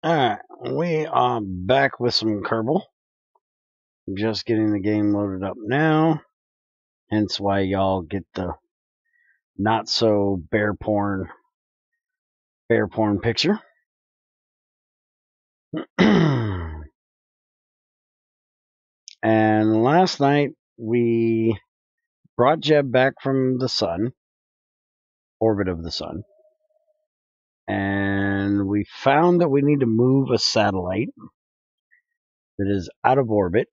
Alright, we are back with some Kerbal. Just getting the game loaded up now. Hence why y'all get the not so bear porn picture. And last night we brought Jeb back from the sun, orbit of the sun. And we found that we need to move a satellite that is out of orbit.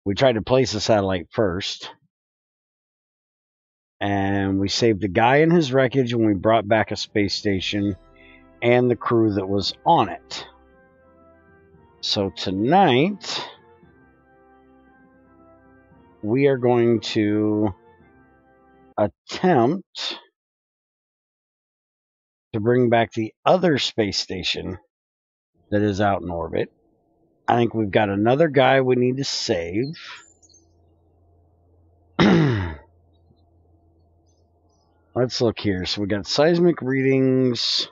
We tried to place a satellite first. And we saved a guy in his wreckage and we brought back a space station and the crew that was on it. So tonight we are going to attempt to bring back the other space station that is out in orbit. I think we've got another guy we need to save. Let's look here. So we got seismic readings.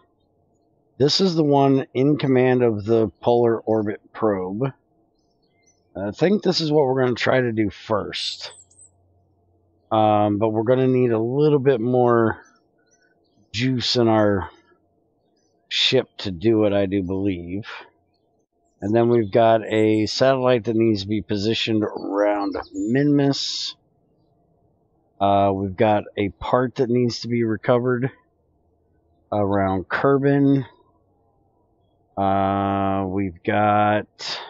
This is the one in command of the Polar Orbit Probe. I think this is what we're going to try to do first. But we're going to need a little bit more juice in our ship to do it, I do believe. And then we've got a satellite that needs to be positioned around Minmus. We've got a part that needs to be recovered around Kerbin. We've got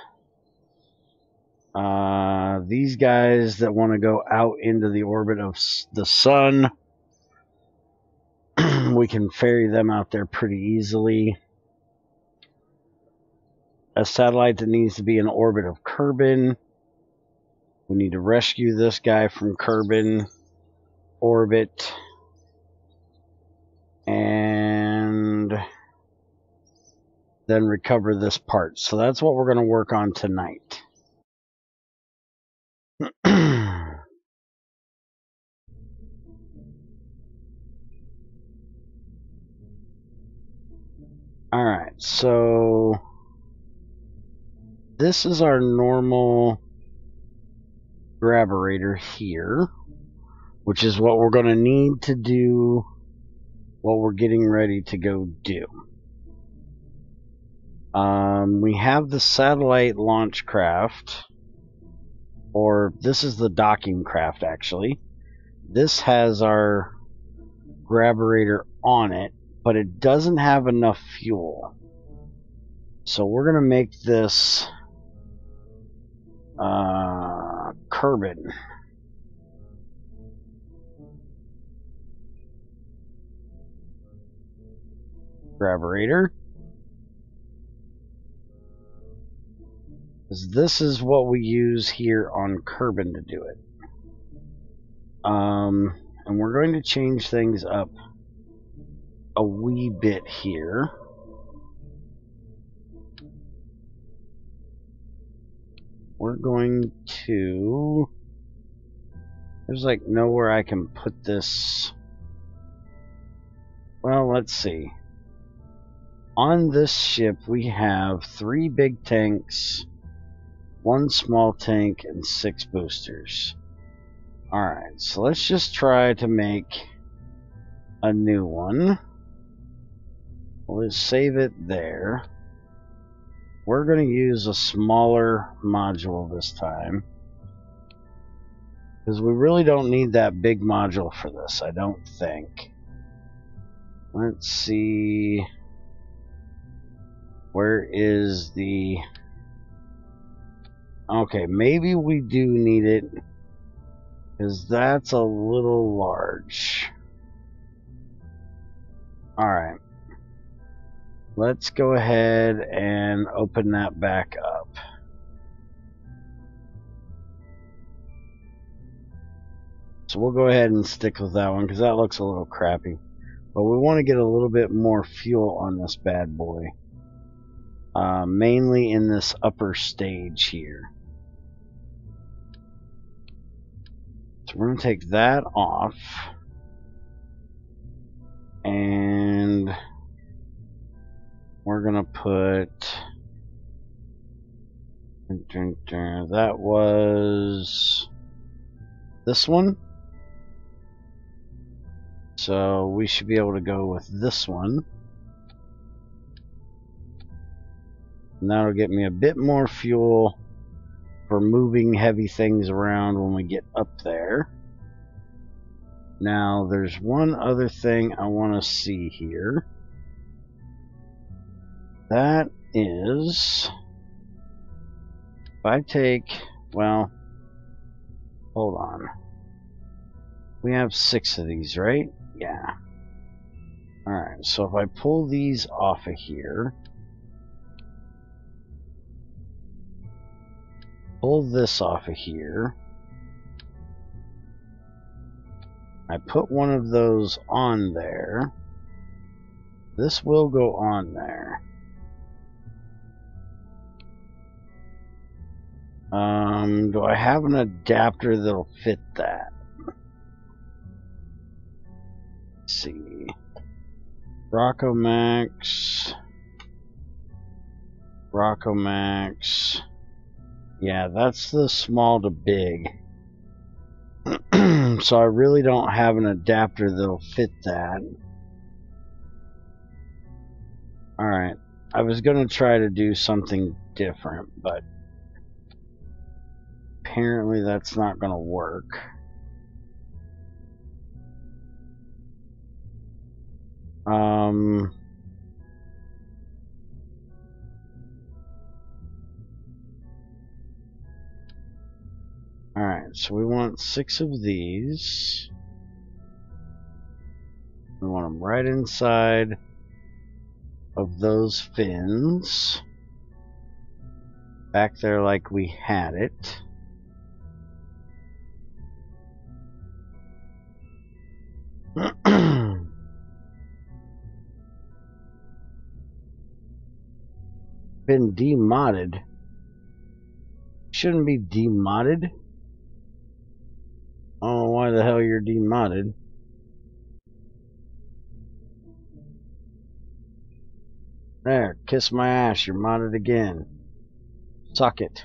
these guys that want to go out into the orbit of the sun. We can ferry them out there pretty easily. A satellite that needs to be in orbit of Kerbin. We need to rescue this guy from Kerbin orbit. And then recover this part. So that's what we're going to work on tonight. Alright, so this is our normal graberator here, which is what we're going to need to do what we're getting ready to go do. We have the satellite launch craft, or this is the docking craft actually. This has our graberator on it, but it doesn't have enough fuel. So we're going to make this Kerbin. Graberator. This is what we use here on Kerbin to do it. And we're going to change things up a wee bit here. We're going to... There's like nowhere I can put this. Well, let's see. On this ship we have 3 big tanks, 1 small tank, and 6 boosters. Alright, so let's just try to make a new one. We'll just save it there. We're going to use a smaller module this time, because we really don't need that big module for this, I don't think. Let's see. Where is the... Okay, maybe we do need it, because that's a little large. Alright. Let's go ahead and open that back up. So we'll go ahead and stick with that one, because that looks a little crappy. But we want to get a little bit more fuel on this bad boy. Mainly in this upper stage here. So we're going to take that off. And we're gonna put that was this one, so we should be able to go with this one, and that'll get me a bit more fuel for moving heavy things around when we get up there. Now there's one other thing I want to see here. That is, if I take, well, hold on. We have 6 of these, right? Yeah. Alright, so if I pull these off of here, pull this off of here, I put one of those on there, this will go on there. Do I have an adapter that'll fit that? Let's see. Rockomax. Yeah, that's the small to big. So I really don't have an adapter that'll fit that. Alright, I was going to try to do something different, but apparently that's not going to work. Alright, so we want 6 of these. We want them right inside of those fins. Back there like we had it. Been demodded. Shouldn't be demodded. I don't know why the hell you're demodded. There, kiss my ass, you're modded again. Suck it.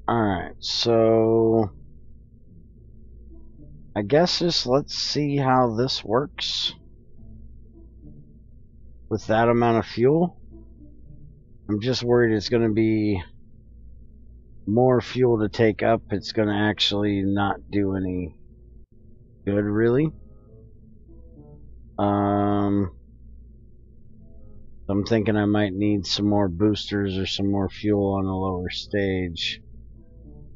Alright, so I guess just let's see how this works with that amount of fuel. I'm just worried it's going to be more fuel to take up. It's going to actually not do any good, really. I'm thinking I might need some more boosters or some more fuel on the lower stage.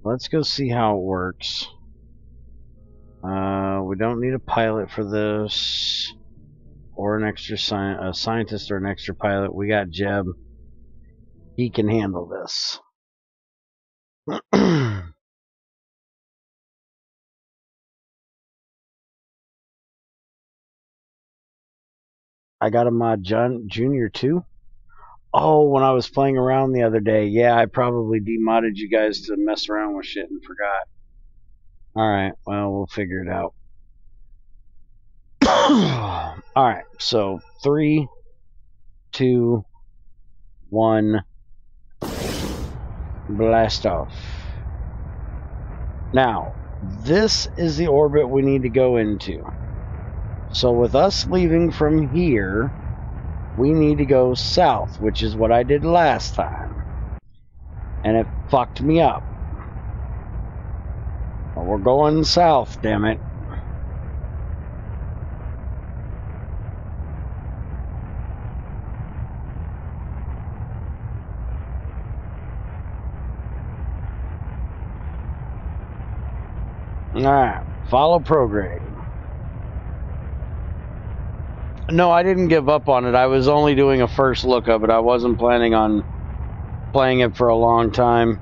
Let's go see how it works. We don't need a pilot for this, or an extra scientist or an extra pilot. We got Jeb. He can handle this. I got a mod Junior too. Oh, when I was playing around the other day, yeah, I probably demodded you guys to mess around with shit and forgot. Alright, well, we'll figure it out. Alright, so 3, 2, 1, blast off. Now, this is the orbit we need to go into. So with us leaving from here, we need to go south, which is what I did last time. And it fucked me up. But we're going south, damn it. Alright, follow program. No, I didn't give up on it. I was only doing a first look of it. I wasn't planning on playing it for a long time.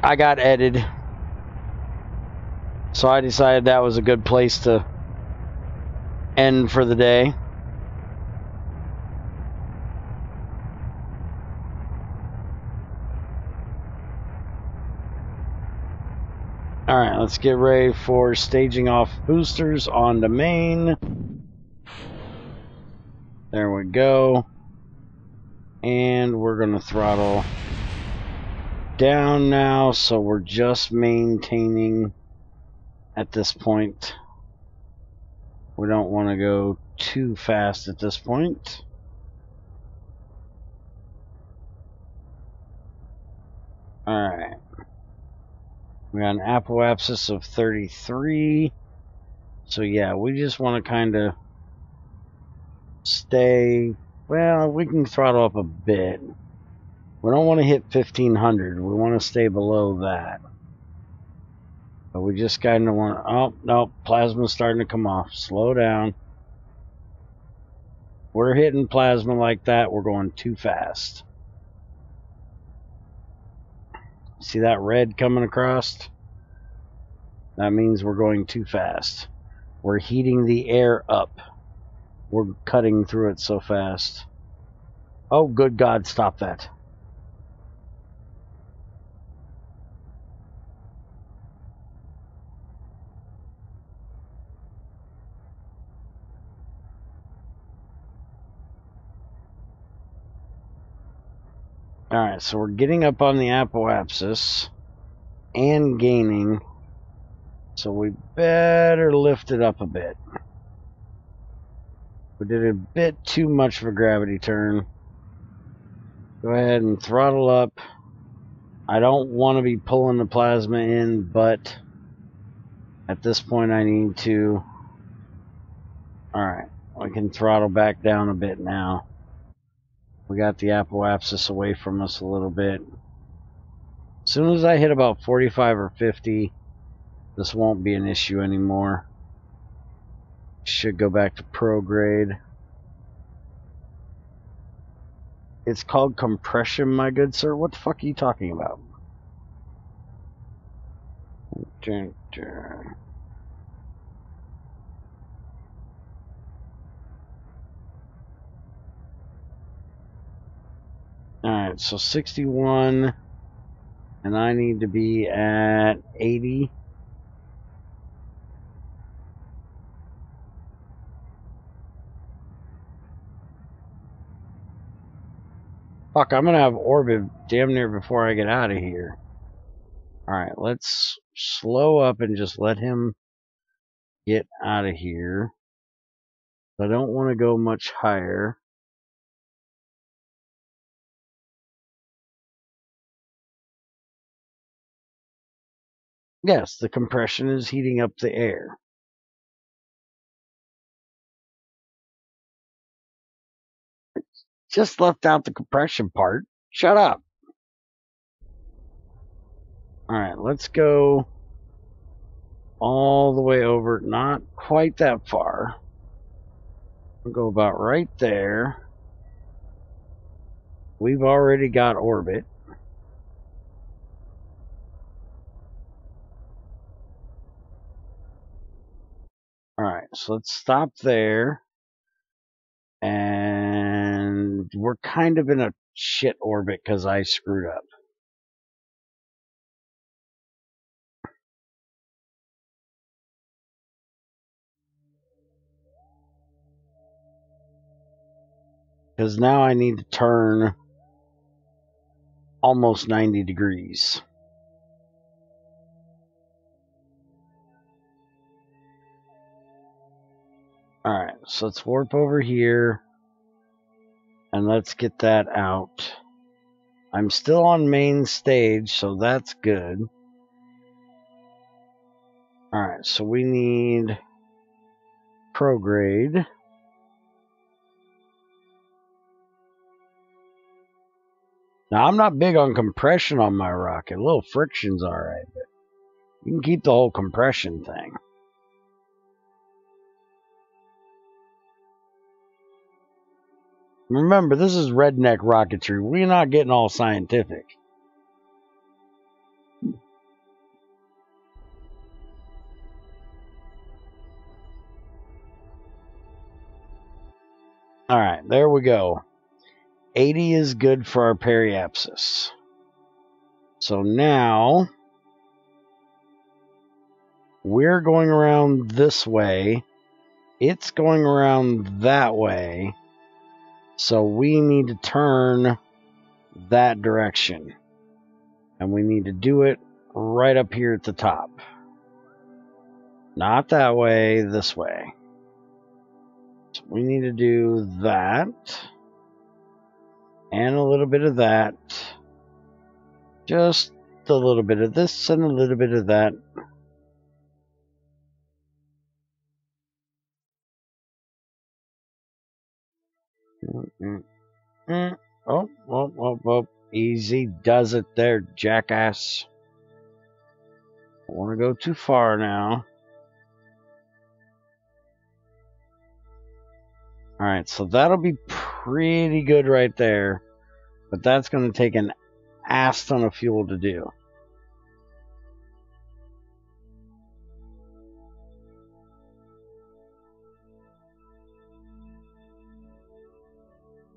I got edited. So I decided that was a good place to end for the day. Alright, let's get ready for staging off boosters on the main. There we go. And we're going to throttle down now, so we're just maintaining at this point. We don't want to go too fast at this point. Alright. We got an apoapsis of 33. So yeah, we just want to kind of stay, well, we can throttle up a bit. We don't want to hit 1500. We want to stay below that. But we just kind of want, oh, no, plasma's starting to come off. Slow down. We're hitting plasma like that, we're going too fast. See that red coming across? That means we're going too fast. We're heating the air up. We're cutting through it so fast. Oh, good God, stop that. Alright, so we're getting up on the apoapsis and gaining. So we better lift it up a bit. We did a bit too much of a gravity turn. Go ahead and throttle up. I don't want to be pulling the plasma in, but at this point I need to. Alright, we can throttle back down a bit now. We got the apoapsis away from us a little bit. As soon as I hit about 45 or 50, this won't be an issue anymore. Should go back to pro grade. It's called compression, my good sir. What the fuck are you talking about? Alright, so 61, and I need to be at 80. Fuck, I'm gonna have orbit damn near before I get out of here. Alright, let's slow up and just let him get out of here. I don't want to go much higher. Yes, the compression is heating up the air. Just left out the compression part. Shut up. Alright, let's go all the way over. Not quite that far. We'll go about right there. We've already got orbit. Alright, so let's stop there. And we're kind of in a shit orbit because I screwed up. Because now I need to turn almost 90 degrees. Alright, so let's warp over here. And let's get that out. I'm still on main stage, so that's good. Alright, so we need prograde. Now, I'm not big on compression on my rocket. A little friction's alright, but you can keep the whole compression thing. Remember, this is redneck rocketry. We're not getting all scientific. Alright, there we go. 80 is good for our periapsis. So now we're going around this way. It's going around that way. So we need to turn that direction. And we need to do it right up here at the top. Not that way, this way. So we need to do that. And a little bit of that. Just a little bit of this and a little bit of that. Oh. Easy does it there, jackass. Don't want to go too far now. Alright, so that'll be pretty good right there. But that's going to take an ass ton of fuel to do.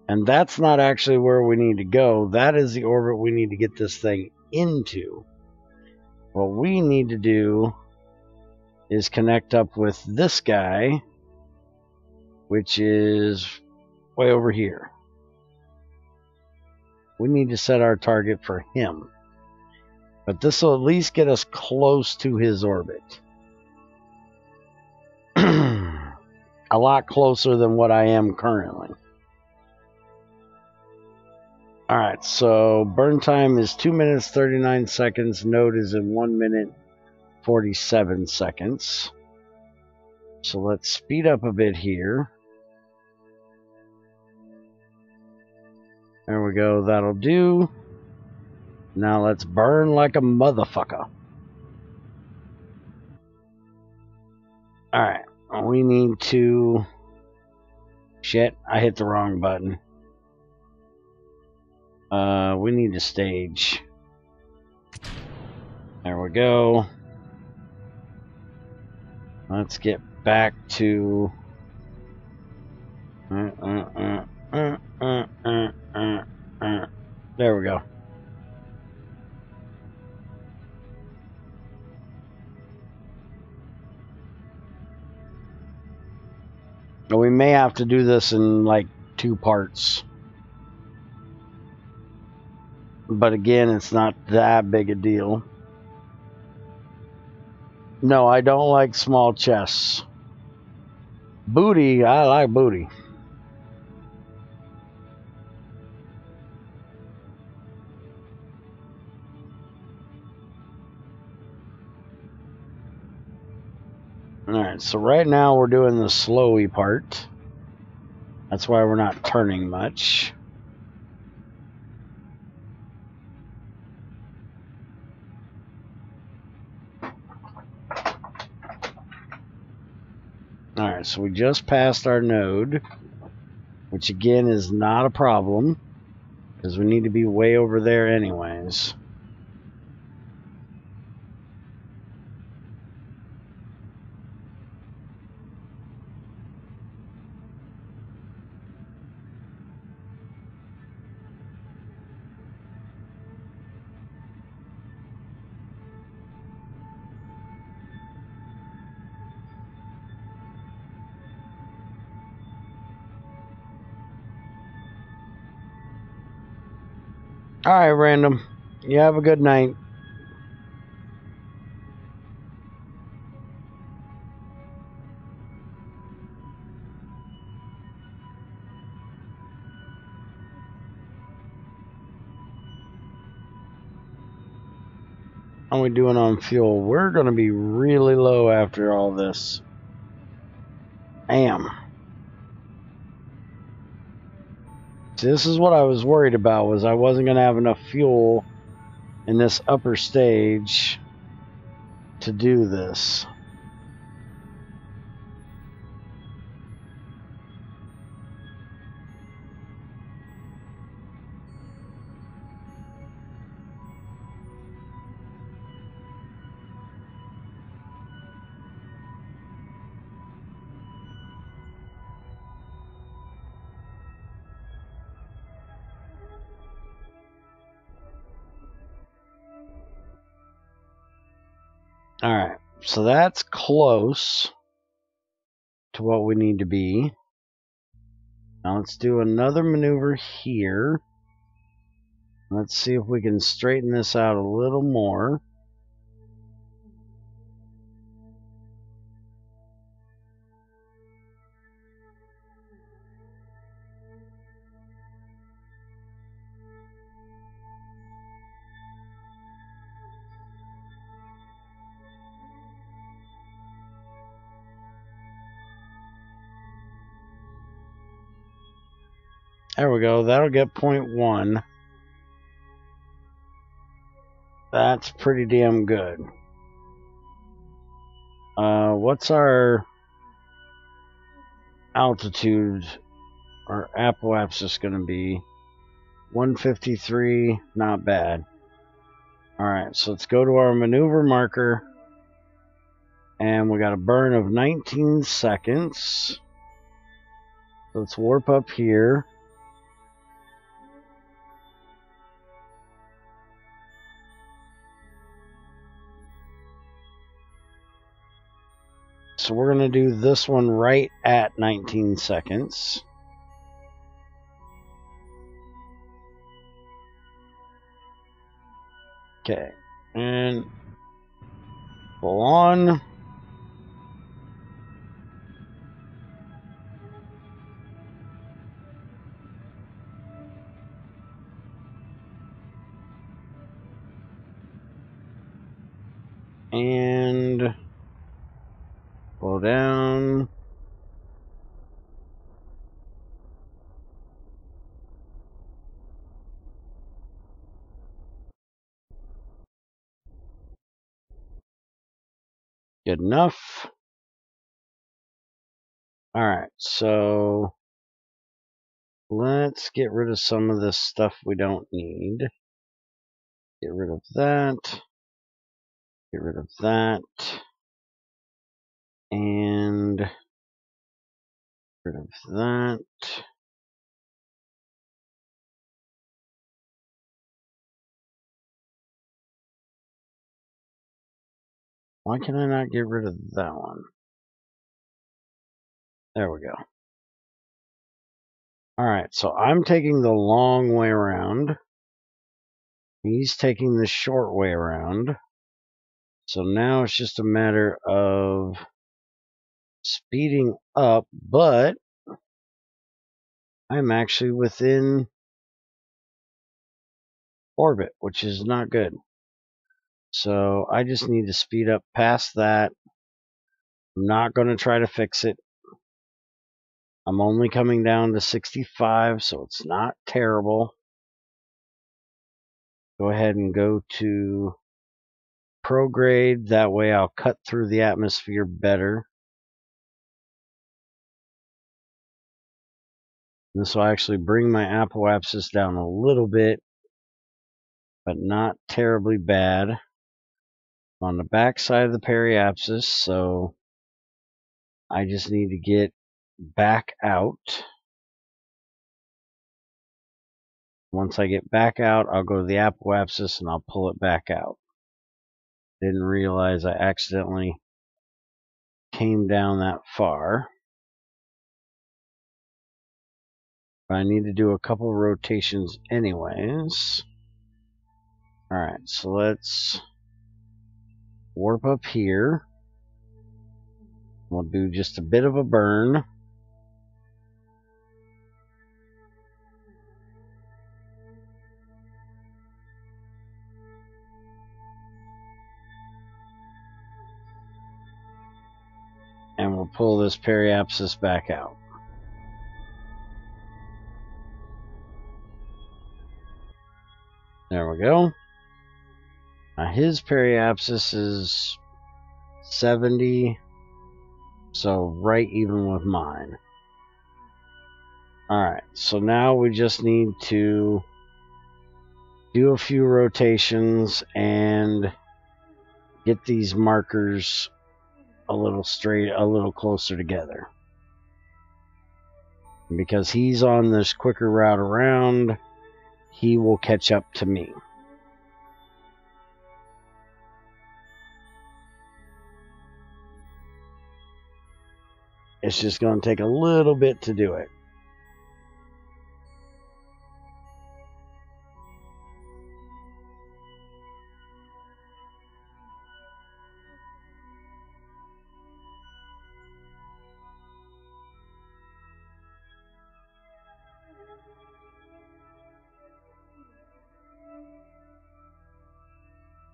And that's not actually where we need to go. That is the orbit we need to get this thing into. What we need to do is connect up with this guy, which is way over here. We need to set our target for him. But this will at least get us close to his orbit. A lot closer than what I am currently. Alright, so burn time is 2 minutes 39 seconds. Node is in 1 minute 47 seconds. So let's speed up a bit here. There we go, that'll do. Now let's burn like a motherfucker. Alright, we need to... Shit, I hit the wrong button. We need to stage. There we go. Let's get back to... There we go. We may have to do this in like 2 parts. But again, it's not that big a deal. No, I don't like small chests. Booty, I like booty. Alright, so right now we're doing the slowy part. That's why we're not turning much. Alright, so we just passed our node, which again is not a problem, because we need to be way over there anyways. Alright, random. You have a good night. How are we doing on fuel? We're going to be really low after all this. Damn. See, this is what I was worried about, was I wasn't going to have enough fuel in this upper stage to do this. Alright, so that's close to what we need to be. Now let's do another maneuver here. Let's see if we can straighten this out a little more. There we go. That'll get 0.1. That's pretty damn good. What's our altitude or apoapsis going to be? 153, not bad. Alright, so let's go to our maneuver marker. And we got a burn of 19 seconds. Let's warp up here. So we're going to do this one right at 19 seconds. Okay, and pull on. And pull down. Good enough. Alright, so let's get rid of some of this stuff we don't need. Get rid of that. Get rid of that. And get rid of that. Why can I not get rid of that one? There we go. Alright, so I'm taking the long way around. He's taking the short way around. So now it's just a matter of speeding up, but I'm actually within orbit, which is not good. So I just need to speed up past that. I'm not going to try to fix it. I'm only coming down to 65, so it's not terrible. Go ahead and go to prograde. That way I'll cut through the atmosphere better. This will actually bring my apoapsis down a little bit, but not terribly bad. On the back side of the periapsis, so I just need to get back out. Once I get back out, I'll go to the apoapsis and I'll pull it back out. Didn't realize I accidentally came down that far. But I need to do a couple rotations anyways. Alright, so let's warp up here. We'll do just a bit of a burn. And we'll pull this periapsis back out. There we go. Now his periapsis is 70, so right even with mine. Alright, so now we just need to do a few rotations and get these markers a little straight, a little closer together. And because he's on this quicker route around, he will catch up to me. It's just going to take a little bit to do it.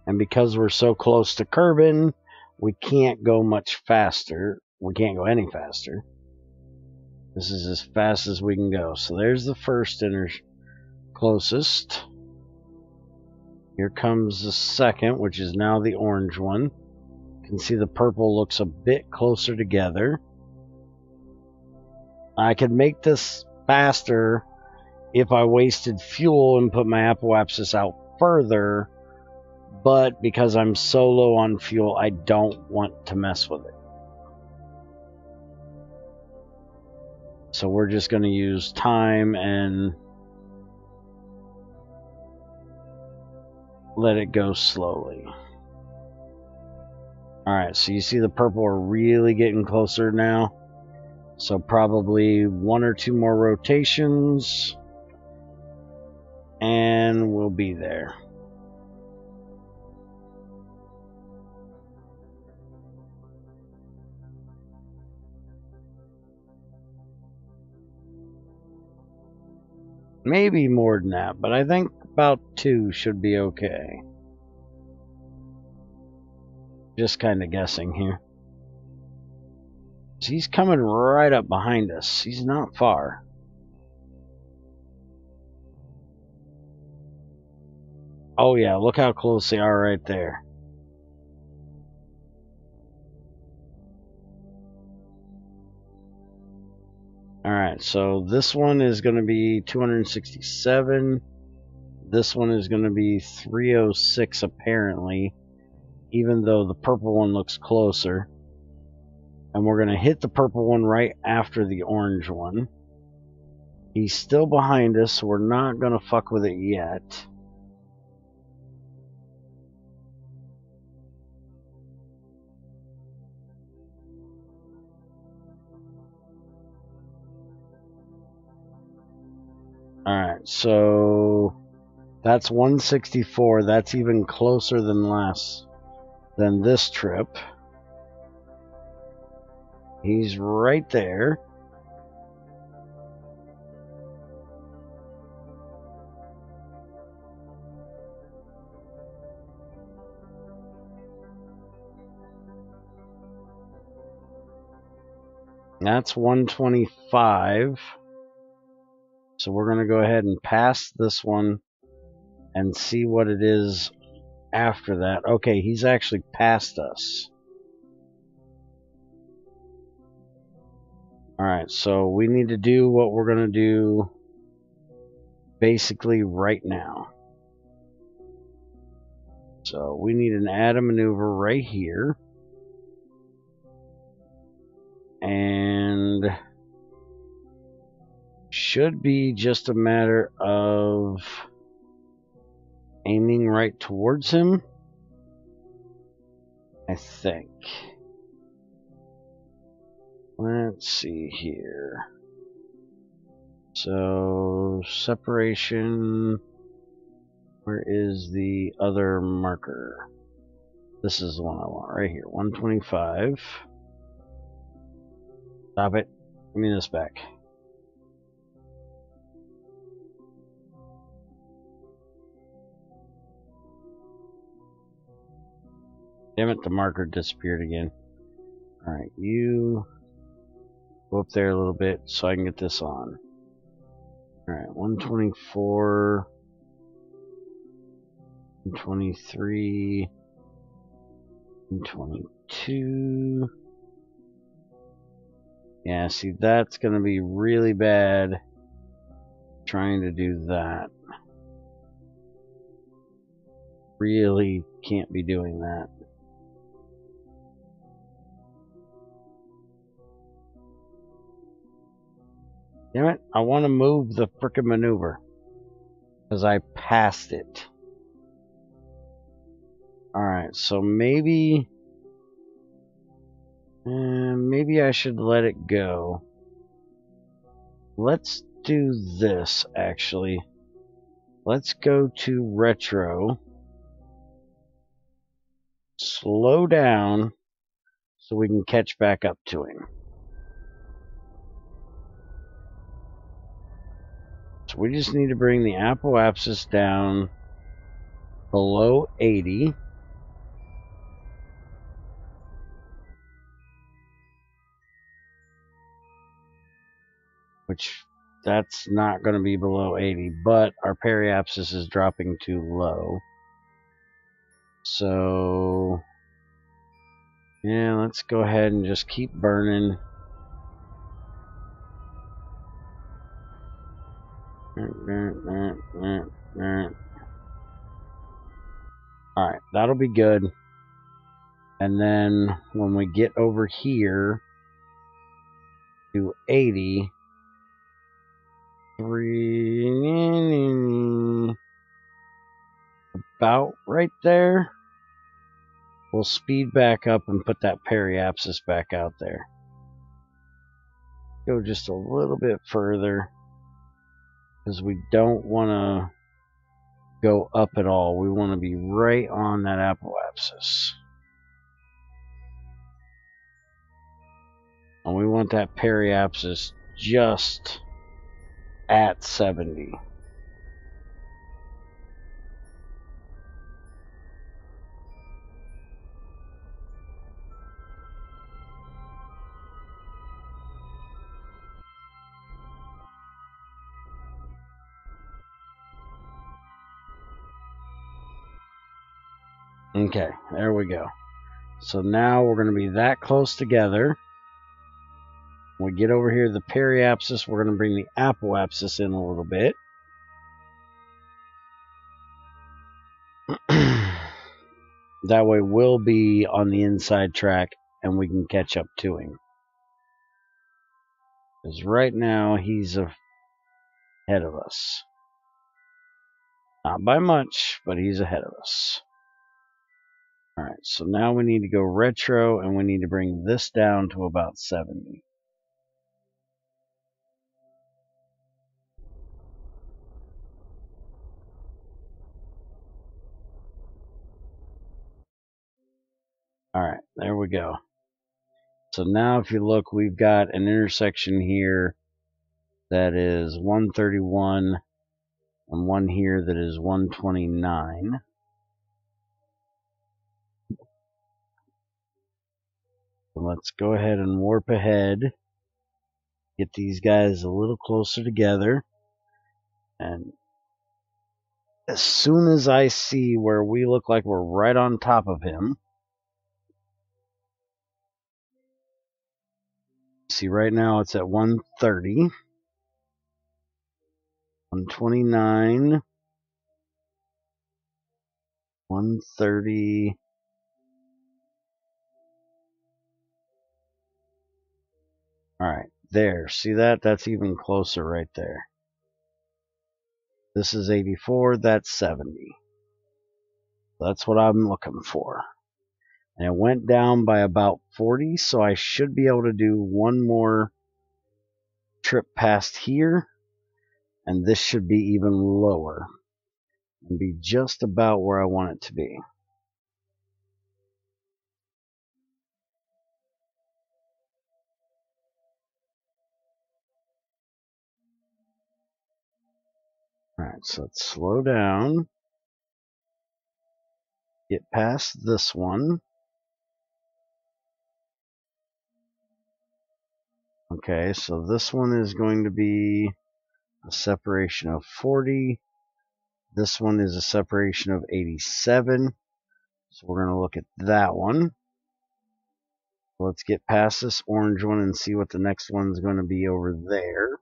And because we're so close to Kerbin, we can't go much faster. We can't go any faster. This is as fast as we can go. So there's the first closest. Here comes the second, which is now the orange one. You can see the purple looks a bit closer together. I could make this faster if I wasted fuel and put my apoapsis out further. But because I'm so low on fuel, I don't want to mess with it. So we're just going to use time and let it go slowly. Alright, so you see the purple are really getting closer now. So probably 1 or 2 more rotations and we'll be there. Maybe more than that, but I think about 2 should be okay. Just kind of guessing here. He's coming right up behind us. He's not far. Oh yeah, look how close they are right there. Alright, so this one is going to be 267. This one is going to be 306 apparently, even though the purple one looks closer. And we're going to hit the purple one right after the orange one. He's still behind us, so we're not going to fuck with it yet. Alright, so that's 164. That's even closer than this trip. He's right there. That's 125. So we're going to go ahead and pass this one and see what it is after that. Okay, he's actually passed us. Alright, so we need to do what we're going to do basically right now. So we need an add a maneuver right here. And should be just a matter of aiming right towards him, I think. Let's see here. So, separation. Where is the other marker? This is the one I want right here. 125. Stop it. Give me this back. Damn it, the marker disappeared again. Alright, you go up there a little bit so I can get this on. Alright, 124, 123, 122. Yeah, see, that's going to be really bad trying to do that. Really can't be doing that. Damn it, I want to move the frickin' maneuver. Because I passed it. Alright, so maybe And maybe I should let it go. Let's do this, actually. Let's go to retro. Slow down so we can catch back up to him. So we just need to bring the apoapsis down below 80. Which, that's not going to be below 80, but our periapsis is dropping too low. So, yeah, let's go ahead and just keep burning. Alright, that'll be good. And then when we get over here to 80, about right there, we'll speed back up and put that periapsis back out there. Go just a little bit further, because we don't want to go up at all. We want to be right on that apoapsis. And we want that periapsis just at 70. Okay, there we go. So now we're going to be that close together. When we get over here to the periapsis, we're going to bring the apoapsis in a little bit. That way we'll be on the inside track and we can catch up to him. Because right now he's ahead of us. Not by much, but he's ahead of us. Alright, so now we need to go retro and we need to bring this down to about 70. Alright, there we go. So now if you look, we've got an intersection here that is 131 and one here that is 129. So let's go ahead and warp ahead. Get these guys a little closer together. And as soon as I see where we look like we're right on top of him, see right now it's at 130, 129, 130. Alright, there. See that? That's even closer right there. This is 84, that's 70. That's what I'm looking for. And it went down by about 40, so I should be able to do one more trip past here, and this should be even lower and be just about where I want it to be. Alright, so let's slow down, get past this one. Okay, so this one is going to be a separation of 40. This one is a separation of 87. So we're going to look at that one. Let's get past this orange one and see what the next one's going to be over there.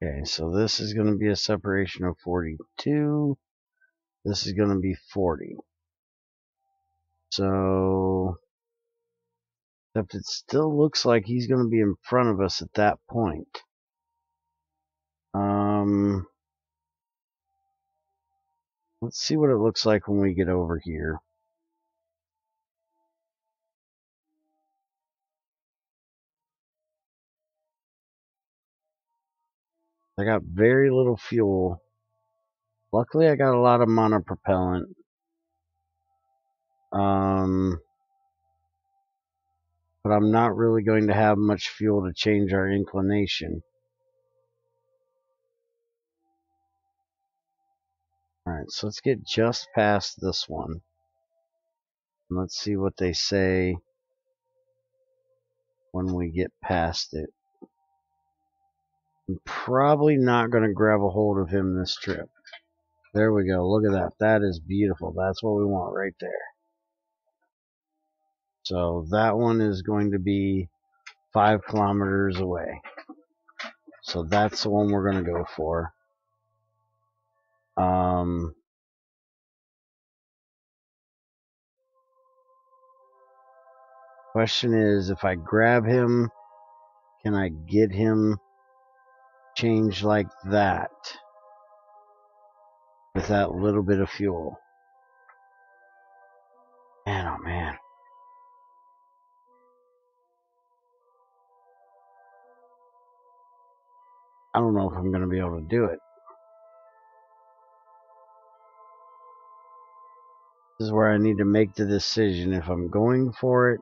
Okay, so this is going to be a separation of 42. This is going to be 40. So Except it still looks like he's going to be in front of us at that point. Let's see what it looks like when we get over here. I got very little fuel. Luckily, I got a lot of monopropellant. But I'm not really going to have much fuel to change our inclination. Alright, so let's get just past this one. And let's see what they say when we get past it. I'm probably not going to grab a hold of him this trip. There we go. Look at that. That is beautiful. That's what we want right there. So that one is going to be 5 kilometers away. So that's the one we're going to go for. Question is, if I grab him, can I get him changed like that with that little bit of fuel? Man, oh man. I don't know if I'm going to be able to do it. This is where I need to make the decision if I'm going for it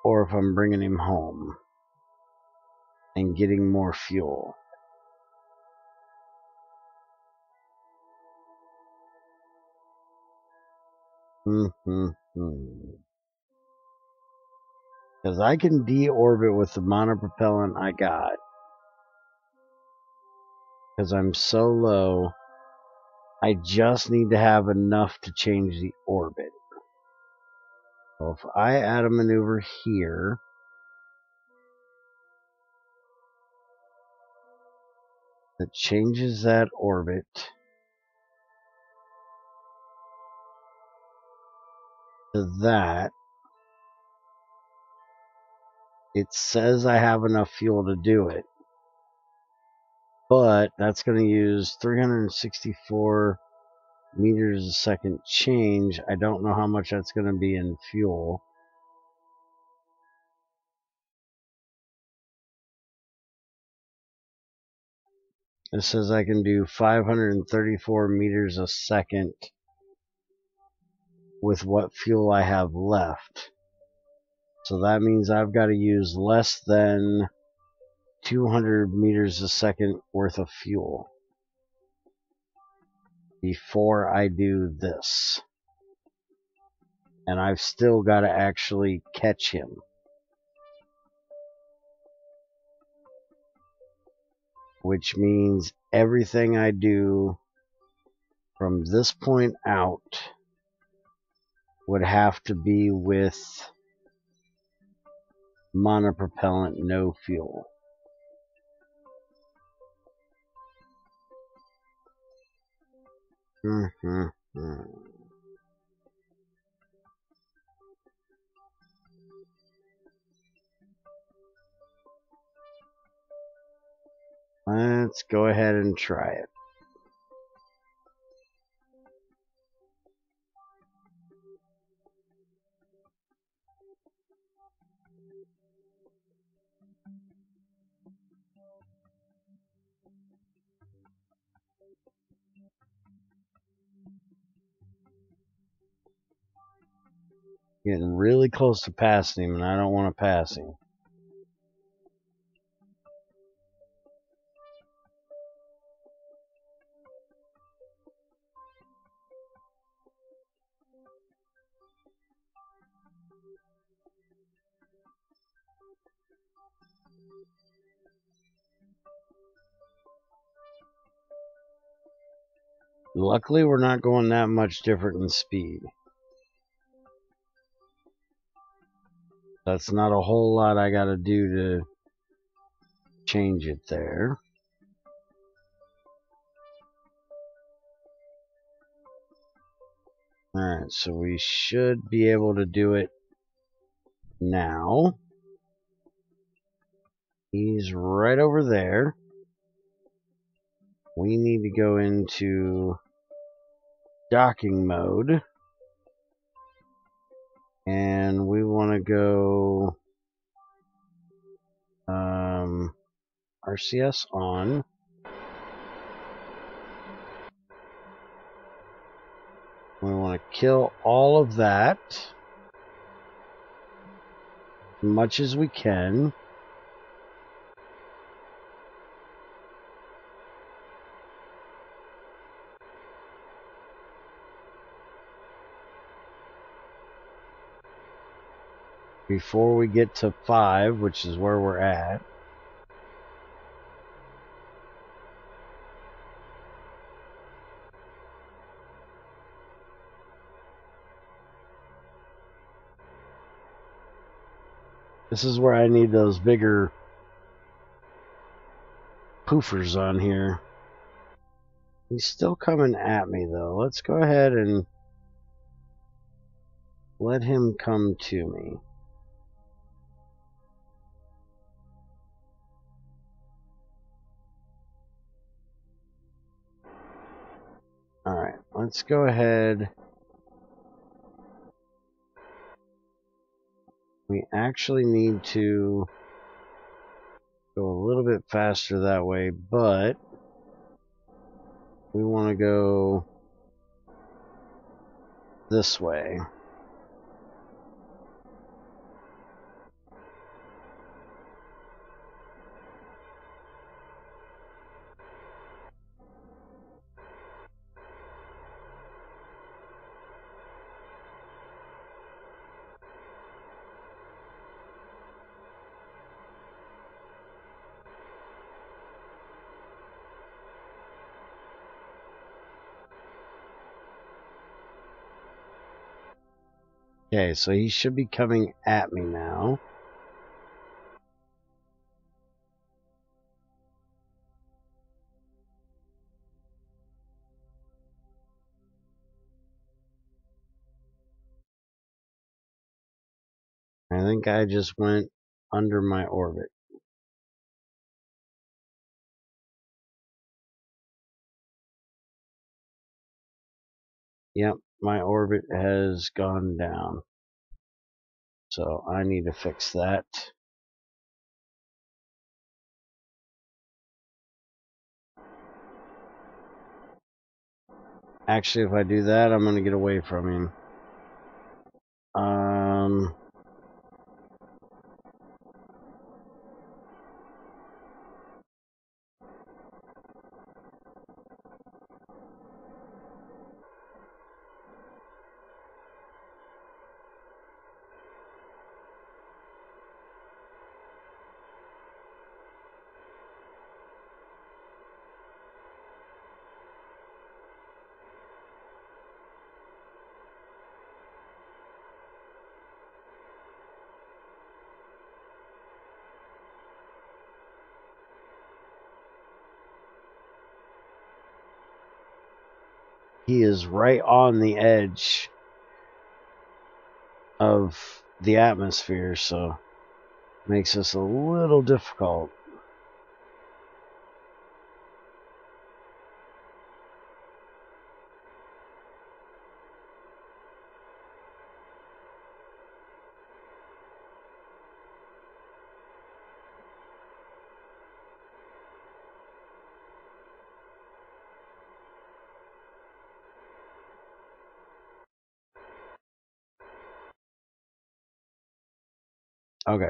or if I'm bringing him home and getting more fuel. Because I can deorbit with the monopropellant I got. Because I'm so low, I just need to have enough to change the orbit. So if I add a maneuver here, that changes that orbit to that, it says I have enough fuel to do it. But that's going to use 364 meters a second change. I don't know how much that's going to be in fuel. It says I can do 534 meters a second with what fuel I have left. So that means I've got to use less than 200 meters a second worth of fuel before I do this. And I've still got to actually catch him. Which means everything I do from this point out would have to be with monopropellant, no fuel. Let's go ahead and try it. Getting really close to passing him, and I don't want to pass him. Luckily, we're not going that much different in speed. That's not a whole lot I got to do to change it there. Alright, so we should be able to do it Now, he's right over there. We need to go into docking mode. And we want to go RCS on. We want to kill all of that as much as we can. Before we get to 5, which is where we're at. This is where I need those bigger poofers on here. He's still coming at me though. Let's go ahead and let him come to me. Alright, let's go ahead. We actually need to go a little bit faster that way, but we want to go this way. Okay, so he should be coming at me now. I think I just went under my orbit. Yep, my orbit has gone down. So I need to fix that. Actually, if I do that, I'm going to get away from him. He is right on the edge of the atmosphere, so it makes this a little difficult. Okay.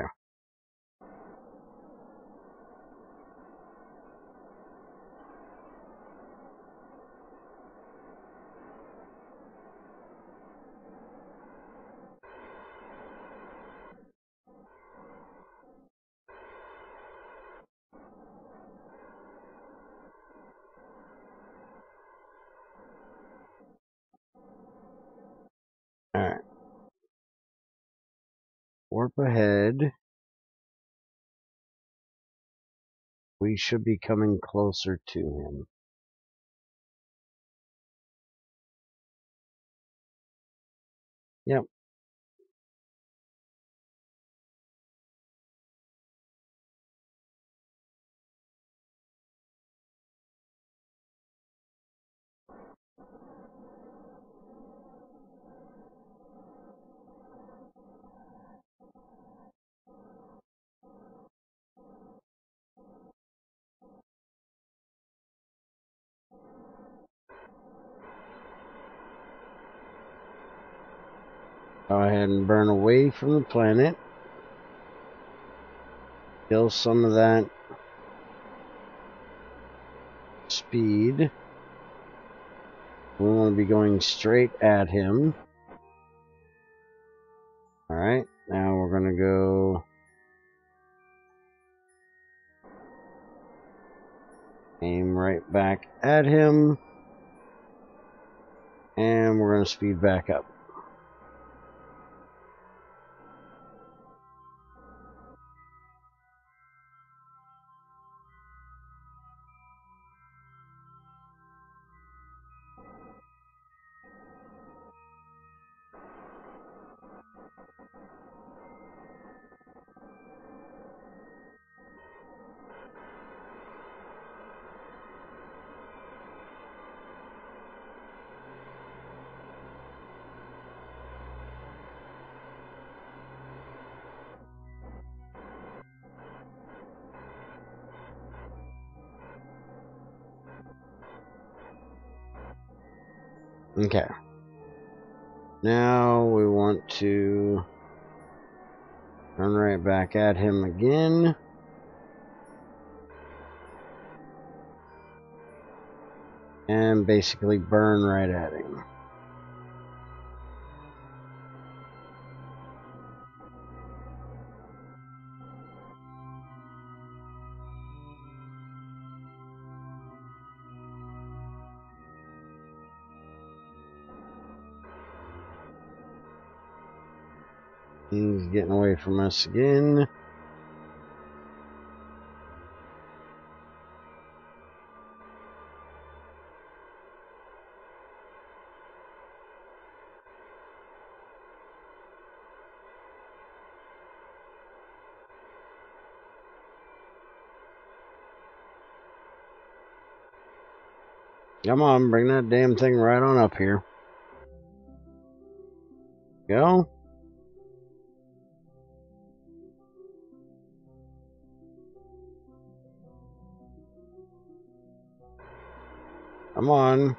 Alright. Warp ahead. We should be coming closer to him. Yep. Go ahead and burn away from the planet. Kill some of that speed. We want to be going straight at him. Alright, now we're going to go aim right back at him. And we're going to speed back up. Okay. Now we want to run right back at him again. And basically burn right at him. He's getting away from us again. Come on, bring that damn thing right on up here. Go. Come on.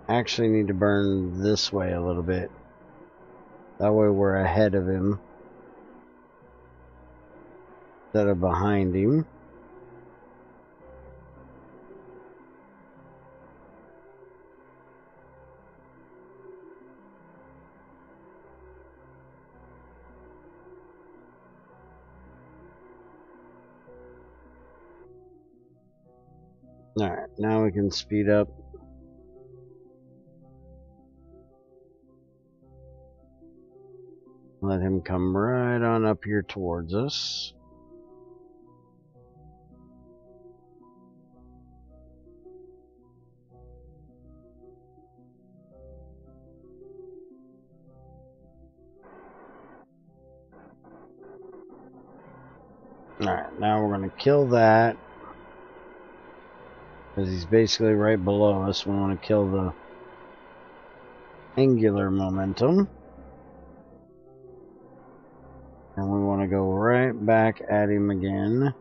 Actually need to burn this way a little bit. That way we're ahead of him instead of behind him. Alright, now we can speed up. Let him come right on up here towards us. Alright, now we're going to kill that. Because he's basically right below us. We want to kill the angular momentum. And we want to go right back at him again.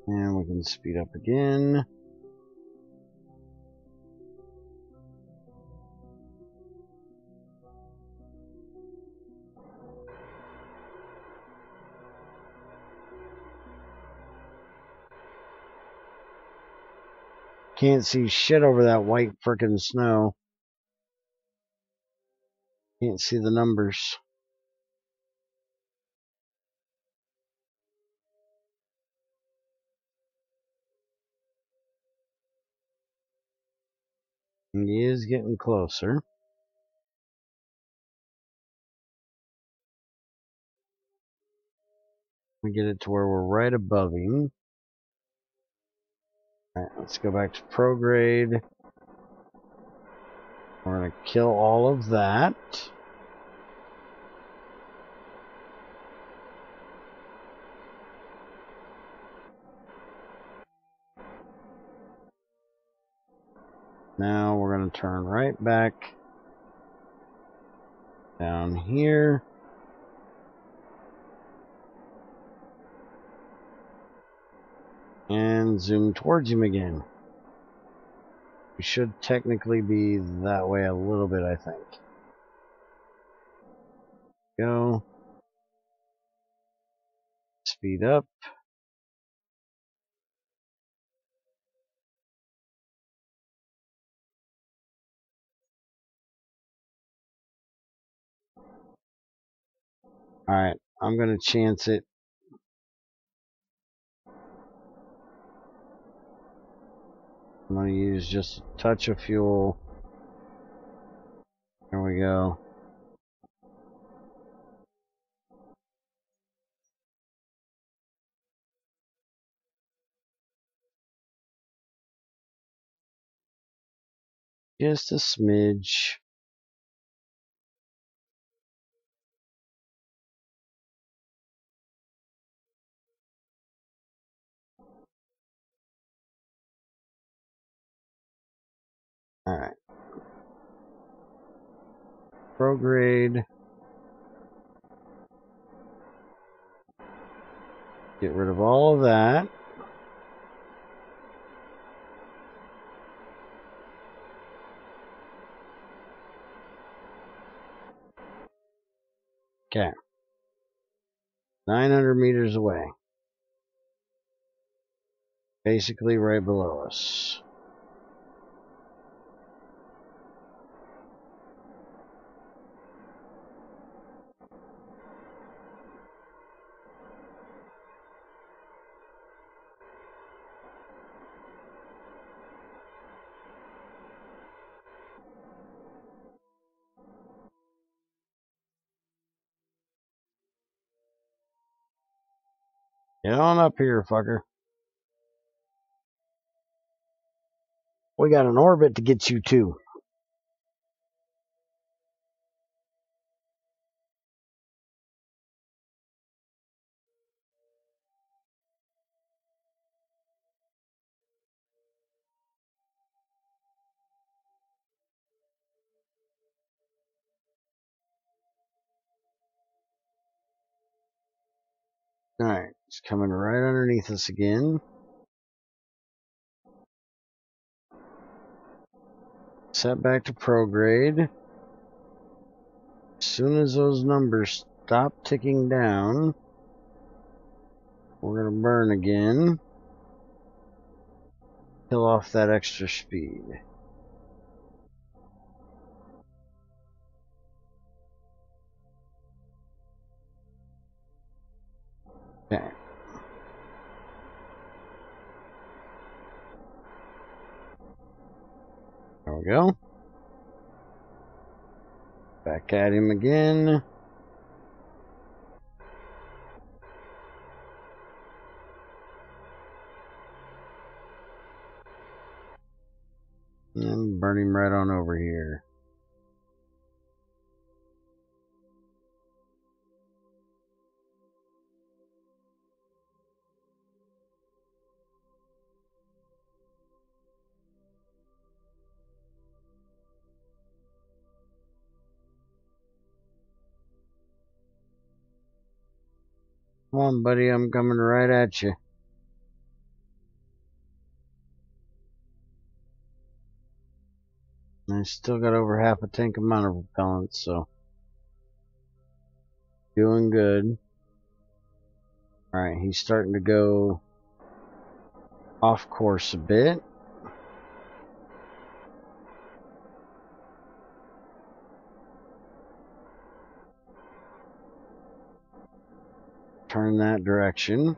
And we can speed up again. Can't see shit over that white frickin' snow. Can't see the numbers. He is getting closer. We get it to where we're right above him. Alright, let's go back to prograde. We're going to kill all of that. Now we're going to turn right back down here. And zoom towards him again. We should technically be that way a little bit, I think. Go. Speed up. Alright, I'm going to chance it. I'm going to use just a touch of fuel. There we go. Just a smidge. Alright. Prograde. Get rid of all of that. Okay. 900 meters away. Basically right below us. Get on up here, fucker. We got an orbit to get you to. Alright, it's coming right underneath us again. Set back to prograde. As soon as those numbers stop ticking down, we're going to burn again. Kill off that extra speed. Okay. There we go. Back at him again. And burn him right on over here. Come on, buddy, I'm coming right at you. I still got over half a tank of monopropellant, so doing good. Alright, he's starting to go off course a bit. Turn that direction.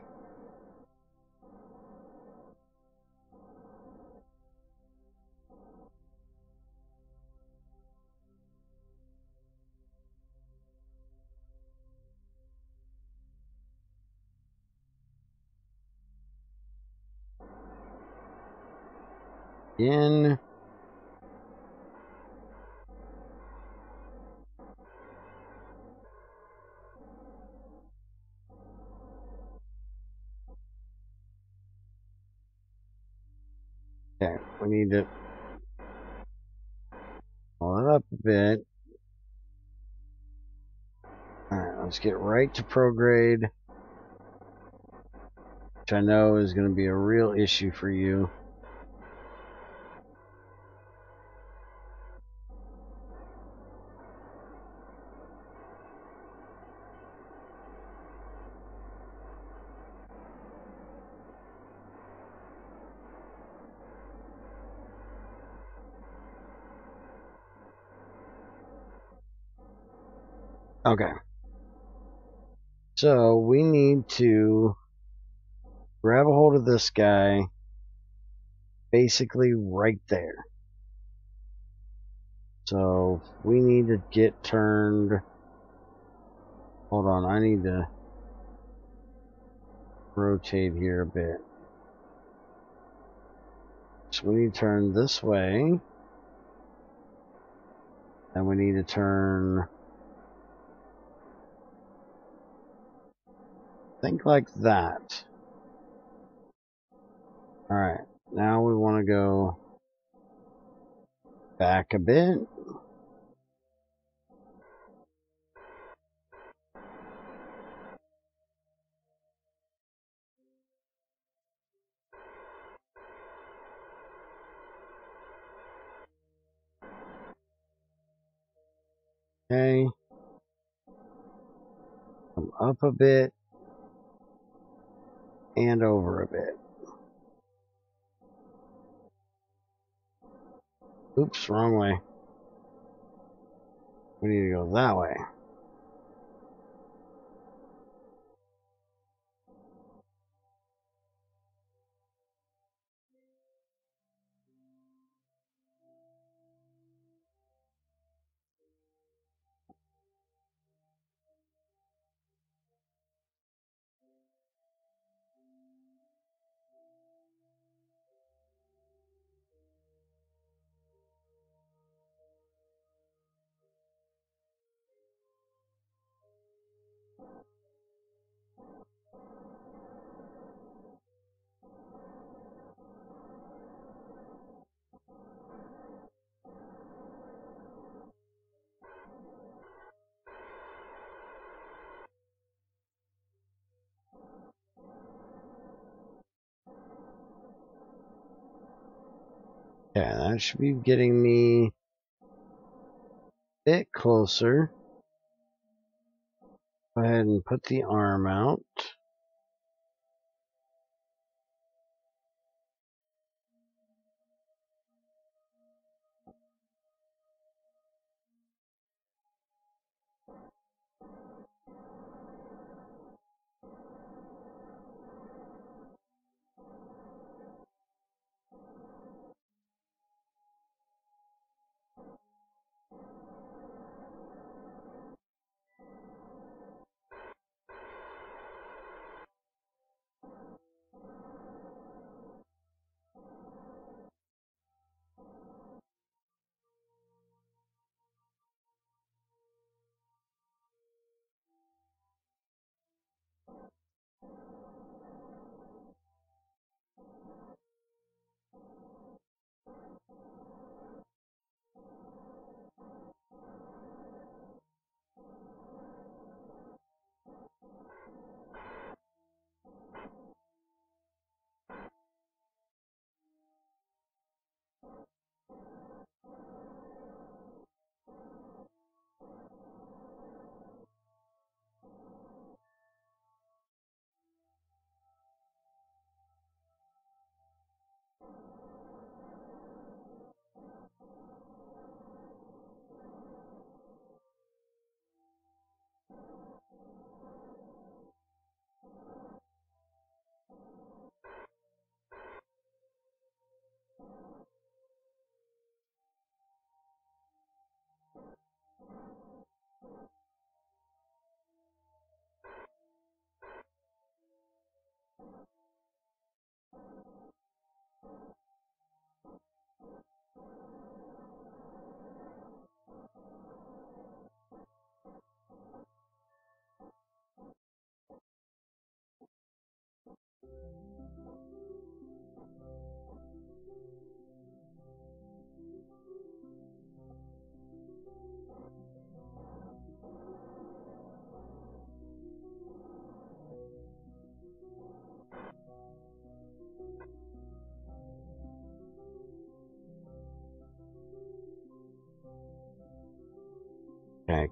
In. Okay, we need to up a bit. Alright, let's get right to prograde, which I know is going to be a real issue for you. Okay. So we need to grab a hold of this guy basically right there. So we need to get turned. Hold on, I need to rotate here a bit. So we need to turn this way. And we need to turn, think like that. Alright, now we want to go back a bit. Okay. Come up a bit. And over a bit. Oops, wrong way. We need to go that way. Yeah, that should be getting me a bit closer. Go ahead and put the arm out.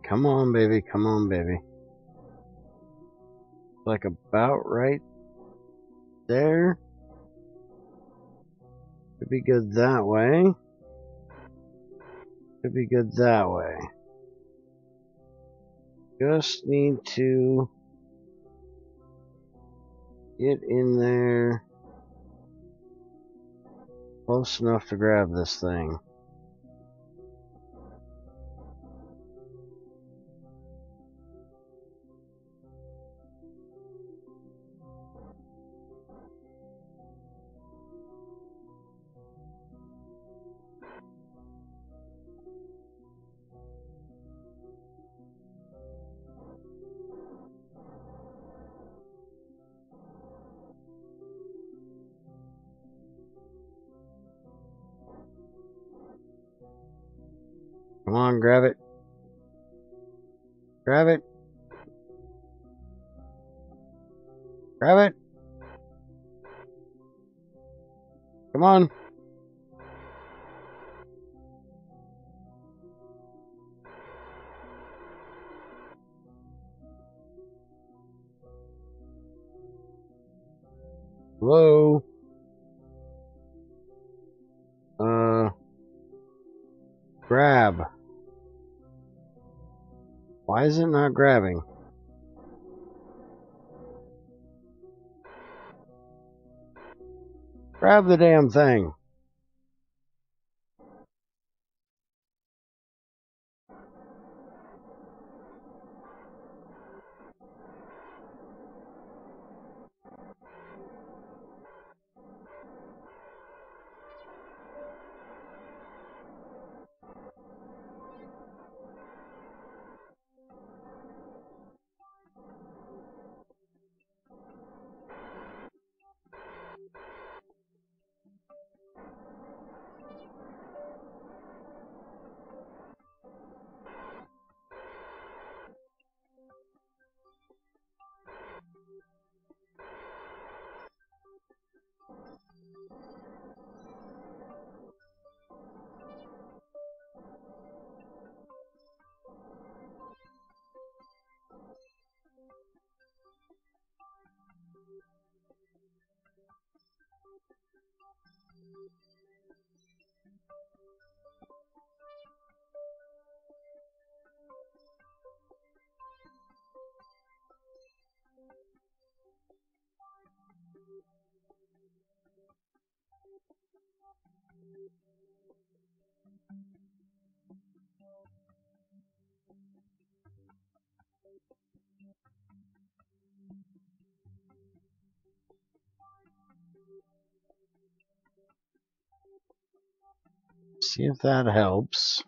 Come on, baby. Come on, baby. Like about right there. Could be good that way. Could be good that way. Just need to get in there close enough to grab this thing. Come on, grab it. Grab it. Grab it. Come on. Hello? Grab. Why is it not grabbing? Grab the damn thing. See if that helps.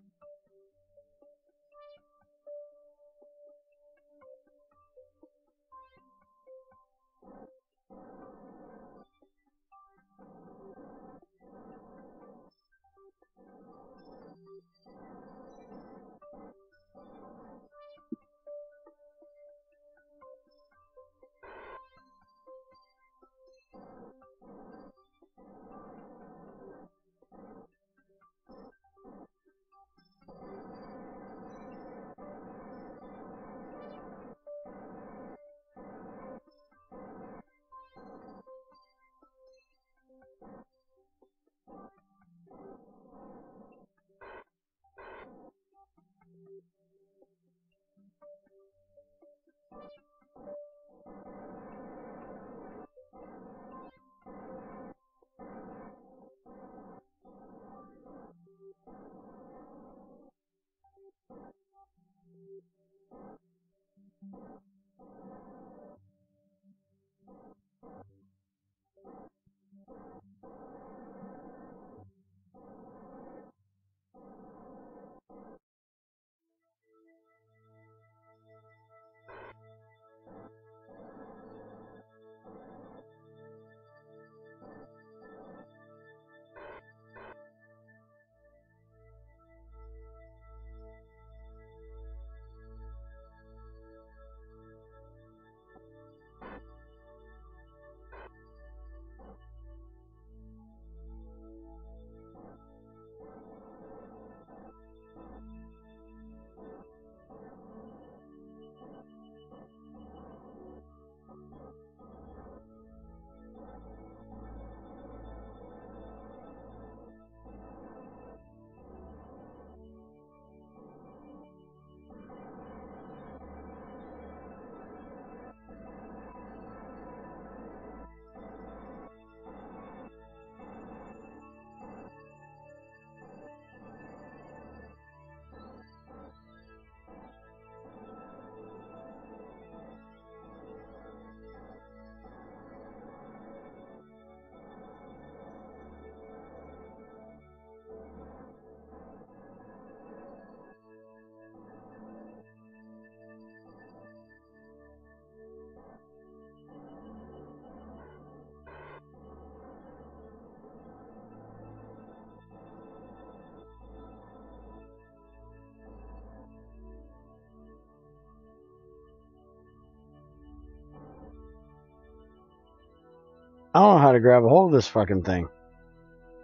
I don't know how to grab a hold of this fucking thing.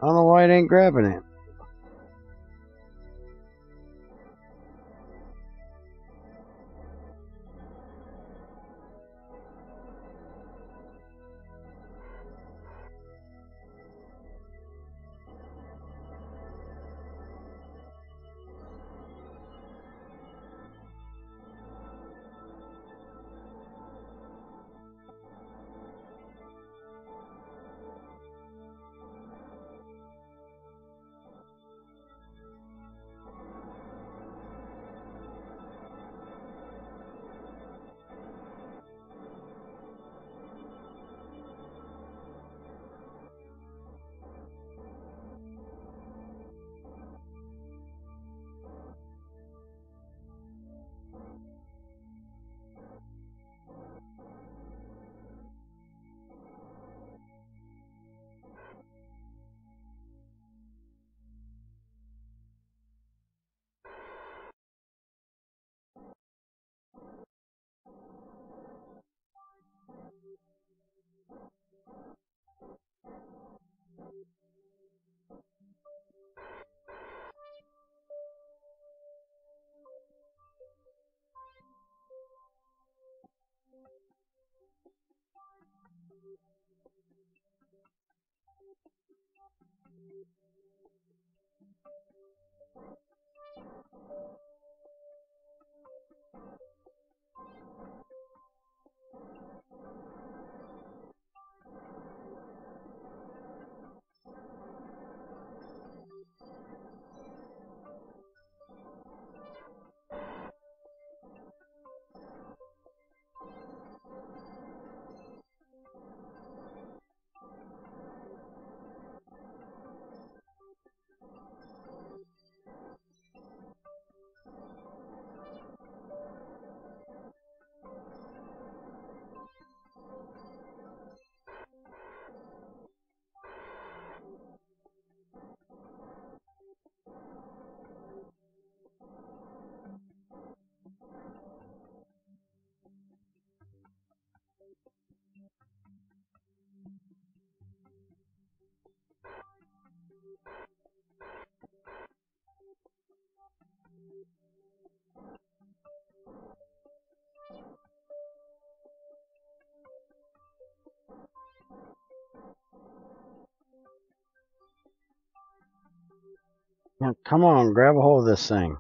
I don't know why it ain't grabbing it. Now, come on, grab a hold of this thing.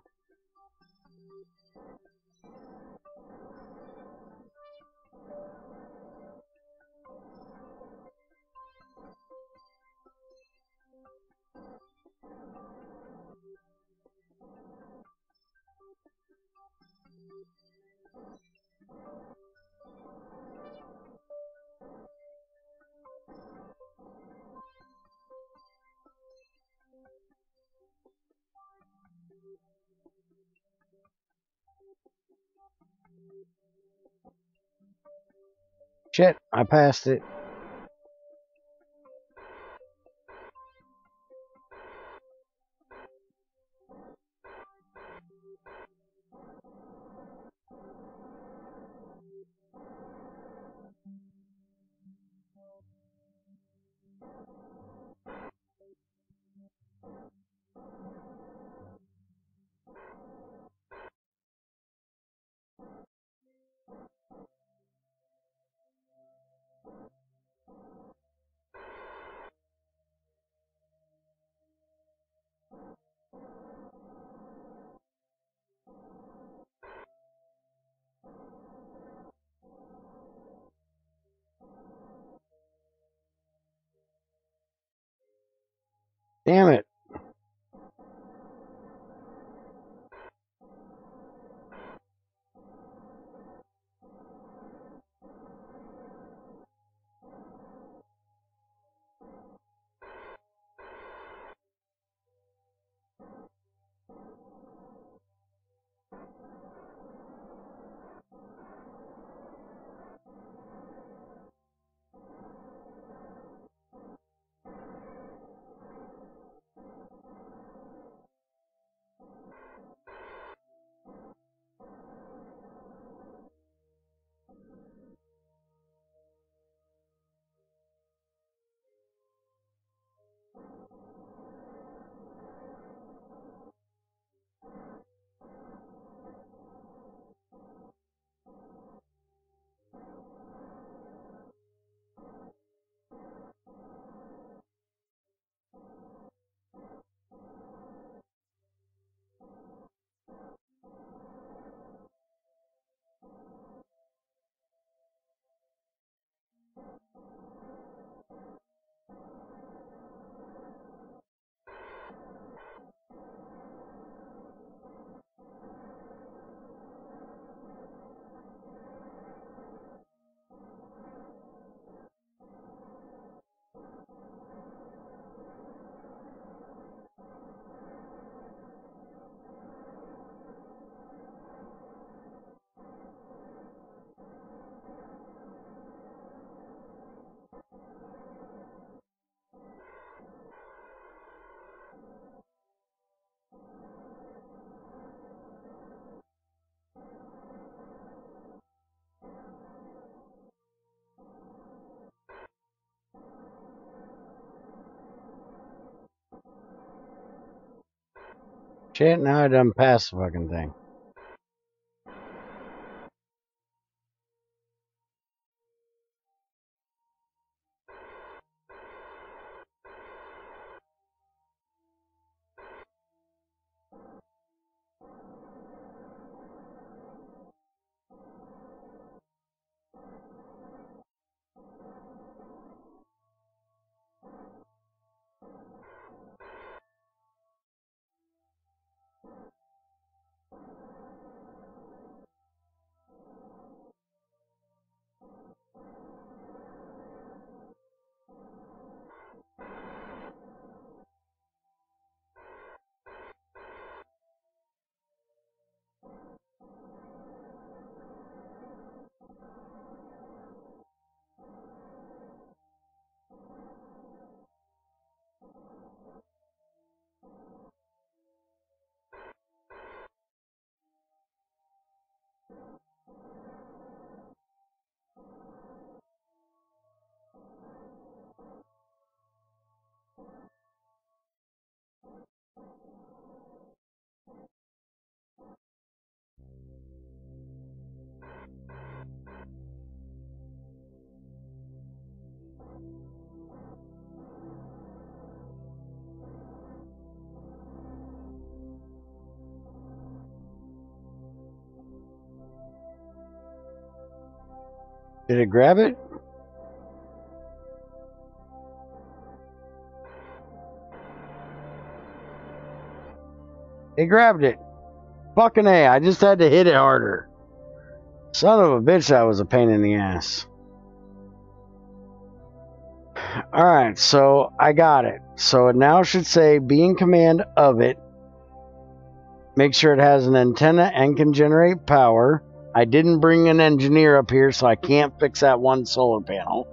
Shit, I passed it. Damn it. Shit, now I done passed the fucking thing. Did it grab it? It grabbed it. Fucking A, I just had to hit it harder. Son of a bitch, that was a pain in the ass. Alright, so I got it. So it now should say be in command of it. Make sure it has an antenna and can generate power. I didn't bring an engineer up here, so I can't fix that one solar panel.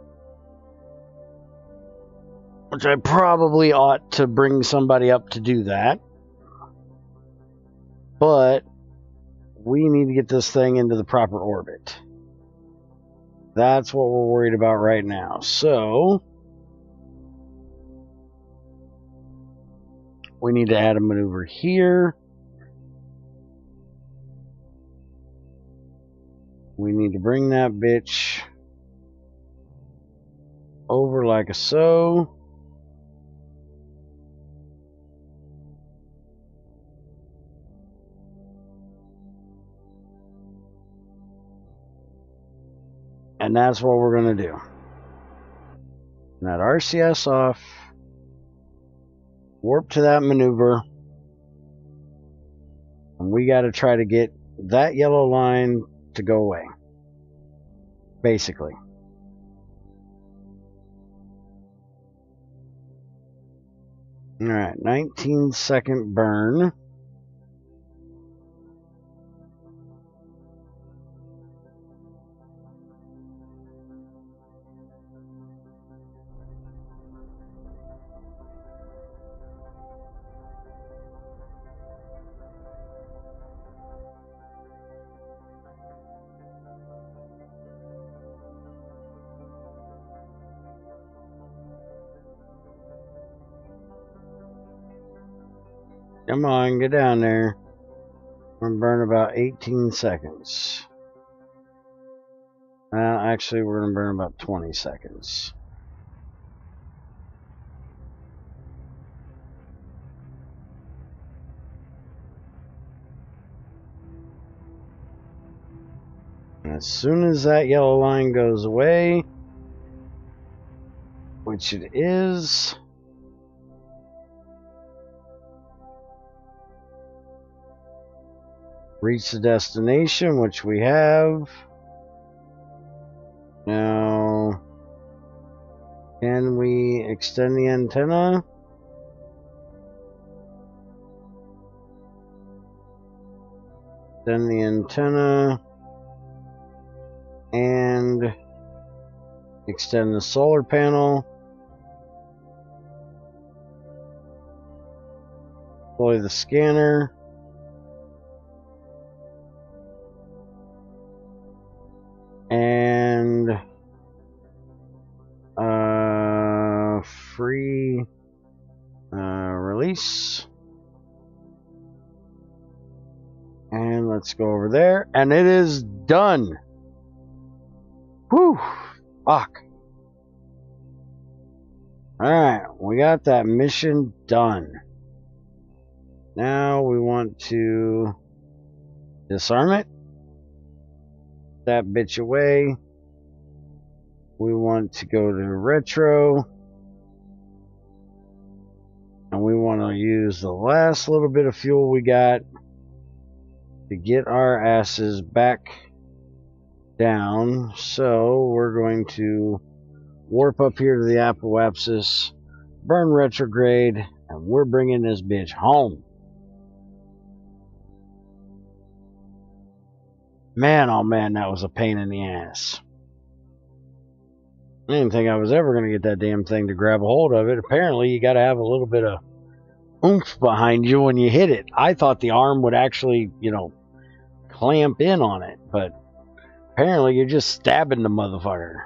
Which I probably ought to bring somebody up to do that. But we need to get this thing into the proper orbit. That's what we're worried about right now. So we need to add a maneuver here. We need to bring that bitch over like so. And that's what we're going to do. And that RCS off. Warp to that maneuver. And we got to try to get that yellow line to go away. Basically. Alright, 19-second burn. Come on, get down there. We're going to burn about 18 seconds. Actually, we're going to burn about 20 seconds. And as soon as that yellow line goes away, which it is, reach the destination, which we have. Now, can we extend the antenna? Extend the antenna and extend the solar panel. Deploy the scanner. And free release. let's go over there, and it is done. Whew, fuck. Alright, we got that mission done. Now we want to disarm it. That bitch away. We want to go to retro. And we want to use the last little bit of fuel we got to get our asses back down. So we're going to warp up here to the Apoapsis, burn retrograde, and we're bringing this bitch home. Man, oh man, that was a pain in the ass. I didn't think I was ever going to get that damn thing to grab a hold of it. Apparently, you got to have a little bit of oomph behind you when you hit it. I thought the arm would actually, clamp in on it, but apparently you're just stabbing the motherfucker.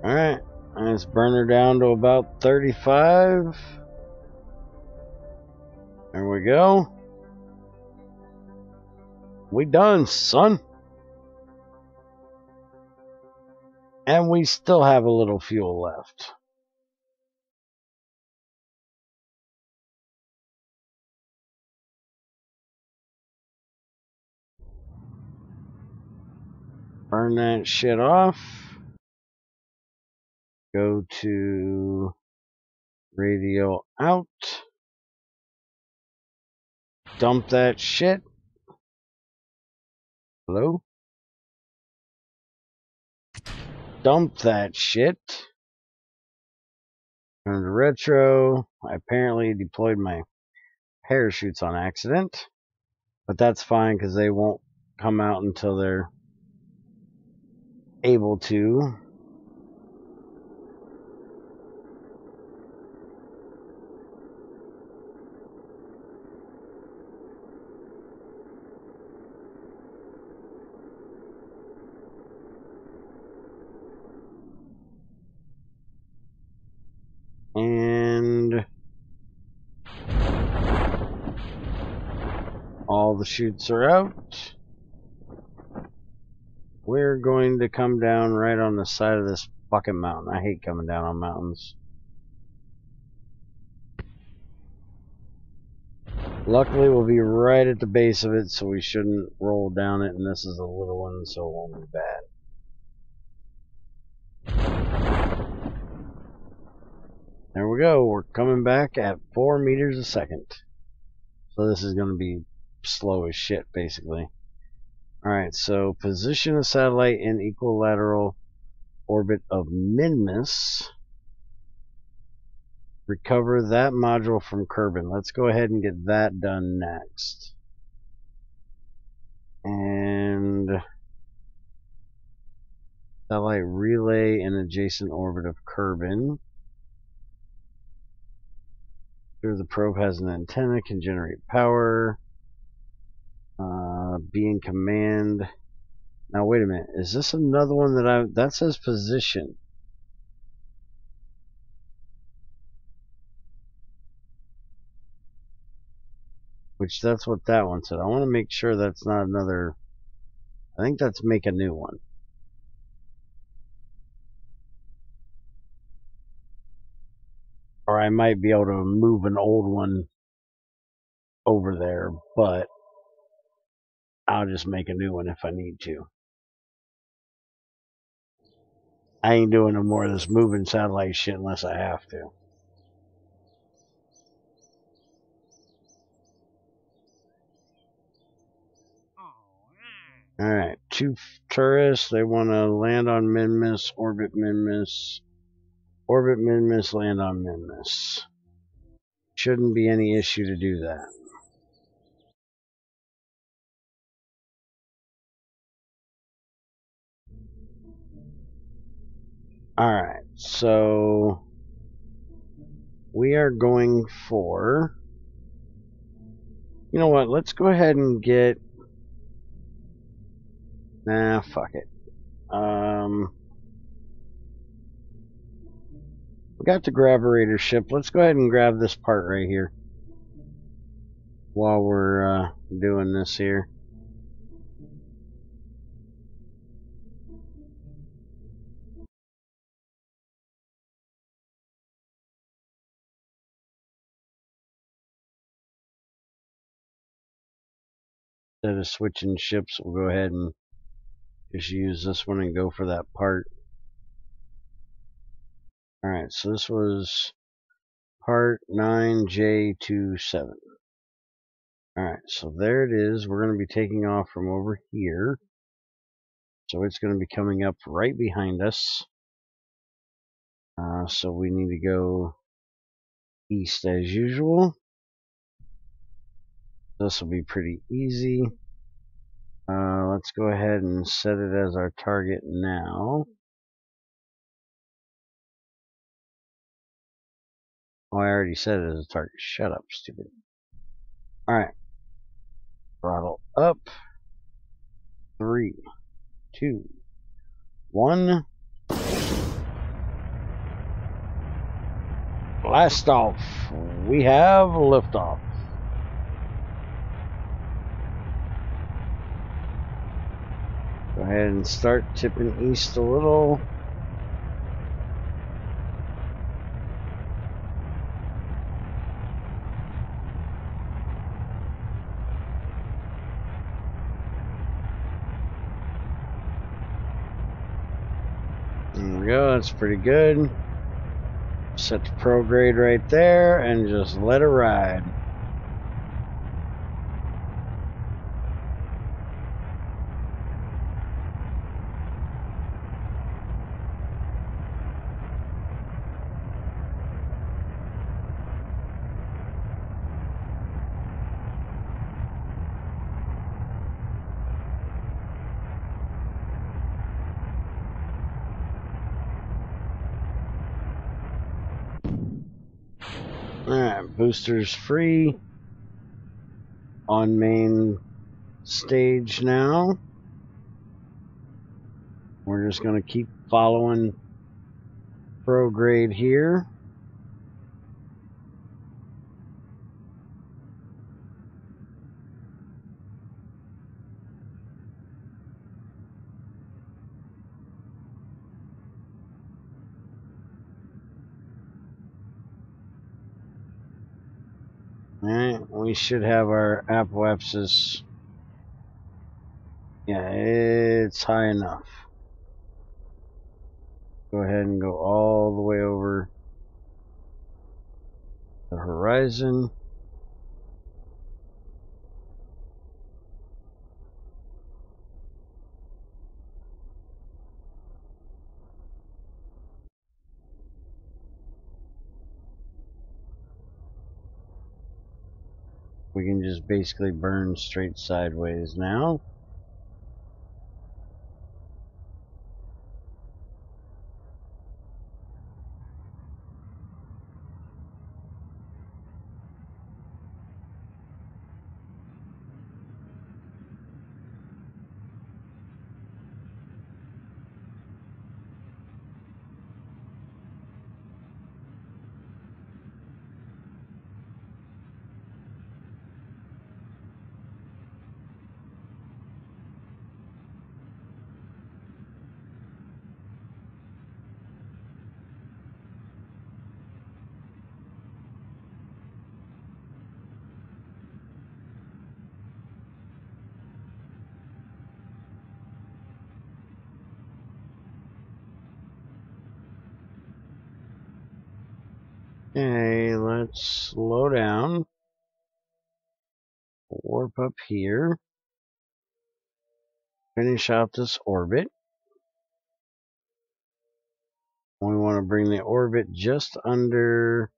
Alright, let's burn her down to about 35. There we go. We done, son. And we still have a little fuel left. Burn that shit off. Go to radio out. Dump that shit. Hello? Dump that shit. Turn to retro. I apparently deployed my parachutes on accident. But that's fine because they won't come out until they're able to. And all the chutes are out. We're going to come down right on the side of this fucking mountain. I hate coming down on mountains. Luckily, we'll be right at the base of it, so we shouldn't roll down it, and this is a little one, so it won't be bad. There we go. We're coming back at 4 meters a second. So this is going to be slow as shit, basically. Alright, so position a satellite in equilateral orbit of Minmus. Recover that module from Kerbin. Let's go ahead and get that done next. And satellite relay in adjacent orbit of Kerbin. Sure, the probe has an antenna, can generate power. Be in command. Now wait a minute, is this another one that says position? Which that's what that one said. I want to make sure that's not another. I think that's make a new one. Or I might be able to move an old one over there, but I'll just make a new one if I need to. I ain't doing no more of this moving satellite shit unless I have to. Alright, 2 tourists. They want to land on Minmus, orbit Minmus. Orbit Minmus, land on Minmus. Shouldn't be any issue to do that. Alright, so we are going for, you know what, let's go ahead and get, nah, fuck it. We got the Graverator ship. Let's go ahead and grab this part right here while we're doing this here. Instead of switching ships, we'll go ahead and just use this one and go for that part. Alright, so this was part 9J27. Alright, so there it is. We're going to be taking off from over here. So it's going to be coming up right behind us. So we need to go east as usual. This will be pretty easy. Let's go ahead and set it as our target now. Oh, I already set it as a target. Shut up, stupid. Alright. Throttle up. 3, 2, 1. Blast off. We have liftoff. Go ahead and start tipping east a little. There we go, that's pretty good. Set the prograde right there and just let it ride. Alright, boosters free on main stage now. We're just going to keep following prograde here. Alright, we should have our apoapsis. Yeah, it's high enough. Go ahead and go all the way over the horizon. We can just basically burn straight sideways now. Okay, let's slow down. Warp up here. Finish out this orbit. We want to bring the orbit just under,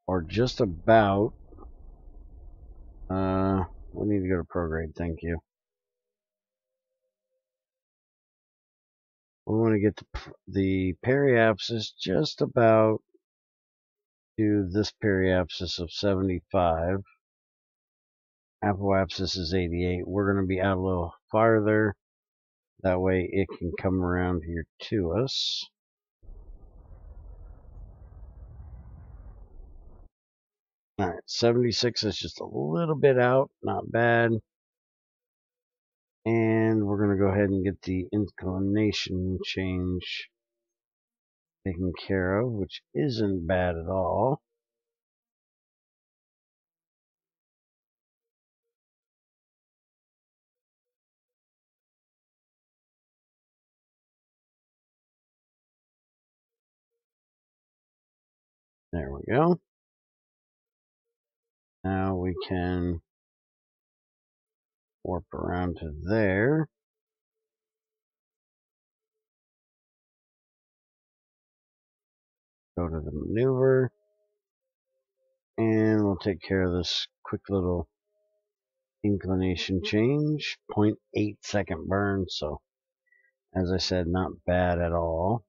or just about, we need to go to prograde, thank you. We want to get the periapsis just about to this periapsis of 75. Apoapsis is 88. We're going to be out a little farther. That way it can come around here to us. Alright, 76 is just a little bit out, not bad. And we're going to go ahead and get the inclination change taken care of, which isn't bad at all. There we go. Now we can warp around to there. Go to the maneuver. And we'll take care of this quick little inclination change. 0.8 second burn, so as I said, not bad at all.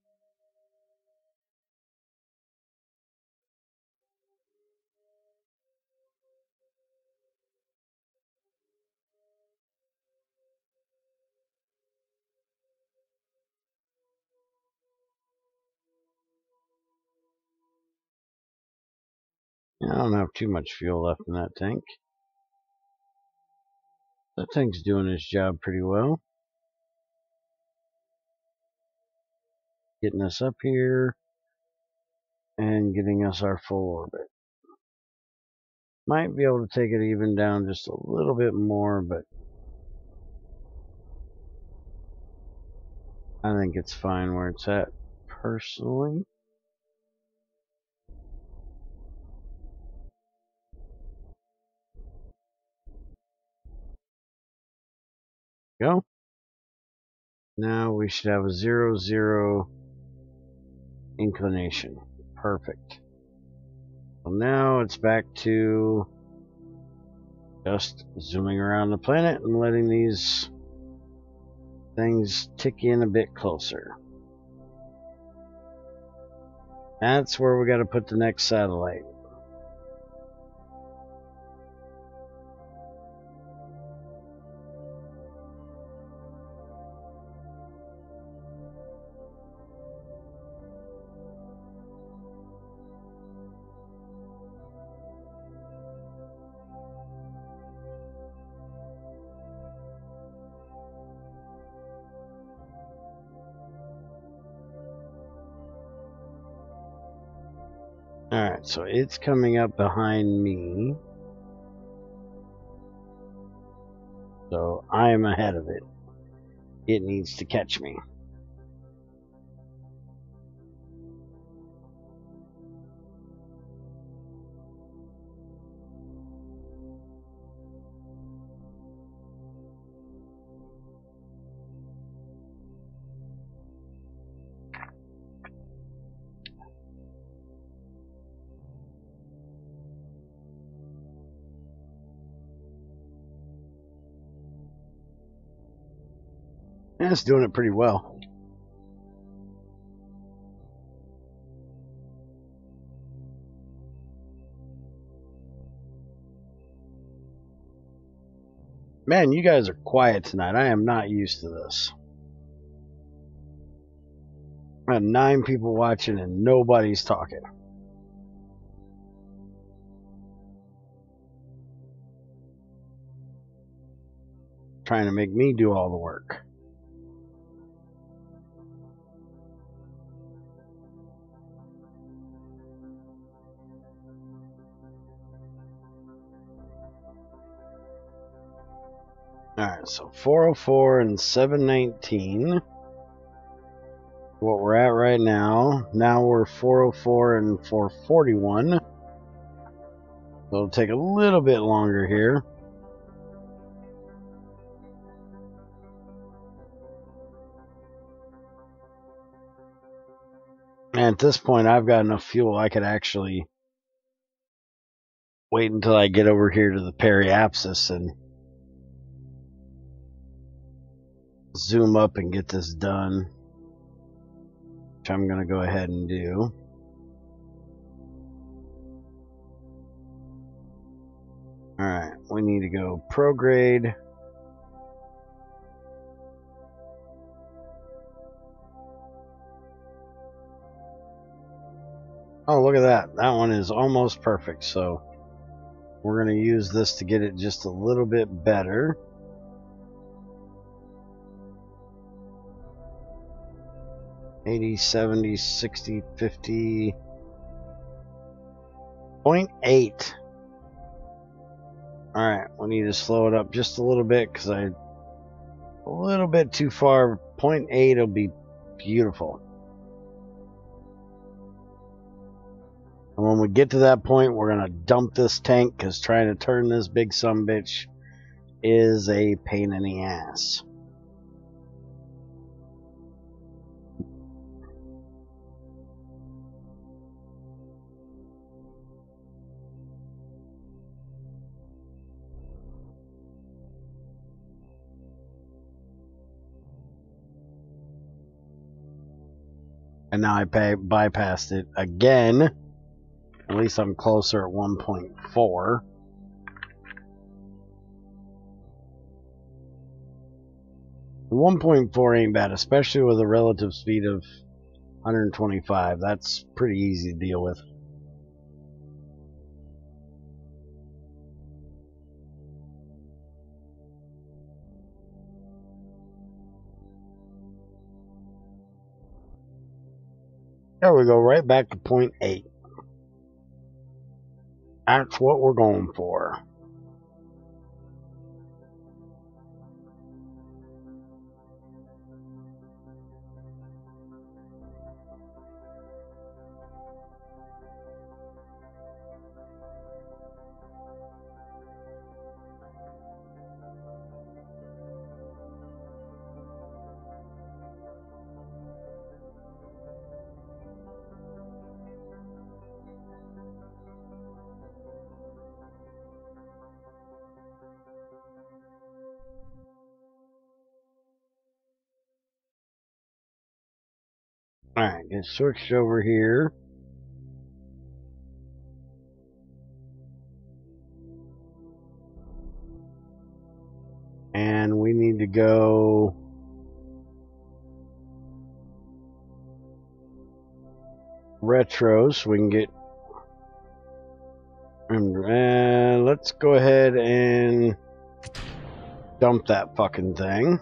I don't have too much fuel left in that tank. That tank's doing its job pretty well. Getting us up here and getting us our full orbit. Might be able to take it even down just a little bit more, but I think it's fine where it's at personally. Go. Now we should have a 0-0 inclination. Perfect. So now it's back to just zooming around the planet and letting these things tick in a bit closer. That's where we got to put the next satellite. Alright, so it's coming up behind me. So I am ahead of it. It needs to catch me. And it's doing it pretty well. Man, you guys are quiet tonight. I am not used to this. I have 9 people watching and nobody's talking. Trying to make me do all the work. Alright, so 404 and 719. What we're at right now. Now we're 404 and 441. So it'll take a little bit longer here. And at this point, I've got enough fuel I could actually wait until I get over here to the periapsis and zoom up and get this done, which I'm going to go ahead and do. Alright, we need to go prograde. Oh, look at that. That one is almost perfect, so We're going to use this to get it just a little bit better. $80, $70, $60, $50, $0.8. Alright, we need to slow it up just a little bit because I'm a little bit too far. 0.8 will be beautiful. And when we get to that point, we're going to dump this tank because trying to turn this big sumbitch is a pain in the ass. And now I bypassed it again. At least I'm closer at 1.4. The 1.4 ain't bad, especially with a relative speed of 125. That's pretty easy to deal with. There we go, right back to 0.8. That's what we're going for. Alright, get switched over here. And we need to go retro so we can get, and let's go ahead and dump that fucking thing.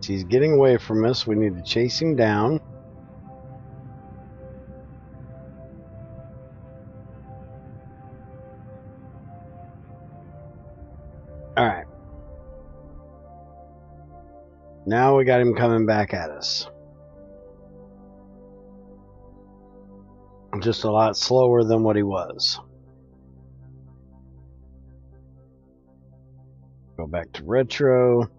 He's getting away from us. We need to chase him down. Alright. Now we got him coming back at us. Just a lot slower than what he was. Go back to retro.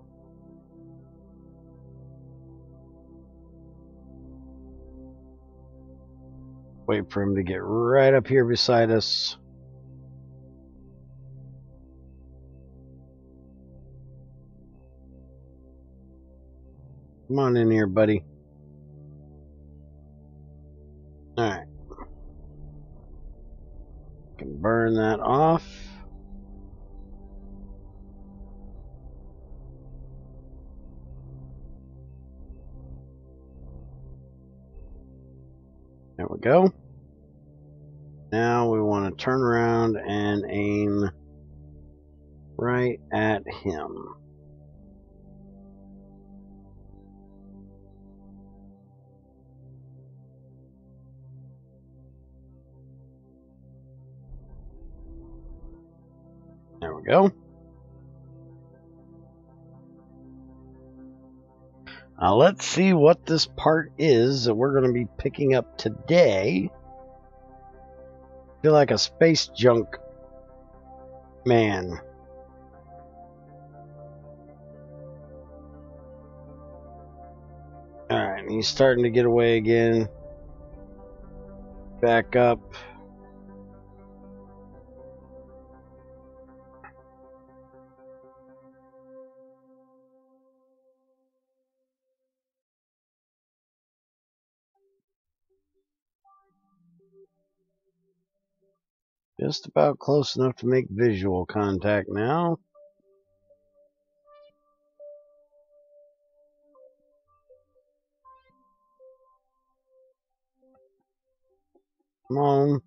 Wait for him to get right up here beside us. Come on in here, buddy. Alright. Can burn that off. There we go. Now we want to turn around and aim right at him. There we go. Now let's see what this part is that we're going to be picking up today. I feel like a space junk man. Alright, he's starting to get away again. Back up. Just about close enough to make visual contact now. Come on.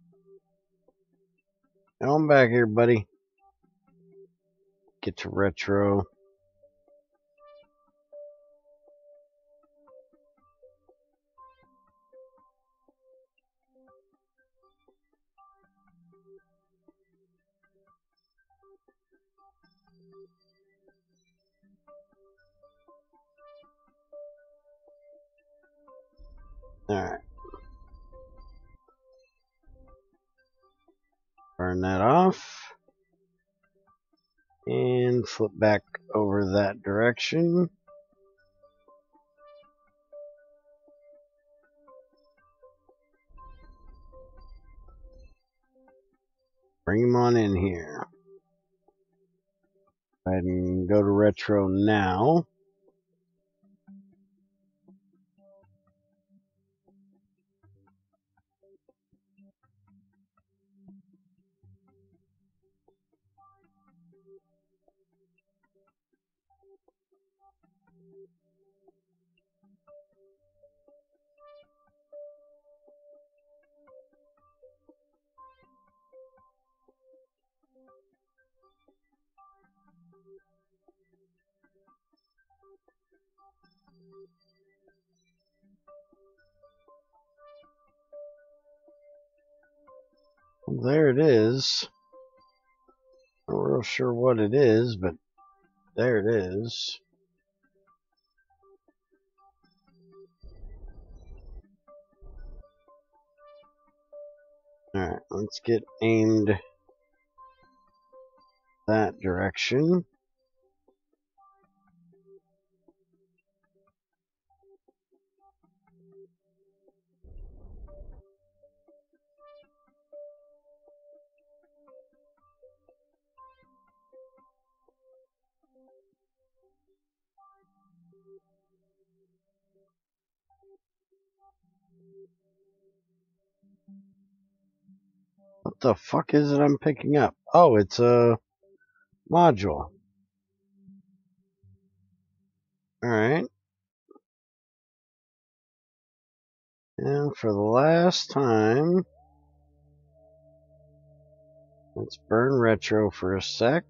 Get on back here, buddy. Get to retro. Alright. Burn that off. And flip back over that direction. Bring him on in here. Go ahead and go to retro now. Well, there it is. Not real sure what it is, but there it is. Alright, let's get aimed that direction. What the fuck is it I'm picking up? Oh, it's a module. Alright. And for the last time, let's burn retro for a sec.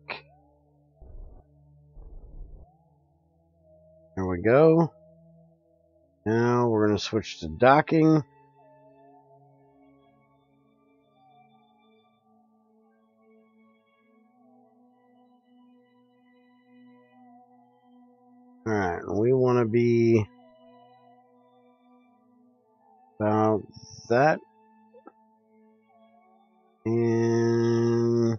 There we go. Now we're going to switch to docking. Alright, we want to be about that. And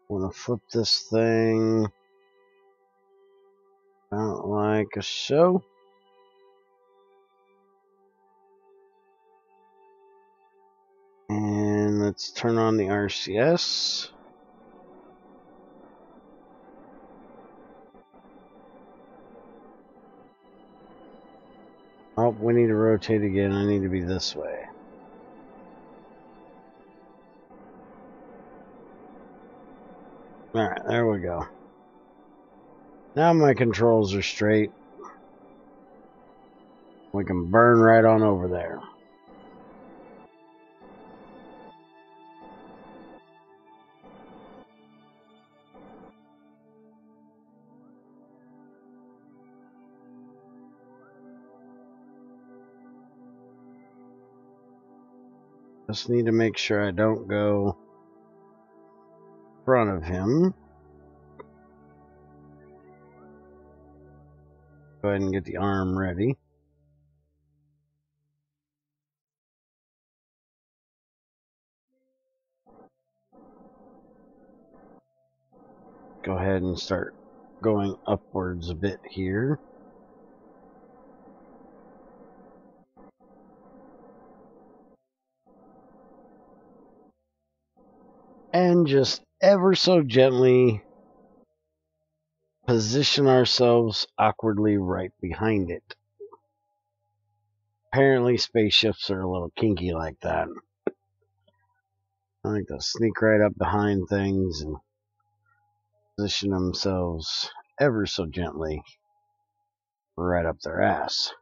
want to flip this thing about like so. And let's turn on the RCS. Oh, we need to rotate again. I need to be this way. Alright, there we go. Now my controls are straight. We can burn right on over there. Just need to make sure I don't go in front of him. Go ahead and get the arm ready. Go ahead and start going upwards a bit here. And just ever so gently position ourselves awkwardly right behind it. Apparently spaceships are a little kinky like that. I like to sneak right up behind things and position themselves ever so gently right up their ass.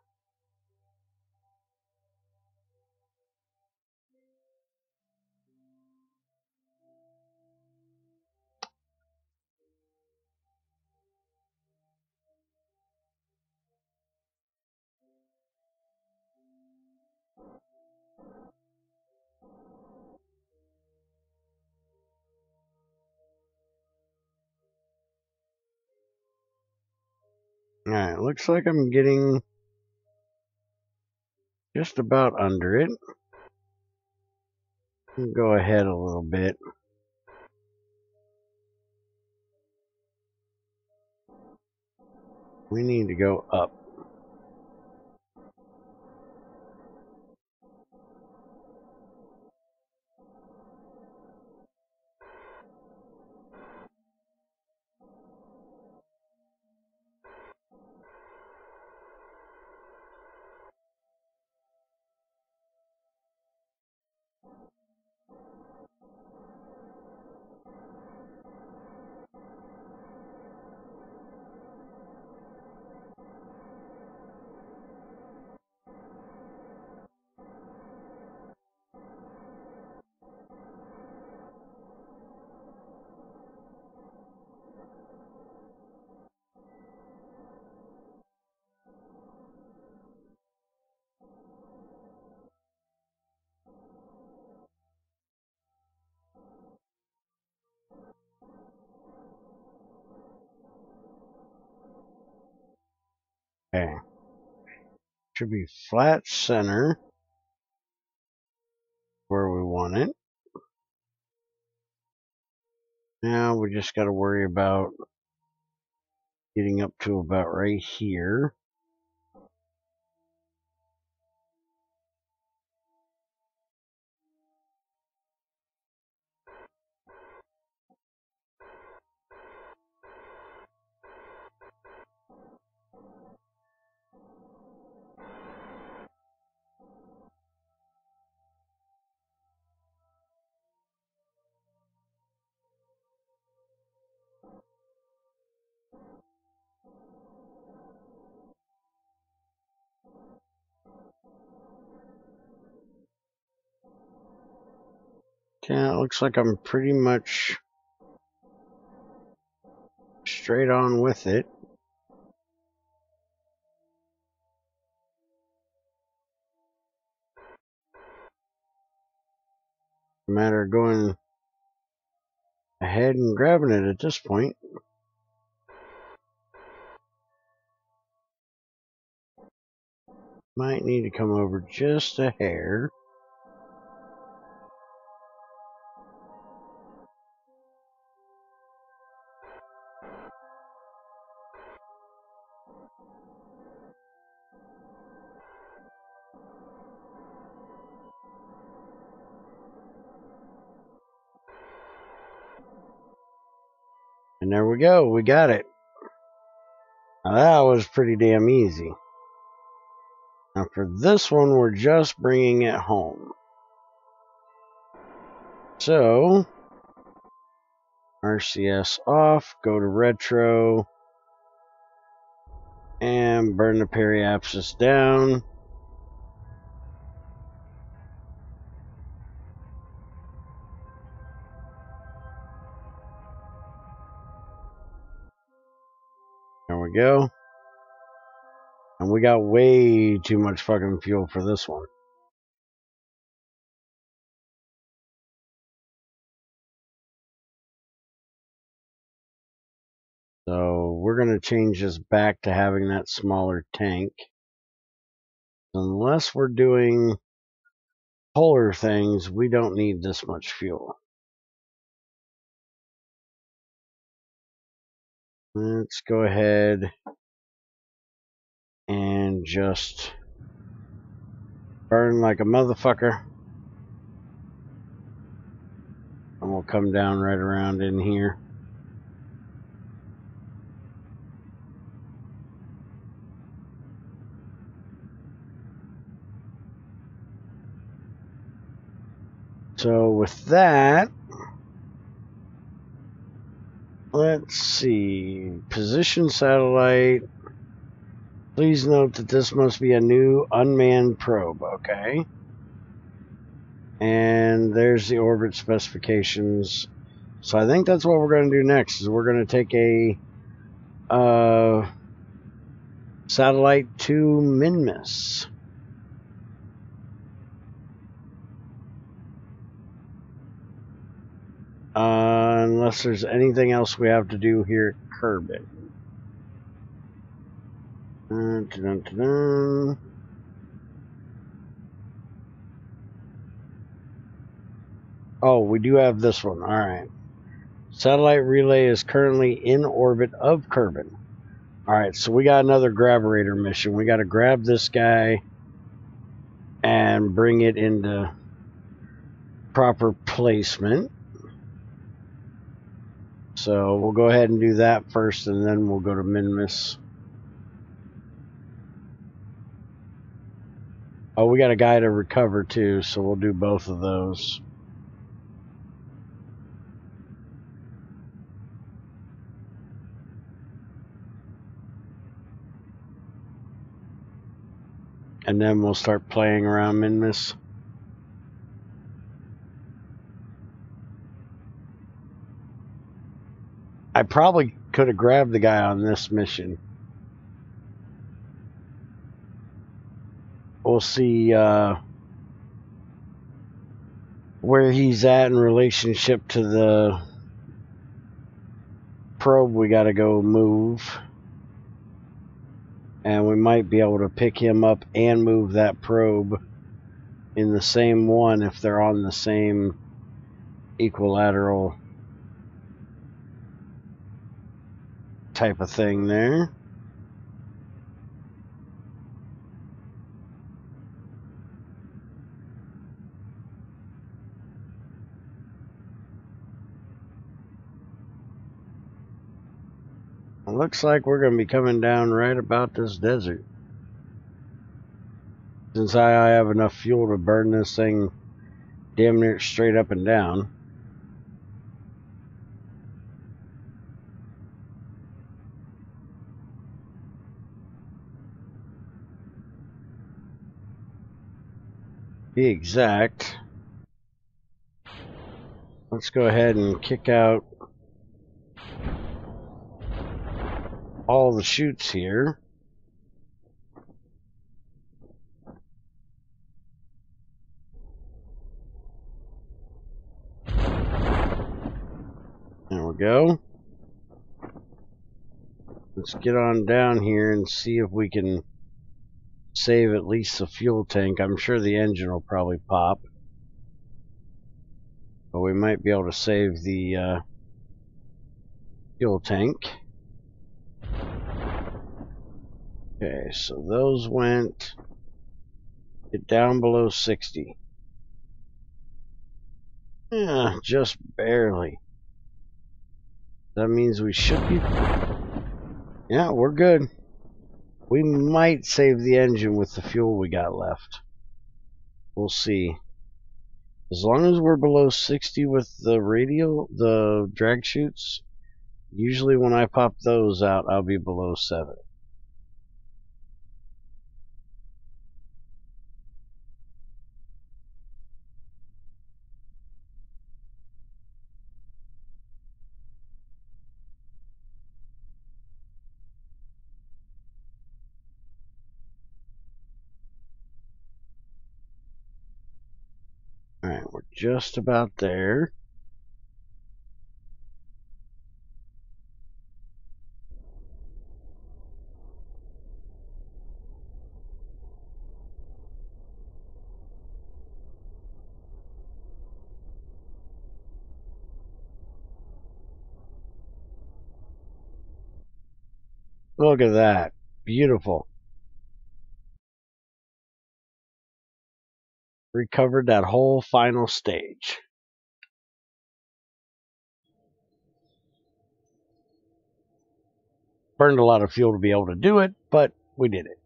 Alright, looks like I'm getting just about under it. Go ahead a little bit. We need to go up. Okay. Should be flat center where we want it. Now we just got to worry about getting up to about right here. Okay, it looks like I'm pretty much straight on with it. A matter of going ahead and grabbing it at this point. Might need to come over just a hair. And there we go, we got it. Now that was pretty damn easy. Now for this one, we're just bringing it home. So, RCS off, go to retro, and burn the periapsis down. There we go. And we got way too much fucking fuel for this one. So we're going to change this back to having that smaller tank. Unless we're doing polar things, we don't need this much fuel. Let's go ahead and just burn like a motherfucker. And we'll come down right around in here. So with that, let's see. Position satellite. Please note that this must be a new unmanned probe, okay? And there's the orbit specifications. So I think that's what we're going to do next, is we're going to take a satellite to Minmus. Unless there's anything else we have to do here at Kerbin. Oh, we do have this one. Alright. Satellite relay is currently in orbit of Kerbin. Alright, so we got another Graberator mission. We got to grab this guy and bring it into proper placement. So we'll go ahead and do that first, and then we'll go to Minmus. Oh, we got a guy to recover too, so we'll do both of those. And then we'll start playing around Minmus. I probably could have grabbed the guy on this mission. We'll see where he's at in relationship to the probe we got to go move. And we might be able to pick him up and move that probe in the same one if they're on the same equilateral type of thing there. It looks like we're going to be coming down right about this desert. Since I have enough fuel to burn this thing damn near straight up and down. Be exact. Let's go ahead and kick out all the chutes here. There we go. Let's get on down here and see if we can save at least the fuel tank. I'm sure the engine will probably pop, but we might be able to save the fuel tank. Okay, so those went. Get down below 60. Yeah, just barely. That means we should be... Yeah, we're good. We might save the engine with the fuel we got left. We'll see. As long as we're below 60 with the radial, the drag chutes, usually when I pop those out, I'll be below 7. Alright, we're just about there. Look at that. Beautiful. Recovered that whole final stage. Burned a lot of fuel to be able to do it, but we did it.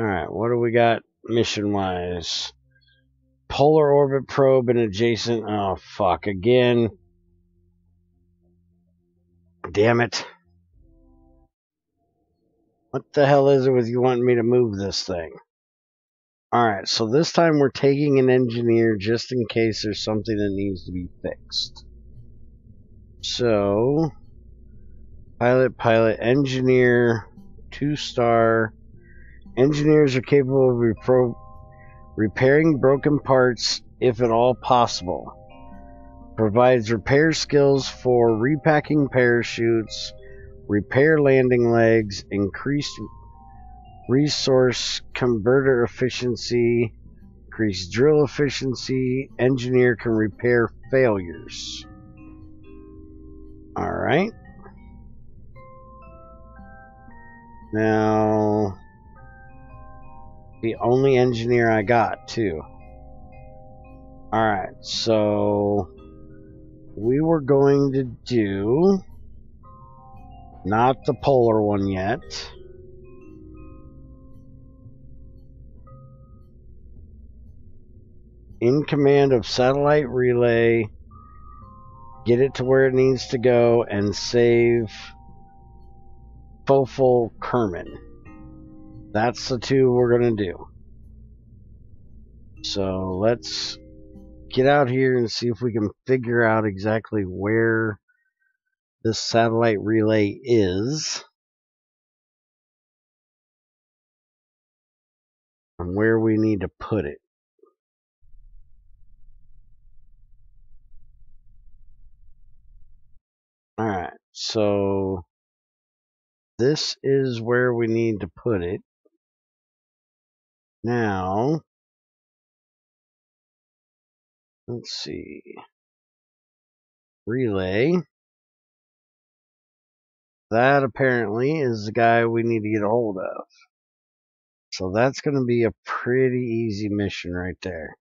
Alright, what do we got mission-wise? Polar orbit probe and adjacent... Oh, fuck. Again. Damn it. What the hell is it with you wanting me to move this thing? Alright, so this time we're taking an engineer just in case there's something that needs to be fixed. So... Pilot, engineer, 2-star. Engineers are capable of repairing broken parts if at all possible. Provides repair skills for repacking parachutes, repair landing legs, increased resource converter efficiency, increased drill efficiency, engineer can repair failures. Alright. Now, the only engineer I got, too. Alright, so we were going to do not the polar one yet. In command of satellite relay, get it to where it needs to go, and save Foful Kerman. That's the two we're going to do. So let's get out here and see if we can figure out exactly where this satellite relay is and where we need to put it. Alright, so this is where we need to put it. Now, let's see. Relay. That apparently is the guy we need to get a hold of. So that's going to be a pretty easy mission right there.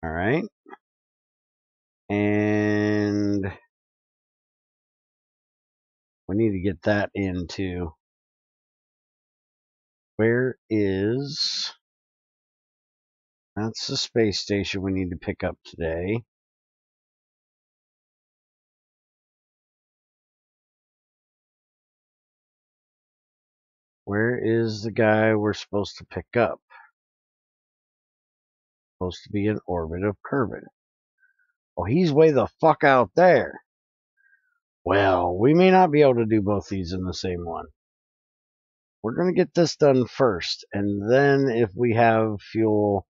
Alright. And we need to get that in too. Where is... That's the space station we need to pick up today. Where is the guy we're supposed to pick up? Supposed to be in orbit of Kerbin. Oh, he's way the fuck out there. Well, we may not be able to do both these in the same one. We're going to get this done first, and then if we have fuel,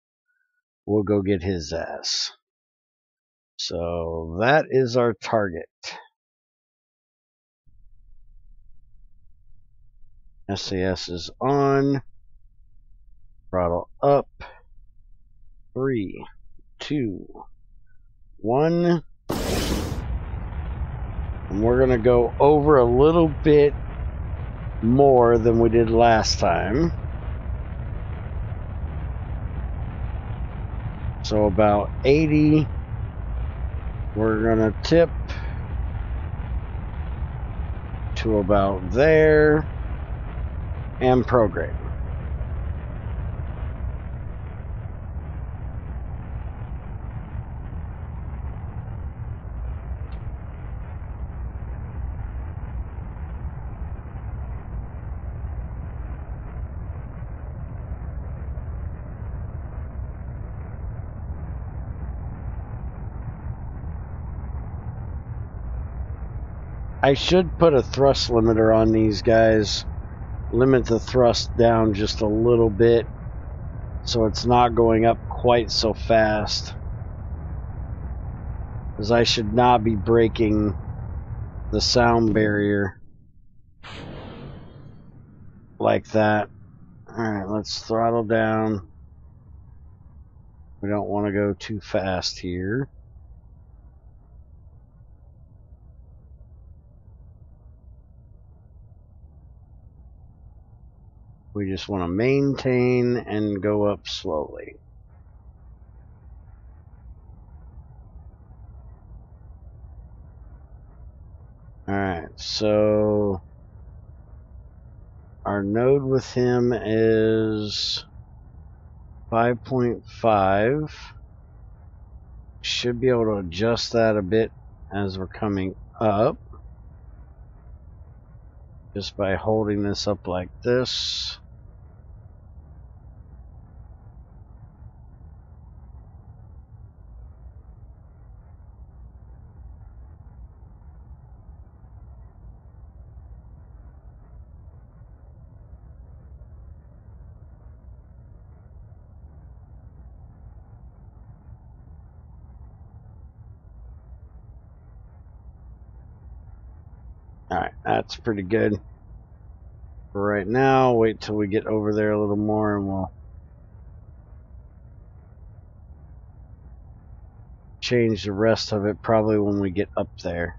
we'll go get his ass. So that is our target. SAS is on. Throttle up. 3, 2, 1. And we're going to go over a little bit more than we did last time. So about 80. We're going to tip to about there and program. I should put a thrust limiter on these guys. Limit the thrust down just a little bit so it's not going up quite so fast. Because I should not be breaking the sound barrier like that. Alright, let's throttle down. We don't want to go too fast here. We just want to maintain and go up slowly. Alright, so our node with him is 5.5. Should be able to adjust that a bit as we're coming up. Just by holding this up like this. Alright, that's pretty good. For right now, wait till we get over there a little more and we'll change the rest of it probably when we get up there.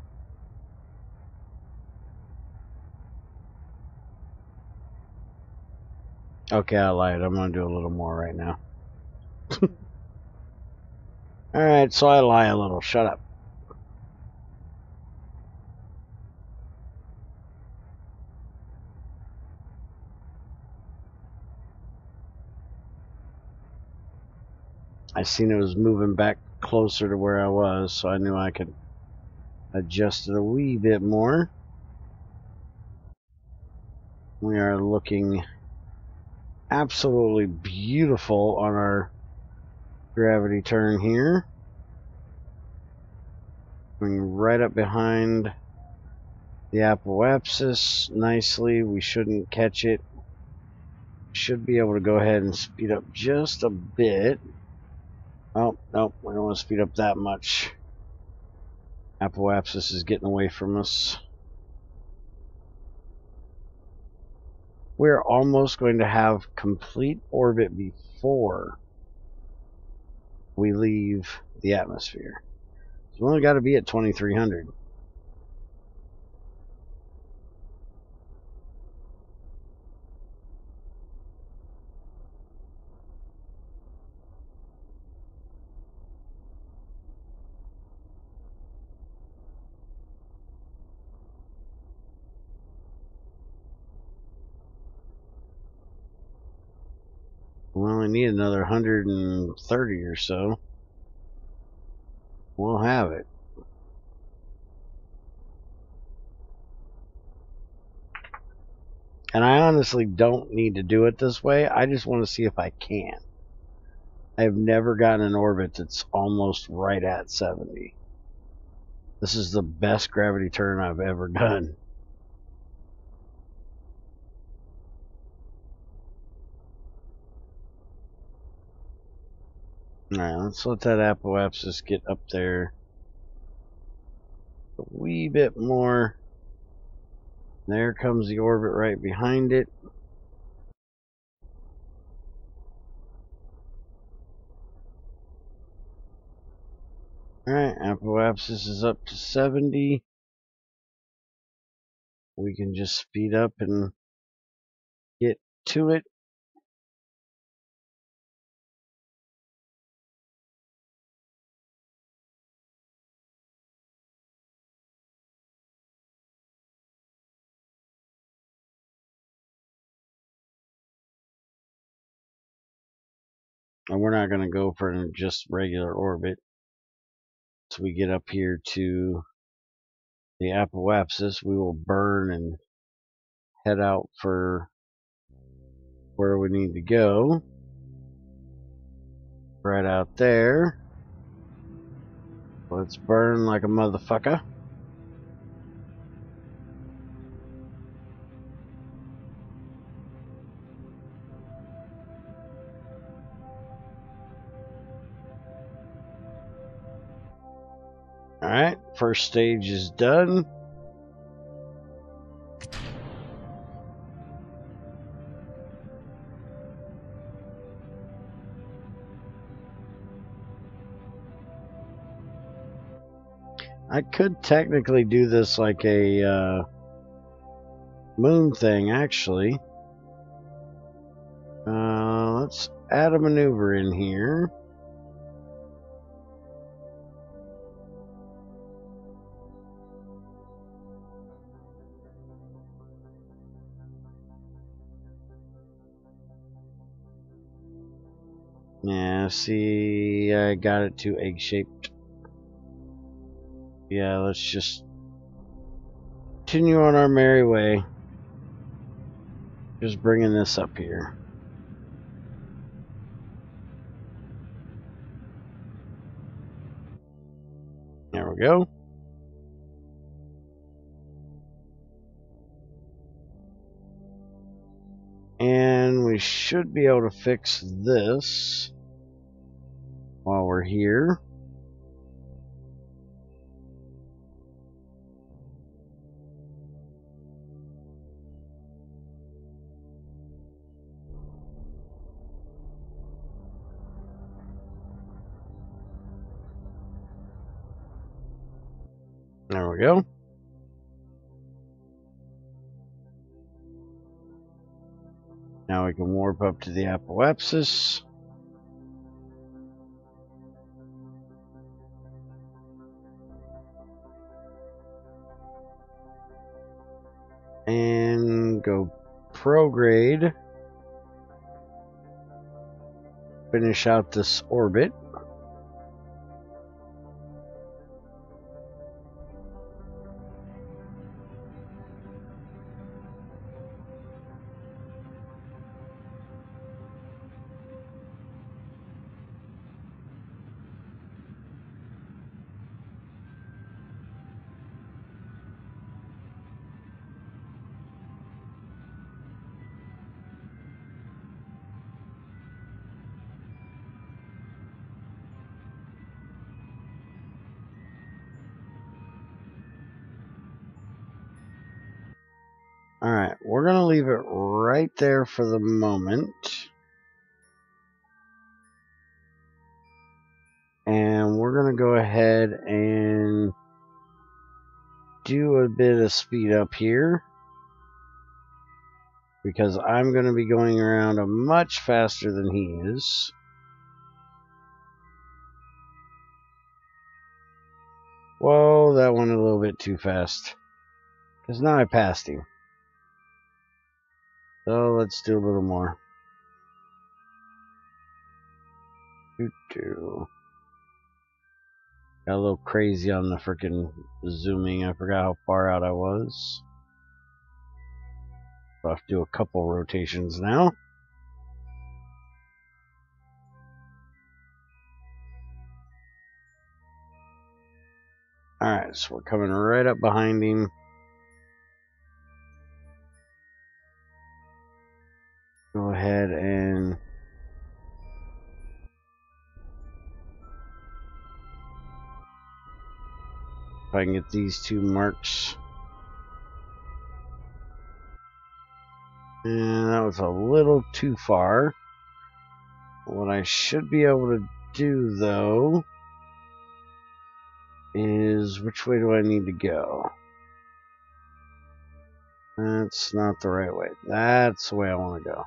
Okay, I lied. I'm going to do a little more right now. Alright, so I lie a little. Shut up. I seen it was moving back closer to where I was, so I knew I could adjust it a wee bit more. We are looking absolutely beautiful on our gravity turn here. Going right up behind the apoapsis nicely. We shouldn't catch it. Should be able to go ahead and speed up just a bit. Oh, no, we don't want to speed up that much. Apoapsis is getting away from us. We're almost going to have complete orbit before we leave the atmosphere. So we only got to be at 2300. We only need another 130 or so. We'll have it. And I honestly don't need to do it this way. I just want to see if I can. I've never gotten an orbit that's almost right at 70. This is the best gravity turn I've ever done. Alright, let's let that apoapsis get up there a wee bit more. There comes the orbit right behind it. Alright, apoapsis is up to 70. We can just speed up and get to it. And we're not going to go for just regular orbit. So we get up here to the apoapsis, we will burn and head out for where we need to go. Right out there. Let's burn like a motherfucker. Alright, first stage is done. I could technically do this like a moon thing, actually. Let's add a maneuver in here. Yeah, see, I got it to egg-shaped. Yeah, let's just continue on our merry way. Just bringing this up here. There we go. And we should be able to fix this while we're here. we go. Now we can warp up to the apoapsis. And go prograde. Finish out this orbit. Alright, we're going to leave it right there for the moment. And we're going to go ahead and do a bit of speed up here. Because I'm going to be going around much faster than he is. Whoa, that went a little bit too fast. Because now I passed him. So let's do a little more. Got a little crazy on the freaking zooming. I forgot how far out I was. So I have to do a couple rotations now. Alright, so we're coming right up behind him. Go ahead and if I can get these two marks. And that was a little too far. What I should be able to do, though, is which way do I need to go? That's not the right way. That's the way I want to go.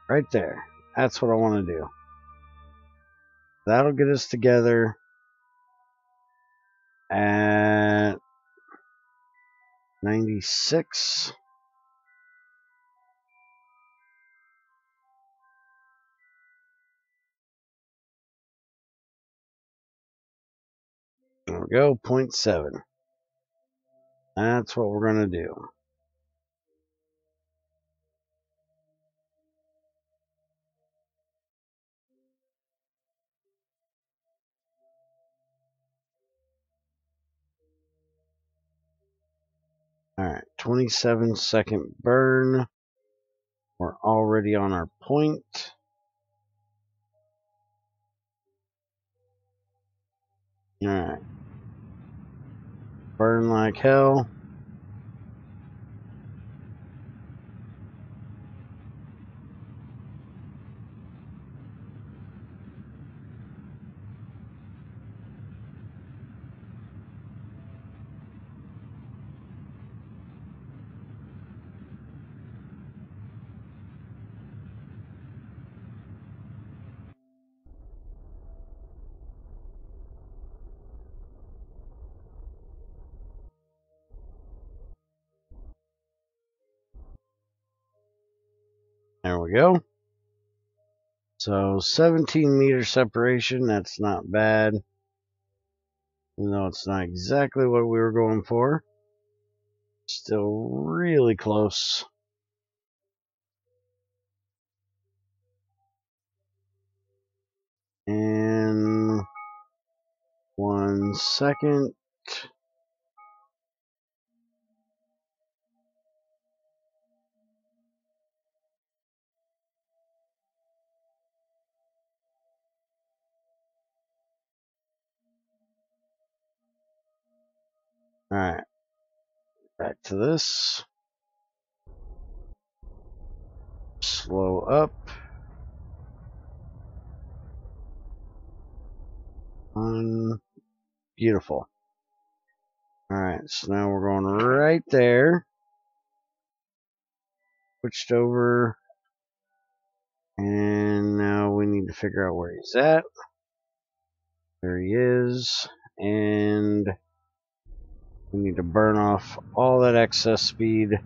Right there. That's what I want to do. That'll get us together at 96. There we go, 0.7. That's what we're going to do. Alright, 27-second burn. We're already on our point. Alright. Burn like hell. There we go. So 17-meter separation, that's not bad. Even though it's not exactly what we were going for. Still really close. And 1 second. Alright. Back to this. Slow up. Beautiful. Alright, so now we're going right there. Switched over. And now we need to figure out where he's at. There he is. And we need to burn off all that excess speed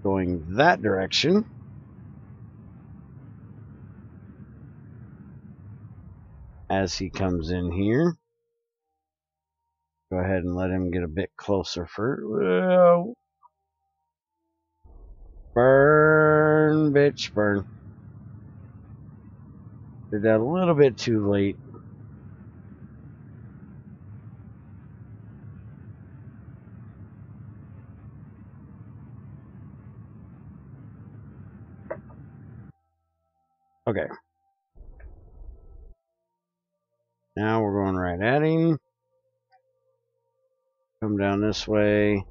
going that direction. As he comes in here. Go ahead and let him get a bit closer for. Whoa. Burn, bitch, burn. Did that a little bit too late. Okay. Now we're going right at him. Come down this way.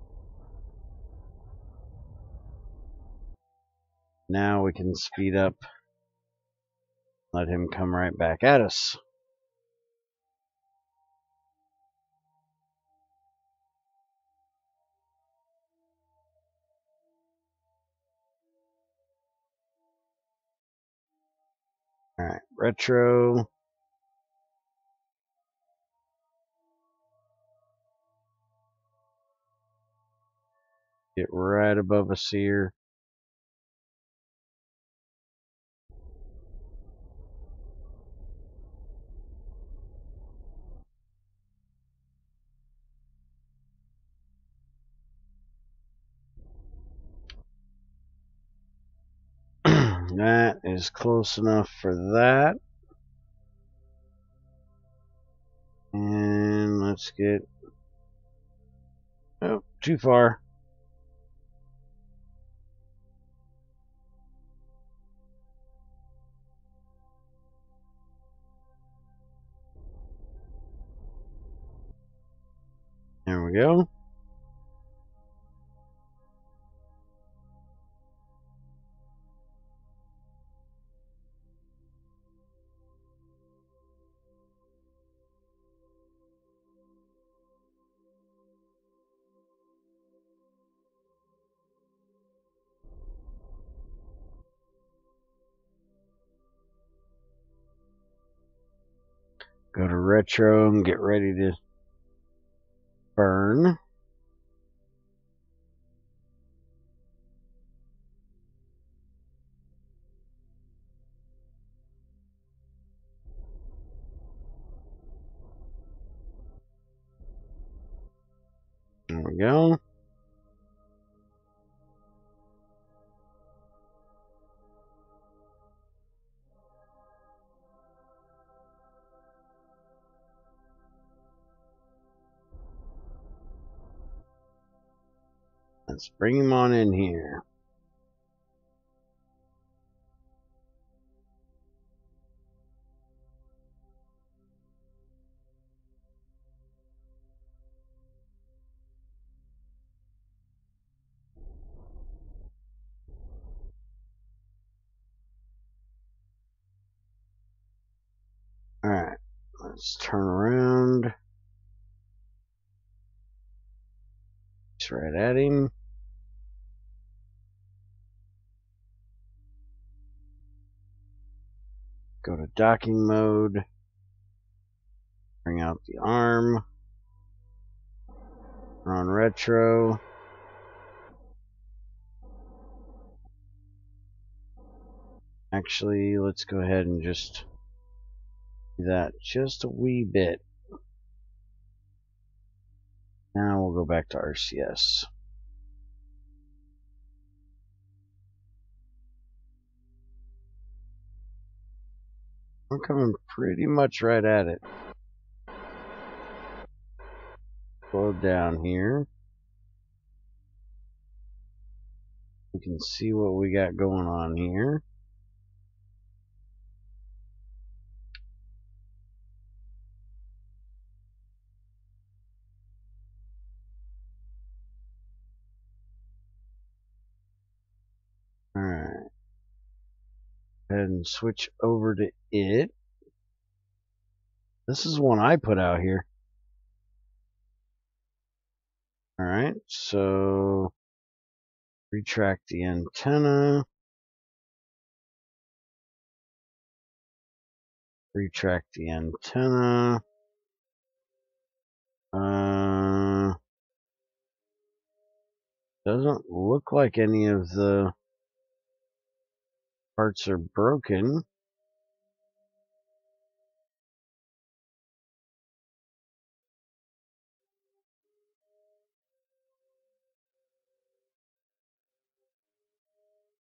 Now we can speed up. Let him come right back at us. Alright, retro. Get right above us here. That is close enough for that. And let's get... Oh, too far. There we go. Go to retro and get ready to burn. There we go. Let's bring him on in here. Alright, let's turn around. Just right at him. Go to docking mode. Bring out the arm. We're on retro. Actually, let's go ahead and just do that just a wee bit. Now we'll go back to RCS. We're coming pretty much right at it. Slow down here. We can see what we got going on here. Alright. Go ahead and switch over to it. This is one I put out here. Alright, so retract the antenna. Retract the antenna. Doesn't look like any of the parts are broken.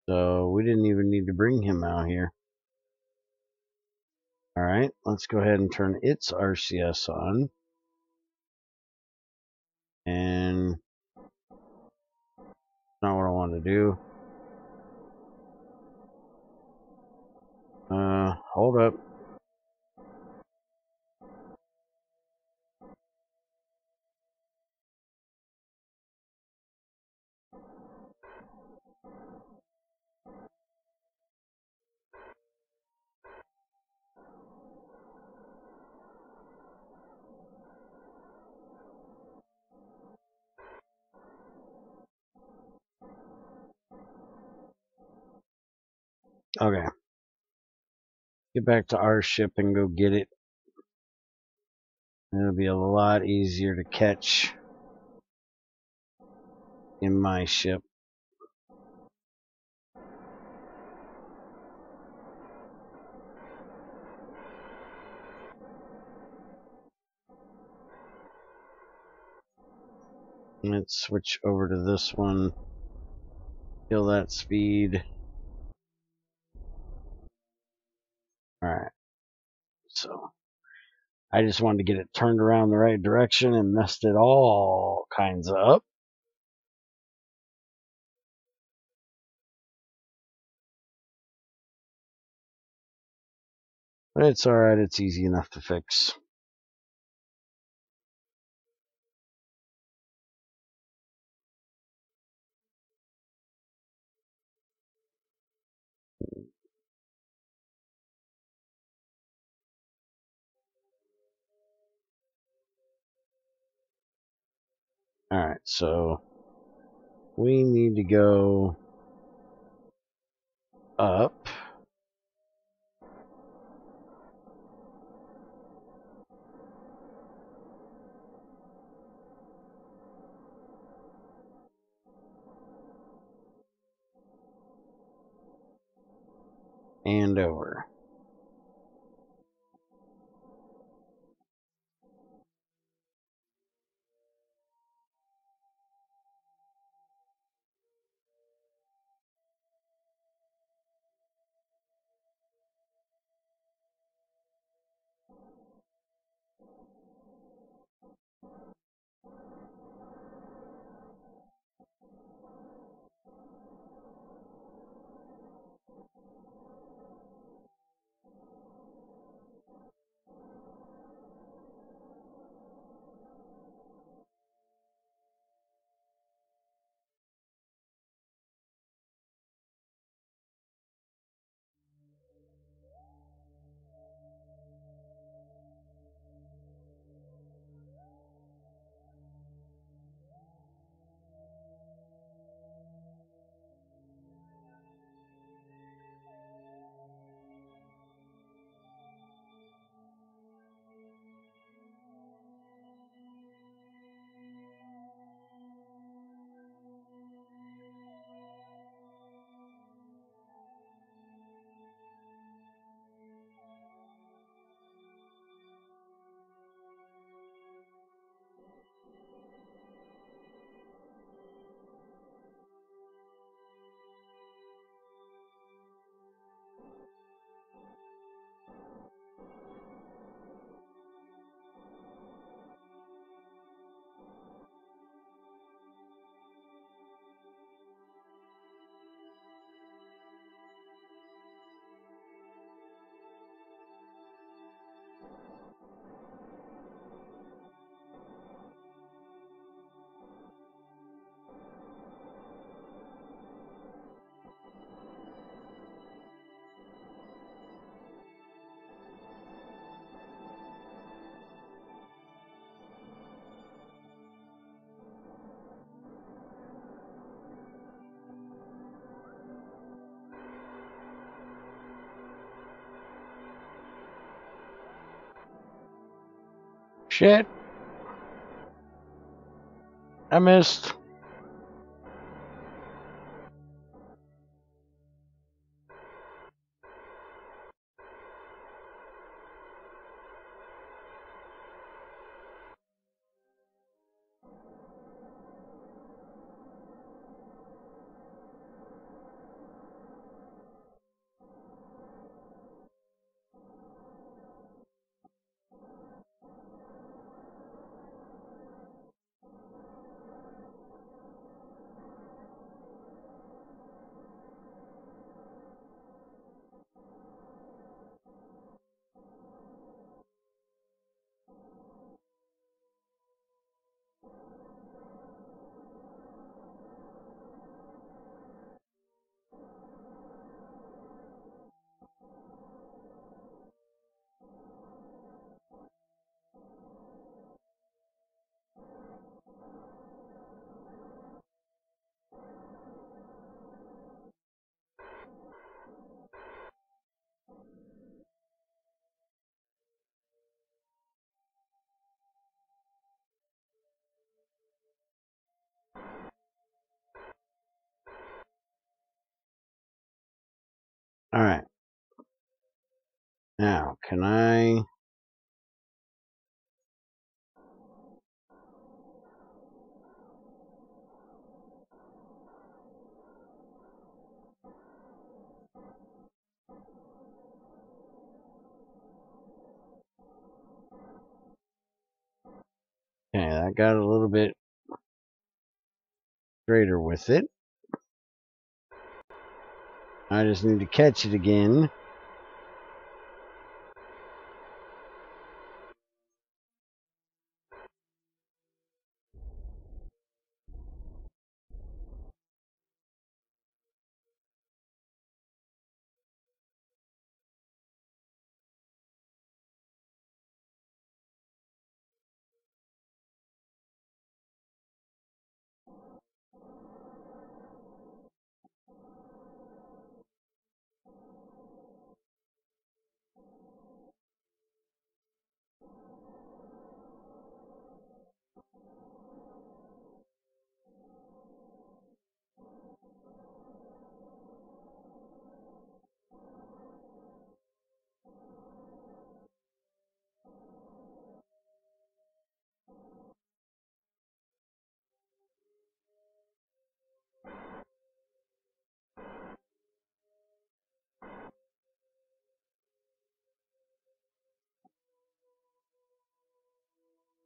So we didn't even need to bring him out here. Alright, let's go ahead and turn its RCS on. And not what I want to do. Hold up. Okay. Get back to our ship and go get it. It'll be a lot easier to catch in my ship. Let's switch over to this one. Kill that speed. Alright. So I just wanted to get it turned around the right direction and messed it all kinds of up. But it's alright, it's easy enough to fix. Alright, so we need to go up. And over. Shit. I missed. Alright. Now, can I... Okay, that got a little bit straighter with it. I just need to catch it again.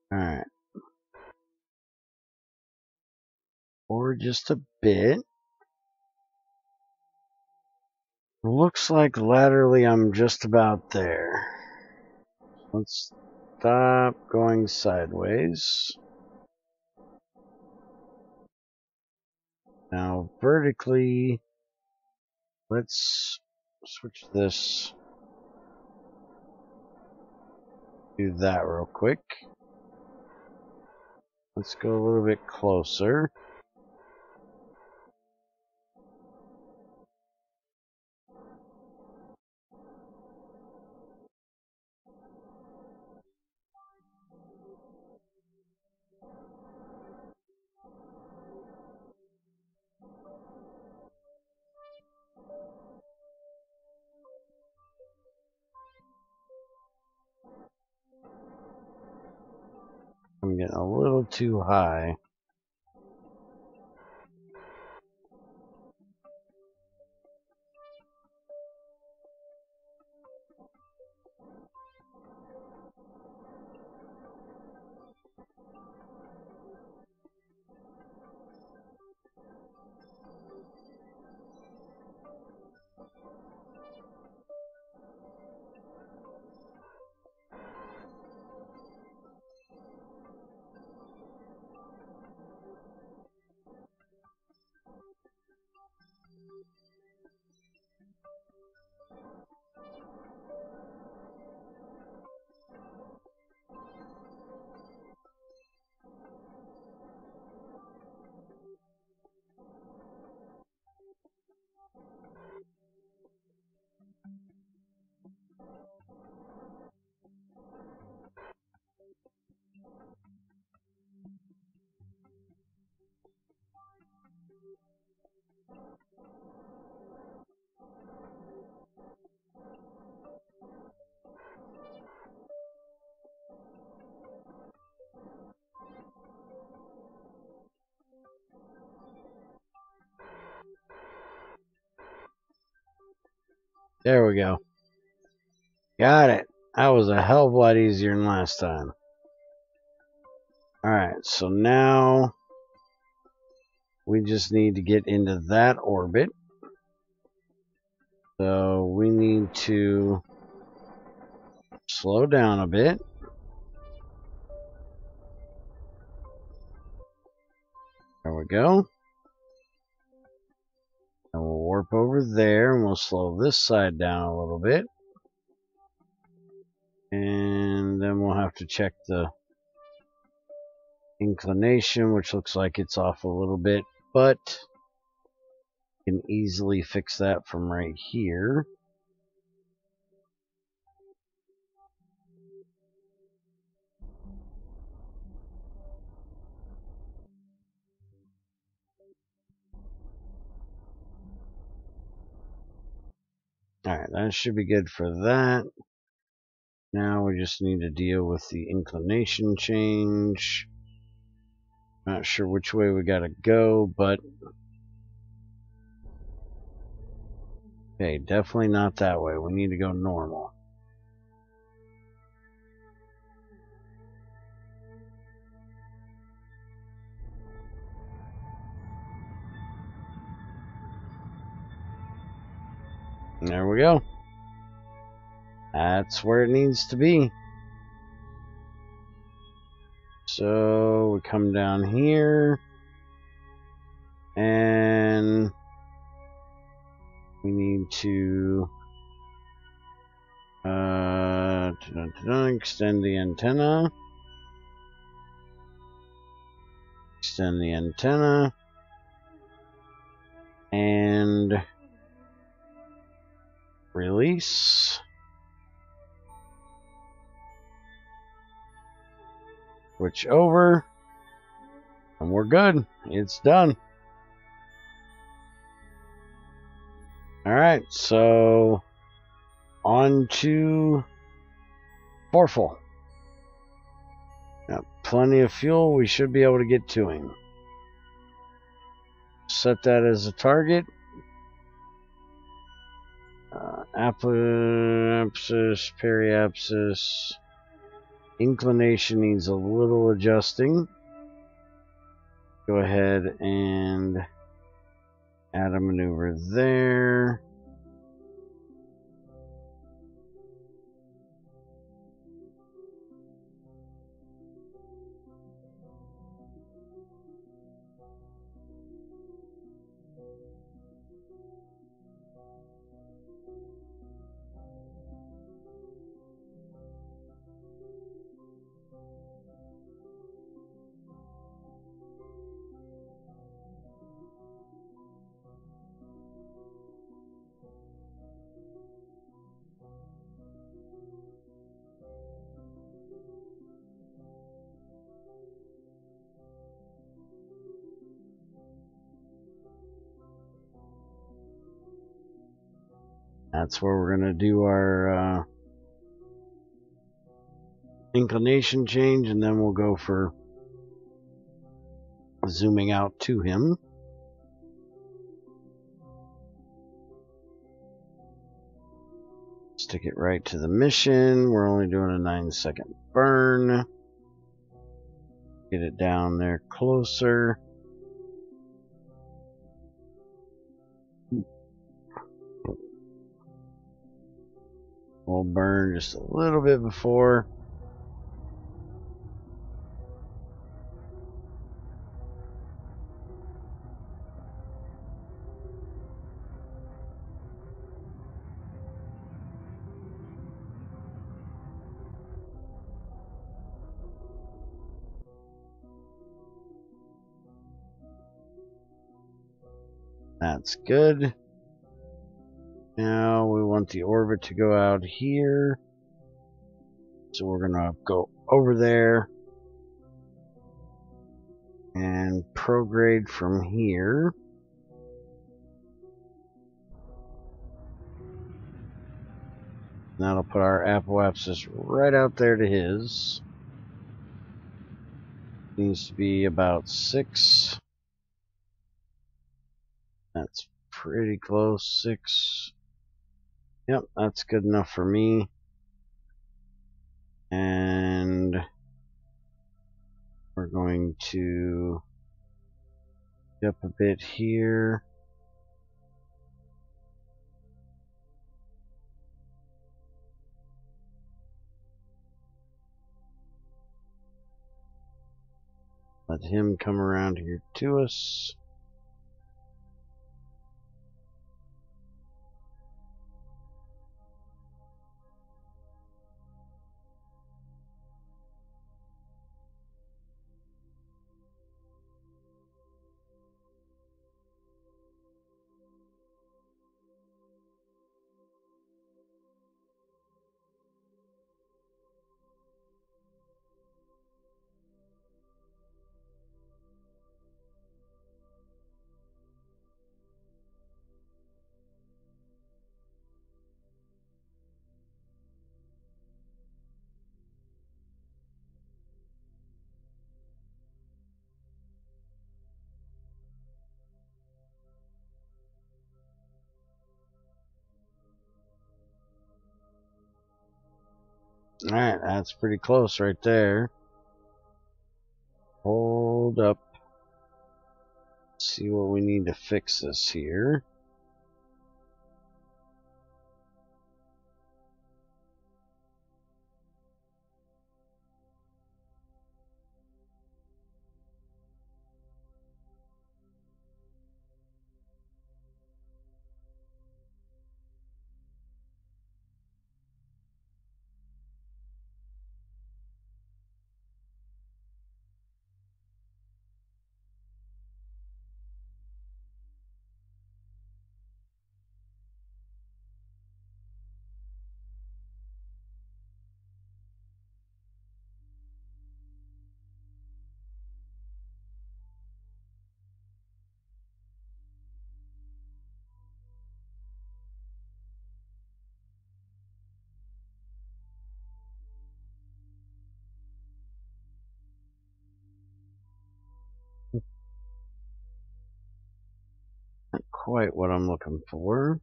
Alright. Forward just a bit. Looks like laterally I'm just about there. Let's stop going sideways. Now vertically, let's switch this. Do that real quick. Let's go a little bit closer. I'm getting a little too high. There we go. Got it. That was a hell of a lot easier than last time. Alright, so now we just need to get into that orbit. So we need to slow down a bit. There we go. And we'll warp over there and we'll slow this side down a little bit. And then we'll have to check the inclination, which looks like it's off a little bit, but we can easily fix that from right here. Alright, that should be good for that. Now we just need to deal with the inclination change. Not sure which way we gotta go, but okay, definitely not that way. We need to go normal. And there we go. That's where it needs to be. So we come down here and we need to extend the antenna. Extend the antenna. And release. Switch over. And we're good. It's done. Alright, so on to Forful. Got plenty of fuel. We should be able to get to him. Set that as a target. Apoapsis, periapsis. Inclination needs a little adjusting. Go ahead and add a maneuver there. That's where we're going to do our inclination change, and then we'll go for zooming out to him. Stick it right to the mission. We're only doing a 9-second burn. Get it down there closer. We'll burn just a little bit before. That's good. Now we want the orbit to go out here. So we're going to go over there and prograde from here. That'll put our apoapsis right out there to his. Needs to be about 6. That's pretty close. 6. Yep, that's good enough for me. And we're going to up a bit here. Let him come around here to us. Alright, that's pretty close right there. Hold up. See what we need to fix this here. Not quite what I'm looking for.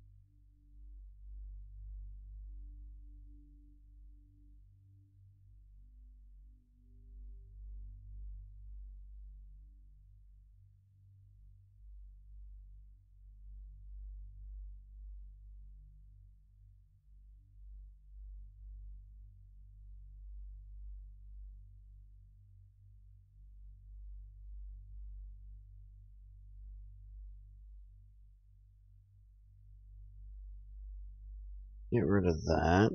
Get rid of that.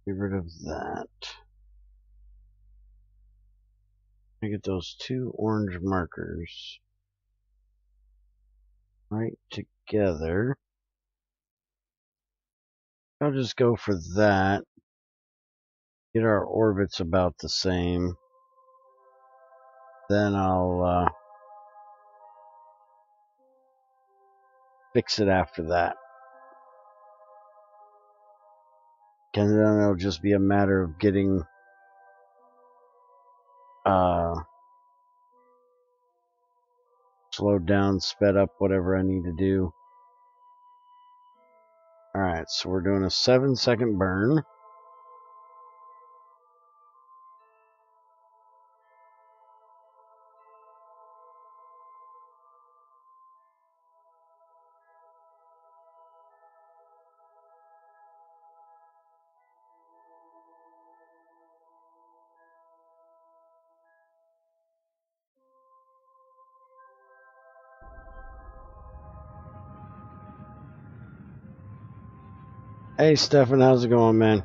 Get rid of that. I get those two orange markers right together. I'll just go for that. Get our orbits about the same. Then I'll fix it after that. And then it'll just be a matter of getting slowed down, sped up, whatever I need to do. Alright, so we're doing a 7-second burn. Hey Stefan, how's it going, man?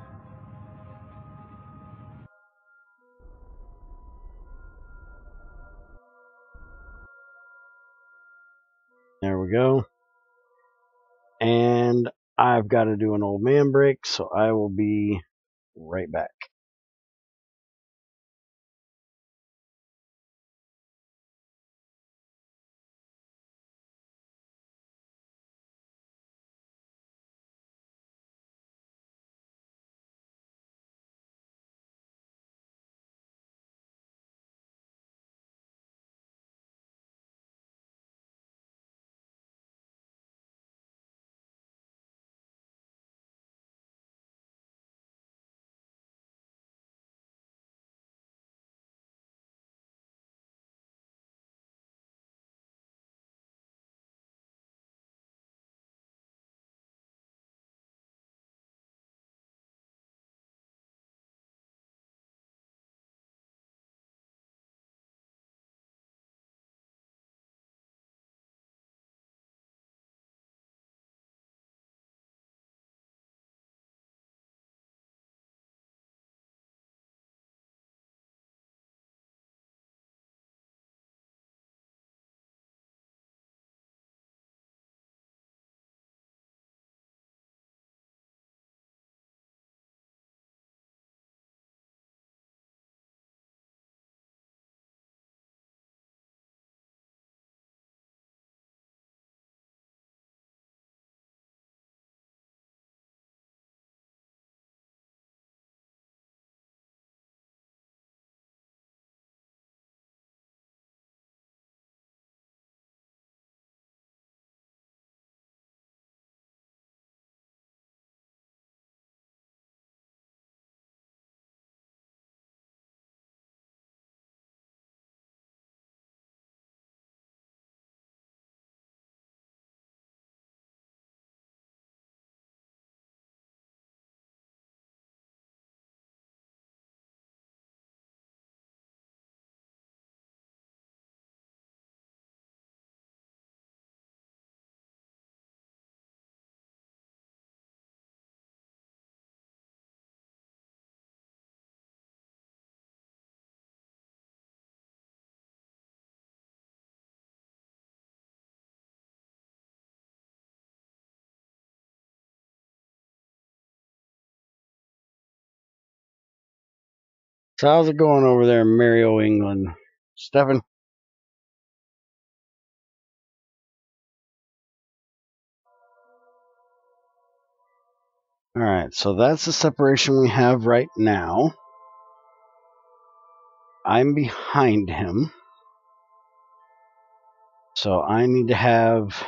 There we go. And I've got to do an old man break, so I will be right back. So how's it going over there in Mario, England? Stefan? Alright, so that's the separation we have right now. I'm behind him. So I need to have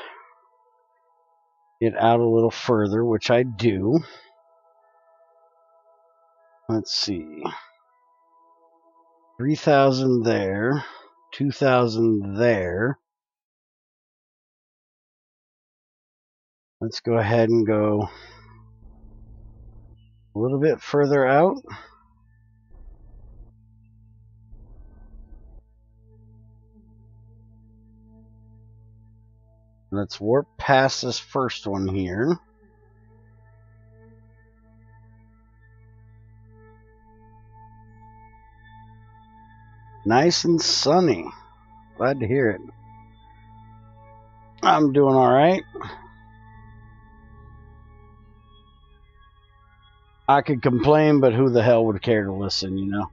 it out a little further, which I do. Let's see. 3,000 there. 2,000 there. Let's go ahead and go a little bit further out. Let's warp past this first one here. Nice and sunny. Glad to hear it. I'm doing alright. I could complain, but who the hell would care to listen, you know?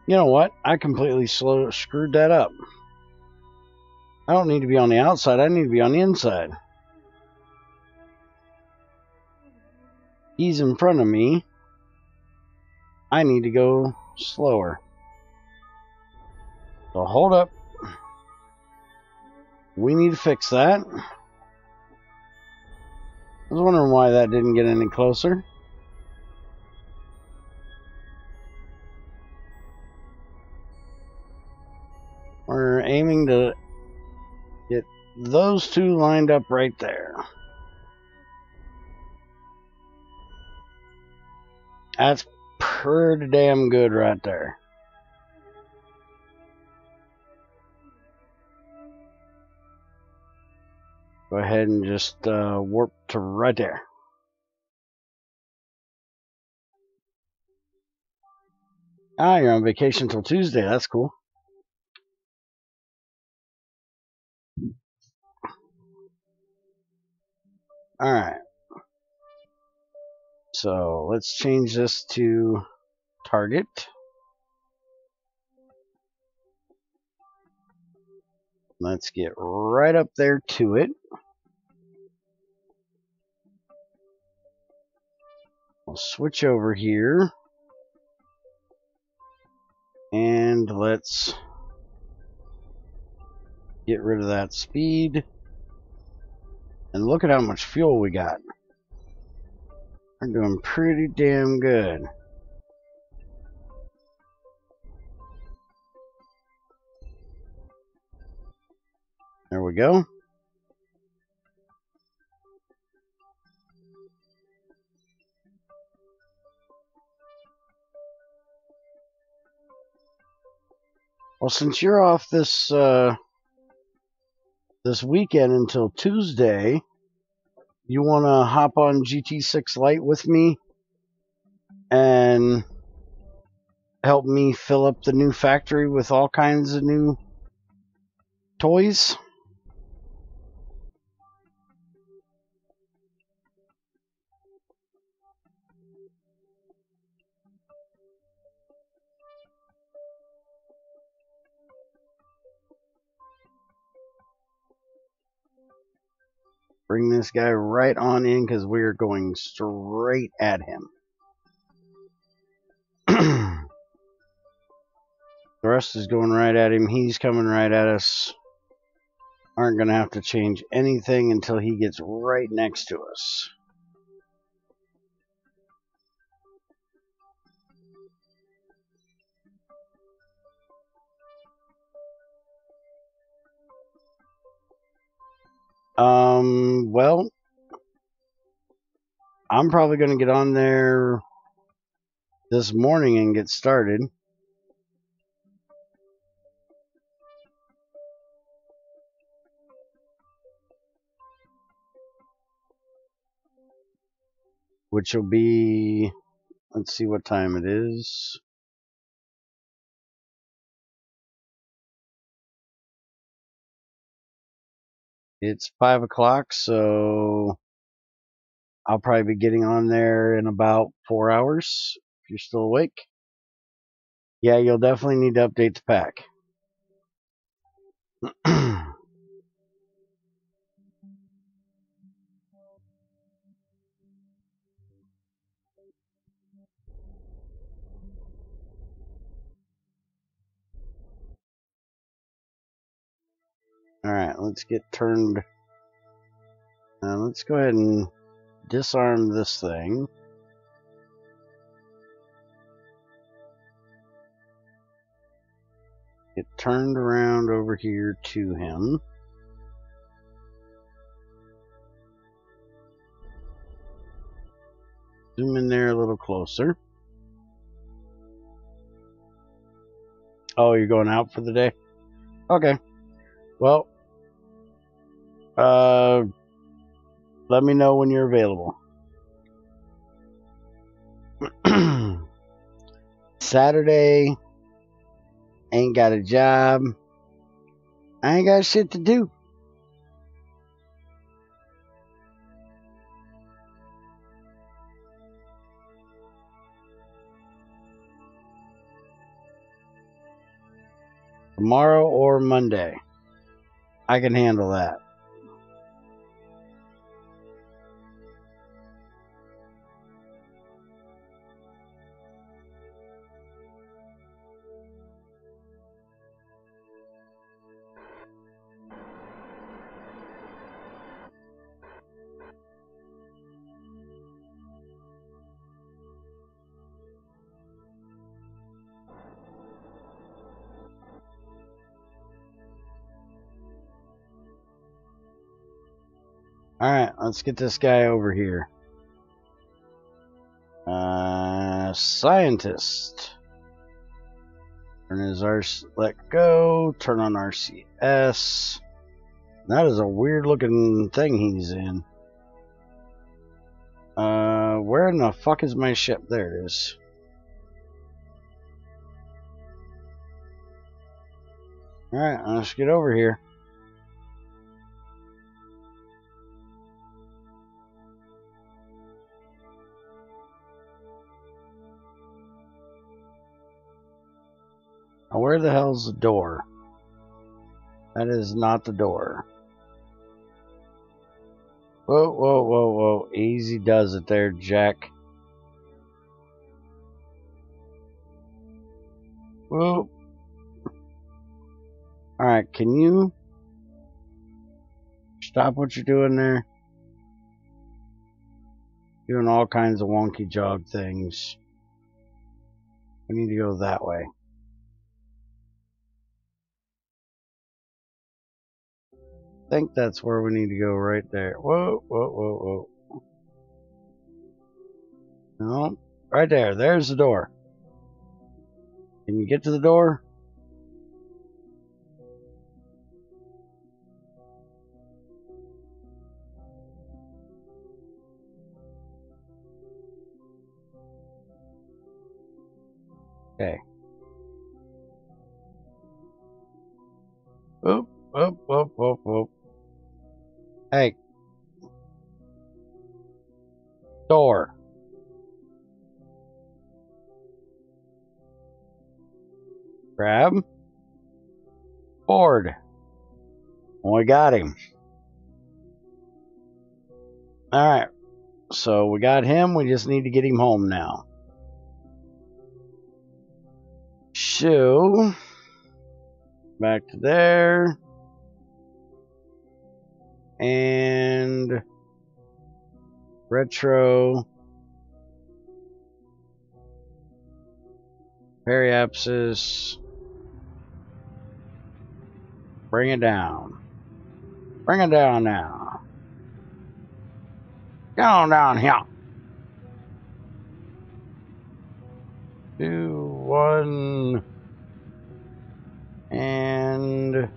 You know what? I completely screwed that up. I don't need to be on the outside. I need to be on the inside. He's in front of me. I need to go slower. So hold up. We need to fix that. I was wondering why that didn't get any closer. We're aiming to get those two lined up right there. That's pretty damn good right there. Go ahead and just warp to right there. Ah, you're on vacation till Tuesday. That's cool. Alright. So let's change this to target. Let's get right up there to it. We'll switch over here. And let's get rid of that speed. And look at how much fuel we got. We're doing pretty damn good. There we go. Well, since you're off this this weekend until Tuesday, you want to hop on GT6 Lite with me and help me fill up the new factory with all kinds of new toys? Bring this guy right on in because we're going straight at him. The rest is going right at him. He's coming right at us. Aren't going to have to change anything until he gets right next to us. Well, I'm probably going to get on there this morning and get started. Which will be, let's see what time it is. It's 5 o'clock, so I'll probably be getting on there in about 4 hours, if you're still awake. Yeah, you'll definitely need to update the pack. Alright, let's get turned. Let's go ahead and disarm this thing. Get turned around over here to him. Zoom in there a little closer. Oh, you're going out for the day? Okay. Well, let me know when you're available. Saturday, ain't got a job. I ain't got shit to do. Tomorrow or Monday. I can handle that. Alright, let's get this guy over here. Scientist. Turn his let go. Turn on RCS. That is a weird looking thing he's in. Where in the fuck is my ship? There it is. Alright, let's get over here. Now, where the hell's the door? That is not the door. Whoa, whoa, whoa, whoa. Easy does it there, Jack. Whoa. Alright, can you stop what you're doing there? Doing all kinds of wonky jog things. We need to go that way. I think that's where we need to go, right there. Whoa, whoa, whoa, whoa. No, right there. There's the door. Can you get to the door? Okay. Whoop, whoop, whoop, whoop, whoop. Hey. Door. Grab. Board. Oh, we got him. Alright. So we got him. We just need to get him home now. So, back to there. And retro. Periapsis. Bring it down. Bring it down now. Get on down here. 2, 1. And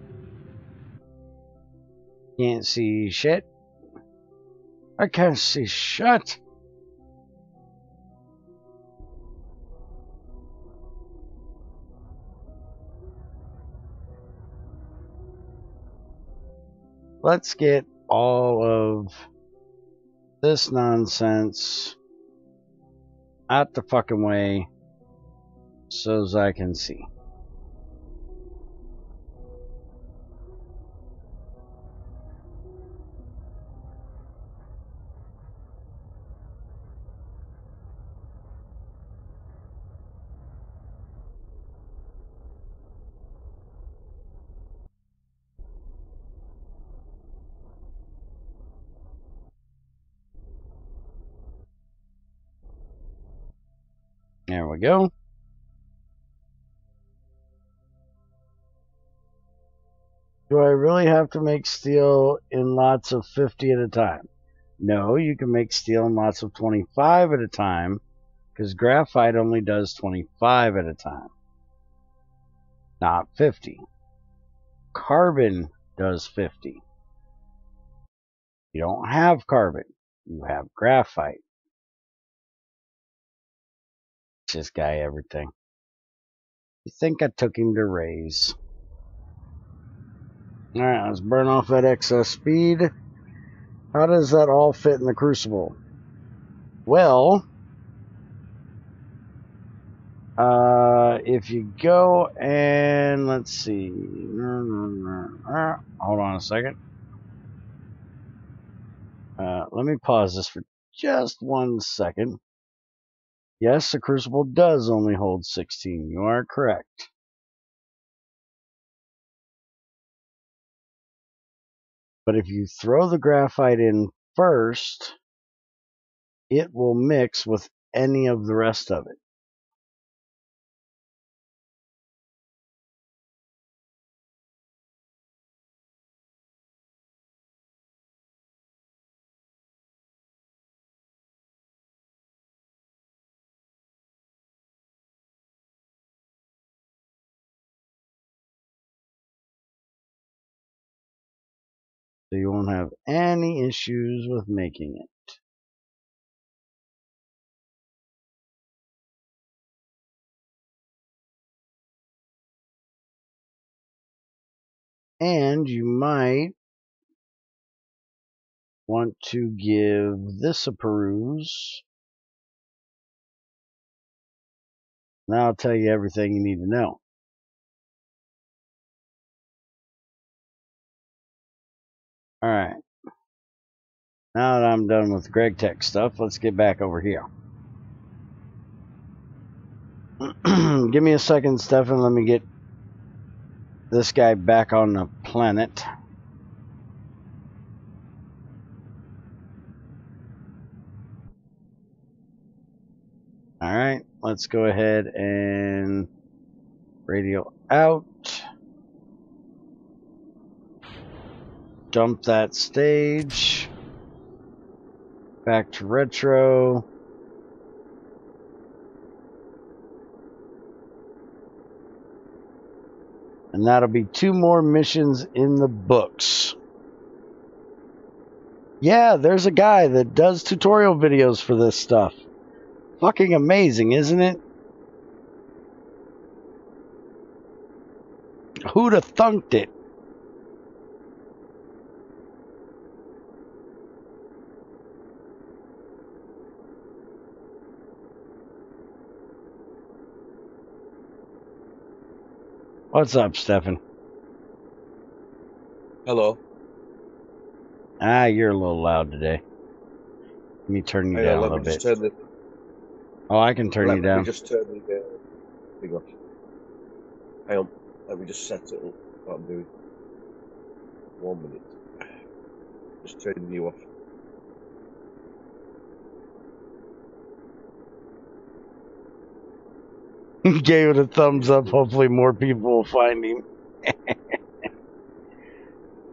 can't see shit. I can't see shit. let's get all of this nonsense out the fucking way so as I can see. There we go. Do I really have to make steel in lots of 50 at a time? No, you can make steel in lots of 25 at a time, because graphite only does 25 at a time, not 50. Carbon does 50. You don't have carbon, you have graphite. This guy everything. You think I took him to raise. Alright, let's burn off that excess speed. How does that all fit in the crucible? Well, if you go and let's see. Hold on a second. Let me pause this for just 1 second. Yes, the crucible does only hold 16. You are correct. But if you throw the graphite in first, it will mix with any of the rest of it. So you won't have any issues with making it. And you might want to give this a peruse. Now I'll tell you everything you need to know. Alright. Now that I'm done with GregTech stuff, let's get back over here. Give me a second, Stefan. Let me get this guy back on the planet. Alright, let's go ahead and radio out. Dump that stage. Back to retro. And that'll be 2 more missions in the books. Yeah, there's a guy that does tutorial videos for this stuff. Fucking amazing, isn't it? Who'd have thunked it? What's up, Stefan? Hello. Ah, you're a little loud today. Let me turn you down a little bit. Oh, I can turn you down. Let me just turn the thing off. Hang on. Let me just set it up. What I'm doing. 1 minute. Just turning you off. Gave it a thumbs up. Hopefully more people will find him.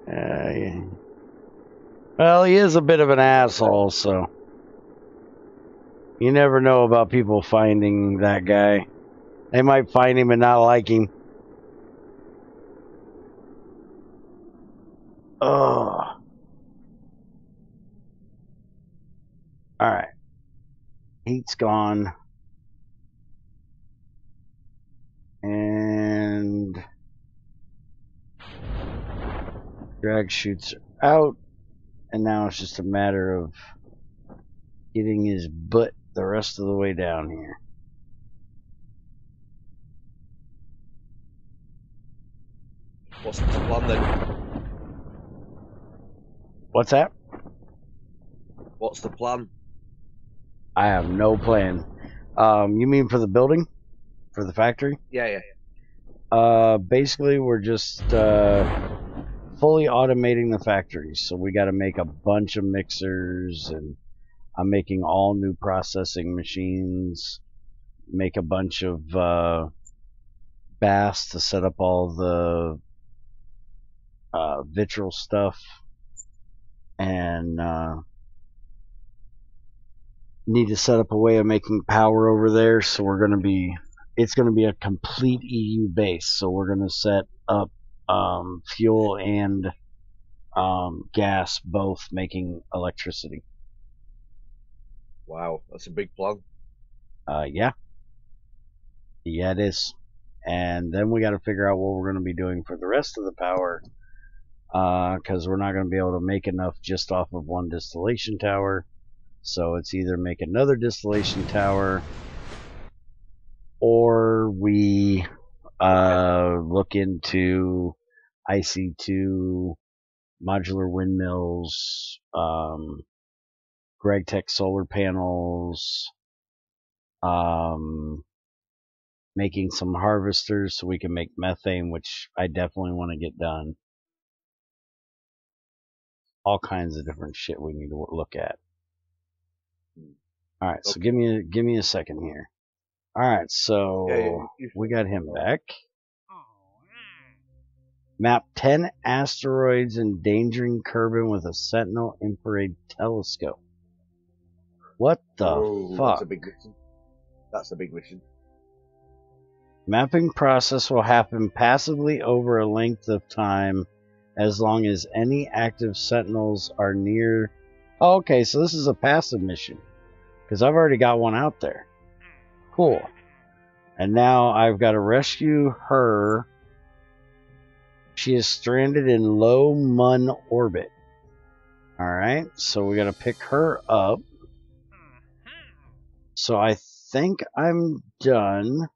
Yeah. Well, he is a bit of an asshole, so you never know about people finding that guy. They might find him and not like him. Oh. Alright. Heat's gone. And Drag chutes are out, and now it's just a matter of getting his butt the rest of the way down here. What's the plan then? What's that? What's the plan? I have no plan. You mean for the building? For the factory? Yeah. Basically, we're just fully automating the factory. So we got to make a bunch of mixers, and I'm making all new processing machines. Make a bunch of baths to set up all the vitriol stuff, and need to set up a way of making power over there. So we're going to be, it's going to be a complete EU base. So we're going to set up fuel and gas both making electricity. Wow, that's a big plan. Yeah, it is. And then we got to figure out what we're going to be doing for the rest of the power, because we're not going to be able to make enough just off of one distillation tower. So it's either make another distillation tower, or we look into IC2, modular windmills, GregTech solar panels, making some harvesters so we can make methane, which I definitely want to get done. All kinds of different shit we need to look at. All right, so give me a second here. All right, so we got him back. Map 10 asteroids endangering Kerbin with a Sentinel infrared telescope. What the fuck? That's a big mission. That's a big mission. Mapping process will happen passively over a length of time as long as any active sentinels are near. Oh, okay, so this is a passive mission, because I've already got one out there. Cool. And now I've got to rescue her. She is stranded in low Mun orbit. Alright, so we got to pick her up. So I think I'm done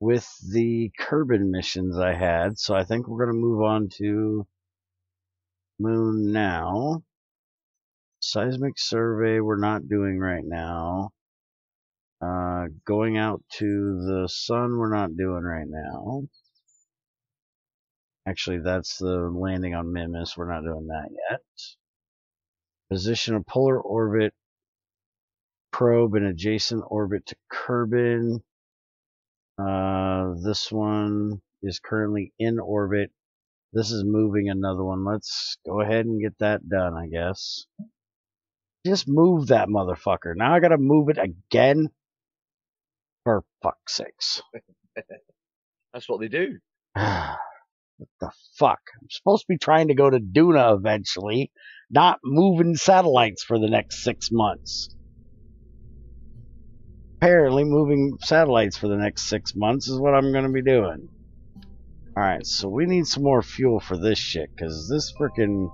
with the Kerbin missions I had. So I think we're going to move on to Moon now. Seismic survey we're not doing right now. Going out to the sun we're not doing right now. Actually, that's the landing on Mimas. We're not doing that yet. Position a polar orbit probe in adjacent orbit to Kerbin. This one is currently in orbit. This is moving another one. Let's go ahead and get that done, I guess. Just move that motherfucker. Now I gotta move it again? For fuck's sakes. That's what they do. What the fuck? I'm supposed to be trying to go to Duna eventually, not moving satellites for the next 6 months. Apparently, moving satellites for the next 6 months is what I'm going to be doing. Alright, so we need some more fuel for this shit, because this frickin'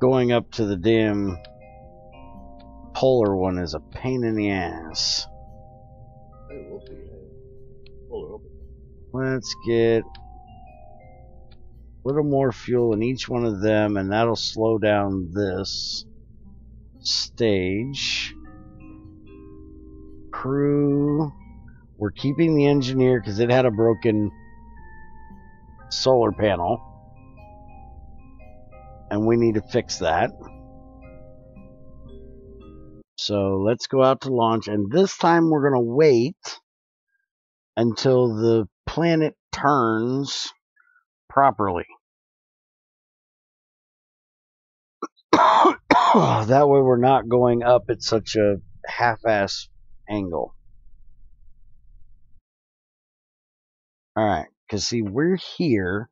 going up to the damn polar one is a pain in the ass. Let's get a little more fuel in each one of them, and that'll slow down this stage. Crew, we're keeping the engineer because it had a broken solar panel, and we need to fix that. So let's go out to launch, and this time we're going to wait until the planet turns properly. That way we're not going up at such a half-ass angle. Alright, because see, we're here,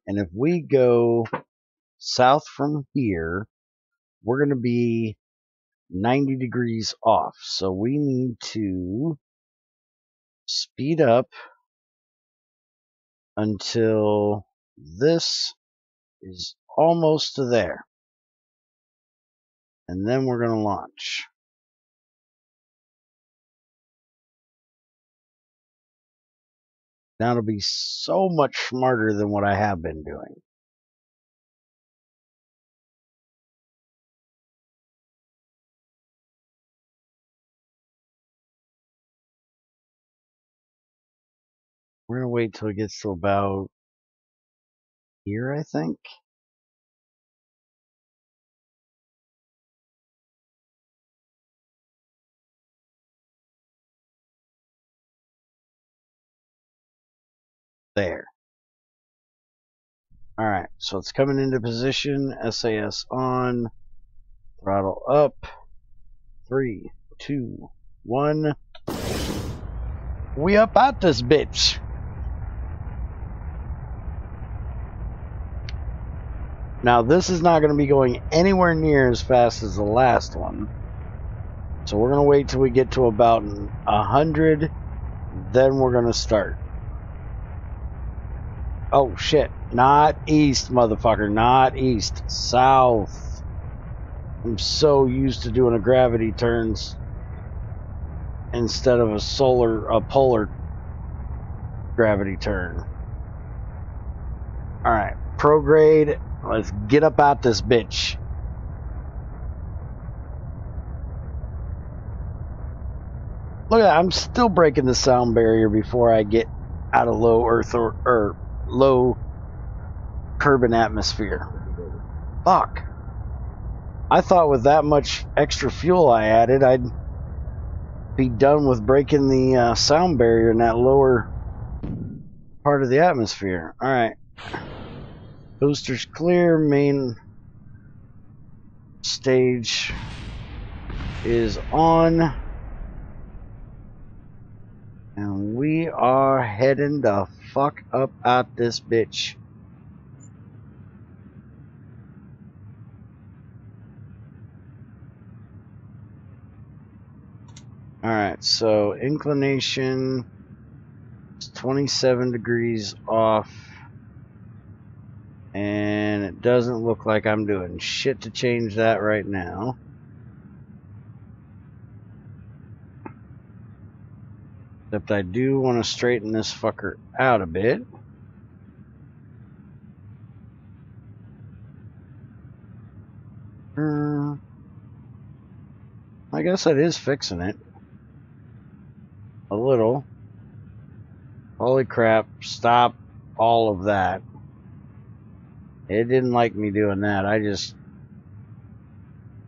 and if we go south from here, we're going to be 90 degrees off. So we need to speed up until this is almost to there. And then we're going to launch. Now it'll be so much smarter than what I have been doing. We're going to wait till it gets to about here, I think. There. Alright, so it's coming into position. SAS on. Throttle up. 3, 2, 1. We up out this bitch. Now this is not going to be going anywhere near as fast as the last one. So we're going to wait till we get to about 100. Then we're going to start. Oh shit. Not east, motherfucker. Not east. South. I'm so used to doing a gravity turns instead of a polar gravity turn. Alright. Prograde. Let's get up out this bitch. Look at that. I'm still breaking the sound barrier before I get out of low earth or low carbon atmosphere. Fuck. I thought with that much extra fuel I added, I'd be done with breaking the sound barrier in that lower part of the atmosphere. Alright. Boosters clear. Main stage is on. And we are heading the fuck up out this bitch. Alright, so inclination is 27 degrees off. And it doesn't look like I'm doing shit to change that right now. Except I do want to straighten this fucker out a bit. I guess that is fixing it. A little. Holy crap, stop all of that. It didn't like me doing that. I just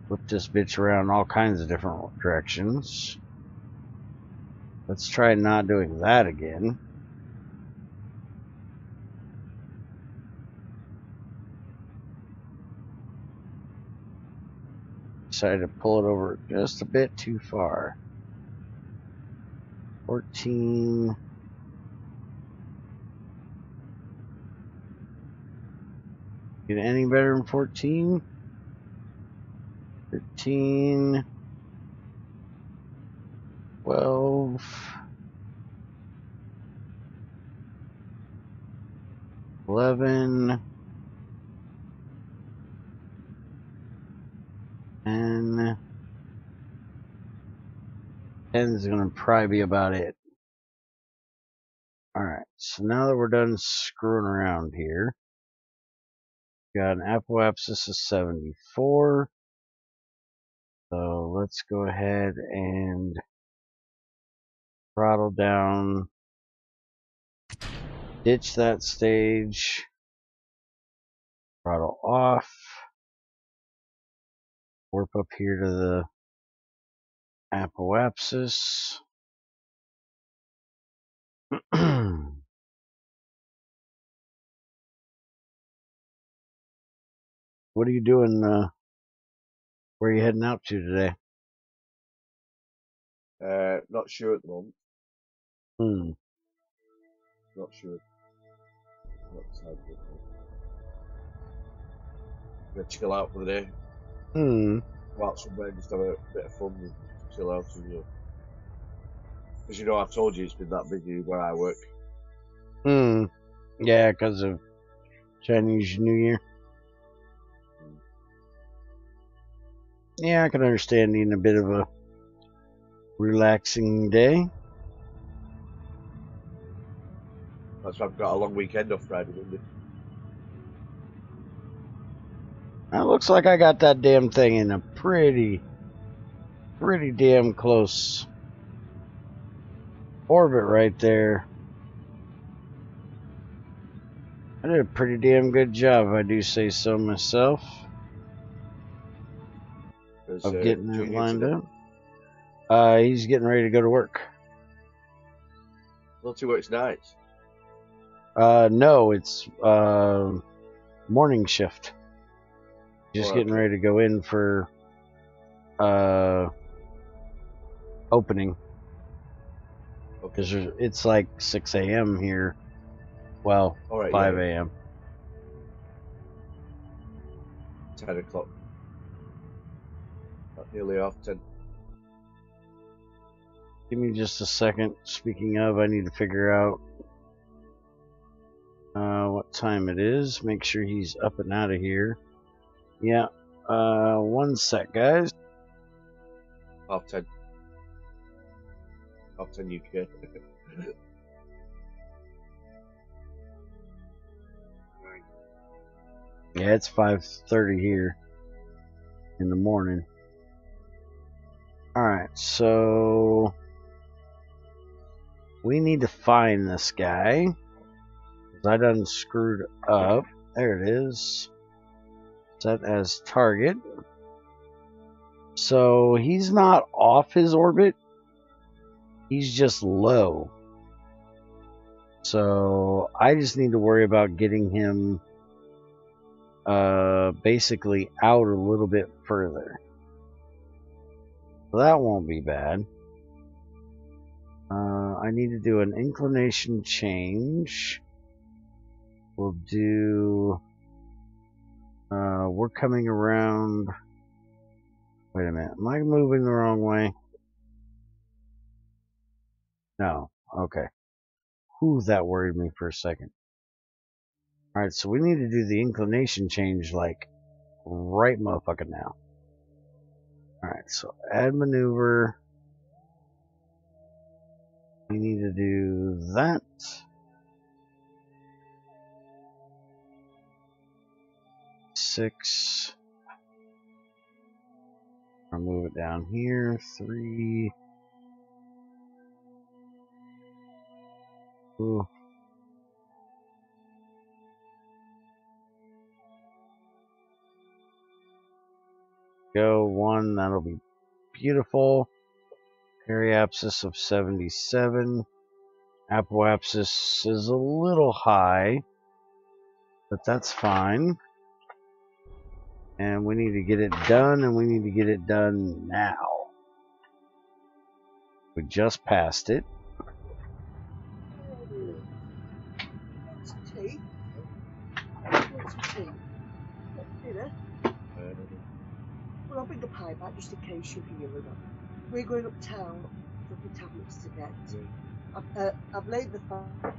flipped this bitch around all kinds of different directions. Let's try not doing that again. Decided to pull it over just a bit too far. 14. Get any better than 14? 15. 12. 11. 10. 10 is going to probably be about it. Alright, so now that we're done screwing around here, got an apoapsis of 74. So let's go ahead and throttle down, ditch that stage, throttle off, warp up here to the apoapsis. What are you doing? Where are you heading out to today? Not sure at the moment. Not sure. Not decided yet. Gonna chill out for the day. Go out somewhere, just have a bit of fun and chill out. Because you know, I've told you it's been that busy where I work. Yeah, because of Chinese New Year. Yeah, I can understand needing a bit of a relaxing day. That's why I've got a long weekend off Friday, Monday. It looks like I got that damn thing in a pretty damn close orbit right there. I did a pretty damn good job, if I do say so myself, of getting it lined up. He's getting ready to go to work. Not too much nights. No, it's morning shift. Just getting ready to go in for opening. Because it's like 6 a.m. here. Well, 5 a.m. 10 o'clock. Nearly half 10. Give me just a second. Speaking of, I need to figure out what time it is. Make sure he's up and out of here. Yeah. 1 sec, guys. Half 10. Half 10 UK. Yeah, it's 5:30 here in the morning. Alright, so we need to find this guy. Because I done screwed up. There it is. Set as target. So he's not off his orbit. He's just low. So I just need to worry about getting him basically out a little bit further. So that won't be bad. I need to do an inclination change. We'll do we're coming around. Wait a minute, am I moving the wrong way? No. Okay. Ooh, that worried me for a second. Alright, so we need to do the inclination change like right motherfucking now. Alright, so add maneuver. We need to do that. Six. I'll move it down here. 3. Ooh. Go 1, that'll be beautiful. Periapsis of 77. Apoapsis is a little high, but that's fine. And we need to get it done, and we need to get it done now. We just passed it. Tea? Want some tea? Dinner? Well, I'll bring the pie back just in case you're here or not. We're going uptown for the tablets to get. I've laid the fire.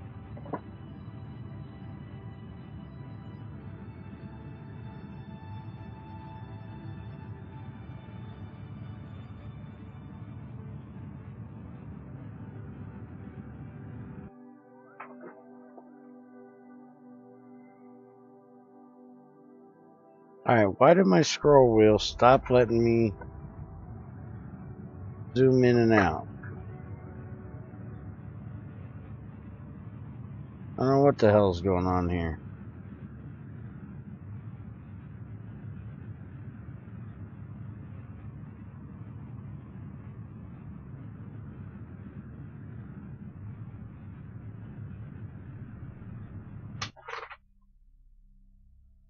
Alright, why did my scroll wheel stop letting me zoom in and out? I don't know what the hell's going on here.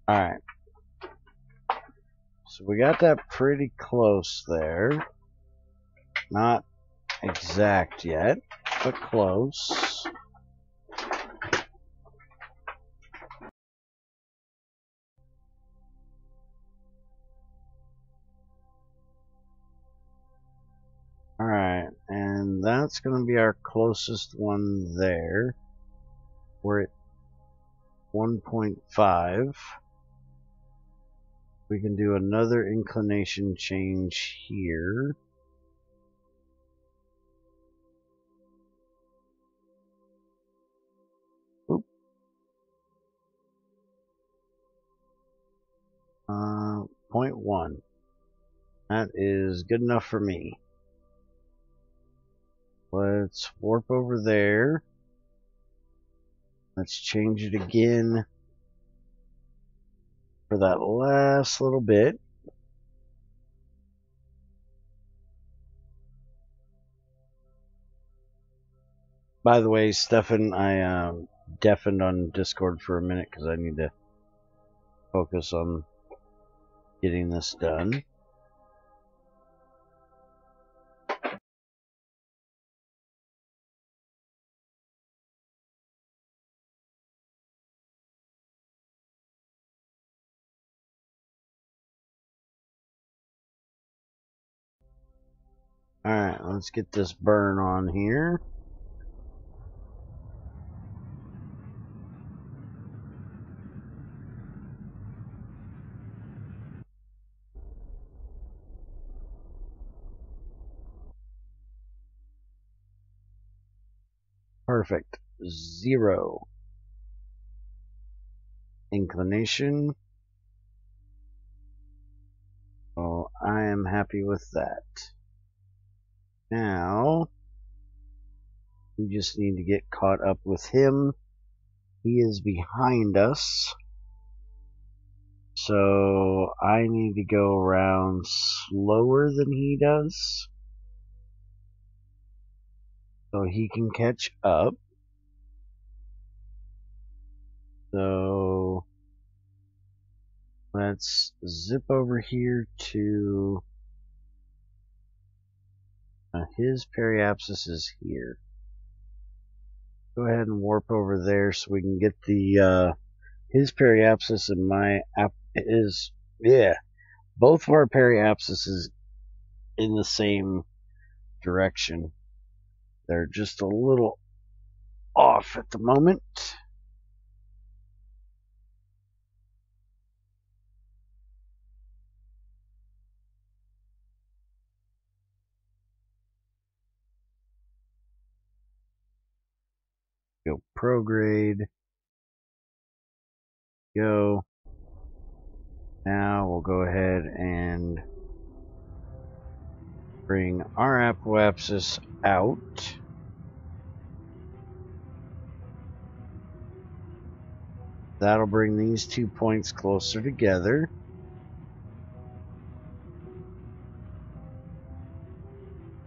Alright. So we got that pretty close there. Not exact yet, but close. Alright, and that's going to be our closest one there. Where it 1.5. We can do another inclination change here. Oop. 0.1. That is good enough for me. Let's warp over there. Let's change it again for that last little bit. By the way, Stefan, I deafened on Discord for a minute because I need to focus on getting this done. Alright, let's get this burn on here. Perfect. 0 inclination. Oh, I am happy with that. Now, we just need to get caught up with him. He is behind us. So, I need to go around slower than he does. So he can catch up. So, let's zip over here to his periapsis is here. Go ahead and warp over there so we can get the his periapsis and my both of our periapsises in the same direction. They're just a little off at the moment. Go prograde. Go. Now we'll go ahead and bring our apoapsis out. That'll bring these 2 points closer together.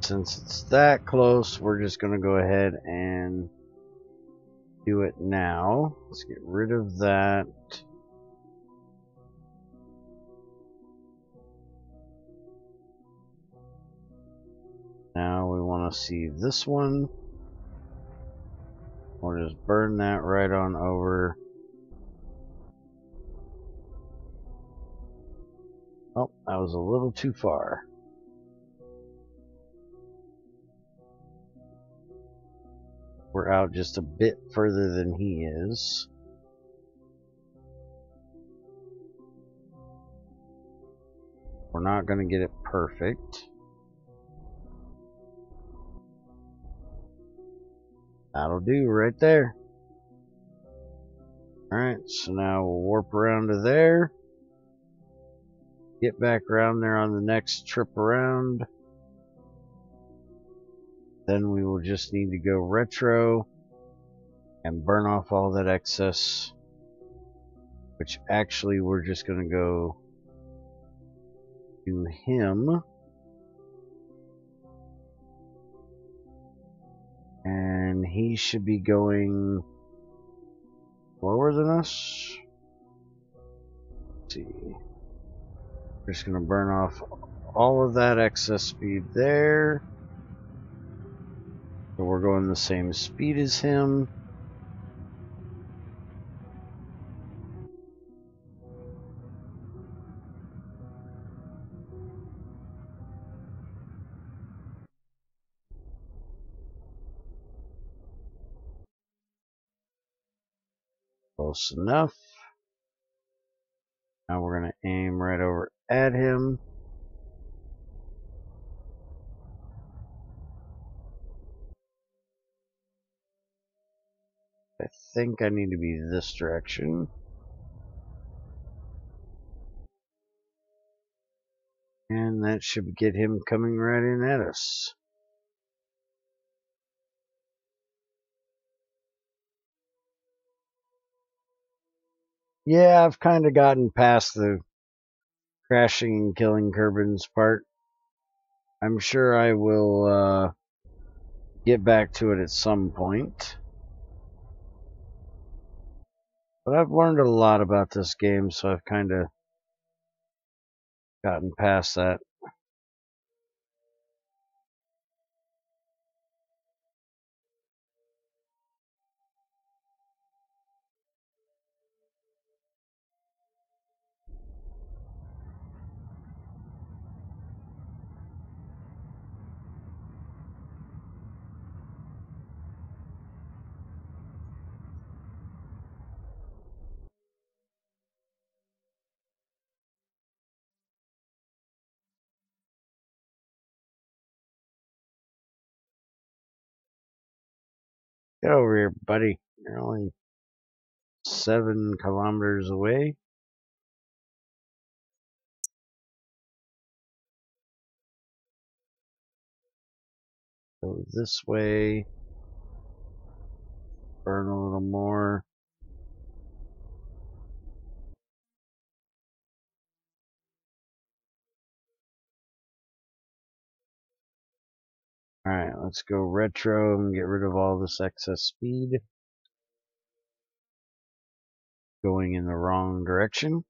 Since it's that close, we're just going to go ahead and do it now. Let's get rid of that. Now we want to see this one. We'll just burn that right on over. Oh, that was a little too far. We're out just a bit further than he is. We're not going to get it perfect. That'll do right there. Alright, so now we'll warp around to there. Get back around there on the next trip around. Then we will just need to go retro and burn off all that excess. Which actually we're just going to go to him. And he should be going lower than us. Let's see. We're just going to burn off all of that excess speed there. So we're going the same speed as him. Close enough. Now we're going to aim right over at him. I think I need to be this direction. And that should get him coming right in at us. Yeah, I've kind of gotten past the crashing and killing Kerbin's part. I'm sure I will get back to it at some point. But I've learned a lot about this game, so I've kind of gotten past that. Get over here, buddy. You're only 7 kilometers away. Go this way. Burn a little more. Alright, let's go retro and get rid of all this excess speed. Going in the wrong direction.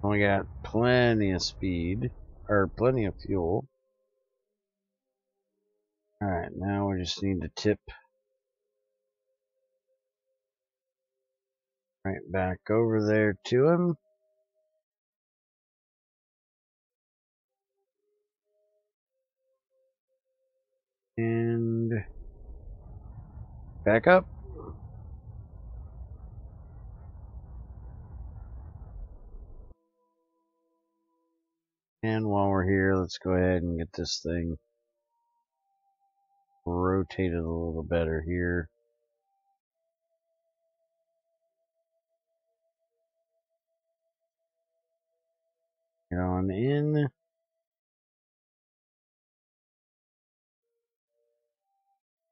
We got plenty of speed, or plenty of fuel. Alright, now we just need to tip right back over there to him. And back up. And while we're here, let's go ahead and get this thing rotated a little better here. Get on in.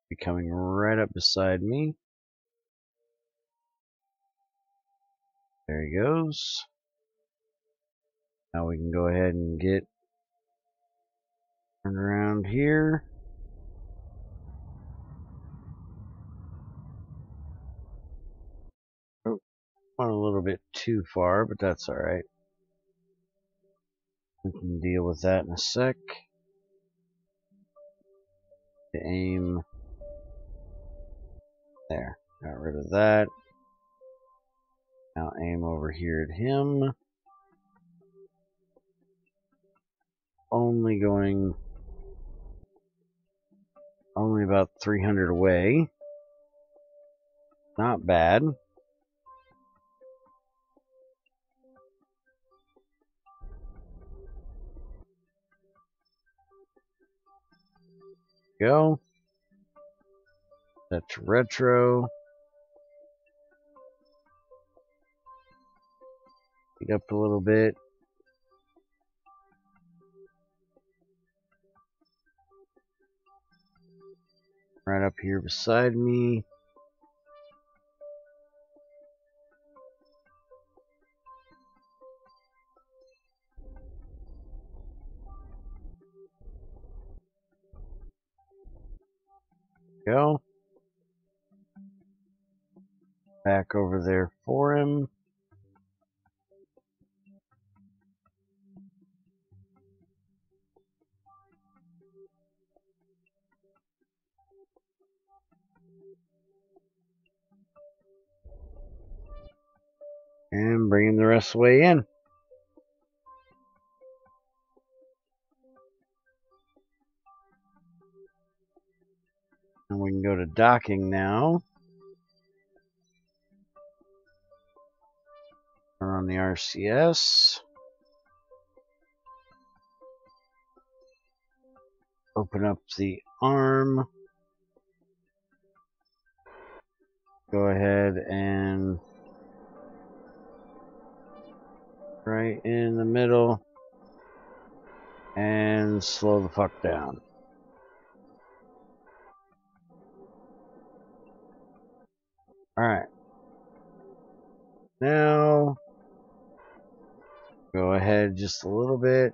Be coming right up beside me. There he goes. Now we can go ahead and get turned around here. Oh, went a little bit too far, but that's alright. We can deal with that in a sec. To aim. There. Got rid of that. Now aim over here at him. Only about 300 away. Not bad. Go. That's retro. Pick up a little bit. Right up here beside me. Go. Back over there for him. And bring him the rest of the way in. go to docking now. Turn on the RCS. Open up the arm. Go ahead and right in the middle and slow the fuck down. Alright. Now, go ahead just a little bit.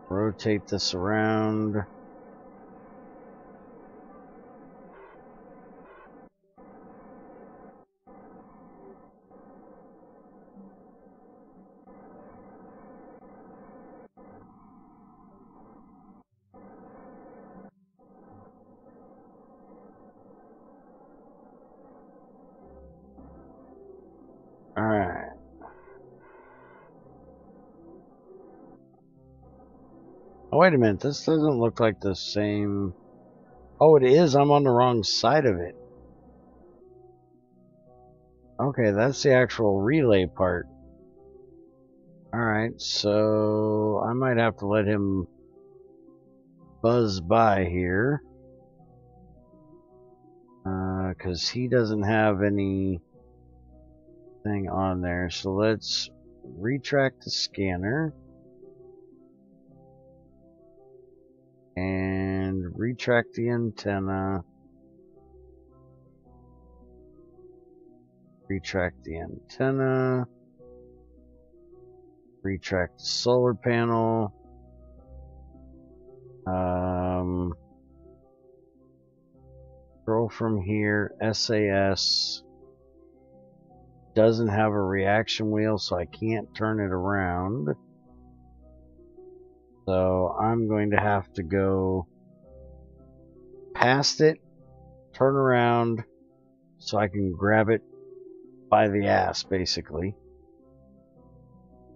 Rotate this around. Alright. Oh, wait a minute. This doesn't look like the same. Oh, it is. I'm on the wrong side of it. Okay, that's the actual relay part. Alright, so I might have to let him buzz by here. Because he doesn't have anything on there. So let's retract the scanner. And retract the antenna. Retract the antenna. Retract the solar panel. Scroll from here. SAS. Doesn't have a reaction wheel, so I can't turn it around. So I'm going to have to go past it, turn around, so I can grab it by the ass, basically.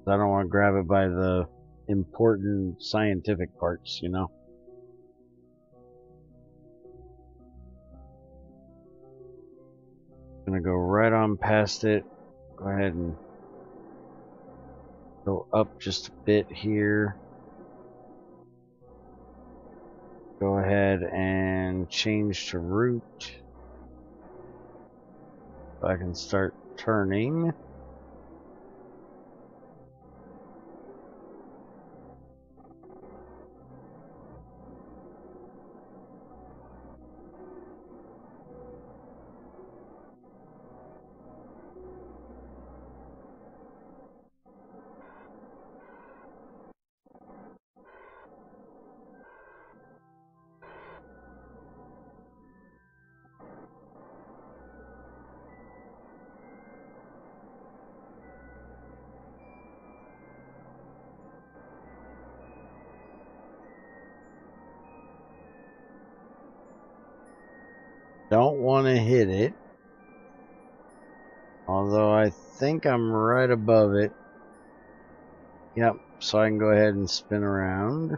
I don't want to grab it by the important scientific parts, you know. Gonna go right on past it. Go ahead and go up just a bit here. Go ahead and change to route. So I can start turning. Don't want to hit it. Although I think I'm right above it. Yep, so I can go ahead and spin around.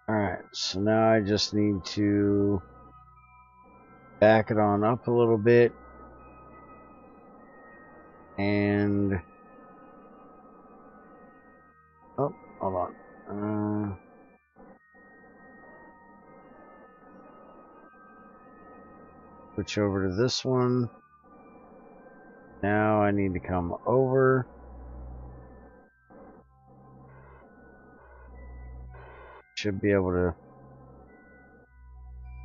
Alright, so now I just need to back it on up a little bit. And... oh, hold on. Switch over to this one. Now I need to come over. Should be able to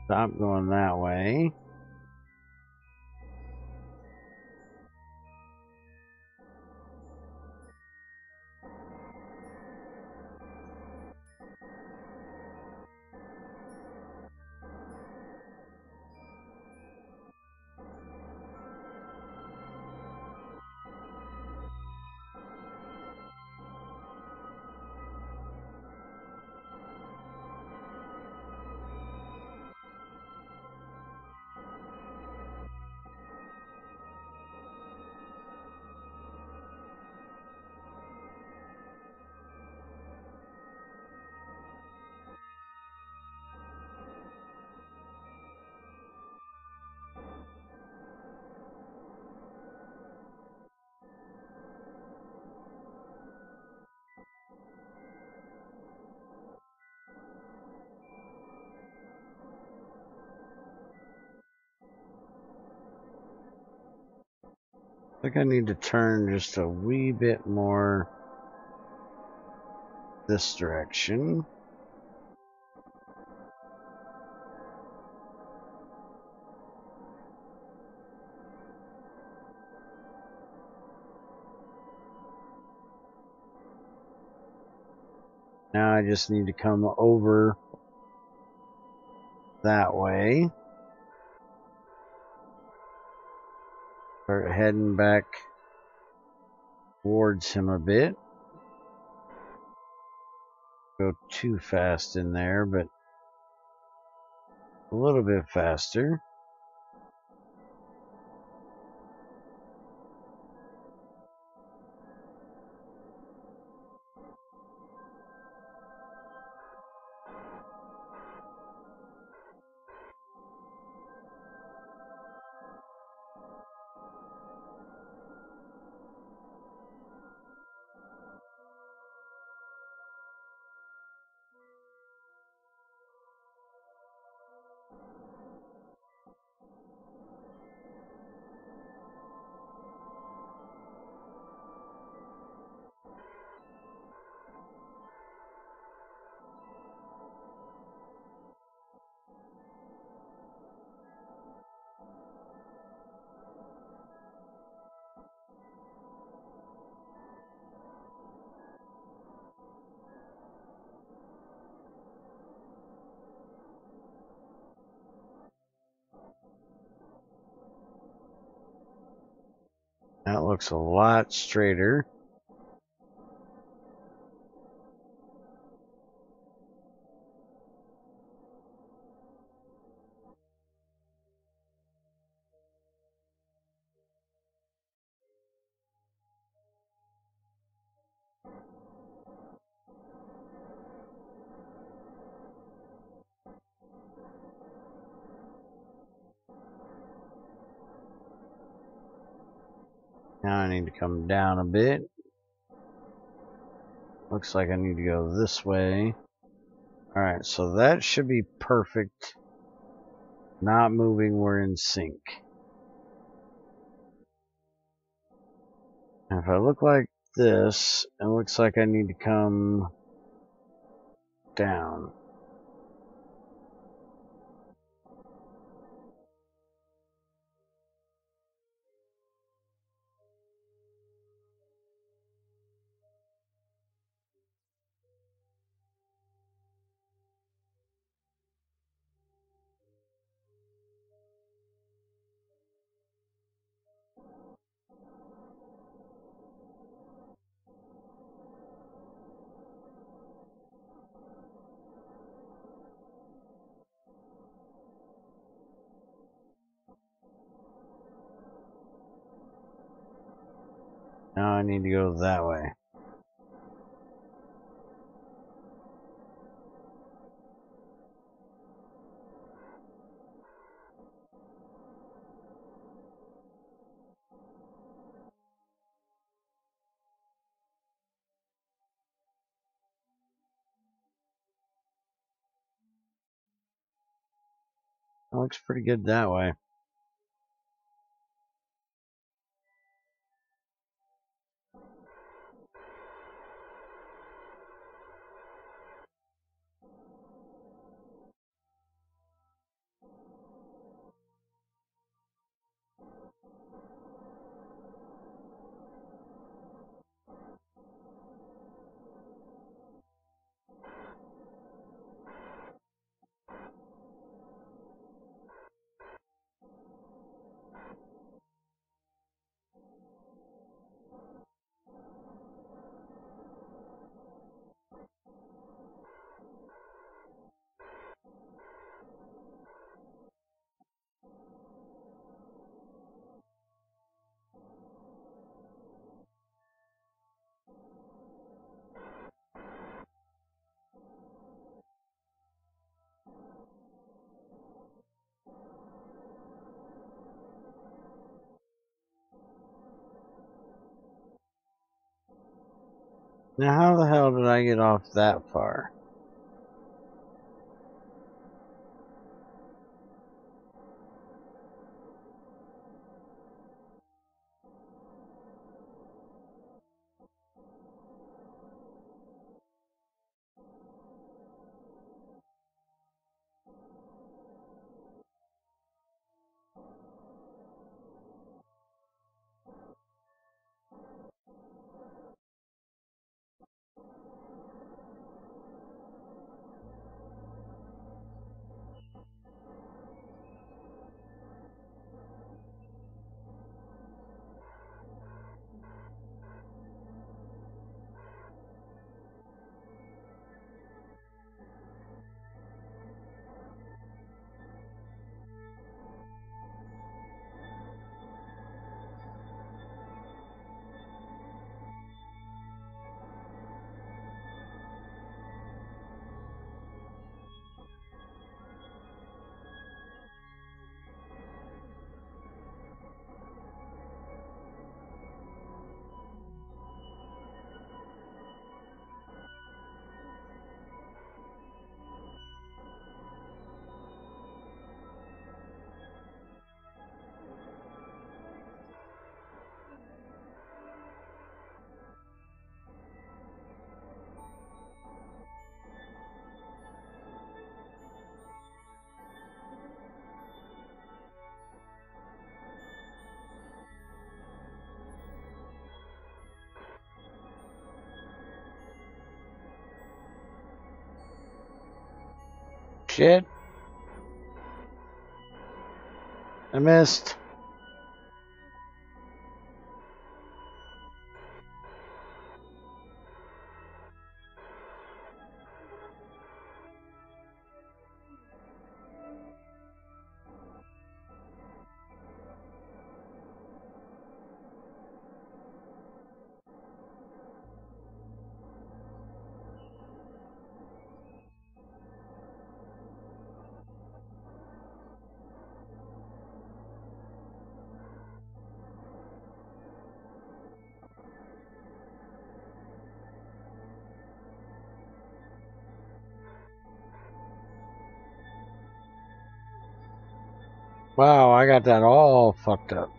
stop going that way. I think I need to turn just a wee bit more this direction. Now I just need to come over that way. Start heading back towards him a bit. Go too fast in there, but a little bit faster. That looks a lot straighter. Now I need to come down a bit. Looks like I need to go this way. Alright, so that should be perfect. Not moving, we're in sync. And if I look like this, it looks like I need to come down. Now I need to go that way. That looks pretty good that way. Now how the hell did I get off that far? Shit. I missed. Wow, I got that all fucked up.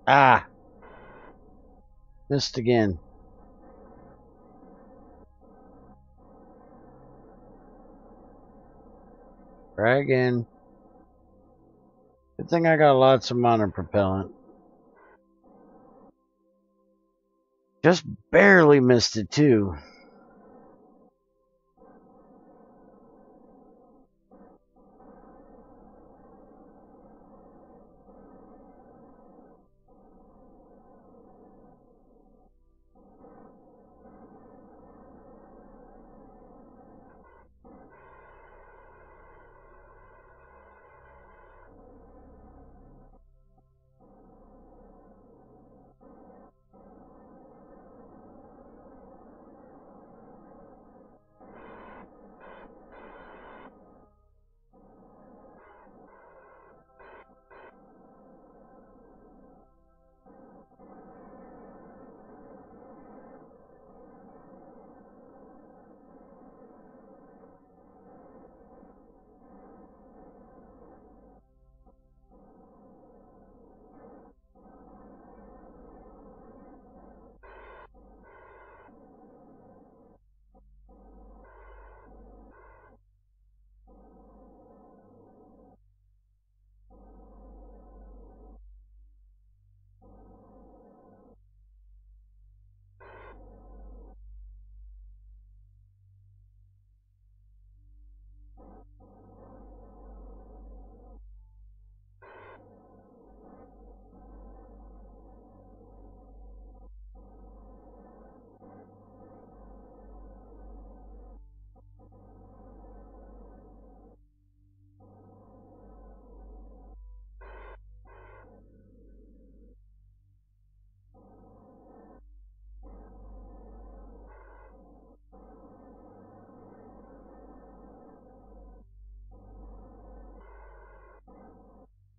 Ah! Missed again. Try again. Good thing I got lots of mono propellant. Just barely missed it too.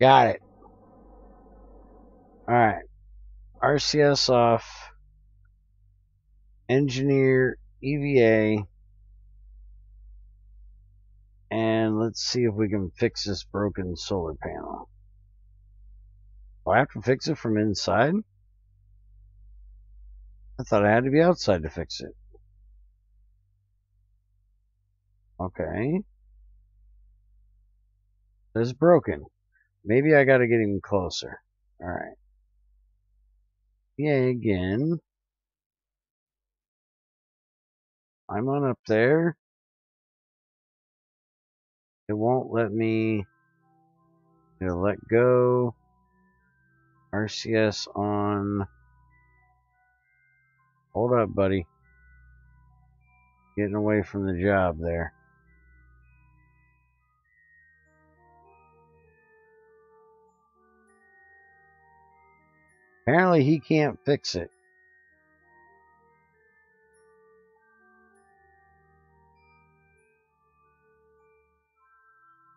Got it. Alright. RCS off. Engineer EVA. And let's see if we can fix this broken solar panel. Do I have to fix it from inside? I thought I had to be outside to fix it. Okay. It's broken. Maybe I gotta get him closer. Alright. Yeah, again. I'm on up there. It won't let me let go. RCS on. Hold up, buddy. Getting away from the job there. Apparently he can't fix it.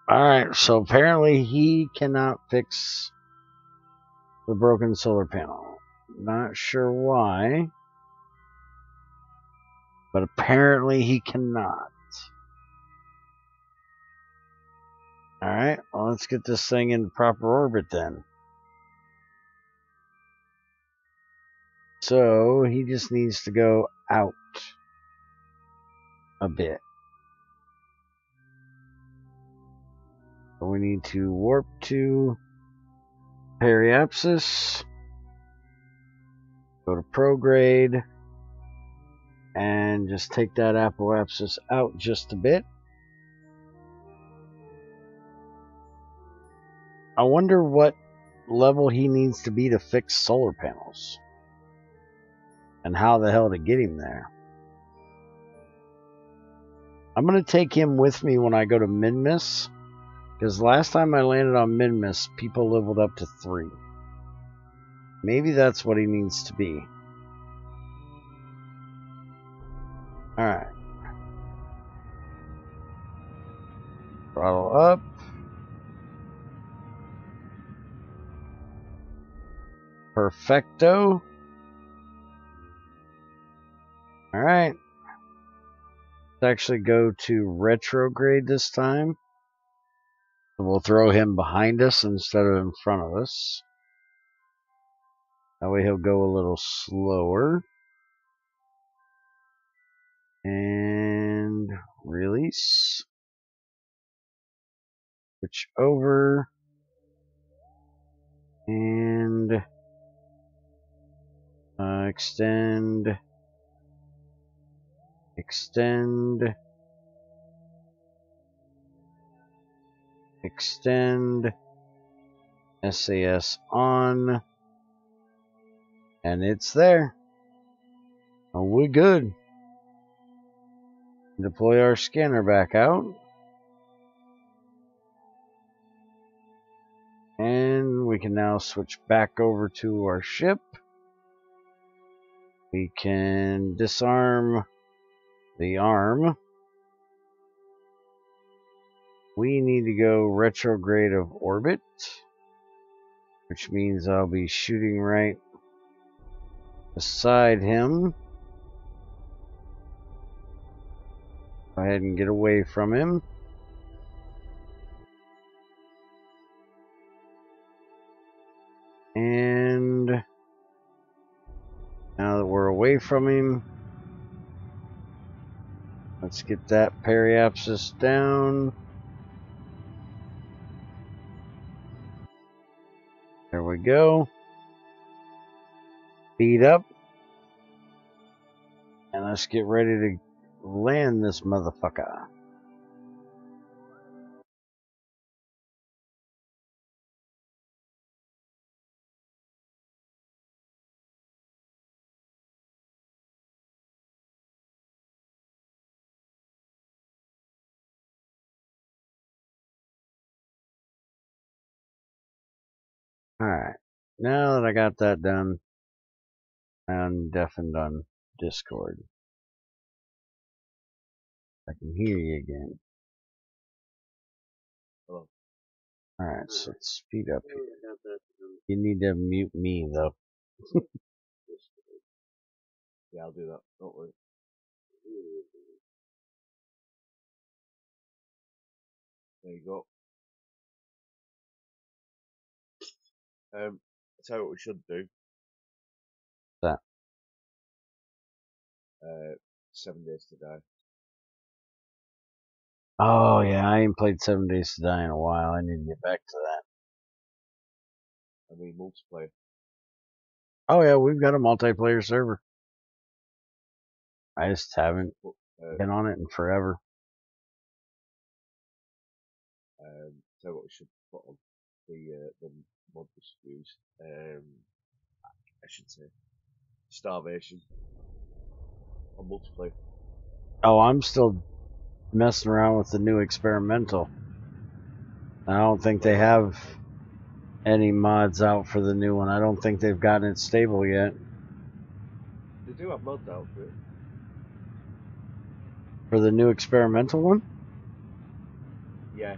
Alright, so apparently he cannot fix the broken solar panel. Not sure why, but apparently he cannot. Alright, well, let's get this thing into proper orbit then. So he just needs to go out a bit. So we need to warp to periapsis, go to prograde, and just take that apoapsis out just a bit. I wonder what level he needs to be to fix solar panels, and how the hell to get him there. I'm going to take him with me when I go to Minmus, because last time I landed on Minmus, people leveled up to 3. Maybe that's what he needs to be. Alright. Throttle up. Perfecto. Alright. Let's actually go to retrograde this time. We'll throw him behind us instead of in front of us. That way he'll go a little slower. And release. Switch over. And extend. Extend. Extend. SAS on. And it's there. Oh, we're good. Deploy our scanner back out. And we can now switch back over to our ship. We can disarm the arm. We need to go retrograde of orbit, which means I'll be shooting right beside him. Go ahead and get away from him. And now that we're away from him, let's get that periapsis down. There we go. Speed up. And let's get ready to land this motherfucker. Alright, now that I got that done, I'm deafened on Discord. I can hear you again. Hello. Alright, so let's speed up here. You need to mute me, though. Yeah, I'll do that. Don't worry. There you go. I'll tell you what we should do. That. 7 Days to Die. Oh yeah, I ain't played 7 Days to Die in a while. I need to get back to that. I mean, multiplayer. Oh yeah, we've got a multiplayer server. I just haven't been on it in forever. Tell you what we should put on the mod reviews. I should say Starvation on multiplayer. Oh, I'm still messing around with the new experimental. I don't think they have any mods out for the new one. I don't think they've gotten it stable yet. They do have mods out for it. For the new experimental one? Yeah.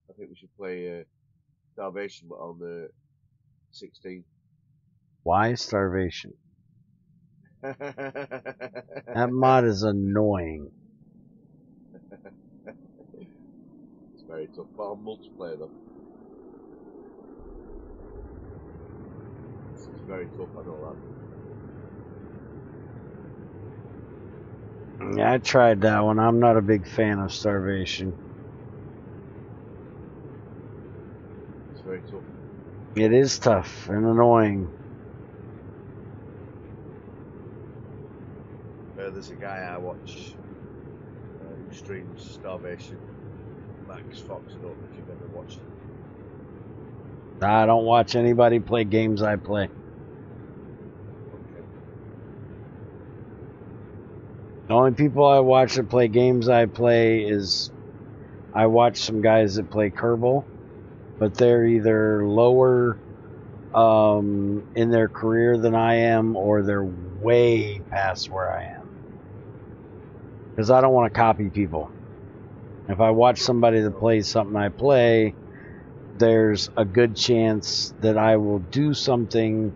I think we should play Starvation on the 16th. Why Starvation? That mod is annoying. It's very tough, but on multiplayer though. It's very tough, I know that. Yeah, I tried that one. I'm not a big fan of Starvation. It's very tough. It is tough and annoying. There's a guy I watch who streams Starvation, Max Fox. I don't know if you've ever watched him. I don't watch anybody play games I play. Okay. The only people I watch that play games I play is I watch some guys that play Kerbal, but they're either lower in their career than I am, or they're way past where I am. Because I don't want to copy people. If I watch somebody that plays something I play, there's a good chance that I will do something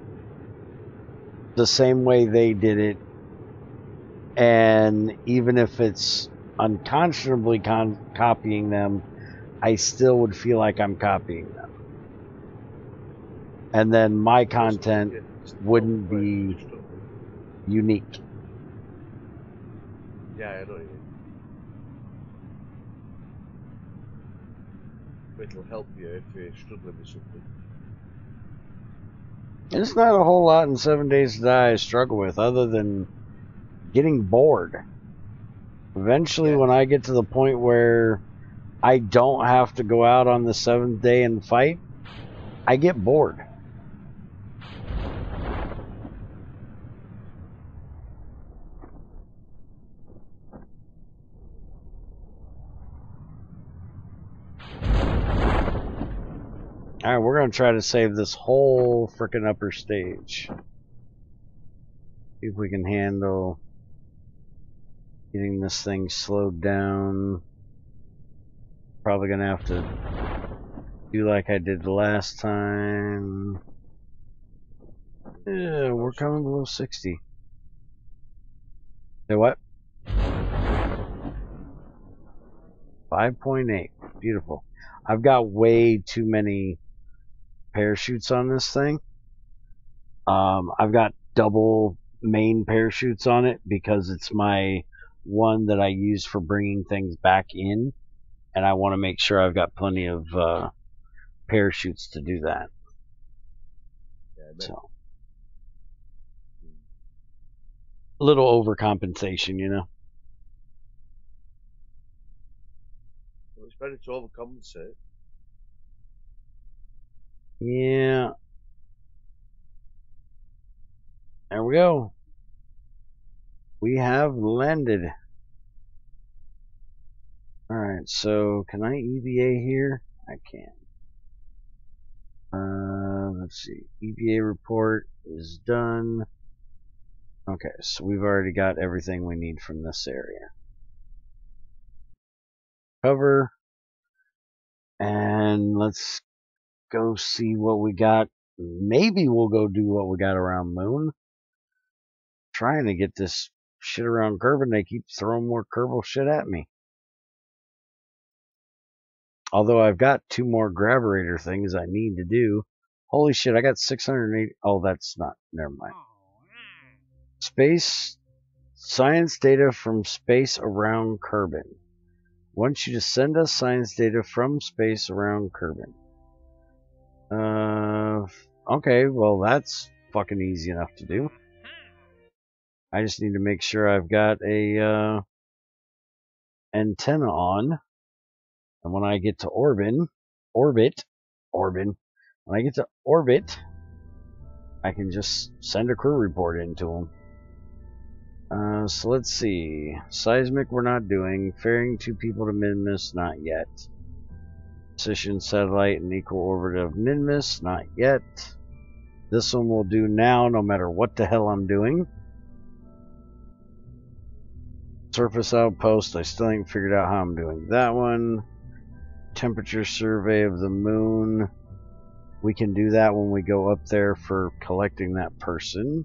the same way they did it, and even if it's unconscionably copying them, I still would feel like I'm copying them. And then my content wouldn't be unique. Yeah, I know you. It'll help you if you're struggling with something. There's not a whole lot in 7 Days to Die I struggle with, other than getting bored. Eventually, when I get to the point where I don't have to go out on the 7th day and fight, I get bored. Alright, we're going to try to save this whole frickin' upper stage. See if we can handle getting this thing slowed down. Probably going to have to do like I did the last time. Yeah, we're coming below 60. Say what? 5.8. Beautiful. I've got way too many parachutes on this thing. I've got double main parachutes on it because it's my one that I use for bringing things back in, and I want to make sure I've got plenty of parachutes to do that. Yeah, so, a little overcompensation, you know. Well, it's better to overcompensate. Yeah. There we go. We have landed. Alright, so can I EVA here? I can. Let's see. EVA report is done. Okay, so we've already got everything we need from this area. Cover. And let's go see what we got. Maybe we'll go do what we got around Moon. Trying to get this shit around Kerbin. They keep throwing more Kerbal shit at me. Although I've got 2 more Graverator things I need to do. Holy shit, I got 680. Oh, that's not. Never mind. Space science data from space around Kerbin. Want you to send us science data from space around Kerbin. Okay, well that's fucking easy enough to do. I just need to make sure I've got a antenna on. And when I get to when I get to orbit, I can just send a crew report into them. So let's see. Seismic we're not doing. Ferrying 2 people to Minmus, not yet. Position satellite in equal orbit of Minmus, not yet. This one we'll do now no matter what the hell I'm doing. Surface outpost, I still ain't figured out how I'm doing that one. Temperature survey of the moon. We can do that when we go up there for collecting that person.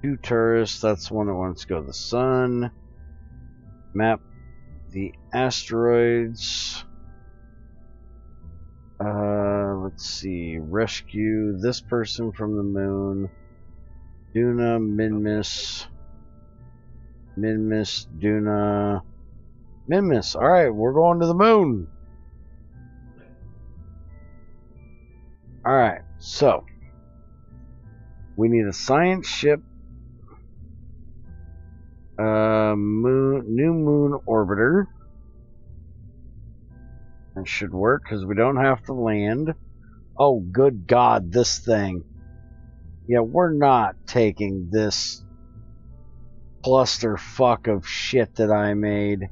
2 tourists, that's one that wants to go to the sun. Map the asteroids. Let's see. Rescue this person from the moon. Duna, Minmus. Minmus, Duna. Minmus. Alright, we're going to the moon. Alright, so. We need a science ship. New moon orbiter. That should work because we don't have to land. Oh, good God, this thing. Yeah, we're not taking this clusterfuck of shit that I made.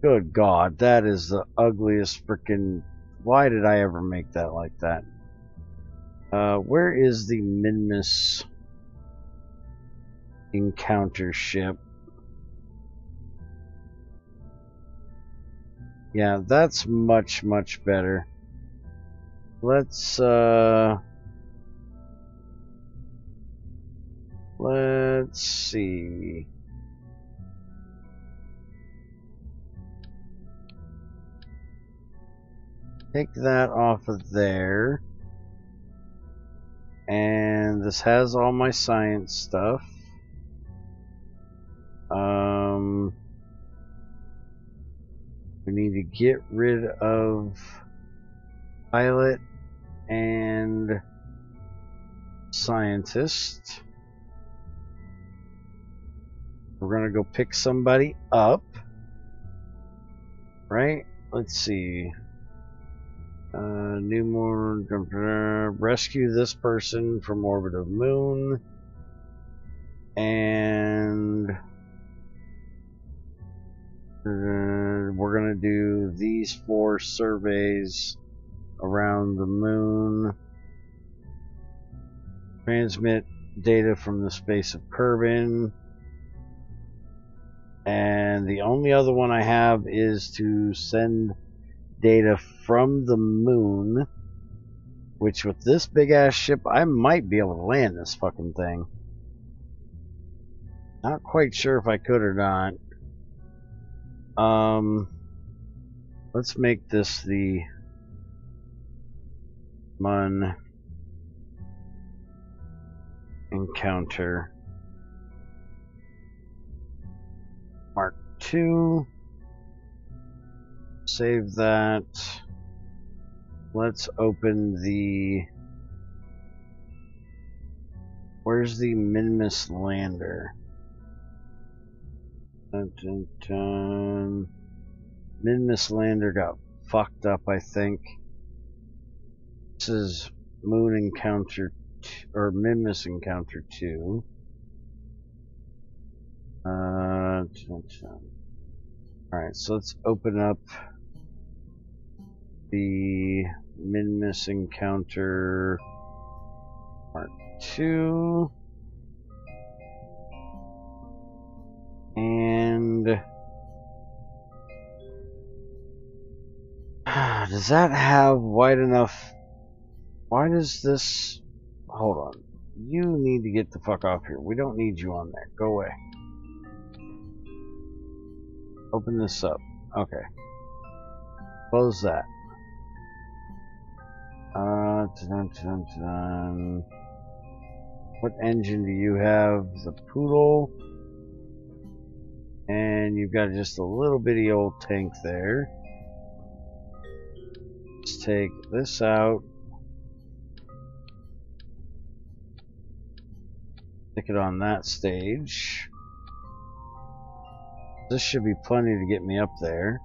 Good God, that is the ugliest freaking... Why did I ever make that like that? Where is the Minmus encounter ship? Yeah, that's much, much better. Let's see. Take that off of there. And this has all my science stuff. We need to get rid of pilot and scientist. We're gonna go pick somebody up, right? Let's see. New moon, rescue this person from orbit of moon, and we're gonna do these 4 surveys around the moon. Transmit data from the space of Kerbin. And the only other one I have is to send data from the moon, which with this big ass ship I might be able to land this fucking thing. Not quite sure if I could or not. Let's make this the Mun encounter Mark II. Save that. Let's open the... Where's the Minmus lander? Dun, dun, dun. Minmus lander got fucked up, I think. This is Moon Encounter, or Minmus Encounter 2. Alright, so let's open up the Minmus Encounter Part 2. And Does that have wide enough? Why does this... Hold on. You need to get the fuck off here. We don't need you on there. Go away. Open this up. Okay. Close that. What engine do you have? The Poodle. And you've got just a little bitty old tank there. Let's take this out. Stick it on that stage. This should be plenty to get me up there.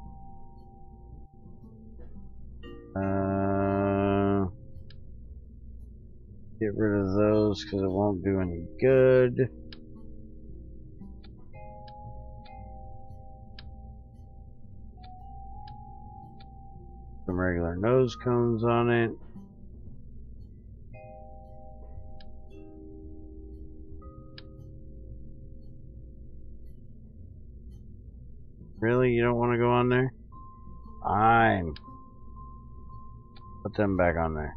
Get rid of those because it won't do any good. Some regular nose cones on it. Really? You don't want to go on there? Fine. Put them back on there.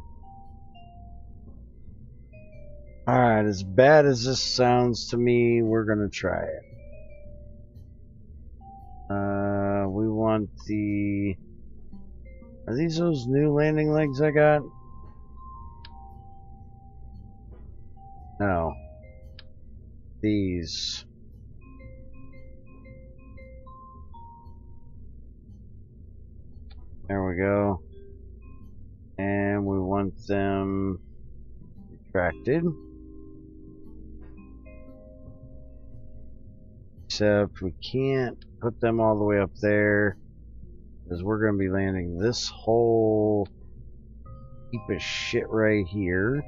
Alright, as bad as this sounds to me, we're gonna try it. We want the... Are these those new landing legs I got? No. These. There we go. And we want them retracted. Except we can't put them all the way up there because we're going to be landing this whole heap of shit right here.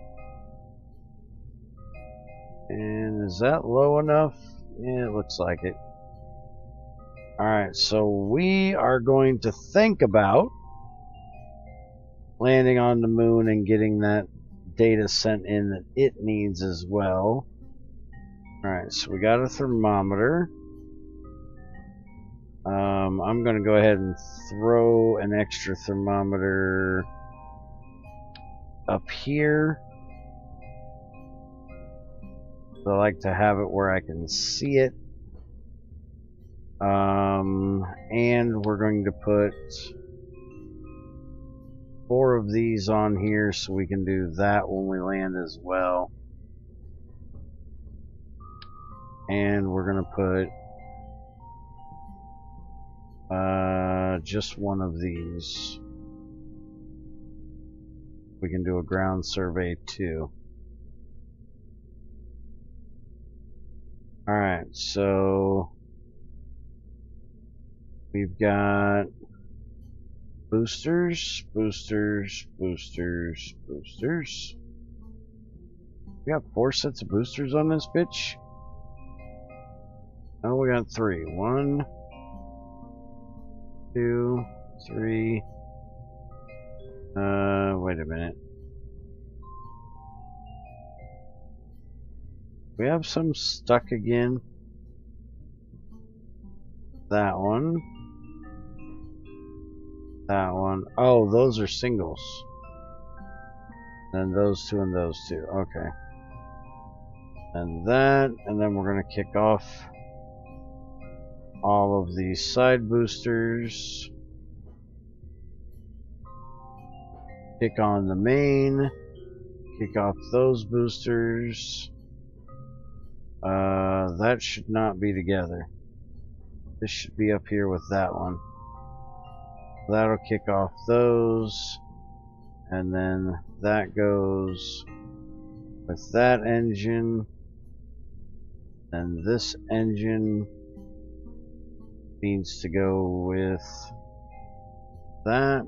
And is that low enough? Yeah, it looks like it. Alright, so we are going to think about landing on the moon and getting that data sent in that it needs as well. Alright, so we got a thermometer. I'm going to go ahead and throw an extra thermometer up here. So I like to have it where I can see it. And we're going to put 4 of these on here so we can do that when we land as well. And we're going to put just one of these. We can do a ground survey too. Alright, so we've got boosters. We got 4 sets of boosters on this bitch. Oh, we got 3. 1, 2, 3. Wait a minute. We have some stuck again. That one. That one. Oh, those are singles. And those 2 and those 2. Okay. And that, and then we're going to kick off all of these side boosters. Kick on the main. Kick off those boosters. That should not be together. This should be up here with that one. That'll kick off those. And then that goes with that engine. And this engine needs to go with that.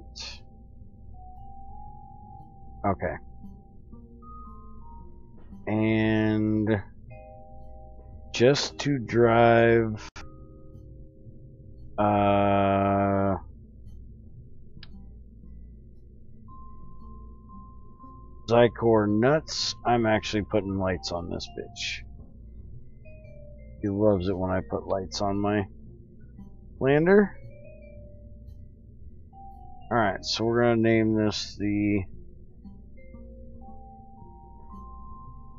Okay. And just to drive Zycor nuts, I'm actually putting lights on this bitch. He loves it when I put lights on my lander. Alright, so we're going to name this the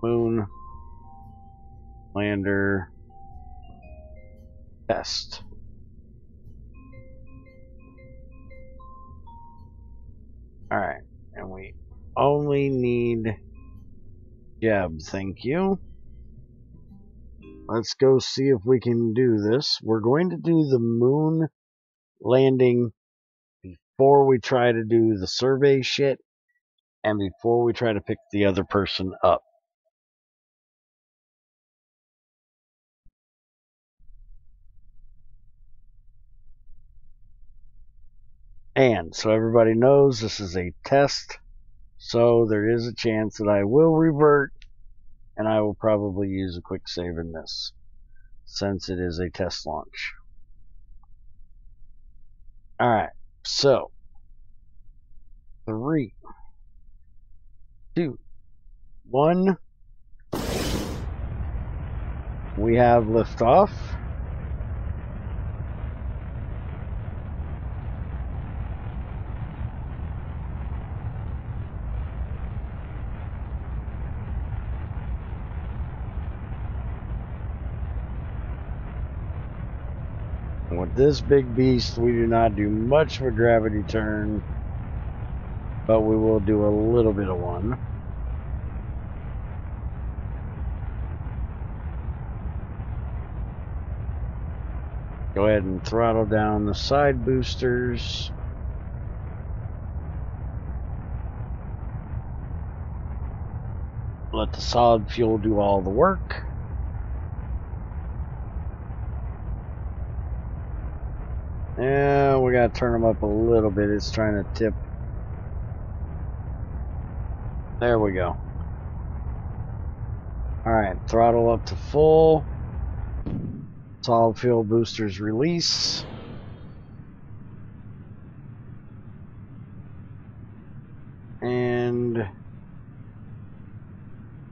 Moon Lander Test. Alright, and we only need Jeb, thank you. Let's go see if we can do this. We're going to do the moon landing before we try to do the survey shit and before we try to pick the other person up. And so everybody knows this is a test, so there is a chance that I will revert, and I will probably use a quick save in this, since it is a test launch. Alright, so 3, 2, 1. We have liftoff. With this big beast, we do not do much of a gravity turn, but we will do a little bit of one. Go ahead and throttle down the side boosters. Let the solid fuel do all the work. Yeah, we gotta turn them up a little bit. It's trying to tip. There we go. Alright, throttle up to full. Solid fuel boosters release. And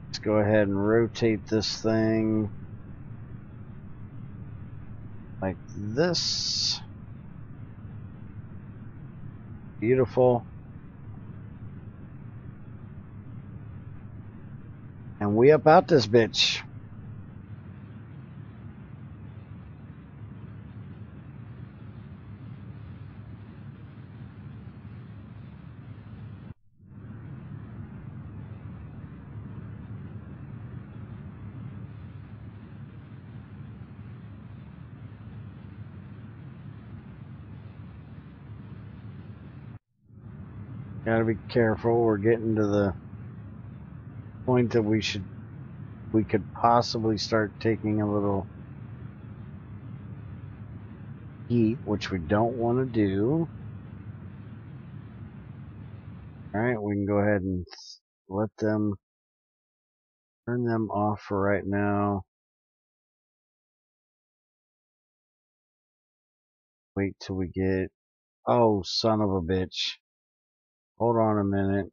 let's go ahead and rotate this thing like this. Beautiful. And we up out this bitch. Gotta be careful. We're getting to the point that we could possibly start taking a little heat, which we don't want to do. Alright, we can go ahead and let them turn them off for right now. Wait till we get... Oh, son of a bitch. Hold on a minute.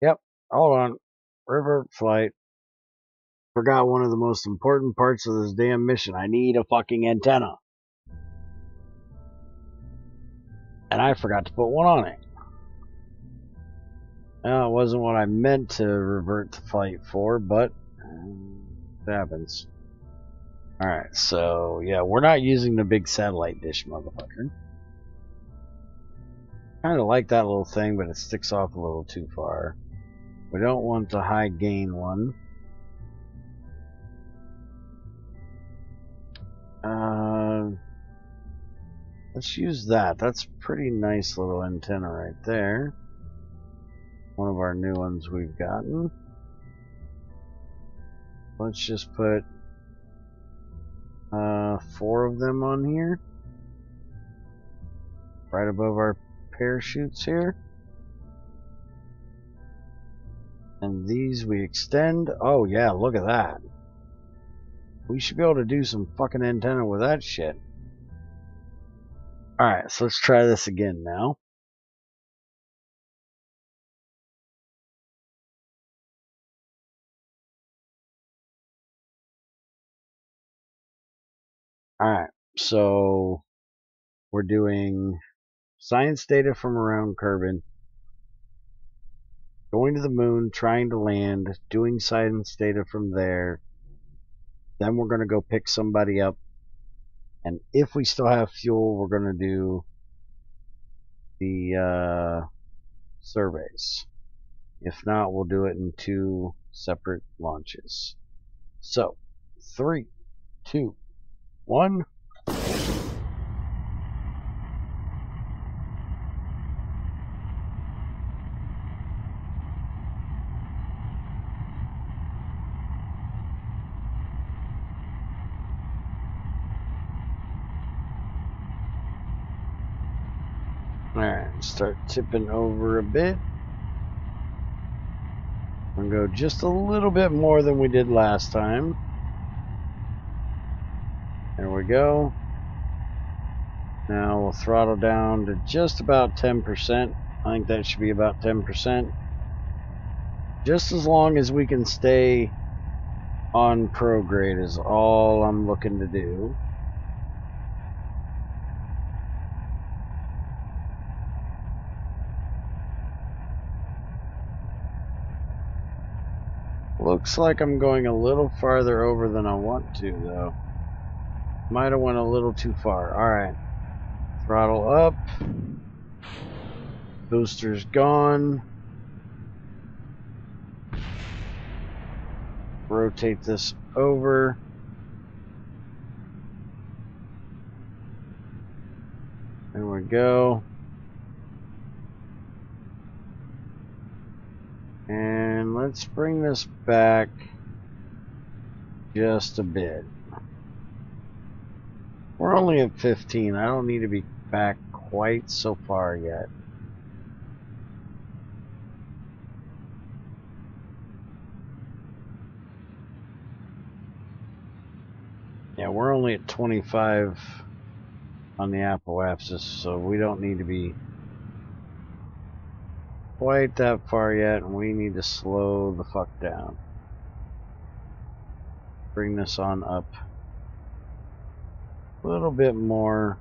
Yep, hold on. Revert flight. Forgot one of the most important parts of this damn mission. I need a fucking antenna. And I forgot to put one on it. Well, it wasn't what I meant to revert to flight for, but it happens. Alright, so yeah, we're not using the big satellite dish, motherfucker. Kind of like that little thing, but it sticks off a little too far. We don't want the high gain one. Let's use that. That's a pretty nice little antenna right there. One of our new ones we've gotten. Let's just put 4 of them on here. Right above our parachutes here. And these we extend. Oh yeah, look at that. We should be able to do some fucking antenna with that shit. Alright, so let's try this again now. Alright, so we're doing science data from around Kerbin, going to the moon, trying to land, doing science data from there. Then we're going to go pick somebody up. And if we still have fuel, we're going to do the surveys. If not, we'll do it in 2 separate launches. So, 3, 2, 1. Alright, start tipping over a bit. I'm going to go just a little bit more than we did last time. There we go. Now we'll throttle down to just about 10%. I think that should be about 10%. Just as long as we can stay on prograde is all I'm looking to do. Looks like I'm going a little farther over than I want to, though. Might have went a little too far. Alright. Throttle up. Booster's gone. Rotate this over. There we go. And let's bring this back just a bit. We're only at 15. I don't need to be back quite so far yet. Yeah, we're only at 25 on the apoapsis, so we don't need to be quite that far yet, and we need to slow the fuck down. Bring this on up a little bit more.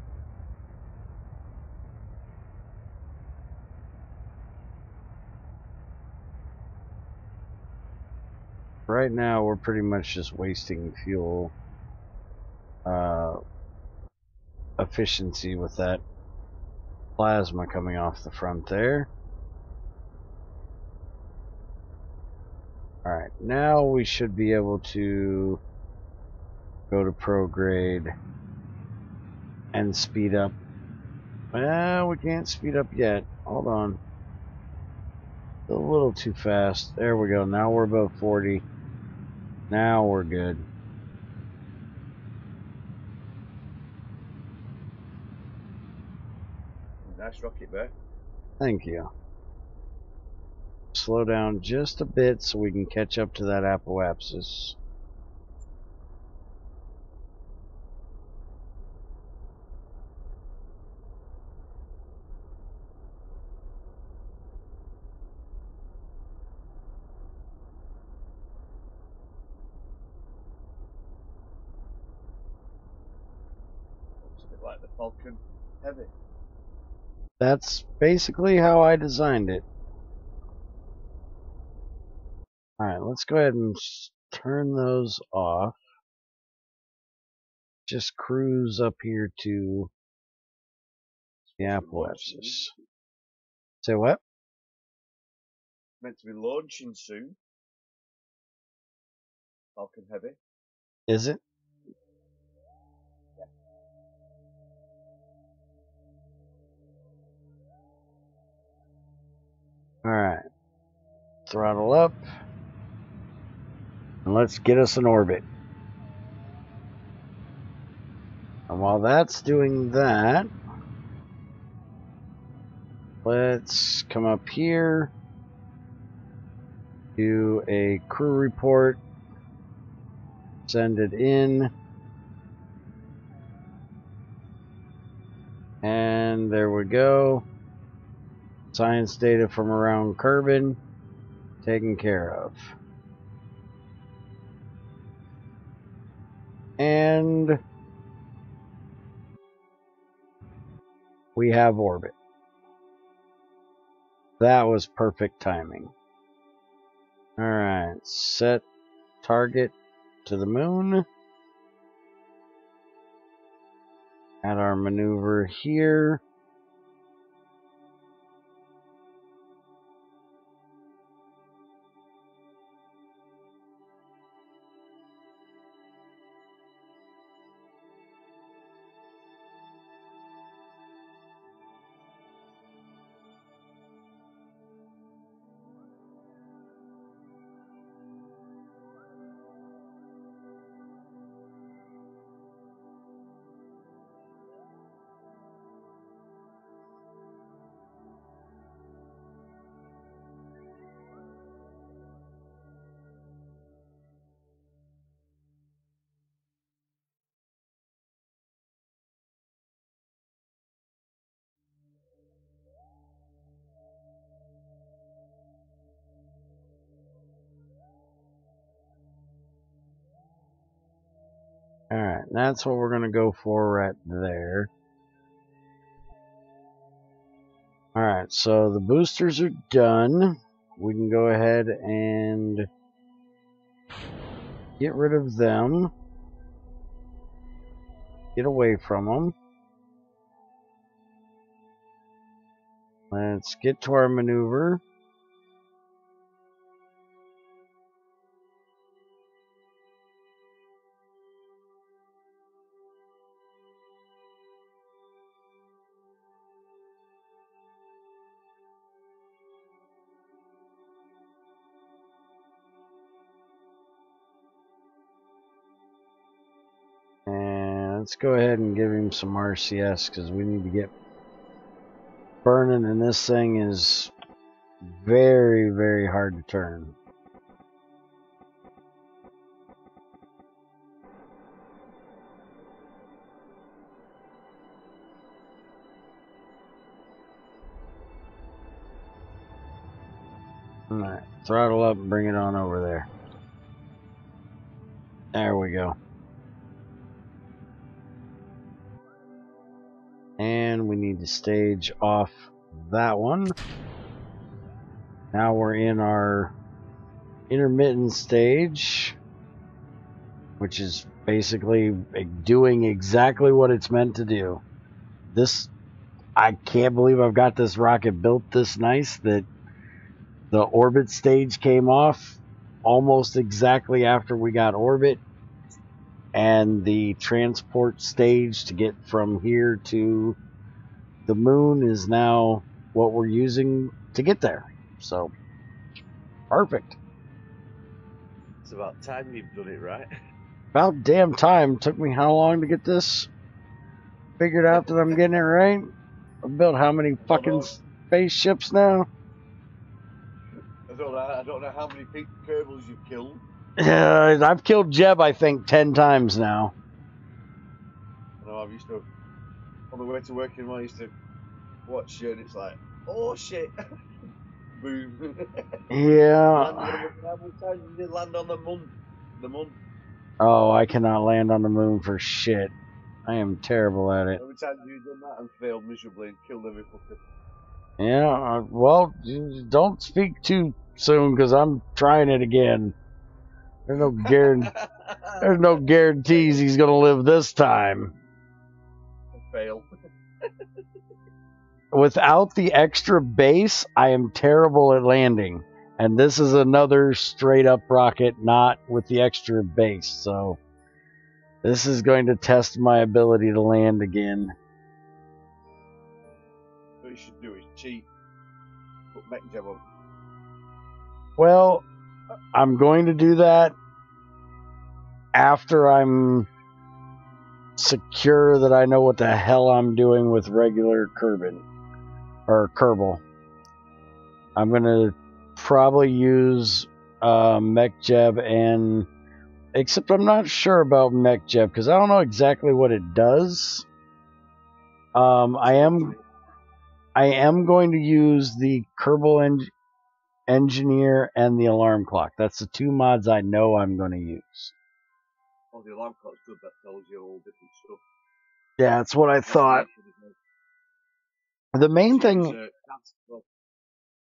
Right now, we're pretty much just wasting fuel efficiency with that plasma coming off the front there. Alright, now we should be able to go to prograde and speed up. Well, we can't speed up yet. Hold on. A little too fast. There we go. Now we're above 40. Now we're good. Nice rocket there. Thank you. Slow down just a bit so we can catch up to that apoapsis. Looks a bit like the Falcon Heavy. That's basically how I designed it. Alright, let's go ahead and turn those off. Just cruise up here to the apoapsis. Say what? Meant to be launching soon. Falcon Heavy. Is it? Yeah. Alright. Throttle up. And let's get us in orbit. And while that's doing that, let's come up here, do a crew report, send it in, and there we go. Science data from around Kerbin taken care of. And we have orbit. That was perfect timing. Alright, set target to the moon. Add our maneuver here. Alright, that's what we're going to go for right there. Alright, so the boosters are done. We can go ahead and get rid of them. Get away from them. Let's get to our maneuver. And let's go ahead and give him some RCS because we need to get burning, and this thing is very, very hard to turn. Alright, throttle up and bring it on over there. There we go. And we need to stage off that one. Now we're in our intermittent stage, which is basically doing exactly what it's meant to do. This, I can't believe I've got this rocket built this nice that the orbit stage came off almost exactly after we got orbit, and the transport stage to get from here to the moon is now what we're using to get there. So, perfect. It's about time you've done it right. About damn time. Took me how long to get this figured out that I'm getting it right? I've built how many fucking spaceships now? I don't know how many Kerbals you've killed. I've killed Jeb, I think, 10 times now. I know, I've used to, on the way to work in, I used to watch you and it's like, oh shit. Boom. Yeah. How many times did it land on the moon? Oh, I cannot land on the moon for shit. I am terrible at it. How many times have you done that and failed miserably and killed every fucker? Yeah, well, don't speak too soon because I'm trying it again. There's no guarantees he's gonna live this time. Fail. Without the extra base, I am terrible at landing. And this is another straight up rocket, not with the extra base. So this is going to test my ability to land again. What you should do is cheat. Put mech jab on. Well, I'm going to do that after I'm secure that I know what the hell I'm doing with regular Kerbal. I'm going to probably use mech jab, and except I'm not sure about mech jab because I don't know exactly what it does. I am going to use the Kerbal Engineer and the Alarm Clock. That's the two mods I know I'm going to use. Oh, the alarm clock's good. That tells you all different stuff. Yeah, that's what I thought. The main Use, thing,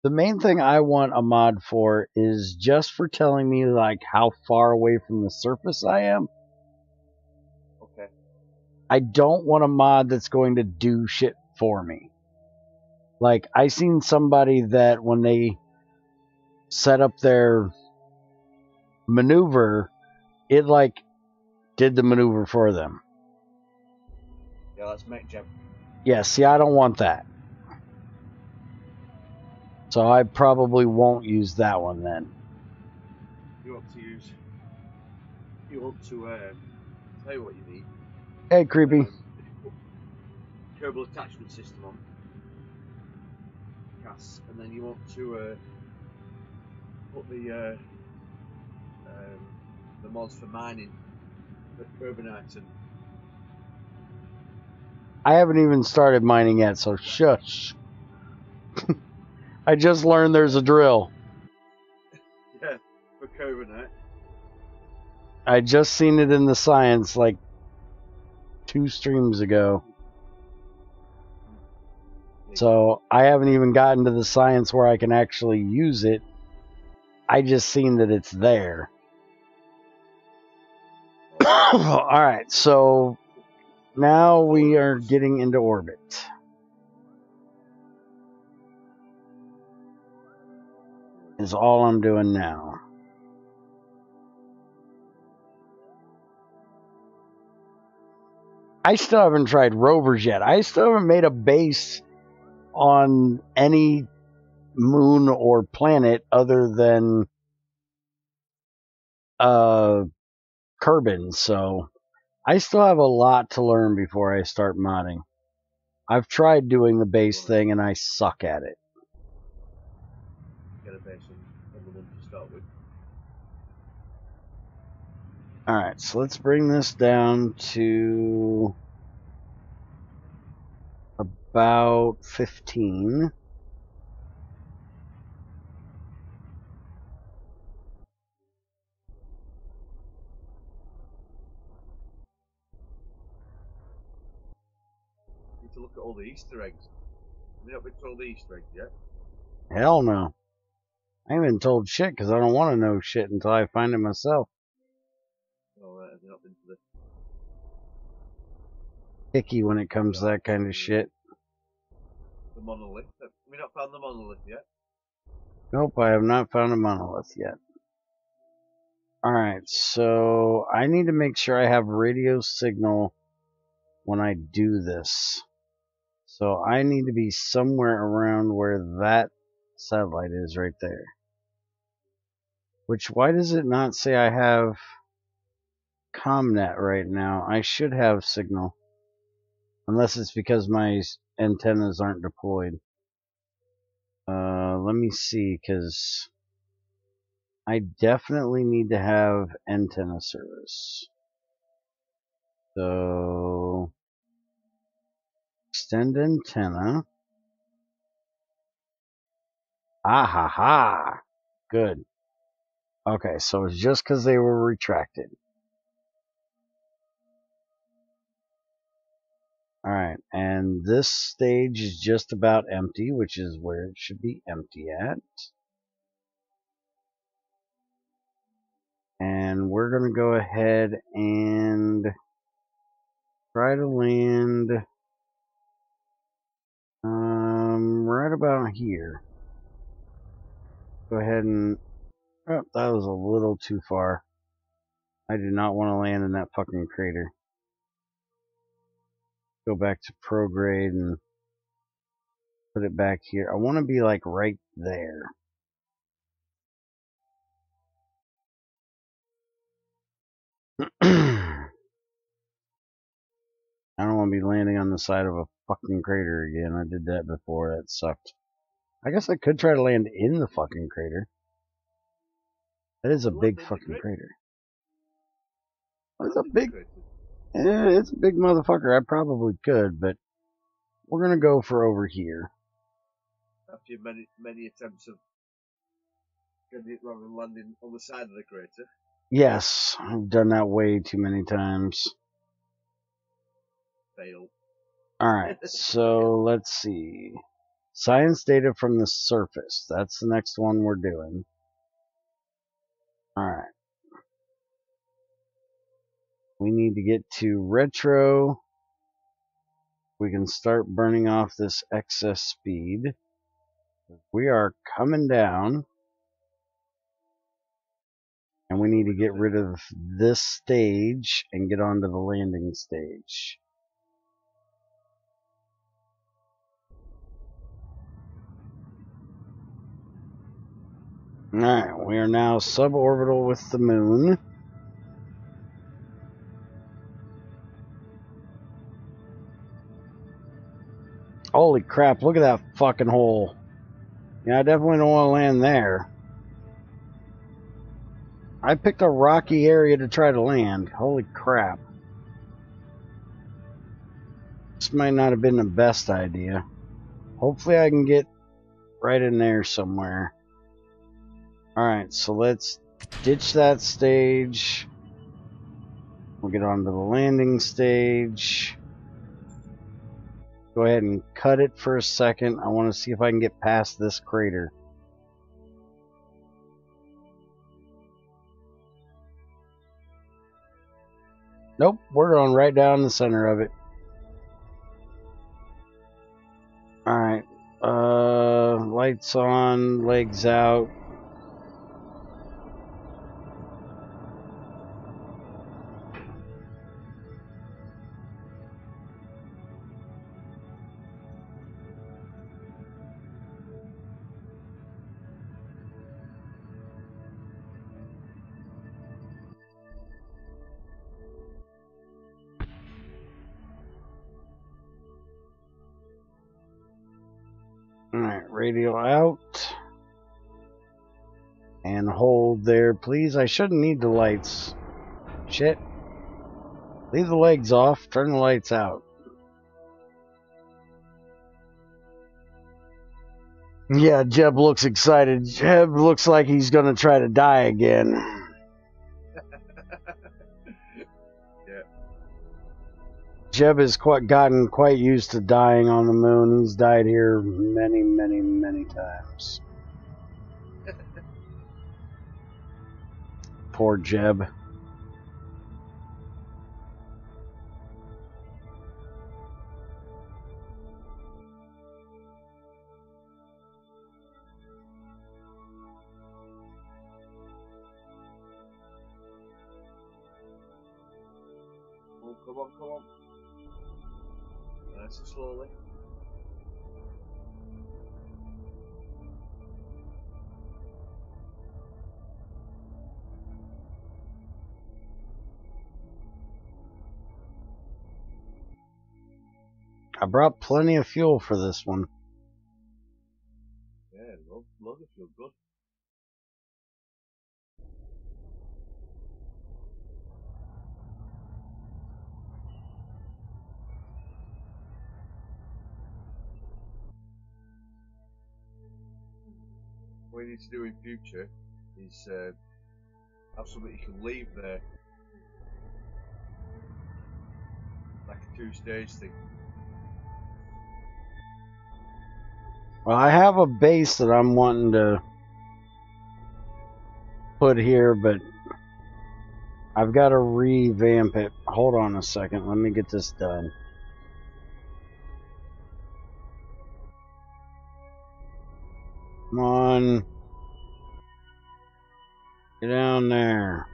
the main thing I want a mod for is just for telling me like how far away from the surface I am. Okay. I don't want a mod that's going to do shit for me. Like, I seen somebody that when they set up their maneuver, it like did the maneuver for them. Yeah, let's make jump. Yeah, see, I don't want that. So I probably won't use that one then. You want to use. You want to tell you what you need. Hey, creepy. Cable attachment system on gas, and then you want to put the mods for mining, the carbonite and. I haven't even started mining yet, so shush. I just learned there's a drill. Yeah, for carbonite. I just seen it in the science like 2 streams ago. So I haven't even gotten to the science where I can actually use it. I just seen that it's there. Alright, so now we are getting into orbit. Is all I'm doing now. I still haven't tried rovers yet. I still haven't made a base on any moon or planet other than Kerbin, so I still have a lot to learn before I start modding. I've tried doing the base thing and I suck at it. Get a base on the moon to start with. Alright, so let's bring this down to about 15. Need to look at all the Easter eggs. We haven't been told the Easter eggs yet. Hell no. I ain't been told shit because I don't want to know shit until I find it myself. Oh, right, have you not been to the. Picky when it comes to that kind of shit. The monolith. Have we not found the monolith yet? Nope, I have not found a monolith yet. Alright, so I need to make sure I have radio signal when I do this. So I need to be somewhere around where that satellite is right there. Which, why does it not say I have ComNet right now? I should have signal. Unless it's because my antennas aren't deployed. Let me see, because I definitely need to have antenna service. So, extend antenna. Ah ha ha! Good. Okay, so it's just because they were retracted. Alright, and this stage is just about empty, which is where it should be empty at. And we're going to go ahead and try to land right about here. Go ahead and... Oh, that was a little too far. I do not want to land in that fucking crater. Go back to prograde and put it back here. I want to be like right there. I don't want to be landing on the side of a fucking crater again. I did that before. That sucked. I guess I could try to land in the fucking crater. That is a big fucking crater. It's a big... it's a big motherfucker. I probably could, but we're going to go for over here. After many attempts of getting it rather than landing on the side of the crater. Yes, I've done that way too many times. Fail. Alright, so let's see. Science data from the surface. That's the next one we're doing. Alright. We need to get to retro. We can start burning off this excess speed. We are coming down. And we need to get rid of this stage and get onto the landing stage. Alright, we are now suborbital with the moon. Holy crap, look at that fucking hole. Yeah, I definitely don't want to land there. I picked a rocky area to try to land. Holy crap. This might not have been the best idea. Hopefully I can get right in there somewhere. Alright, so let's ditch that stage. We'll get onto the landing stage. Go ahead and cut it for a second. I want to see if I can get past this crater. Nope, we're going right down the center of it. Alright, lights on, legs out. Alright, radio out. And hold there, please. I shouldn't need the lights. Shit. Leave the legs off, turn the lights out. Yeah, Jeb looks excited. Jeb looks like he's gonna try to die again. Yeah. Jeb has gotten quite used to dying on the moon. He's died here many, many, many times. Poor Jeb. Oh, come on, come on. Nice and slowly. I brought plenty of fuel for this one. Yeah, love it, feel good. What you need to do in future is have something you can leave there, like a two-stage thing. Well, I have a base that I'm wanting to put here, but I've got to revamp it. Hold on a second. Let me get this done. Come on. Get down there.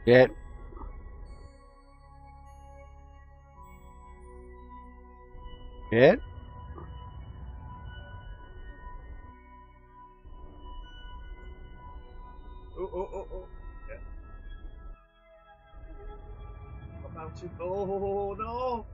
Get. Get. Oh. Yeah. I'm out to. Oh, no.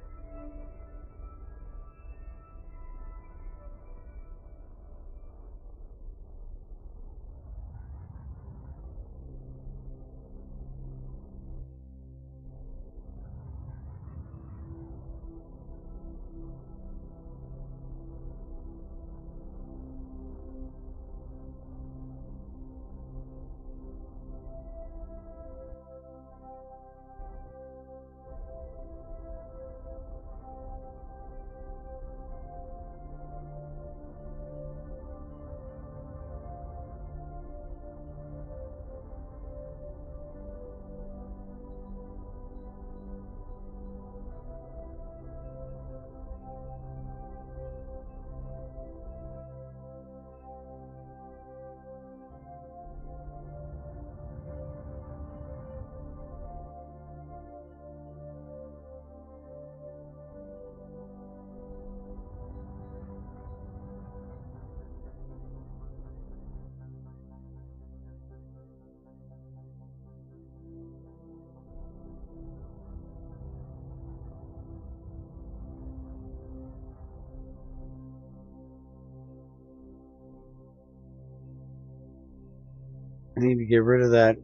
need to get rid of that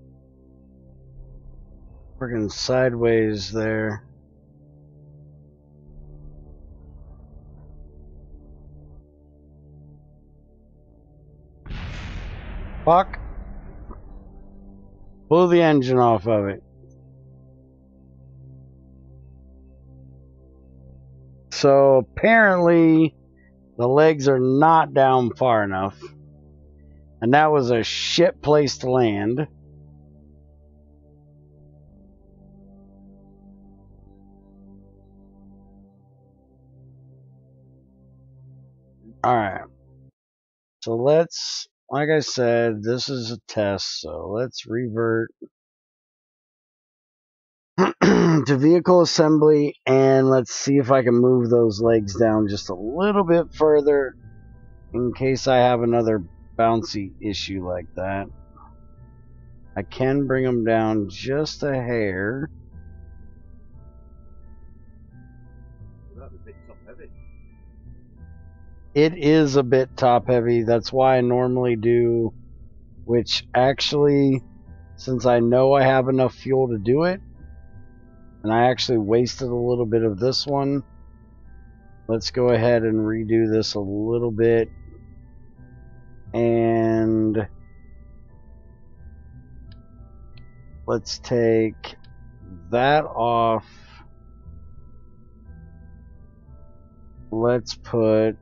friggin' sideways there. Fuck. Blew the engine off of it. So apparently the legs are not down far enough. And that was a shit place to land. Alright. So let's, like I said, this is a test, so let's revert to vehicle assembly, and let's see if I can move those legs down just a little bit further in case I have another bouncy issue like that. I can bring them down just a hair. That'd be a bit top heavy. It is a bit top heavy. That's why I normally do, which actually, since I know I have enough fuel to do it, and I actually wasted a little bit of this one, let's go ahead and redo this a little bit. And let's take that off. Let's put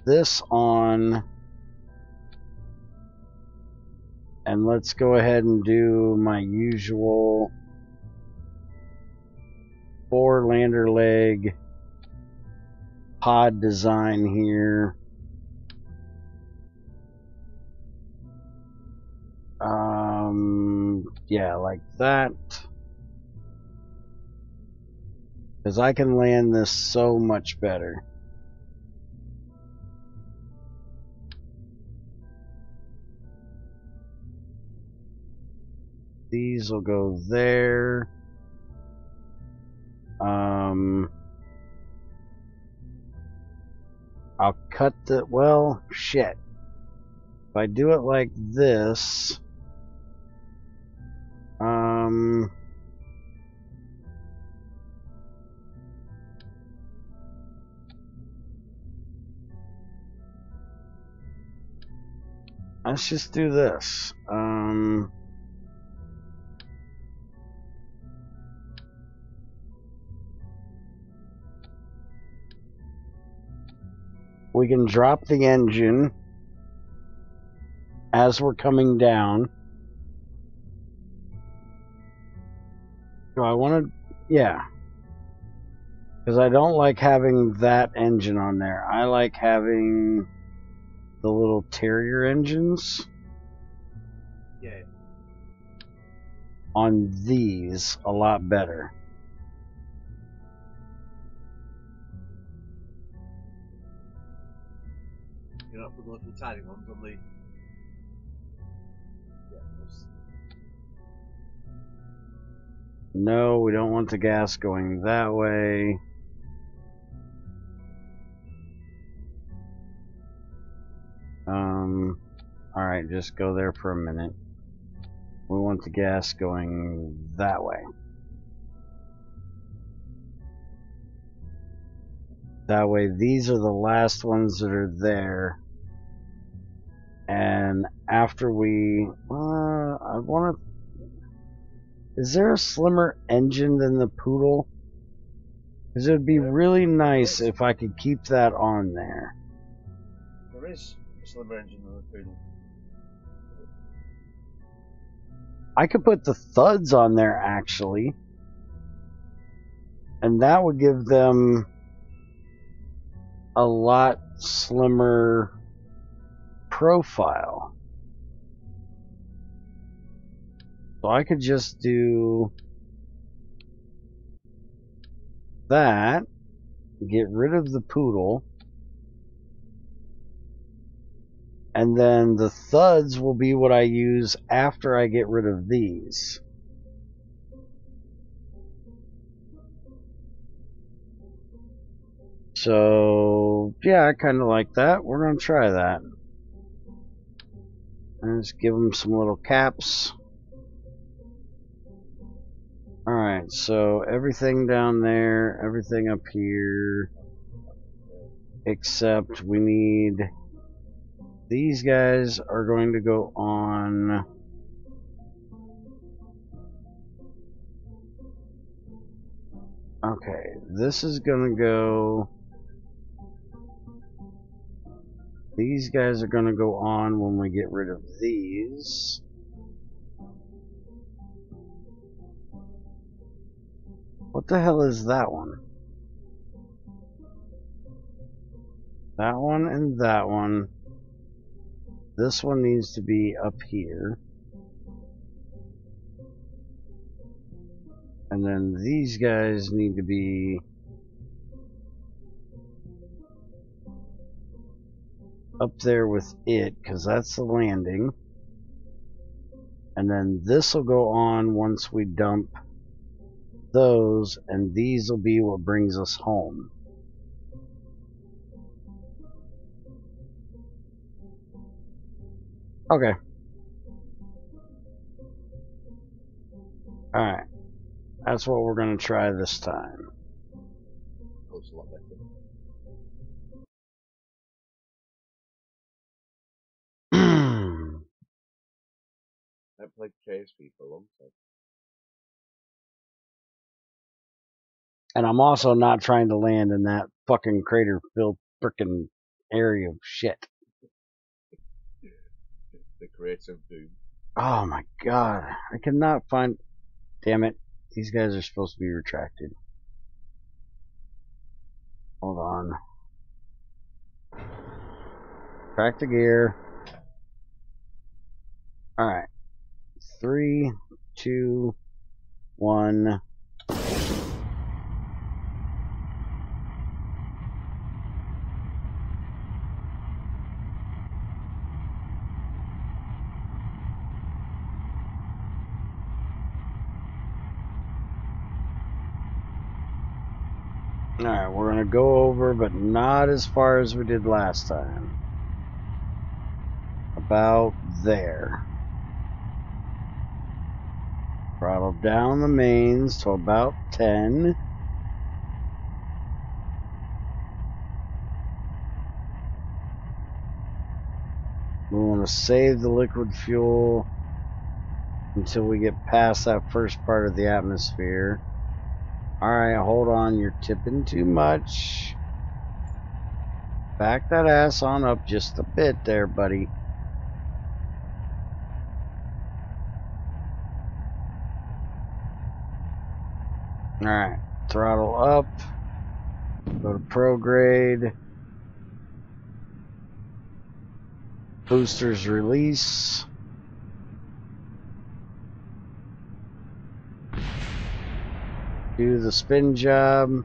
this on. And let's go ahead and do my usual 4 lander leg pod design here. Yeah, like that. Because I can land this so much better. These will go there. I'll cut the, well, shit. If I do it like this, let's just do this. We can drop the engine as we're coming down. Do I want to? Yeah. Because I don't like having that engine on there. I like having the little Terrier engines. Yeah. On these a lot better. You're not putting little tiny ones on the. Yeah, those. No, we don't want the gas going that way. Alright, just go there for a minute. We want the gas going that way. That way, these are the last ones that are there. And after we... I want to... Is there a slimmer engine than the Poodle? Because it would be really nice if I could keep that on there. There is a slimmer engine than the Poodle. I could put the Thuds on there, actually. And that would give them a lot slimmer profile. So I could just do that, get rid of the Poodle, and then the Thuds will be what I use after I get rid of these. So, yeah, I kind of like that. We're going to try that. Let's give them some little caps. Alright, so everything down there, everything up here, except we need... These guys are going to go on... Okay, this is going to go... These guys are going to go on when we get rid of these. What the hell is that one? That one and that one. This one needs to be up here. And then these guys need to be up there with it, because that's the landing. And then this will go on once we dump those, and these will be what brings us home. Okay. Alright. That's what we're going to try this time. Looks a lot better. I played KSP for a long time. And I'm also not trying to land in that fucking crater-filled frickin' area of shit. The creative doom. Oh my god. I cannot find... Damn it. These guys are supposed to be retracted. Hold on. Track the gear. Alright. 3, 2, 1... Alright, we're going to go over, but not as far as we did last time. About there. Throttle down the mains to about 10. We want to save the liquid fuel until we get past that first part of the atmosphere. Alright, hold on, you're tipping too much. Back that ass on up just a bit there, buddy. Alright, throttle up. Go to prograde. Boosters release. Do the spin job.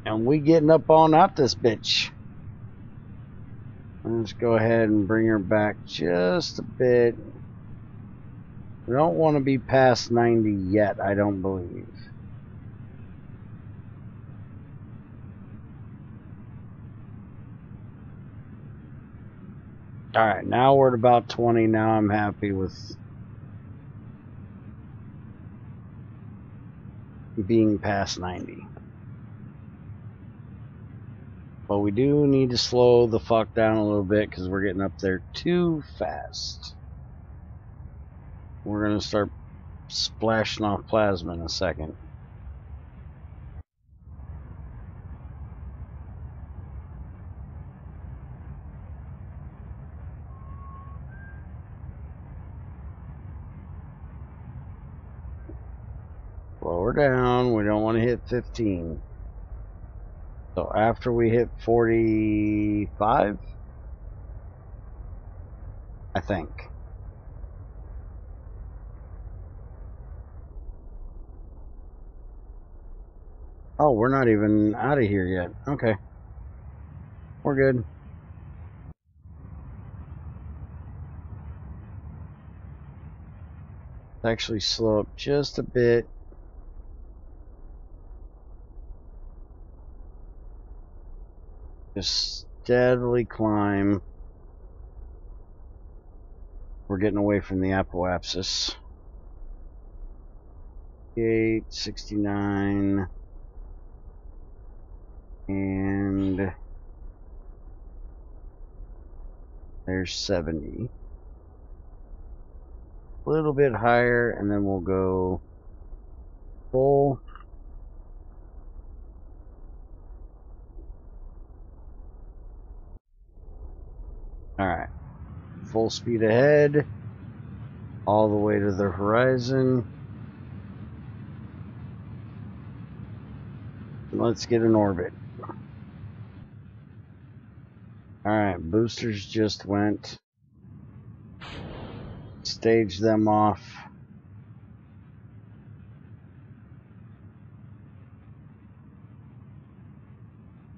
And we getting up on out this bitch. Let's go ahead and bring her back just a bit. We don't want to be past 90 yet, I don't believe. Alright, now we're at about 20. Now I'm happy with being past 90. But we do need to slow the fuck down a little bit because we're getting up there too fast. We're going to start splashing off plasma in a second. Lower down, we don't want to hit 15. So after we hit 45, I think. Oh, we're not even out of here yet. Okay. We're good. Let's actually slow up just a bit. Just steadily climb. We're getting away from the apoapsis. 69, and there's 70. A little bit higher, and then we'll go full. Alright, full speed ahead, all the way to the horizon. Let's get an orbit. Alright, boosters just went. Stage them off.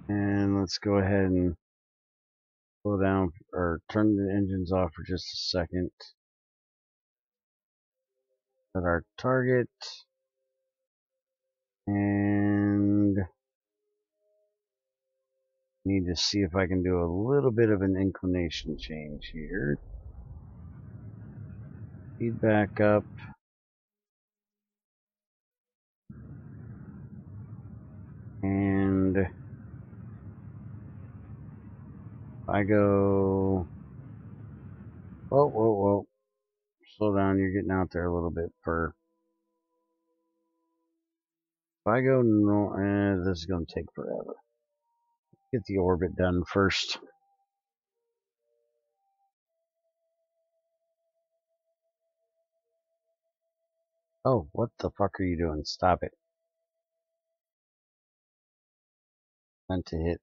And let's go ahead and slow down, or turn the engines off for just a second. At our target. And need to see if I can do a little bit of an inclination change here. Speed back up. And I go, whoa. Slow down, you're getting out there a little bit for. If I go north, this is going to take forever. Get the orbit done first. Oh, what the fuck are you doing? Stop it. Meant to hit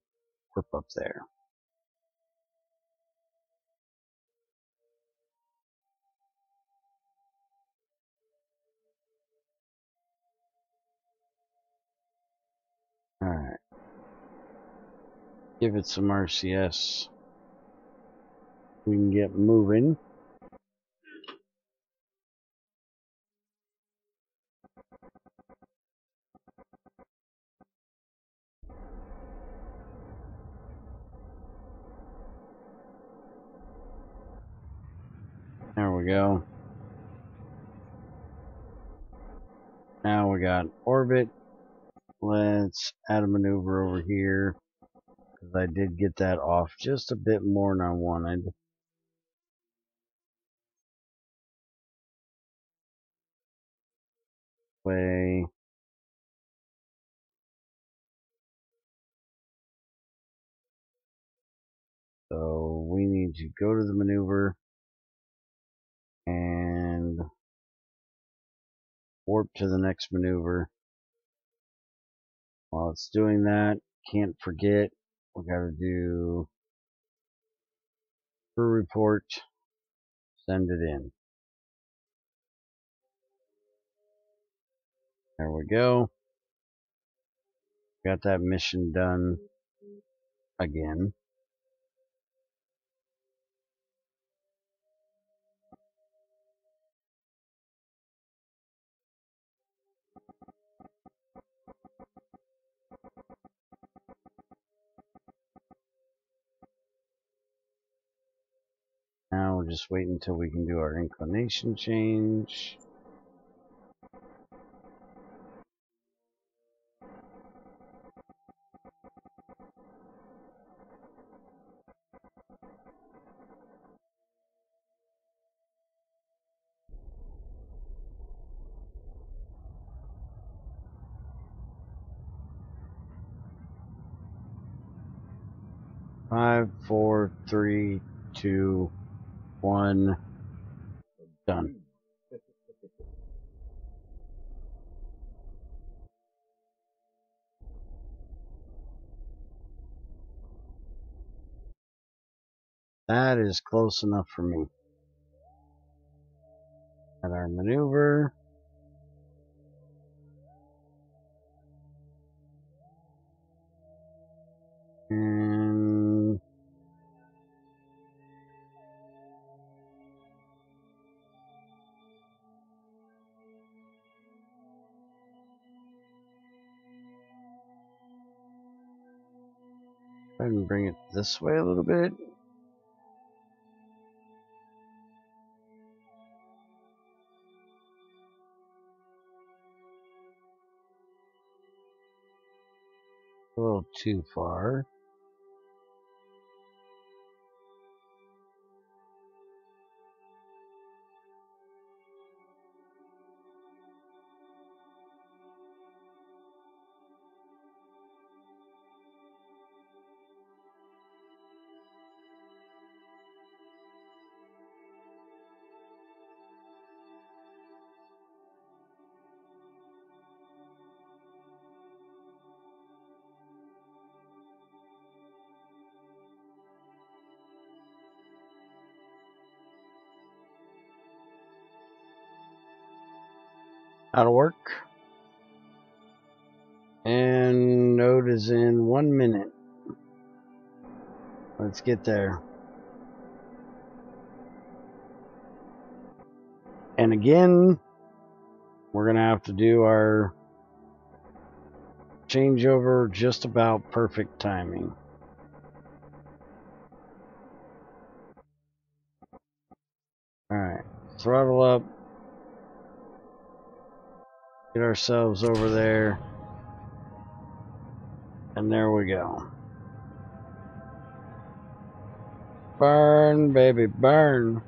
warp up there. Alright. Give it some RCS. We can get moving. There we go. Now we got orbit. Let's add a maneuver over here, because I did get that off just a bit more than I wanted. Way. So we need to go to the maneuver and warp to the next maneuver. While it's doing that, can't forget, we gotta do crew report, send it in. There we go. Got that mission done again. Now we'll just wait until we can do our inclination change. Five, 4, 3, 2, 1. Done. That is close enough for me. At our maneuver. And Go ahead and bring it this way a little bit. A little too far. That'll work. And node is in 1 minute. Let's get there. And again, we're going to have to do our changeover just about perfect timing. Alright, throttle up. Get ourselves over there. And there we go. Burn, baby, burn.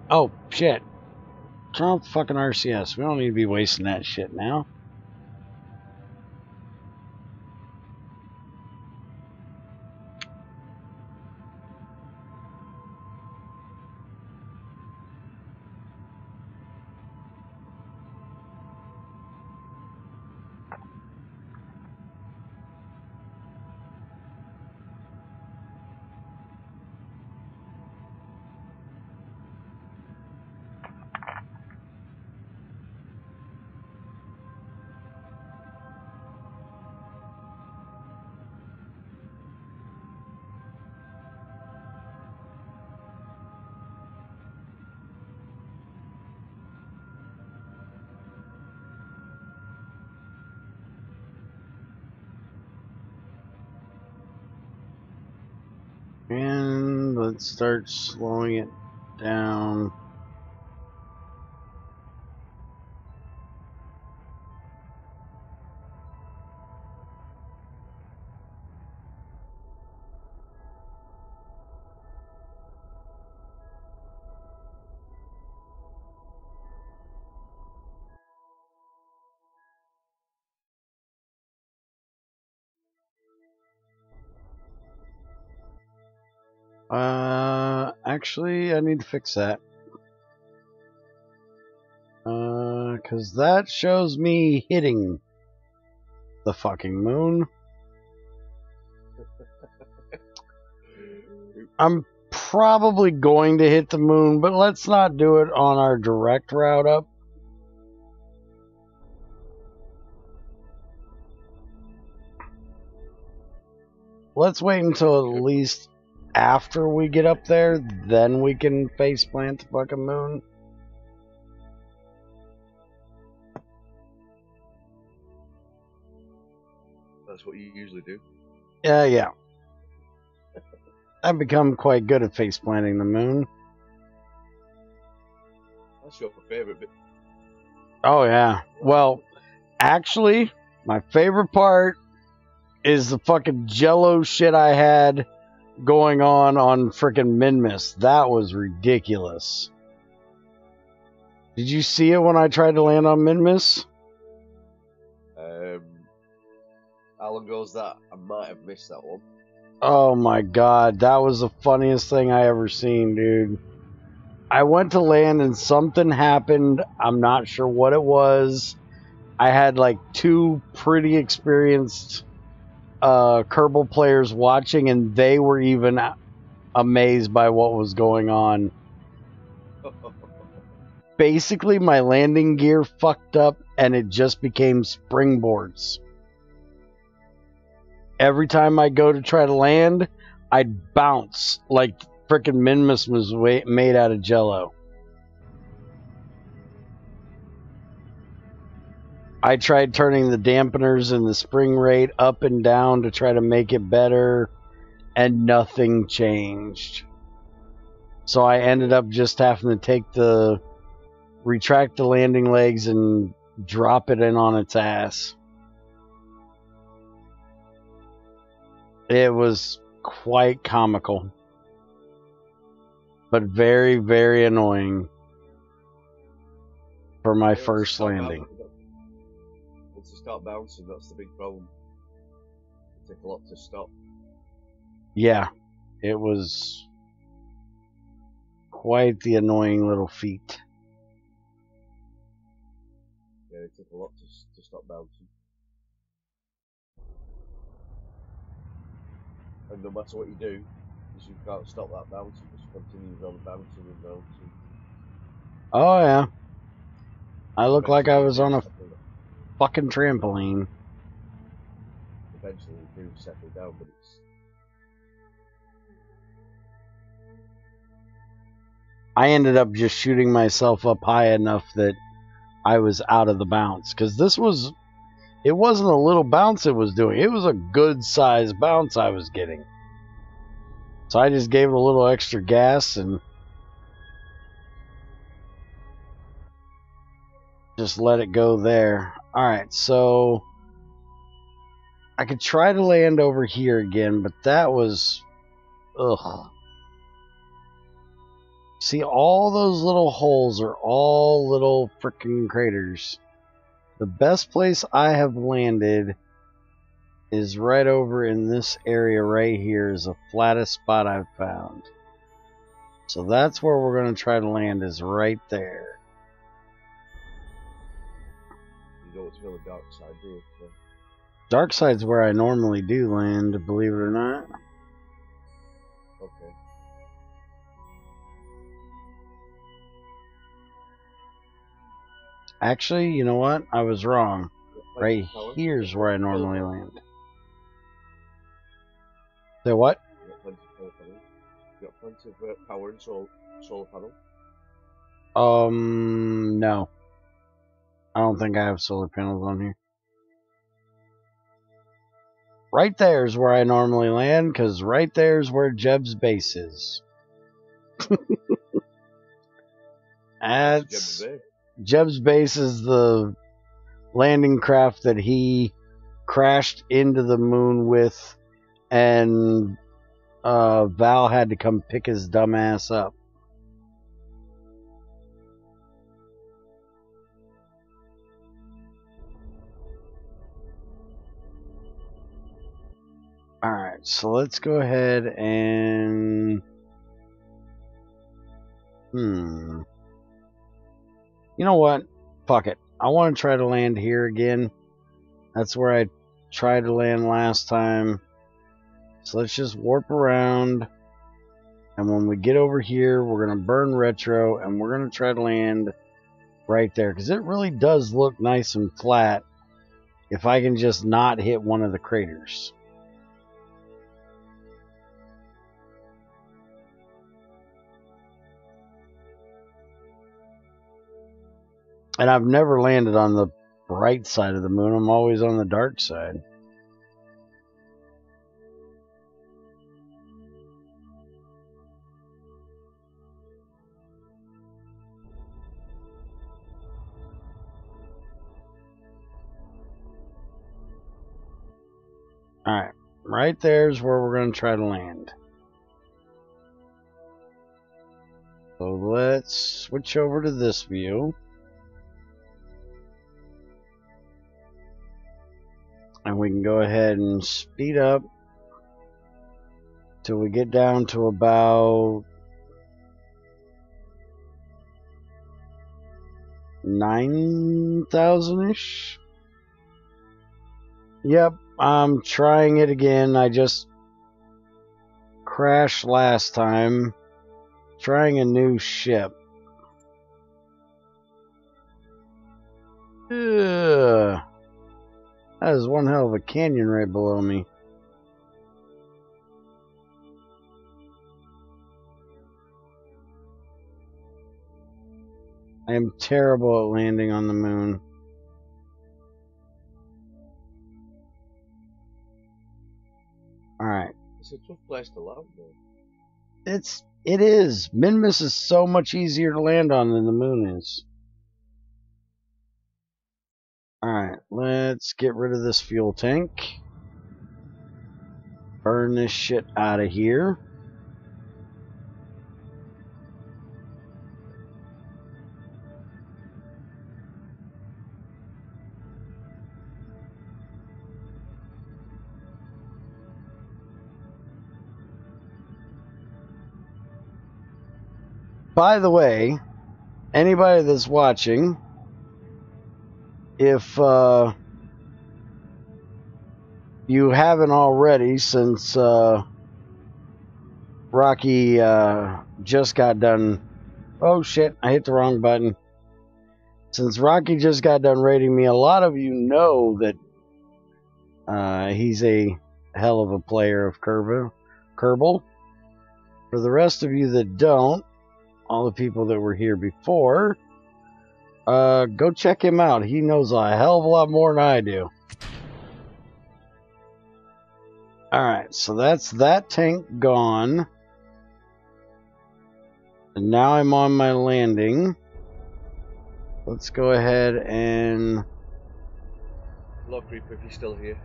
Oh, shit. Turn off the fucking RCS. We don't need to be wasting that shit now. And let's start slowing it down. Actually, I need to fix that. Because that shows me hitting the fucking moon. I'm probably going to hit the moon, but let's not do it on our direct route up. Let's wait until at least after we get up there, then we can face plant the fucking moon. That's what you usually do. Yeah. I've become quite good at face planting the moon. That's your favorite bit. Oh yeah. Well, actually, my favorite part is the fucking jello shit I had going on frickin' Minmus. That was ridiculous. Did you see it when I tried to land on Minmus? How long ago was that? I might have missed that one. Oh my god, that was the funniest thing I ever seen, dude. I went to land and something happened. I'm not sure what it was. I had like two pretty experienced Kerbal players watching, and they were even amazed by what was going on. Basically, my landing gear fucked up and it just became springboards. Every time I go to try to land, I'd bounce like frickin' Minmus was made out of jello. I tried turning the dampeners and the spring rate up and down to try to make it better, and nothing changed. So I ended up just having to retract the landing legs and drop it in on its ass. It was quite comical, but very, very annoying for my first landing. Once you start bouncing, that's the big problem. It takes a lot to stop. Yeah, it was quite the annoying little feat. Yeah, it took a lot to stop bouncing. And no matter what you do, because you can't stop that bouncing, it just continues on bouncing and bouncing. Oh yeah. I look like I was on a fucking trampoline. Eventually it do settle down, but it's... I ended up just shooting myself up high enough that I was out of the bounce. Because it wasn't a little bounce it was doing. It was a good size bounce I was getting. So I just gave it a little extra gas and just let it go there. Alright, so I could try to land over here again, but that was... ugh. See, all those little holes are all little freaking craters. The best place I have landed is right over in this area right here is the flattest spot I've found. So that's where we're going to try to land, is right there. You know, it's really dark side, do you? So. Dark side's where I normally do land, believe it or not. Okay. Actually, you know what? I was wrong. Right here's where I normally land. So what? You got plenty of power and solar panel? No. I don't think I have solar panels on here. Right there is where I normally land, because right there is where Jeb's base is. That's Jeb's base is the landing craft that he crashed into the moon with, and Val had to come pick his dumb ass up. Alright, so let's go ahead and... You know what? Fuck it. I want to try to land here again. That's where I tried to land last time. So let's just warp around. And when we get over here, we're going to burn retro. And we're going to try to land right there. Because it really does look nice and flat if I can just not hit one of the craters. And I've never landed on the bright side of the moon. I'm always on the dark side. Alright, right there's where we're going to try to land. So let's switch over to this view. And we can go ahead and speed up till we get down to about 9,000-ish. Yep, I'm trying it again. I just crashed last time. Trying a new ship. Ugh. That is one hell of a canyon right below me. I am terrible at landing on the moon. It's a tough place to land, though. It is. Minmus is so much easier to land on than the moon is. Alright, let's get rid of this fuel tank. Burn this shit out of here. By the way, anybody that's watching, if you haven't already, since Rocky just got done... Oh shit, I hit the wrong button. Since Rocky just got done rating me, a lot of you know that he's a hell of a player of Kerbal. For the rest of you that don't, all the people that were here before, go check him out. He knows a hell of a lot more than I do. Alright, so that's that tank gone. And now I'm on my landing. Let's go ahead and... Hello, Creeper, if you're still here.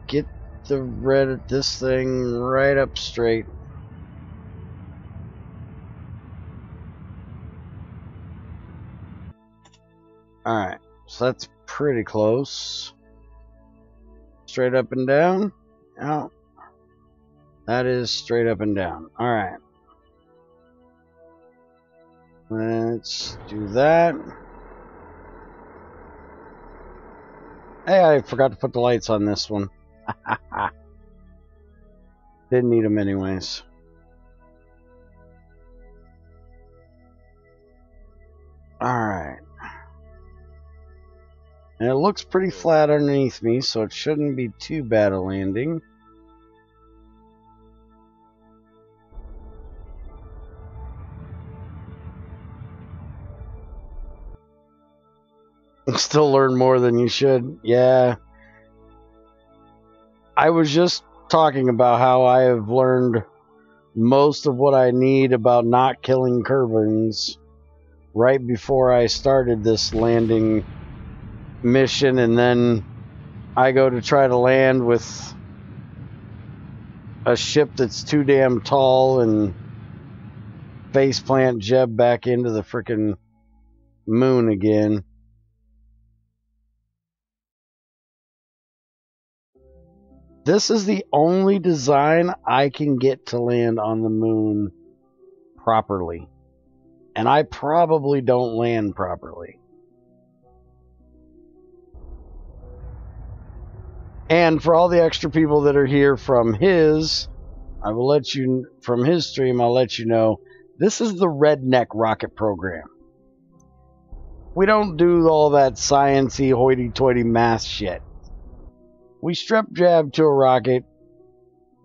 Get this thing right up straight. Alright, so that's pretty close. Straight up and down. Oh, that is straight up and down. Alright. Let's do that. Hey, I forgot to put the lights on this one. Didn't need them anyways. Alright. And it looks pretty flat underneath me, so it shouldn't be too bad a landing. Still learn more than you should. Yeah. I was just talking about how I have learned most of what I need about not killing Kerbans right before I started this landing mission, and then I go to try to land with a ship that's too damn tall and faceplant Jeb back into the frickin' moon again. This is the only design I can get to land on the moon properly. And I probably don't land properly. And for all the extra people that are here from his, I will let you, from his stream, I'll let you know, this is the redneck rocket program. We don't do all that science-y, hoity-toity math shit. We strap jab to a rocket,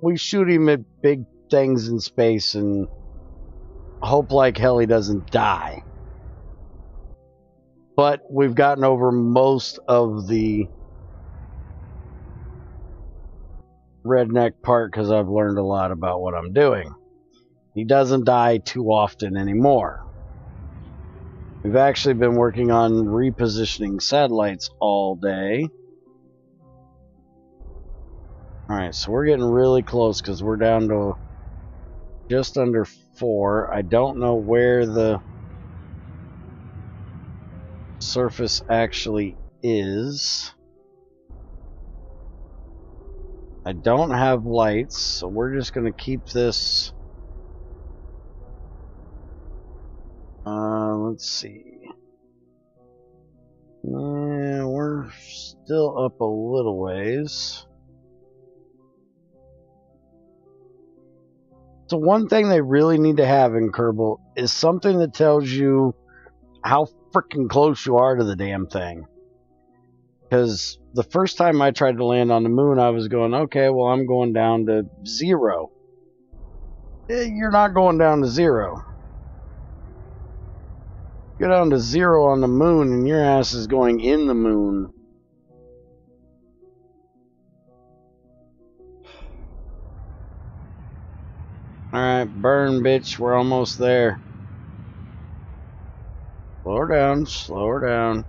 we shoot him at big things in space, and hope like hell he doesn't die. But we've gotten over most of the redneck part because I've learned a lot about what I'm doing. He doesn't die too often anymore. We've actually been working on repositioning satellites all day. Alright, so we're getting really close because we're down to just under 4. I don't know where the surface actually is. I don't have lights, so we're just going to keep this. Let's see. Yeah, we're still up a little ways. So one thing they really need to have in Kerbal is something that tells you how freaking close you are to the damn thing. Because the first time I tried to land on the moon, I was going, okay, well, I'm going down to 0. You're not going down to 0. Go down to 0 on the moon, and your ass is going in the moon. Alright, burn, bitch. We're almost there. Slow her down. Slow her down.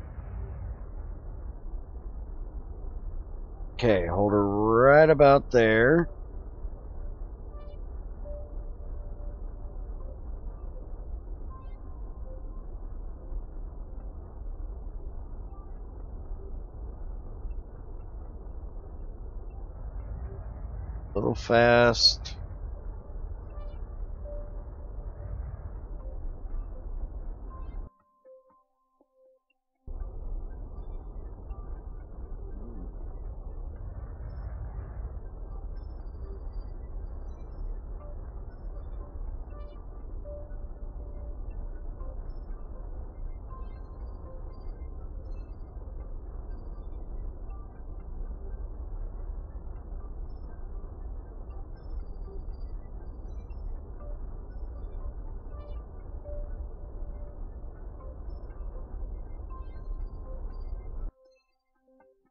Okay, hold her right about there. A little fast.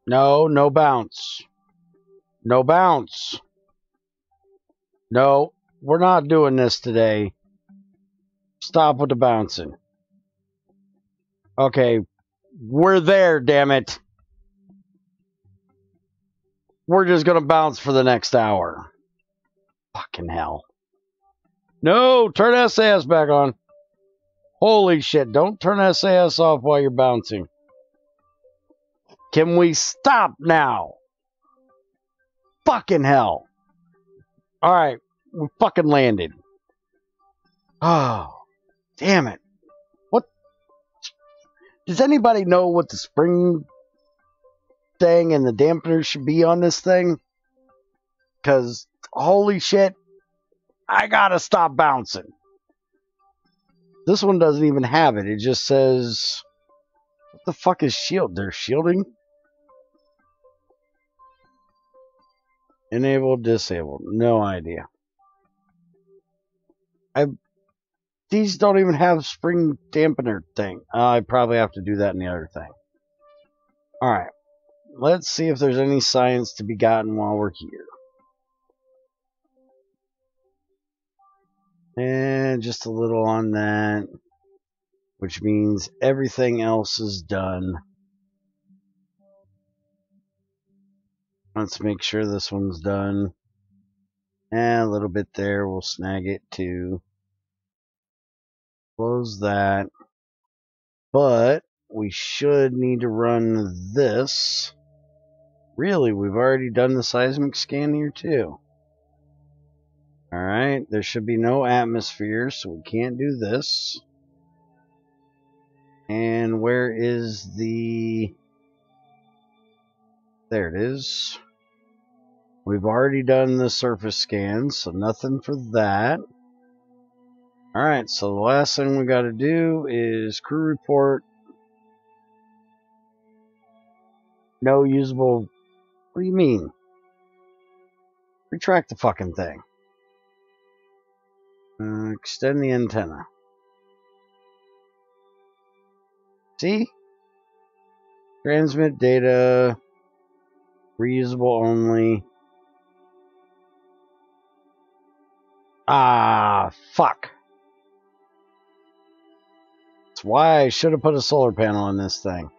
No, no bounce. No bounce. No, we're not doing this today. Stop with the bouncing. Okay, we're there, damn it. We're just gonna bounce for the next hour. Fucking hell. No, turn SAS back on. Holy shit, don't turn SAS off while you're bouncing. Can we stop now? Fucking hell. Alright, we fucking landed. Oh, damn it. What? Does anybody know what the spring thing and the dampener should be on this thing? Because, holy shit, I gotta stop bouncing. This one doesn't even have it. It just says, what the fuck is shield? They're shielding? Enabled, disabled. No idea. These don't even have spring dampener thing. I probably have to do that in the other thing. Alright. Let's see if there's any science to be gotten while we're here. And just a little on that. Which means everything else is done. Let's make sure this one's done. And a little bit there. We'll snag it too. Close that. But we should need to run this. Really, we've already done the seismic scan here too. Alright, there should be no atmosphere, so we can't do this. And where is the... There it is. We've already done the surface scans, so nothing for that. Alright, so the last thing we gotta do is crew report. No usable... What do you mean? Retract the fucking thing. Extend the antenna. See? Transmit data. Reusable only. Ah, fuck. That's why I should have put a solar panel on this thing.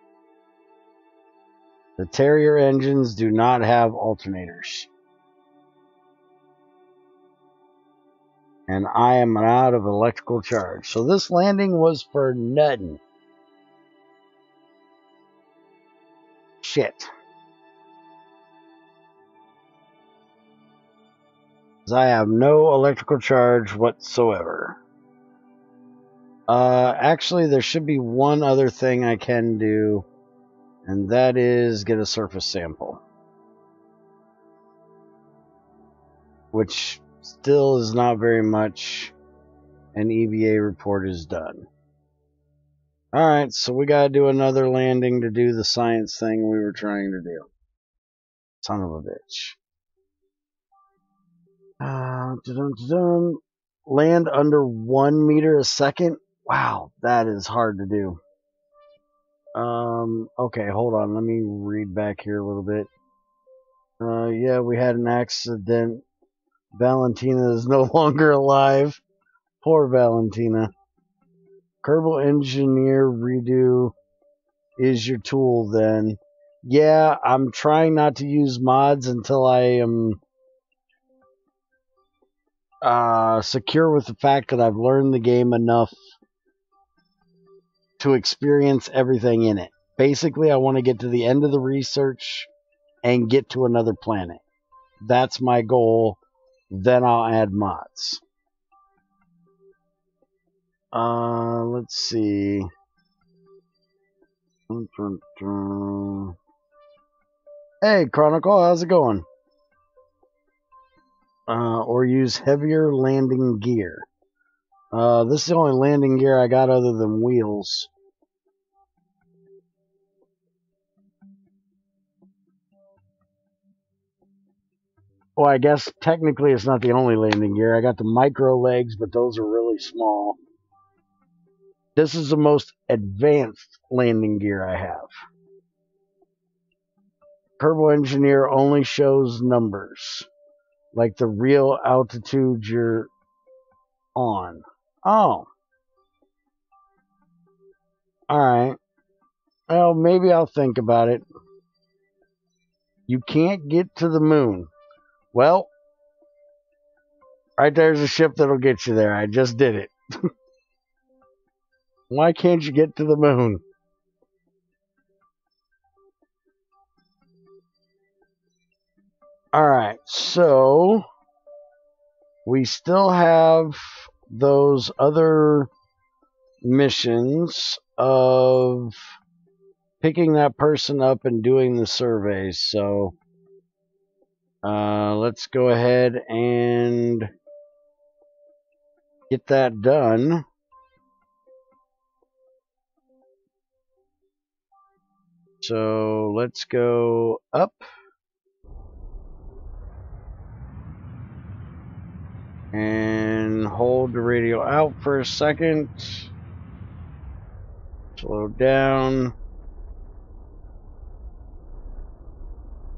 The Terrier engines do not have alternators. And I am out of electrical charge. So this landing was for nothing. Shit. Because I have no electrical charge whatsoever. Actually, there should be one other thing I can do. And that is get a surface sample. Which still is not very much. An EVA report is done. Alright, so we gotta do another landing to do the science thing we were trying to do. Son of a bitch. Land under 1 meter a second? Wow, that is hard to do. Okay, hold on, let me read back here a little bit. Yeah, we had an accident Valentina is no longer alive. Poor Valentina. Kerbal Engineer Redo is your tool then. Yeah, I'm trying not to use mods until I am secure with the fact that I've learned the game enough to experience everything in it. Basically, I want to get to the end of the research and get to another planet. That's my goal. Then I'll add mods. Let's see. Hey, Chronicle, how's it going? Or use heavier landing gear. This is the only landing gear I got other than wheels. Well, I guess technically it's not the only landing gear. I got the micro legs, but those are really small. This is the most advanced landing gear I have. Kerbal Engineer only shows numbers, like the real altitude you're on. Oh. Alright. Well, maybe I'll think about it. You can't get to the moon. Well, right there's a ship that'll get you there. I just did it. Why can't you get to the moon? Alright, so we still have those other missions of picking that person up and doing the surveys. So let's go ahead and get that done. So let's go up and hold the radio out for a second. Slow down.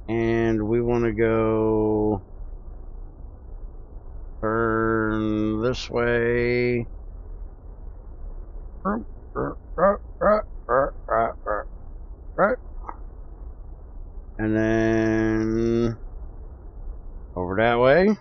And we want to go turn this way. And then over that way.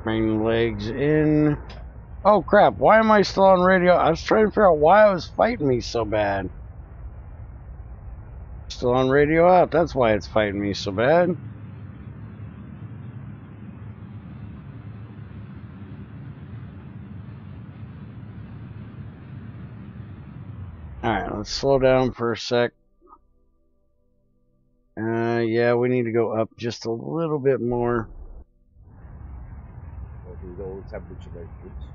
Bring legs in. Oh crap, why am I still on radio? I was trying to figure out why I was fighting me so bad. Still on radio out, that's why it's fighting me so bad. Alright, let's slow down for a sec. Yeah, we need to go up just a little bit more. Do all the temperature measurements.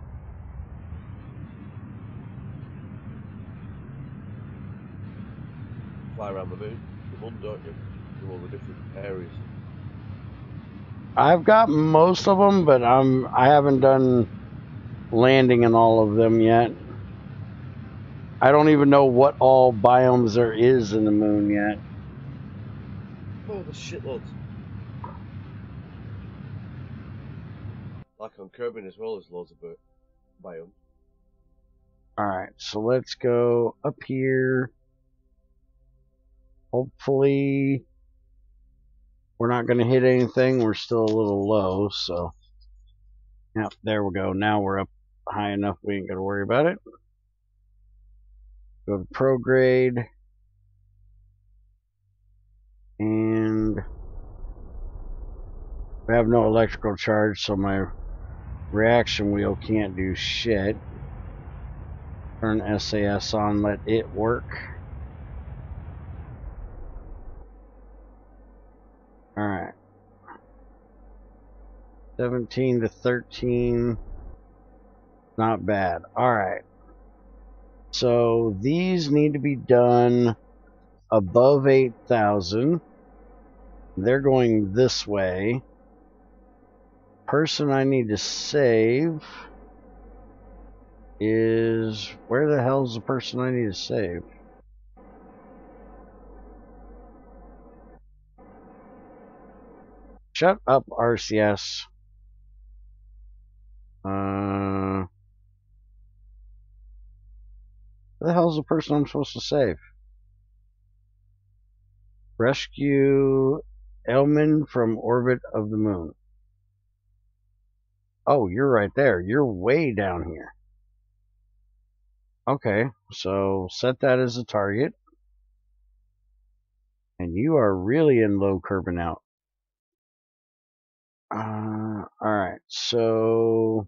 Fly around the moon, don't you? Do all the different areas. I've got most of them, but I haven't done landing in all of them yet. I don't even know what all biomes there is in the moon yet. Oh, there's shitloads. Like on Kerbin as well, there's loads of biomes. Alright, so let's go up here. Hopefully we're not going to hit anything. We're still a little low, so yep, there we go. Now we're up high enough we ain't got to worry about it. Go to prograde. And we have no electrical charge, so my reaction wheel can't do shit. Turn SAS on, let it work. Alright. 17 to 13. Not bad. Alright. So these need to be done above 8,000. They're going this way. Person I need to save is... Where the hell's the person I need to save? Shut up, RCS. Where the hell's the person I'm supposed to save? Rescue Elman from orbit of the moon. Oh, you're right there. You're way down here. Okay, so set that as a target. And you are really in low Kerbin out. Alright, so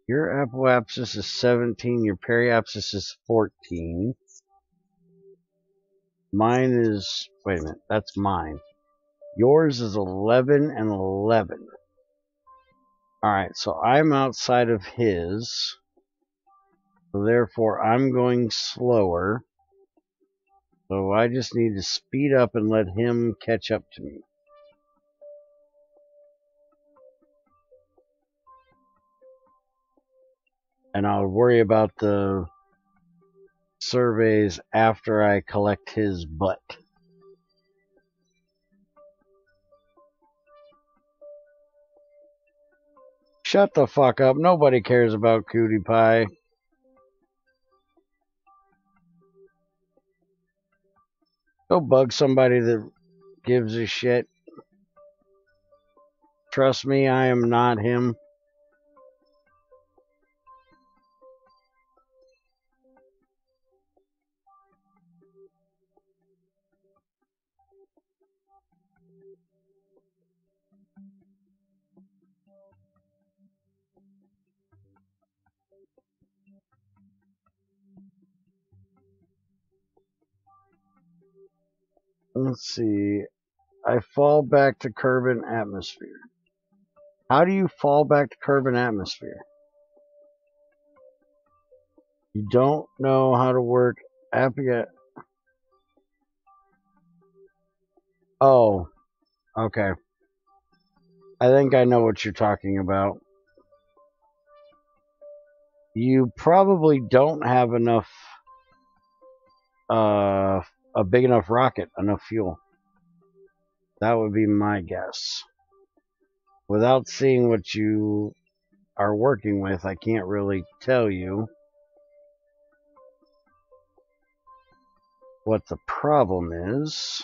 your apoapsis is 17, your periapsis is 14. Mine is, wait a minute, that's mine. Yours is 11 and 11. Alright, so I'm outside of his. So therefore, I'm going slower. So I just need to speed up and let him catch up to me. And I'll worry about the surveys after I collect his butt. Shut the fuck up. Nobody cares about Cutie Pie. Go bug somebody that gives a shit. Trust me, I am not him. Let's see. I fall back to Kerbin atmosphere. How do you fall back to Kerbin atmosphere? You don't know how to work Appia. Oh, okay. I think I know what you're talking about. You probably don't have enough, a big enough rocket, enough fuel. That would be my guess. Without seeing what you are working with, I can't really tell you what the problem is.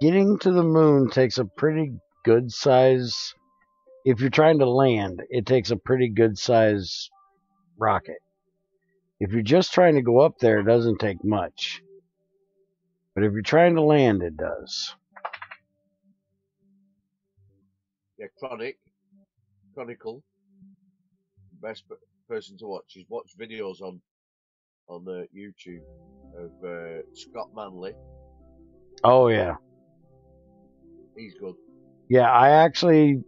Getting to the moon takes a pretty good size. If you're trying to land, it takes a pretty good size rocket. If you're just trying to go up there, it doesn't take much. But if you're trying to land, it does. Yeah, Chronicle, best person to watch. He's watched videos on YouTube of Scott Manley. Oh yeah, he's good. Yeah, I actually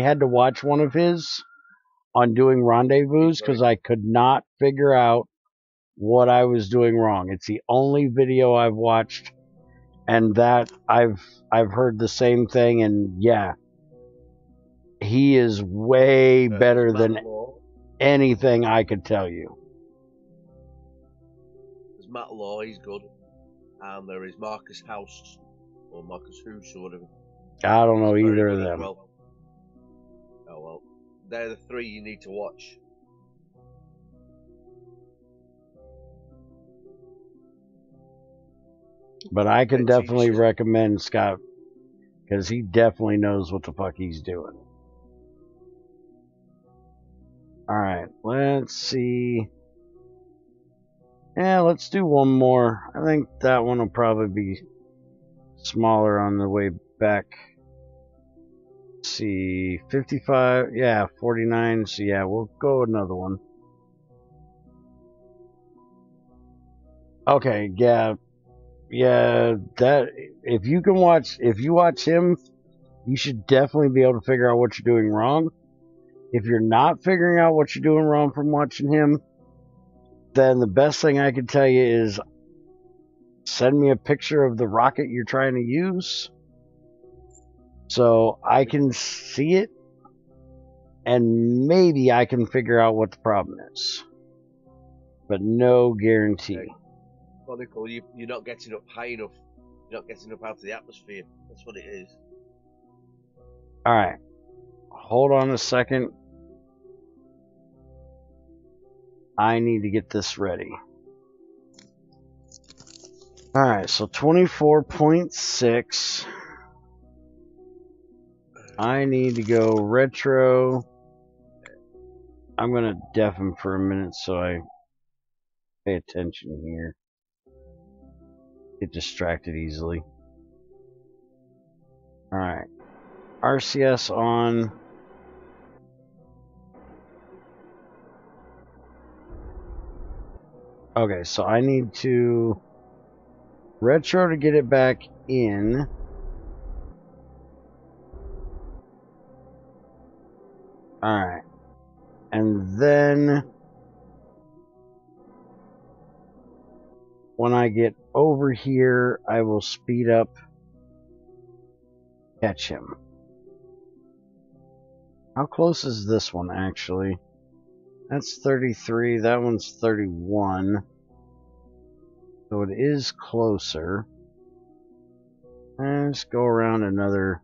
had to watch one of his on doing rendezvous because I could not figure out what I was doing wrong. It's the only video I've watched, and that I've heard the same thing, and yeah, he is way better than anything I could tell you. There's Matt Law, he's good, and there is Marcus House or Marcus Hoos or whatever. I don't know either of them. Well. Oh well, they're the three you need to watch. But I can definitely recommend Scott because he definitely knows what the fuck he's doing. Alright, let's see. Yeah, let's do one more. I think that one will probably be smaller on the way back. Let's see, 55, yeah, 49, so yeah, we'll go another one. Okay, yeah. That if you watch him, you should definitely be able to figure out what you're doing wrong. If you're not figuring out what you're doing wrong from watching him, then the best thing I can tell you is send me a picture of the rocket you're trying to use so I can see it, and maybe I can figure out what the problem is. But no guarantee. Chronicle, you're not getting up high enough. You're not getting up out of the atmosphere. That's what it is. Alright. Hold on a second. I need to get this ready. Alright, so 24.6. I need to go retro. I'm going to deafen for a minute so I pay attention here. Get distracted easily. Alright. RCS on. Okay, so I need to retro to get it back in. Alright. And then when I get over here, I will speed up, catch him. How close is this one, actually? That's 33. That one's 31. So it is closer. Let's go around another.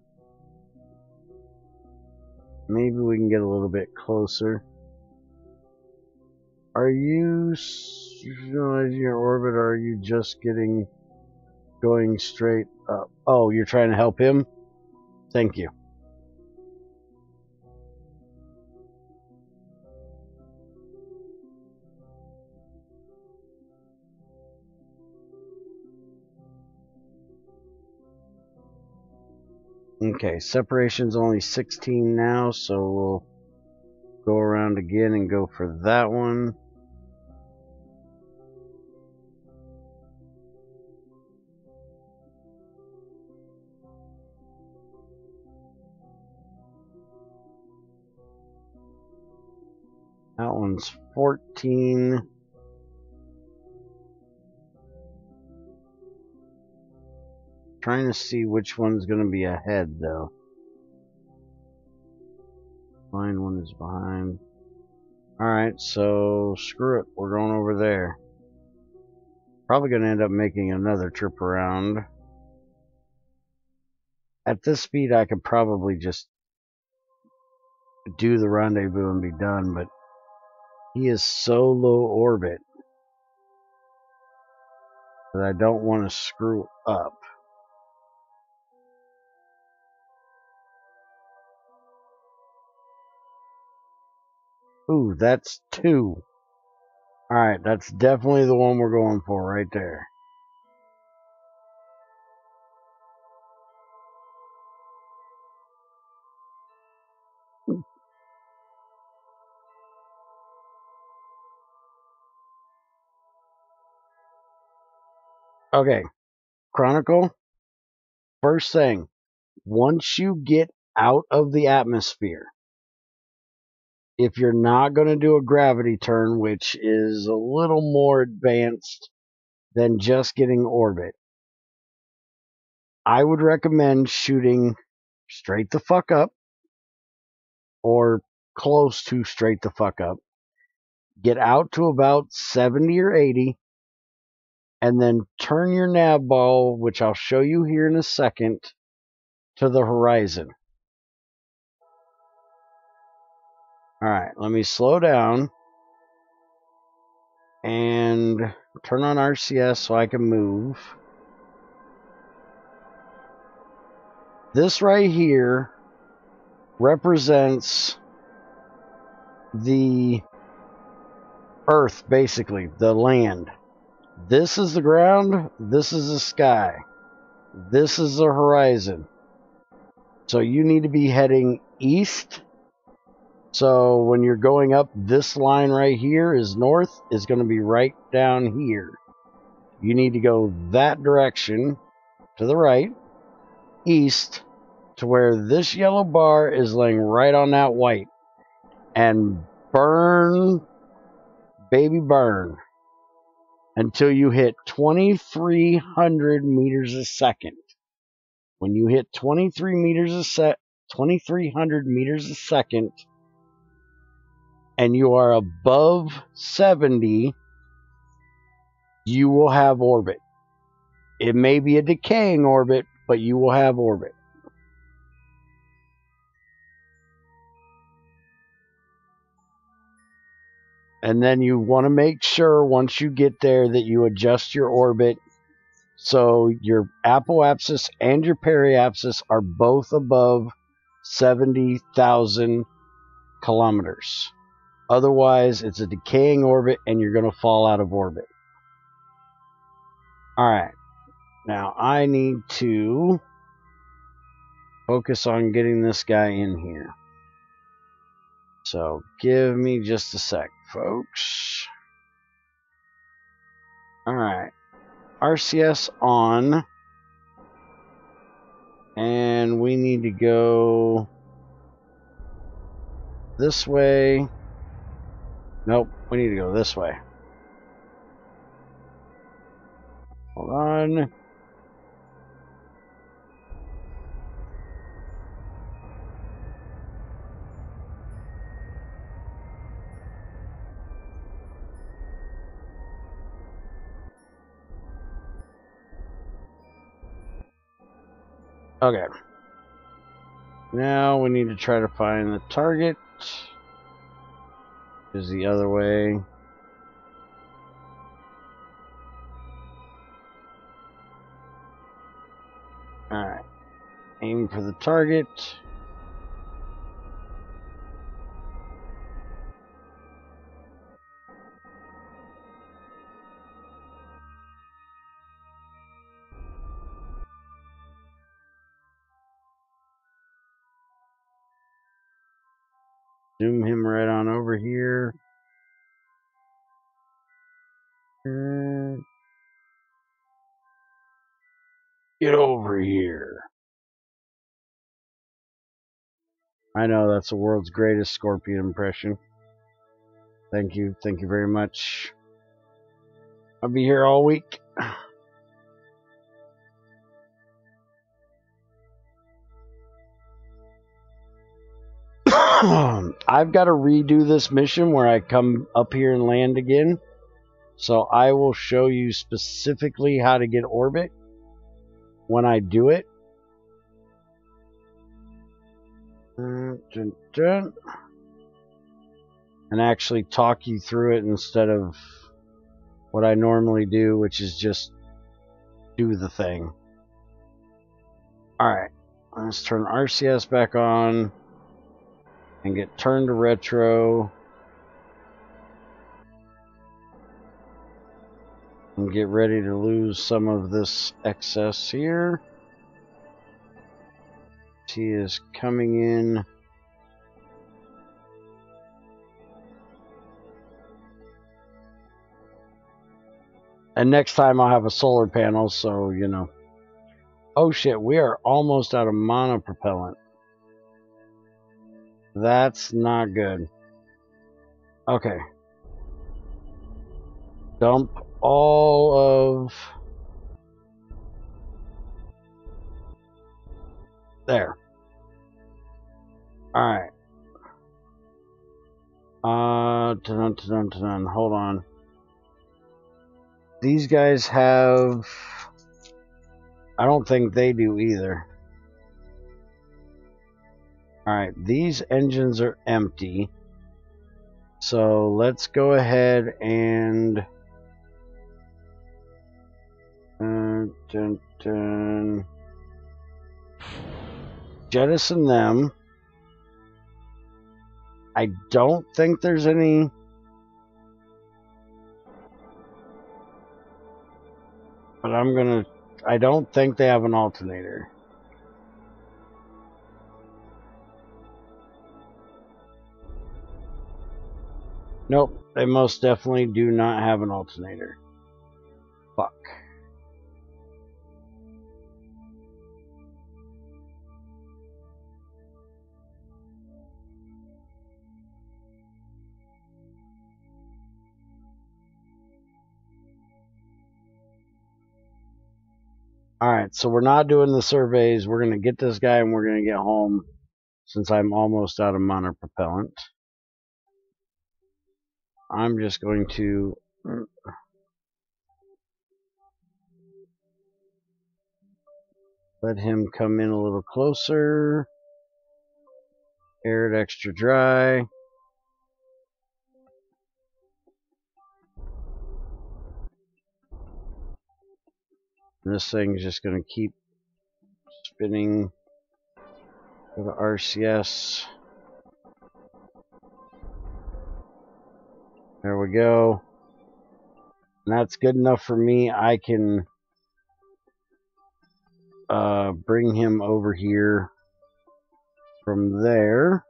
Maybe we can get a little bit closer. Are you in your orbit, or are you just going straight up? Oh, you're trying to help him? Thank you. Okay, separation's only 16 now, so we'll go around again and go for that one. That one's 14. Trying to see which one's going to be ahead, though. Mine one is behind. Alright, so screw it. We're going over there. Probably going to end up making another trip around. At this speed, I could probably just do the rendezvous and be done, but he is so low orbit that I don't want to screw up. Ooh, that's 2. Alright, that's definitely the one we're going for right there. Okay, Chronicle, first thing, once you get out of the atmosphere, if you're not going to do a gravity turn, which is a little more advanced than just getting orbit, I would recommend shooting straight the fuck up, or close to straight the fuck up. Get out to about 70 or 80, and then turn your nav ball, which I'll show you here in a second, to the horizon. Alright, let me slow down and turn on RCS so I can move. This right here represents the Earth, basically, the land. This is the ground, this is the sky. This is the horizon. So you need to be heading east. So when you're going up, this line right here is north, is going to be right down here. You need to go that direction to the right, east, to where this yellow bar is laying right on that white. And burn, baby, burn, until you hit 2,300 meters a second. When you hit 2,300 meters a second, and you are above 70, you will have orbit. It may be a decaying orbit, but you will have orbit. And then you want to make sure once you get there that you adjust your orbit so your apoapsis and your periapsis are both above 70,000 kilometers. Otherwise, it's a decaying orbit and you're going to fall out of orbit. Alright, now I need to focus on getting this guy in here. So give me just a sec, folks. Alright, RCS on. And we need to go this way. Nope, we need to go this way. Hold on. Okay. Now we need to try to find the target. Is the other way. Alright. Aim for the target. Zoom him right on over here. Get over here. I know that's the world's greatest Scorpion impression. Thank you. Thank you very much. I'll be here all week. I've got to redo this mission where I come up here and land again. So I will show you specifically how to get orbit when I do it. And actually talk you through it instead of what I normally do, which is just do the thing. Alright, let's turn RCS back on and get turned to retro. And get ready to lose some of this excess here. He is coming in. And next time I'll have a solar panel, so, you know. Oh shit, we are almost out of monopropellant. That's not good. Okay. Dump all of... There. Alright. Hold on. These guys have... I don't think they do either. Alright, these engines are empty. So let's go ahead and... jettison them. I don't think there's any... But I'm gonna... I don't think they have an alternator. Nope, they most definitely do not have an alternator. Fuck. Alright, so we're not doing the surveys. We're going to get this guy and we're going to get home since I'm almost out of mono propellant. I'm just going to let him come in a little closer. Air it extra dry. And this thing's just going to keep spinning. Go to RCS. There we go. And that's good enough for me. I can bring him over here from there.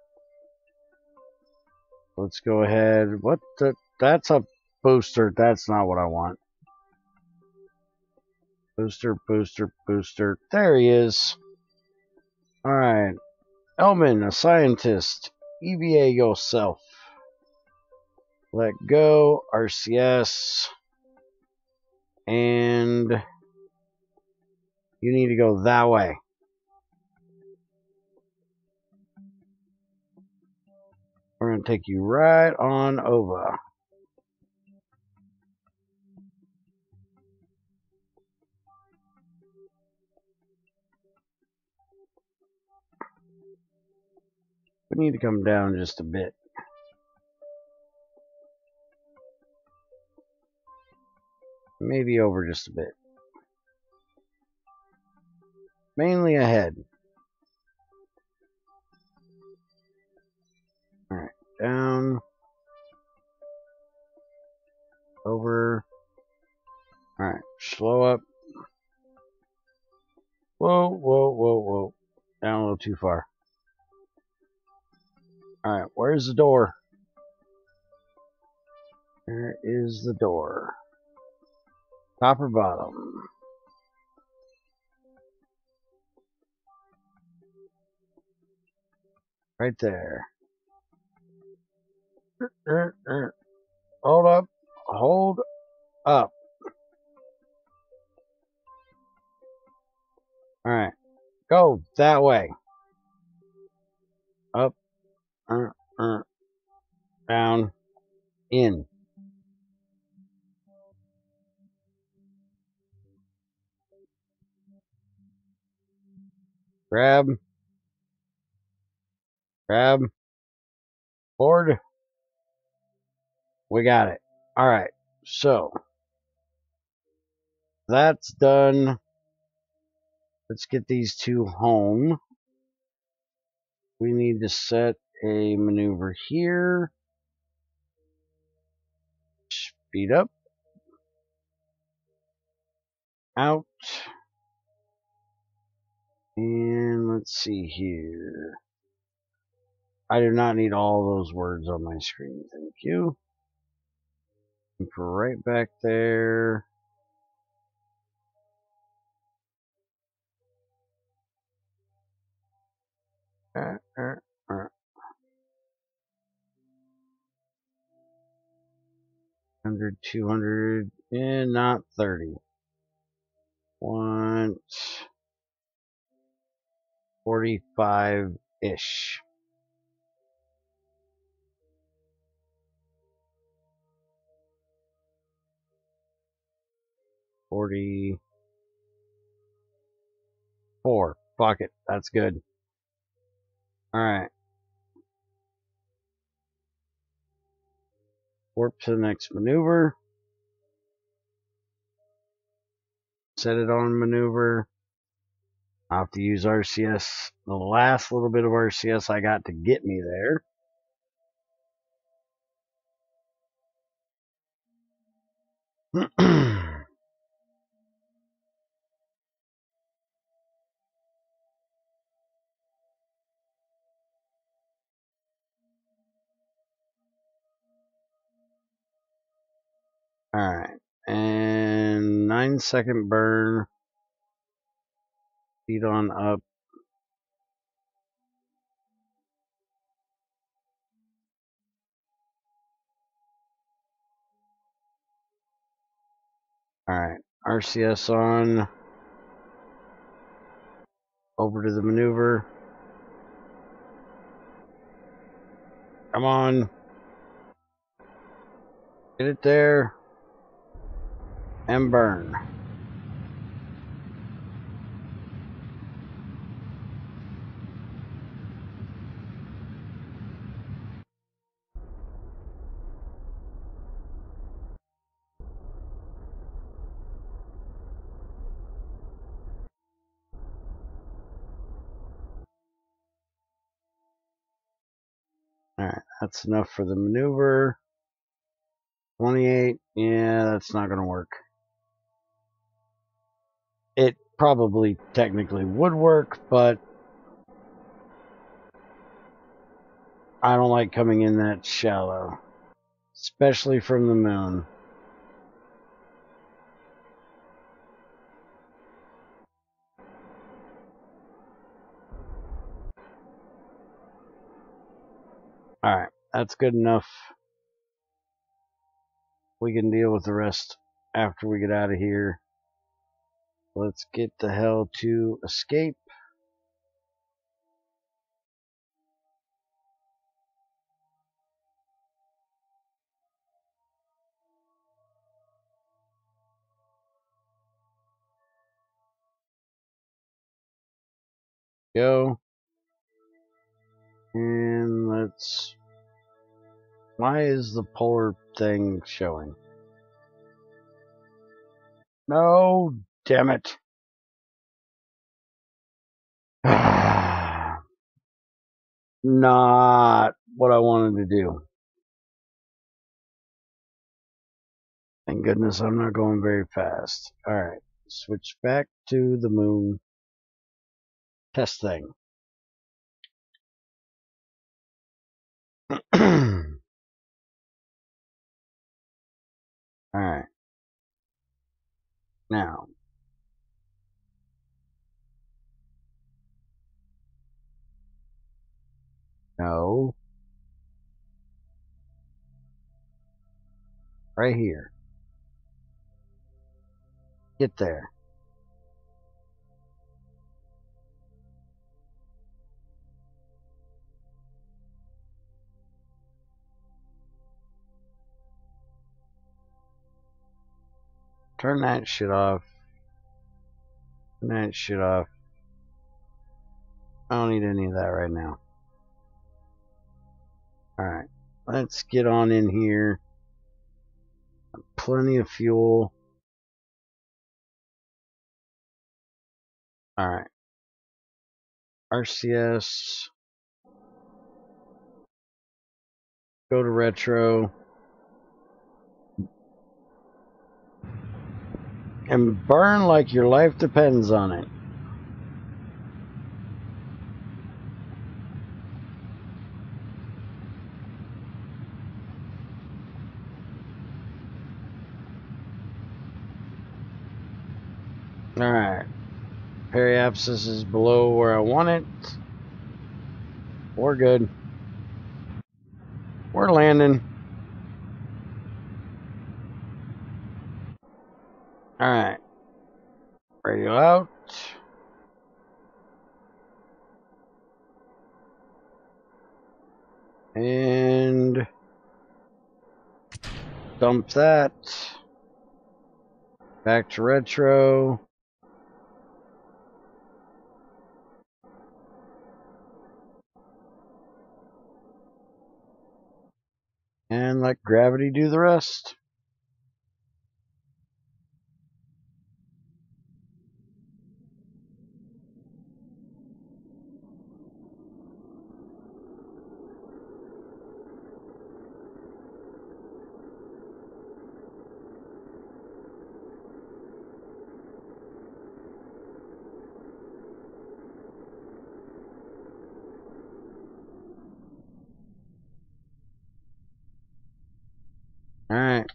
Let's go ahead. What the? That's a booster. That's not what I want. Booster, booster, booster. There he is. Alright. Elman, a scientist. EVA yourself. Let go. RCS. And you need to go that way. We're going to take you right on over. We need to come down just a bit. Maybe over just a bit. Mainly ahead. Alright, down. Over. Alright, slow up. Whoa, whoa, whoa, whoa. Down a little too far. Alright, where's the door? Where is the door? Top or bottom? Right there. Hold up. Hold up. Alright. Go that way. Up. Down. In. Grab. Grab. Board. We got it. Alright. So. That's done. Let's get these two home. We need to set a maneuver here. Speed up. Out. And let's see here. I do not need all those words on my screen. Thank you. And for right back there. uh. 100, 200, and not 30. Want 45-ish. $44. Fuck it. That's good. Alright. Warp to the next maneuver. Set it on maneuver. I'll have to use RCS. The last little bit of RCS I got to get me there. Alright. And 9-second burn. Speed on up. Alright. RCS on. Over to the maneuver. Come on. Get it there. And burn. Alright, that's enough for the maneuver. 28. Yeah, that's not going to work. It probably technically would work, but I don't like coming in that shallow. Especially from the moon. Alright, that's good enough. We can deal with the rest after we get out of here. Let's get the hell to escape. Go. And let's... Why is the polar thing showing? No, damn it. Not what I wanted to do. Thank goodness I'm not going very fast. Alright, switch back to the moon. Test thing. Alright. Now. No. Right here. Get there. Turn that shit off. Turn that shit off. I don't need any of that right now. Alright. Let's get on in here. Plenty of fuel. Alright. RCS. Go to retro. And burn like your life depends on it. Alright. Periapsis is below where I want it. We're good. We're landing. Alright. Radio out. And dump that. Back to retro. And let gravity do the rest. Alright.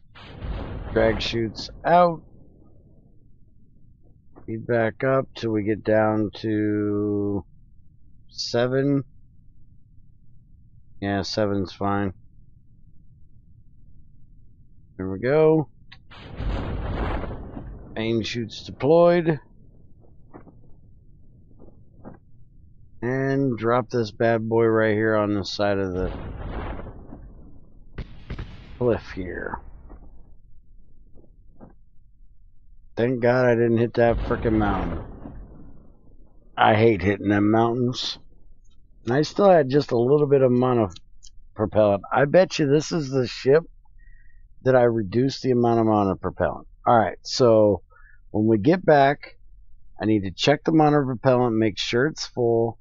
Drag chutes out. Speed back up till we get down to 7. Yeah, 7's fine. There we go. Main chutes deployed. And drop this bad boy right here on the side of the cliff here. Thank God I didn't hit that frickin' mountain. I hate hitting them mountains. And I still had just a little bit of amount of propellant. I bet you this is the ship that I reduced the amount of propellant. Alright, so when we get back, I need to check the amount of propellant, make sure it's full,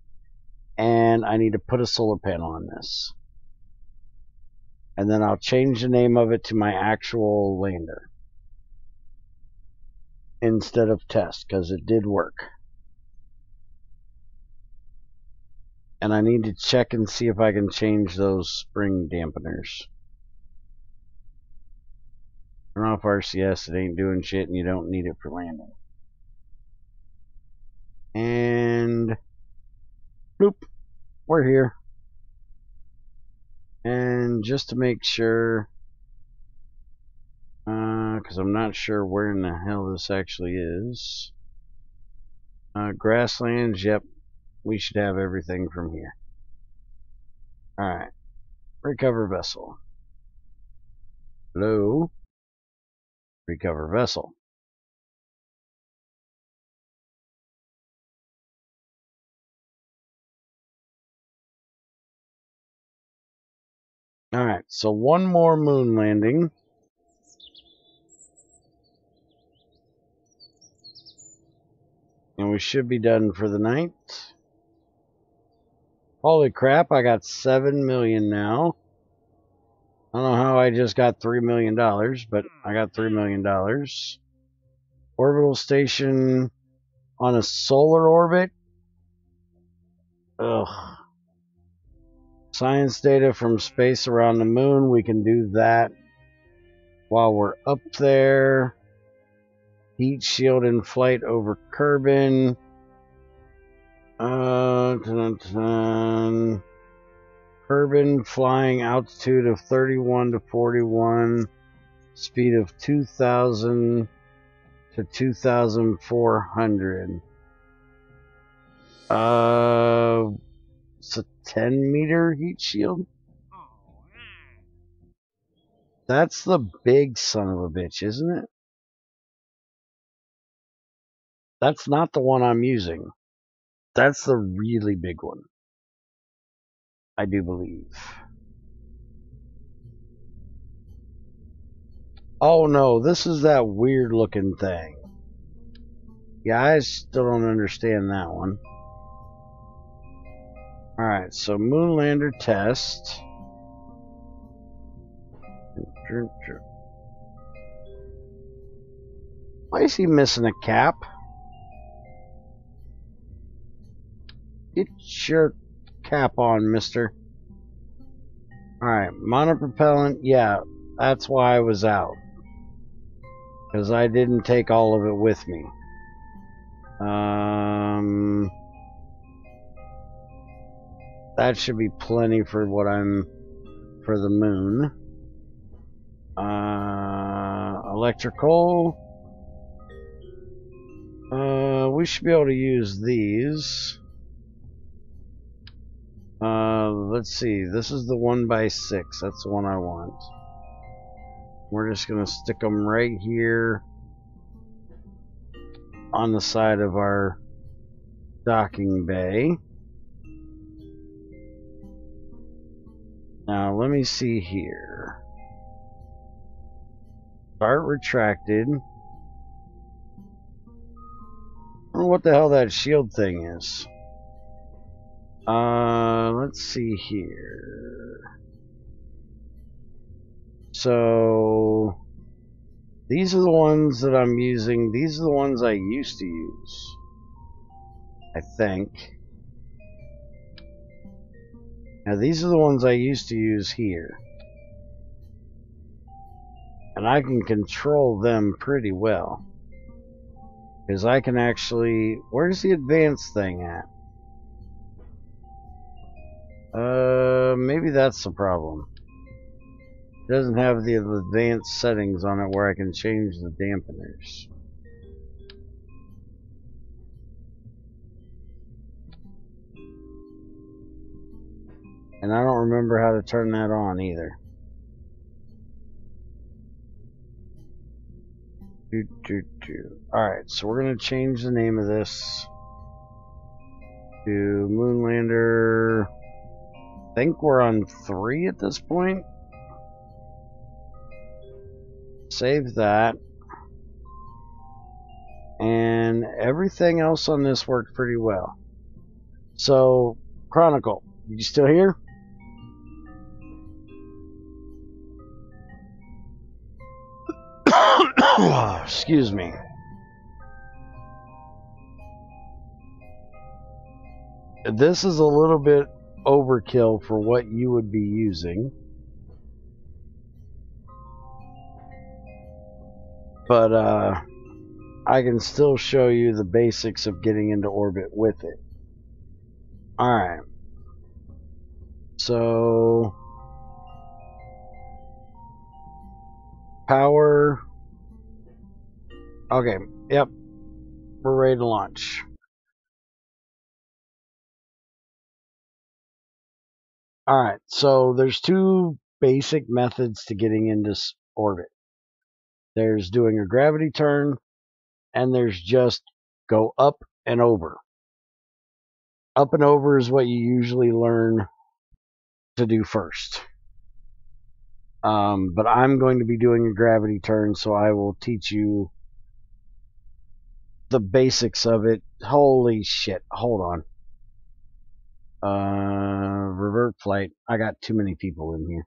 and I need to put a solar panel on this. And then I'll change the name of it to my actual lander instead of test, because it did work. And I need to check and see if I can change those spring dampeners. Turn off RCS, it ain't doing shit and you don't need it for landing. And bloop, we're here. And just to make sure, because I'm not sure where in the hell this actually is. Grasslands, yep, we should have everything from here. Alright, recover vessel. Hello? Recover vessel. Alright, so one more moon landing. And we should be done for the night. Holy crap, I got 7 million now. I don't know how I just got $3 million, but I got $3 million. Orbital station on a solar orbit. Ugh. Science data from space around the moon. We can do that while we're up there. Heat shield in flight over Kerbin. Kerbin flying altitude of 31 to 41. Speed of 2,000 to 2,400. It's a 10 meter heat shield. That's the big son of a bitch, isn't it? That's not the one I'm using. That's the really big one, I do believe. Oh no, this is that weird looking thing. Yeah, I still don't understand that one. Alright, so Moonlander test. Why is he missing a cap? Get your cap on, mister. Alright, monopropellant, yeah, that's why I was out. Because I didn't take all of it with me. That should be plenty for what I'm for the moon. Electrical. We should be able to use these. Let's see. This is the 1x6. That's the one I want. We're just gonna stick them right here on the side of our docking bay. Now let me see here. Start retracted. I don't know what the hell that shield thing is. Let's see here. So these are the ones that I'm using. These are the ones I used to use, I think. Now these are the ones I used to use here. And I can control them pretty well. Because I can actually... Where's the advanced thing at? Maybe that's the problem. It doesn't have the advanced settings on it where I can change the dampeners. And I don't remember how to turn that on either. Alright, so we're going to change the name of this to Moonlander. I think we're on 3 at this point. Save that. And everything else on this worked pretty well. So, Chronicle, you still here? Excuse me. This is a little bit overkill for what you would be using. But, I can still show you the basics of getting into orbit with it. Alright. So, power. Okay, yep. We're ready to launch. Alright, so there's 2 basic methods to getting into orbit. There's doing a gravity turn, and there's just go up and over. Up and over is what you usually learn to do first. But I'm going to be doing a gravity turn, so I will teach you the basics of it. Holy shit, hold on. Revert flight. I got too many people in here.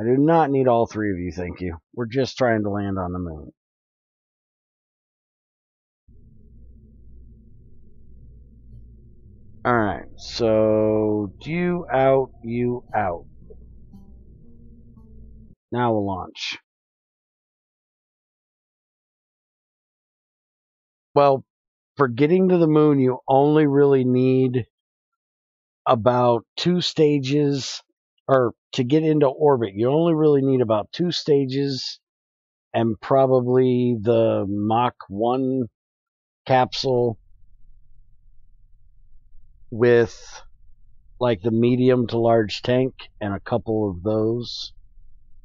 I do not need all 3 of you, thank you. We're just trying to land on the moon. Alright, so you out, you out. Now we'll launch. Well, for getting to the moon, you only really need about 2 stages, or to get into orbit, you only really need about 2 stages and probably the Mach 1 capsule with like the medium to large tank and a couple of those.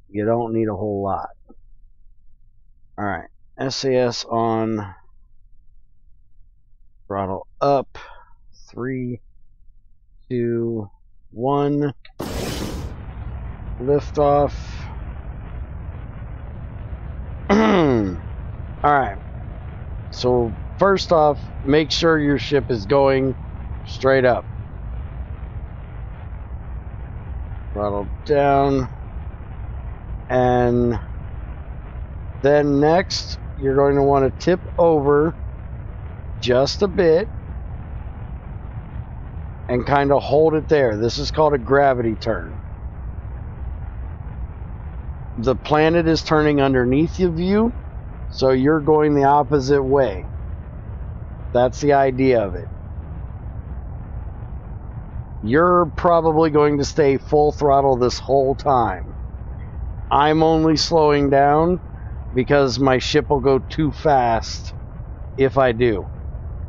You don't need a whole lot. Alright, SAS on, throttle up, 3, 2, 1, lift off. Alright, so first off, make sure your ship is going straight up. Throttle down. And then next, you're going to want to tip over just a bit and kind of hold it there. This is called a gravity turn. The planet is turning underneath of you, so you're going the opposite way. That's the idea of it. You're probably going to stay full throttle this whole time. I'm only slowing down because my ship will go too fast if I do.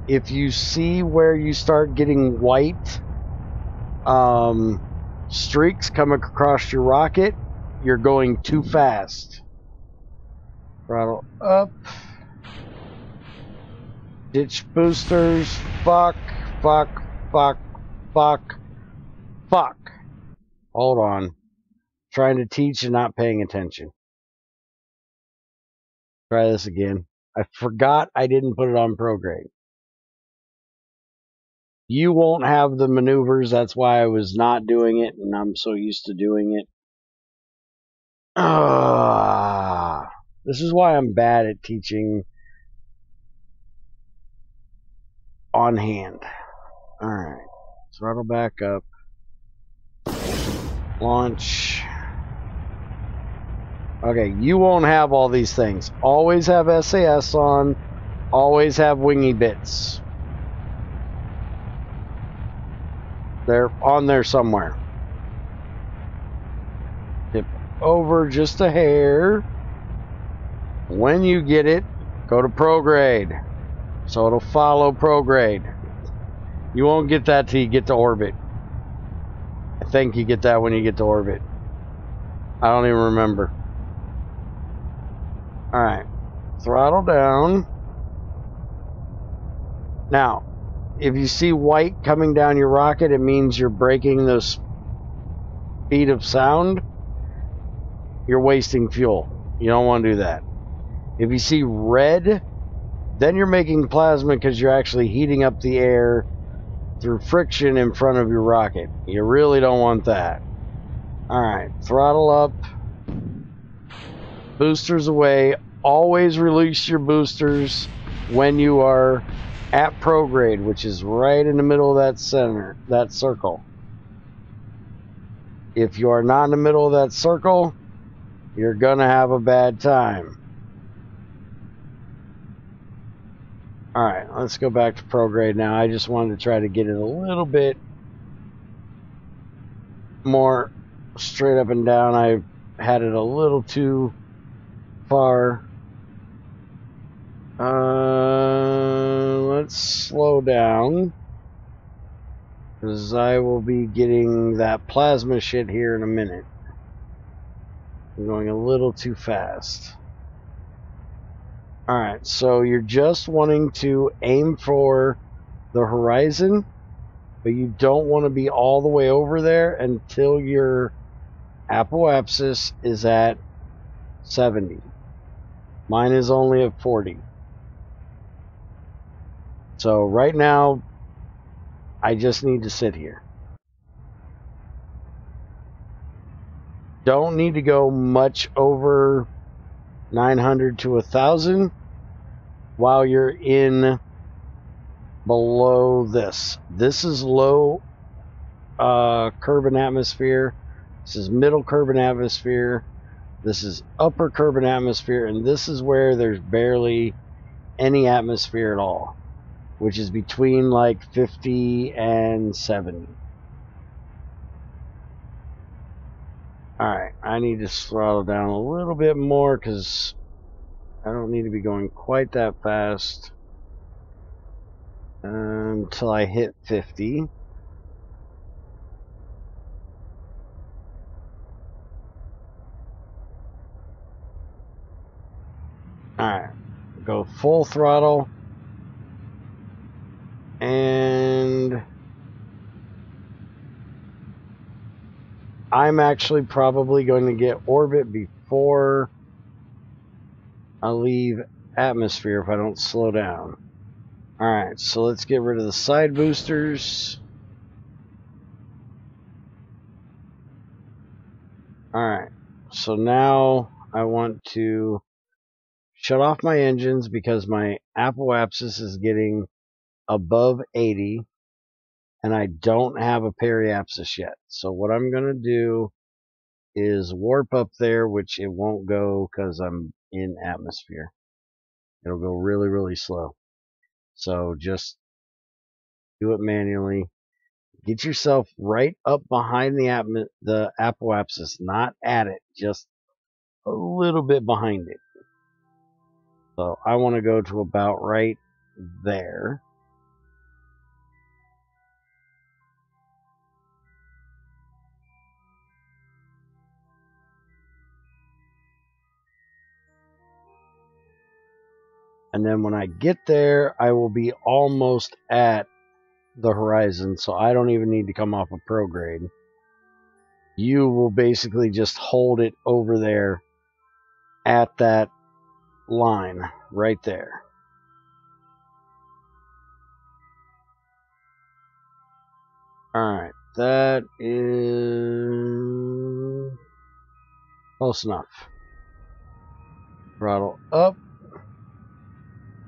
If you see where you start getting white streaks coming across your rocket, you're going too fast. Throttle up. Ditch boosters. Fuck, fuck, fuck, fuck, fuck. Hold on. Trying to teach and not paying attention. Try this again. I forgot I didn't put it on prograde. You won't have the maneuvers. That's why I was not doing it, and I'm so used to doing it. This is why I'm bad at teaching on hand. Alright. Throttle back up. Launch. Okay, you won't have all these things. Always have SAS on. Always have wingy bits. They're on there somewhere. Tip over just a hair. When you get it, go to prograde. So it'll follow prograde. You won't get that till you get to orbit. I think you get that when you get to orbit. I don't even remember. Alright. Throttle down. Now, if you see white coming down your rocket, it means you're breaking the speed of sound. You're wasting fuel. You don't want to do that. If you see red, then you're making plasma because you're actually heating up the air through friction in front of your rocket. You really don't want that. Alright, throttle up. Boosters away. Always release your boosters when you are at prograde, which is right in the middle of that center, that circle. If you are not in the middle of that circle, you're gonna have a bad time. Alright, let's go back to prograde now. I just wanted to try to get it a little bit more straight up and down. I had it a little too far. Let's slow down, because I will be getting that plasma shit here in a minute. I'm going a little too fast. Alright, so you're just wanting to aim for the horizon, but you don't want to be all the way over there until your apoapsis is at 70. Mine is only at 40. So right now, I just need to sit here. Don't need to go much over 900 to 1,000 while you're in below this. This is low Kerbin atmosphere. This is middle Kerbin atmosphere. This is upper Kerbin atmosphere, and this is where there's barely any atmosphere at all, which is between like 50 and 70. Alright, I need to throttle down a little bit more because I don't need to be going quite that fast until I hit 50. Alright, go full throttle, and I'm actually probably going to get orbit before I leave atmosphere if I don't slow down. Alright, so let's get rid of the side boosters. Alright, so now I want to shut off my engines because my apoapsis is getting above 80 and I don't have a periapsis yet. So what I'm going to do is warp up there, which it won't go because I'm in atmosphere. It'll go really, really slow. So just do it manually. Get yourself right up behind the apoapsis, not at it, just a little bit behind it. So I want to go to about right there. And then when I get there, I will be almost at the horizon, so I don't even need to come off a prograde. You will basically just hold it over there at that line right there. Alright, that is close enough. Throttle up.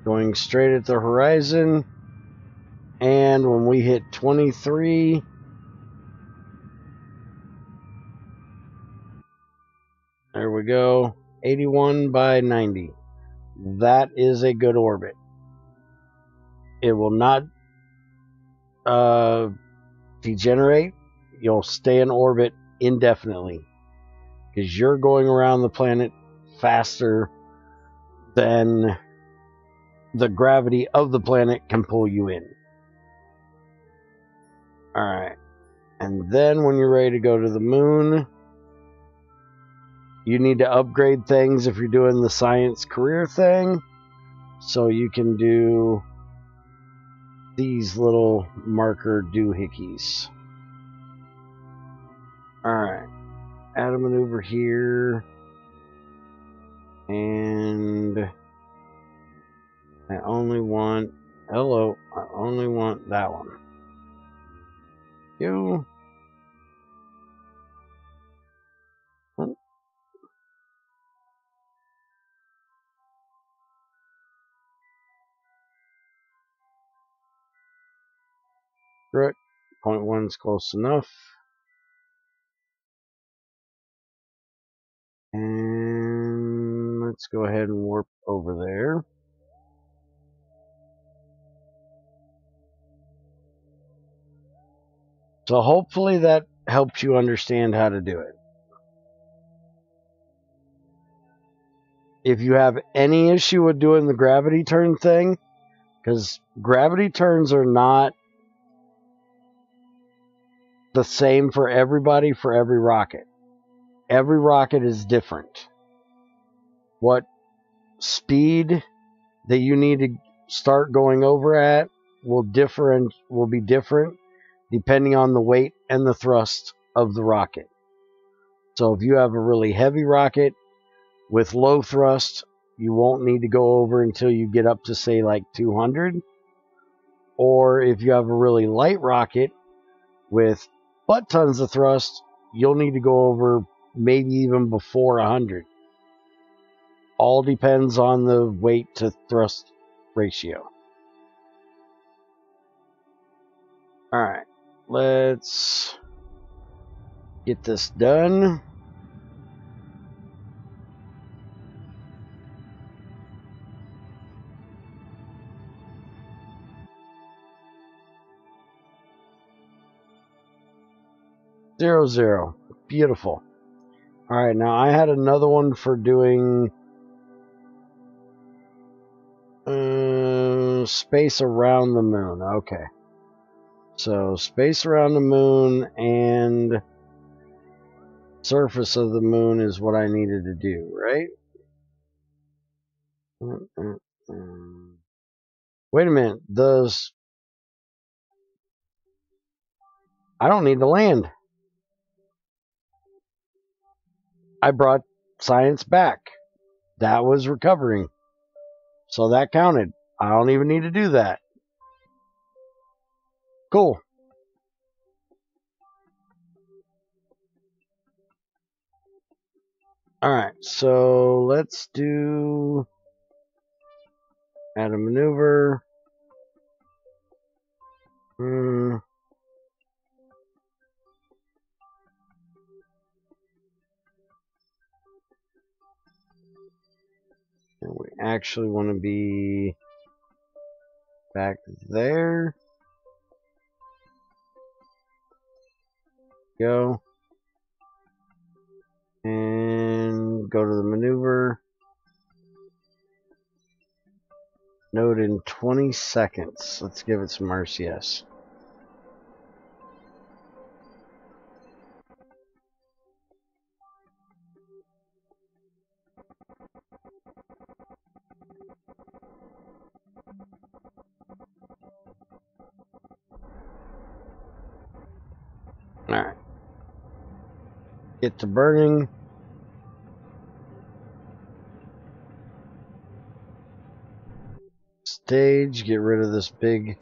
Going straight at the horizon. And when we hit 23, there we go. 81 by 90. That is a good orbit. It will not degenerate. You'll stay in orbit indefinitely because you're going around the planet faster than the gravity of the planet can pull you in. Alright, And then when you're ready to go to the moon, you need to upgrade things if you're doing the science career thing. So you can do these little marker doohickeys. Alright. Add a maneuver here. And I only want... Hello. I only want that one. You... Right. 0.1 is close enough. And let's go ahead and warp over there. So hopefully that helps you understand how to do it. If you have any issue with doing the gravity turn thing, because gravity turns are not the same for everybody for every rocket. Every rocket is different. What speed that you need to start going over at will be different depending on the weight and the thrust of the rocket. So if you have a really heavy rocket with low thrust, you won't need to go over until you get up to say like 200. Or if you have a really light rocket with butt tons of thrust, you'll need to go over maybe even before 100. All depends on the weight to thrust ratio. Alright, let's get this done. Zero, zero. Beautiful. Alright, now I had another one for doing space around the moon. Okay. So, space around the moon and surface of the moon is what I needed to do, right? Wait a minute. I don't need to land. I brought science back. That was recovering. So that counted. I don't even need to do that. Cool. Alright, so let's do... add a maneuver. And we actually want to be back there. Go. And go to the maneuver. Node in 20 seconds. Let's give it some RCS. Alright. Get to burning. Stage. Get rid of this big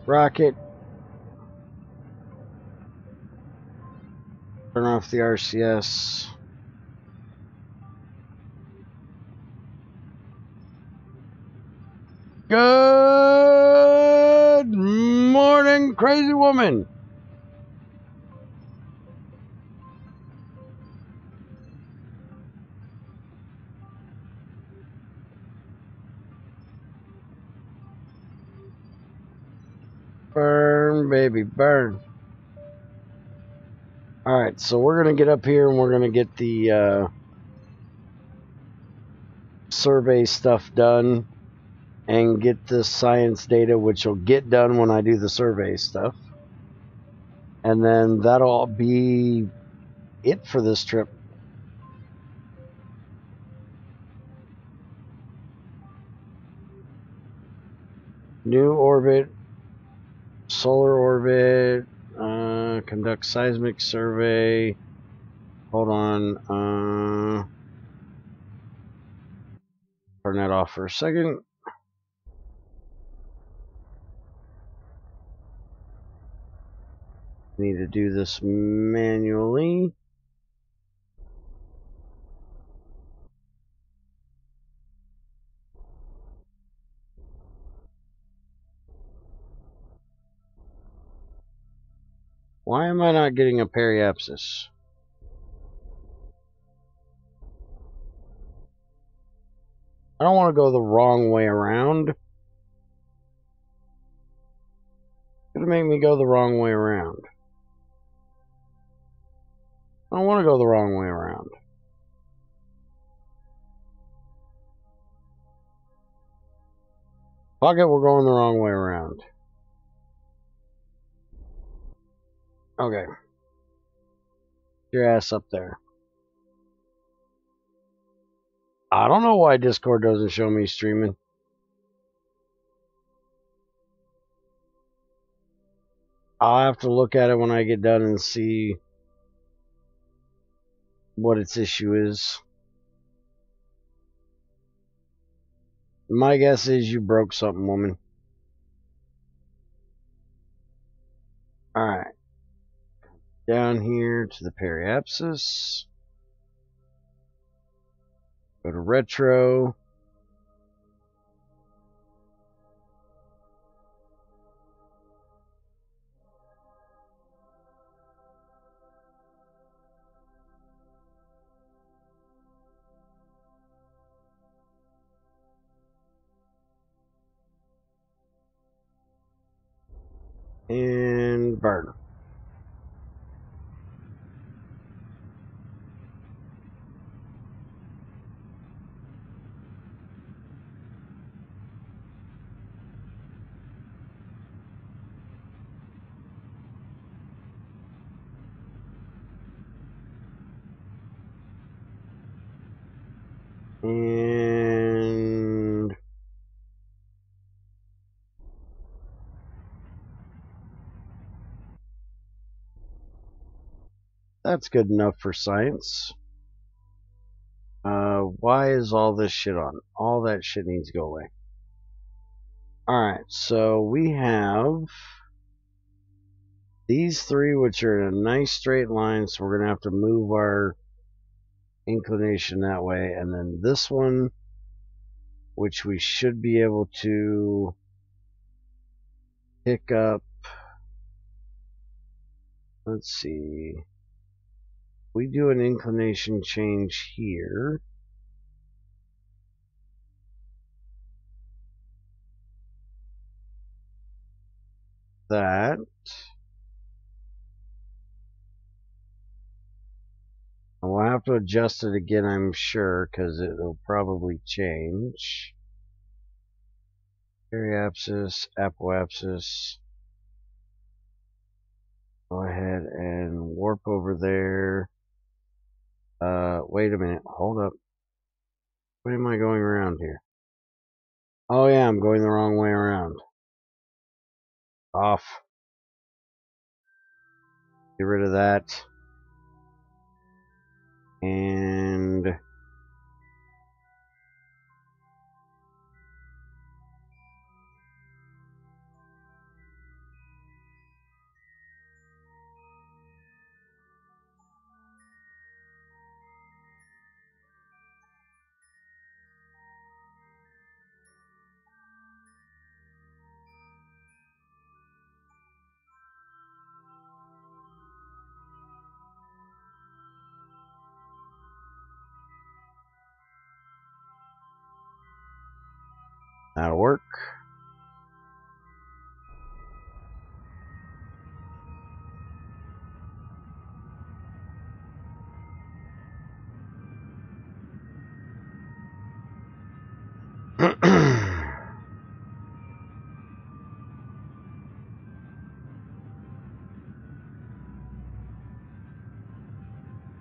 rocket. Turn off the RCS. Good morning, crazy woman. Burn, baby, burn. Alright, so we're going to get up here and we're going to get the survey stuff done and get the science data, which will get done when I do the survey stuff. And then that'll be it for this trip. New orbit, solar orbit, conduct seismic survey. Hold on. Turn that off for a second. Need to do this manually. Why am I not getting a periapsis? I don't want to go the wrong way around. It's gonna make me go the wrong way around. I don't want to go the wrong way around. Fuck it, we're going the wrong way around. Okay. Get your ass up there. I don't know why Discord doesn't show me streaming. I'll have to look at it when I get done and see what its issue is. My guess is you broke something, woman. Alright. Down here to the periapsis. Go to retro. And burn. And that's good enough for science. Why is all this shit on? All that shit needs to go away. Alright, so we have these three, which are in a nice straight line, so we're going to have to move our inclination that way. And then this one, which we should be able to pick up. Let's see. We do an inclination change here. That. We'll have to adjust it again, I'm sure, because it'll probably change. Periapsis, apoapsis. Go ahead and warp over there. Wait a minute. Hold up. What am I going around here? Oh yeah, I'm going the wrong way around. Off. Get rid of that. And that'll work.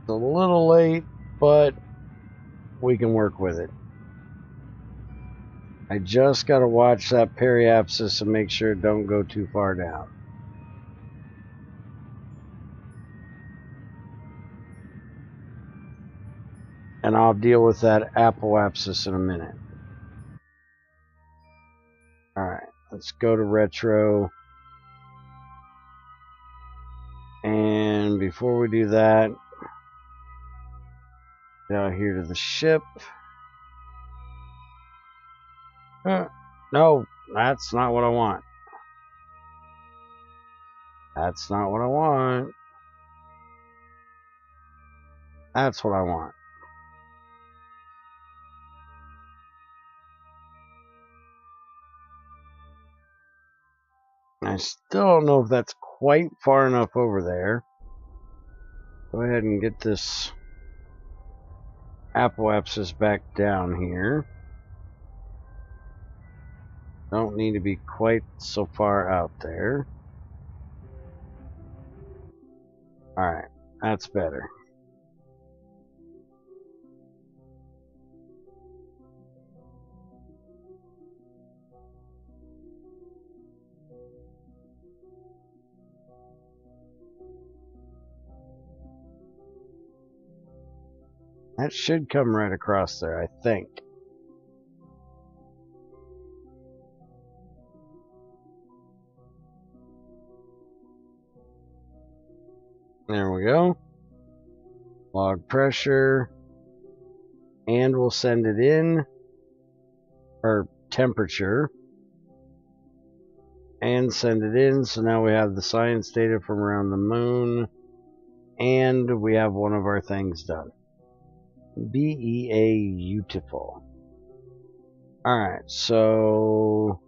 It's a little late, but we can work with it. I just got to watch that periapsis and make sure it don't go too far down. And I'll deal with that apoapsis in a minute. Alright, let's go to retro. And before we do that, get out here to the ship. No, that's not what I want. That's not what I want. That's what I want. I still don't know if that's quite far enough over there. Go ahead and get this apoapsis back down here. Don't need to be quite so far out there. Alright, that's better. That should come right across there, I think. There we go. Log pressure. And we'll send it in. Or temperature. And send it in. So now we have the science data from around the moon. And we have one of our things done. Beautiful. Alright, so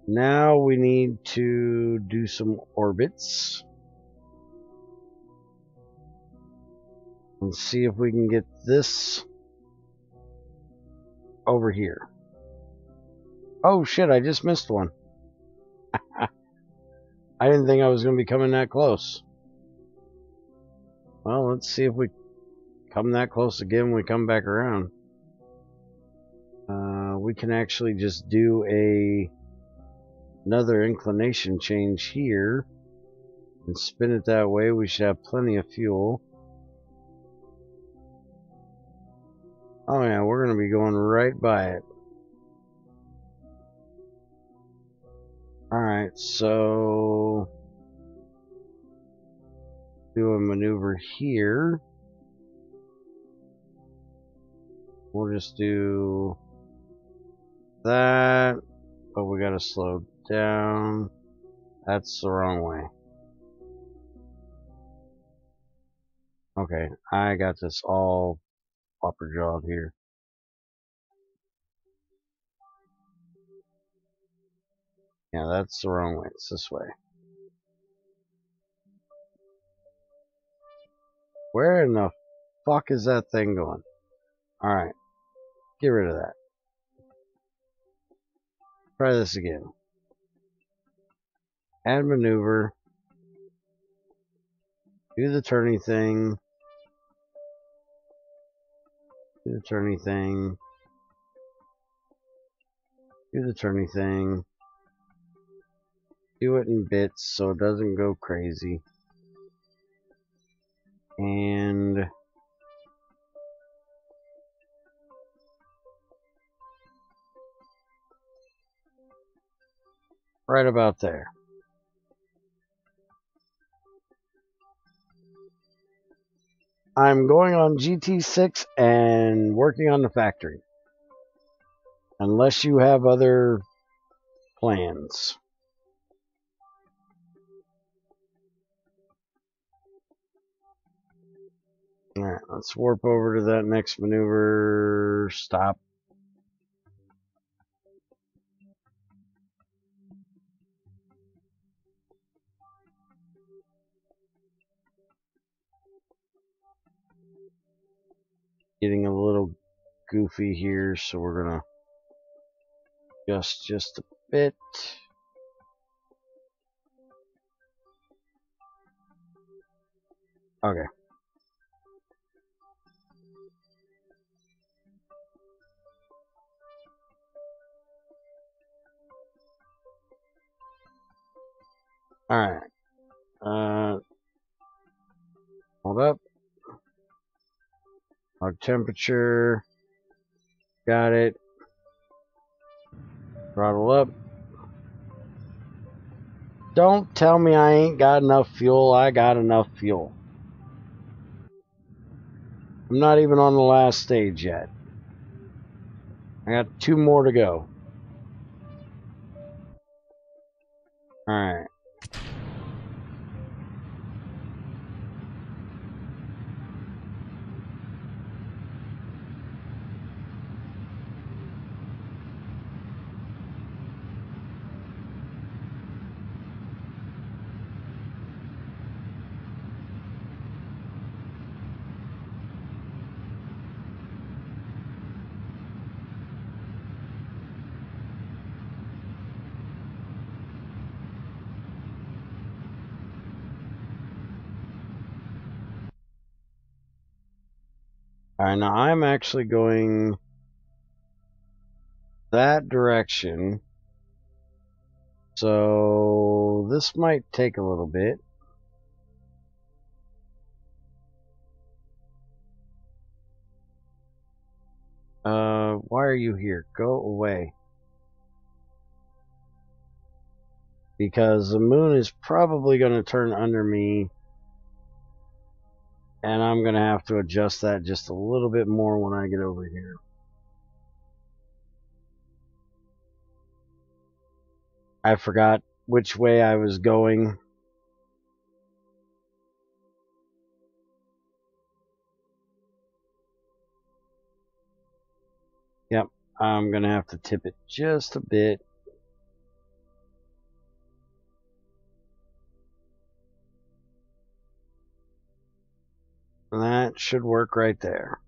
now we need to do some orbits and see if we can get this over here. Oh shit, I just missed one. I didn't think I was going to be coming that close. Well, let's see if we come that close again when we come back around. We can actually just do another inclination change here and spin it that way. We should have plenty of fuel. Oh yeah, we're going to be going right by it. Alright, so do a maneuver here. We'll just do that, but we gotta slow down. That's the wrong way. Okay, I got this all upper jawed here. Yeah, that's the wrong way. It's this way. Where in the fuck is that thing going? Alright, get rid of that. Try this again. Add maneuver. Do the turny thing. Do the turny thing. Do the turny thing. Do it in bits so it doesn't go crazy. And right about there. I'm going on GT6 and working on the factory. Unless you have other plans. Alright, let's warp over to that next maneuver. Stop. Getting a little goofy here, so we're gonna adjust just a bit. Okay. Alright. Hold up. Log temperature. Got it. Throttle up. Don't tell me I ain't got enough fuel. I got enough fuel. I'm not even on the last stage yet. I got 2 more to go. Alright. Alright, now I'm actually going that direction. So this might take a little bit. Why are you here? Go away. Because the moon is probably going to turn under me. And I'm going to have to adjust that just a little bit more when I get over here. I forgot which way I was going. Yep, I'm going to have to tip it just a bit. And that should work right there.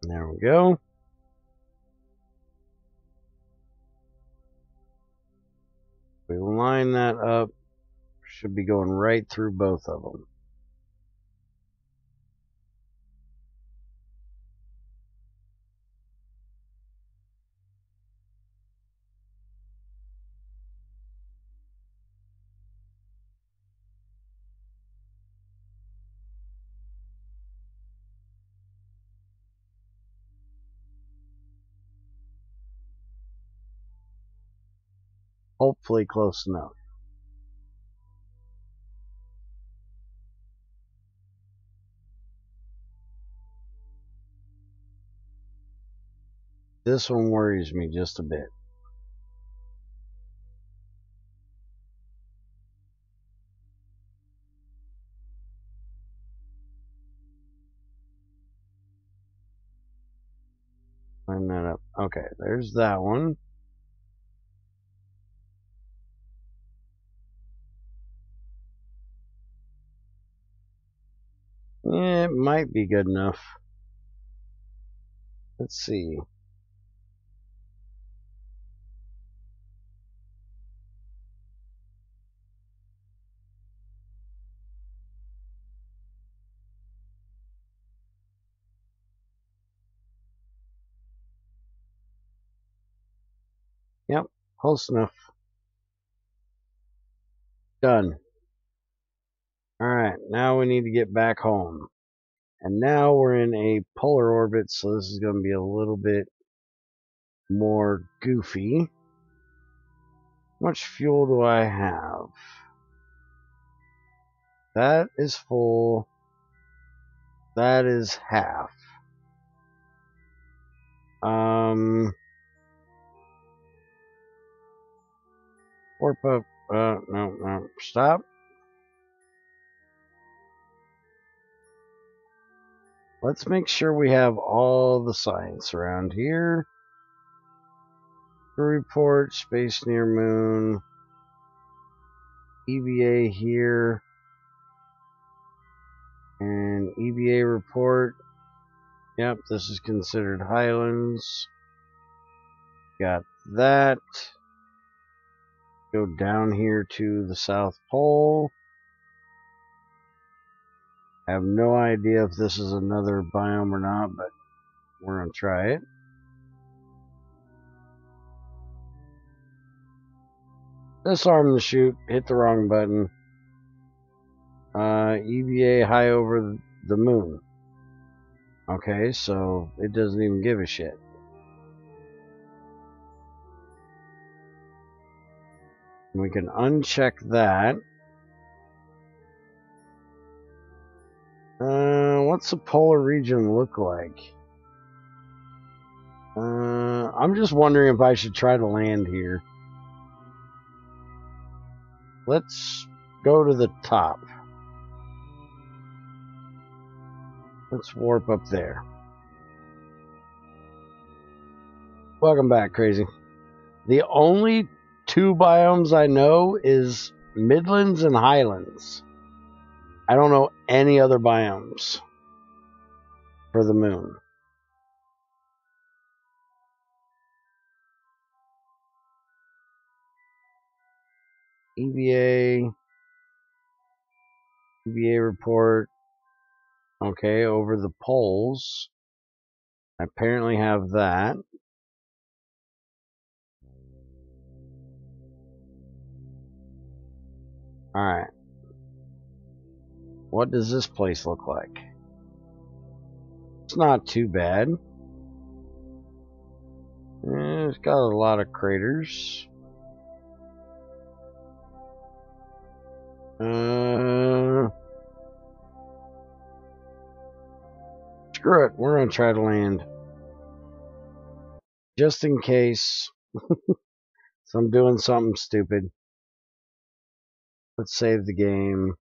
There we go. We line that up. Should be going right through both of them. Hopefully close enough. This one worries me just a bit. Line that up. Okay, there's that one. It might be good enough. Let's see. Yep, close enough. Done. Alright, now we need to get back home. And now we're in a polar orbit, so this is going to be a little bit more goofy. How much fuel do I have? That is full. That is half. Warp up. No, stop. Let's make sure we have all the science around here. Report, space near moon. EVA here. And EVA report. Yep, this is considered Highlands. Got that. Go down here to the South Pole. I have no idea if this is another biome or not, but we're going to try it. Disarm the chute. Hit the wrong button. EVA high over the moon. Okay, so it doesn't even give a shit. We can uncheck that. What's the polar region look like? I'm just wondering if I should try to land here. Let's go to the top. Let's warp up there. Welcome back, Crazy. The only two biomes I know is Midlands and Highlands. I don't know any other biomes for the moon. EVA report. Okay, over the poles. I apparently have that. Alright. What does this place look like? It's not too bad. It's got a lot of craters. Screw it, we're gonna try to land. Just in case so I'm doing something stupid. Let's save the game.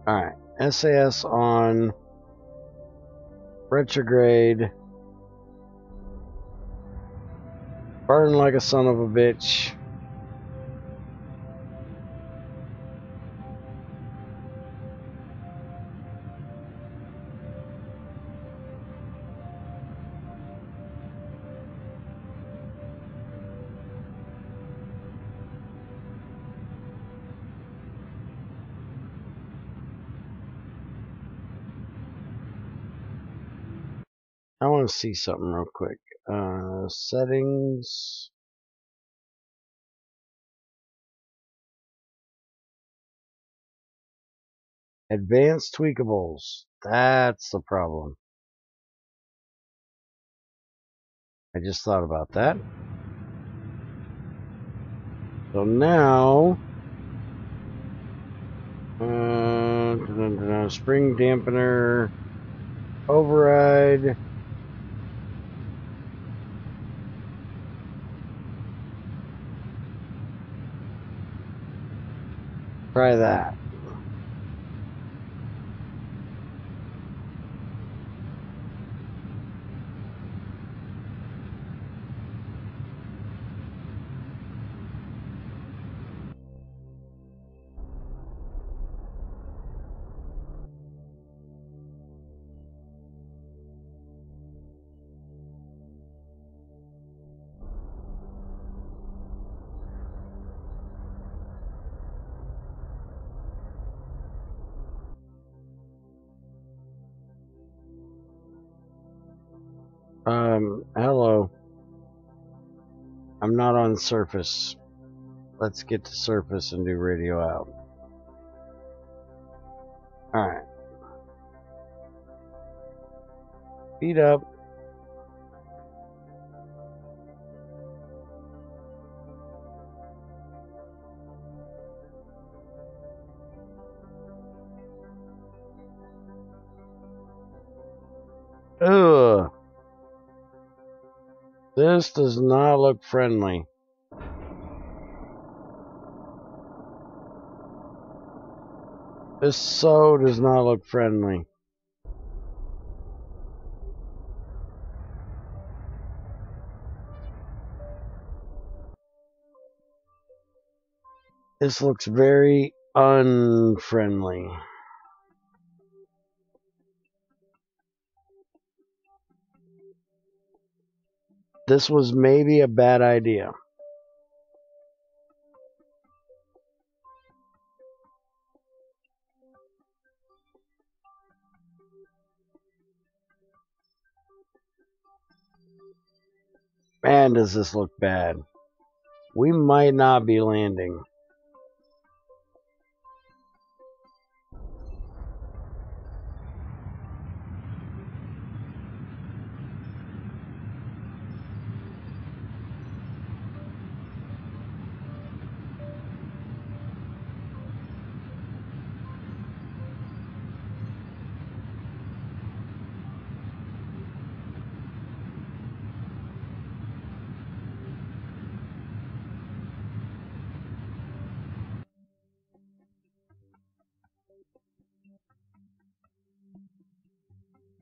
Alright, SAS on. Retrograde. Burn like a son of a bitch. I want to see something real quick. Settings. Advanced tweakables. That's the problem. I just thought about that. So now, spring dampener, override. Try that. Hello. I'm not on surface. Let's get to surface and do radio out. Alright. Speed up. Ugh. This does not look friendly. This so does not look friendly. This looks very unfriendly. This was maybe a bad idea. Man, does this look bad. We might not be landing.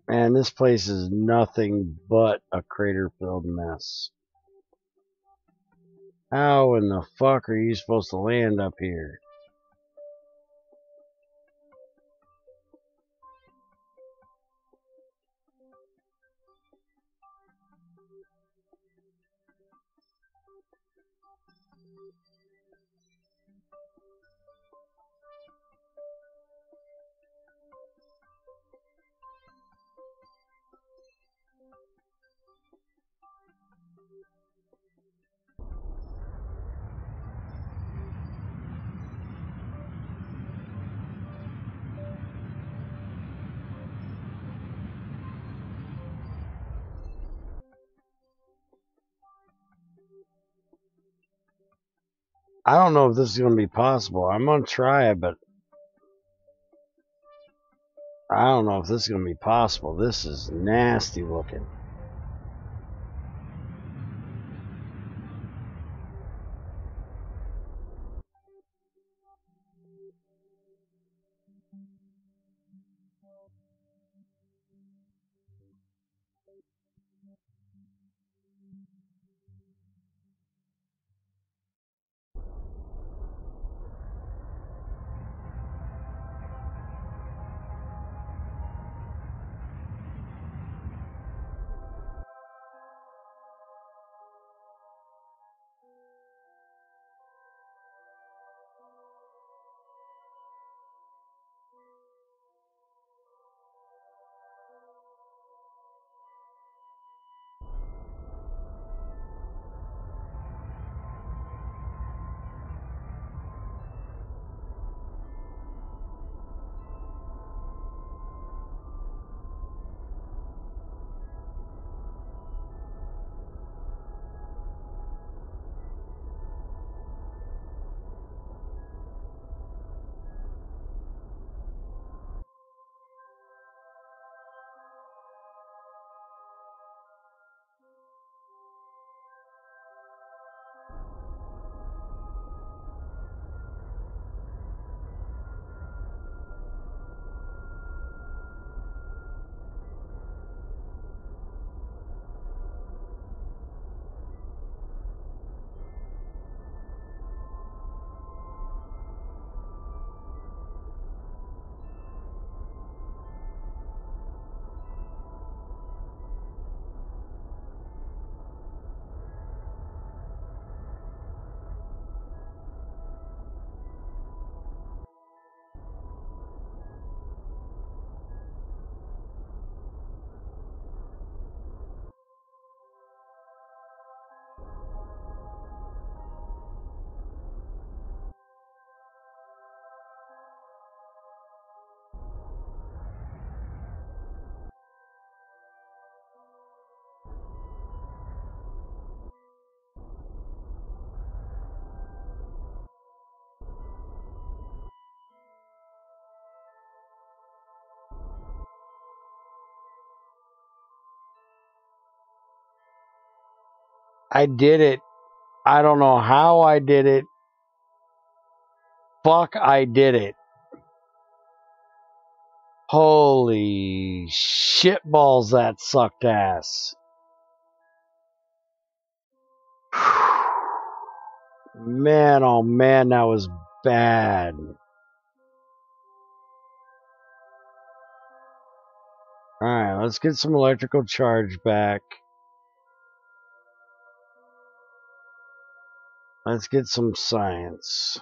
Man, this place is nothing but a crater-filled mess. How in the fuck are you supposed to land up here? I don't know if this is going to be possible. I'm going to try it, but I don't know if this is going to be possible. This is nasty looking. I did it. I don't know how I did it. Fuck, I did it. Holy shitballs, that sucked ass. Man, oh man, that was bad. Alright, let's get some electrical charge back. Let's get some science.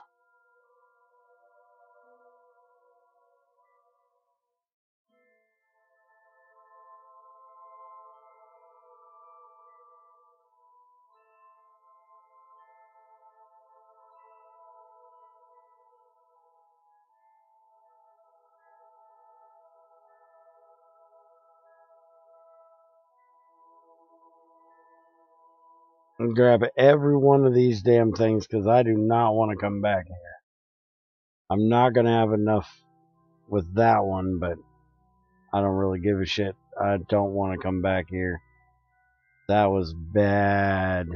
And grab every one of these damn things because I do not want to come back here. I'm not going to have enough with that one, but I don't really give a shit. I don't want to come back here. That was bad.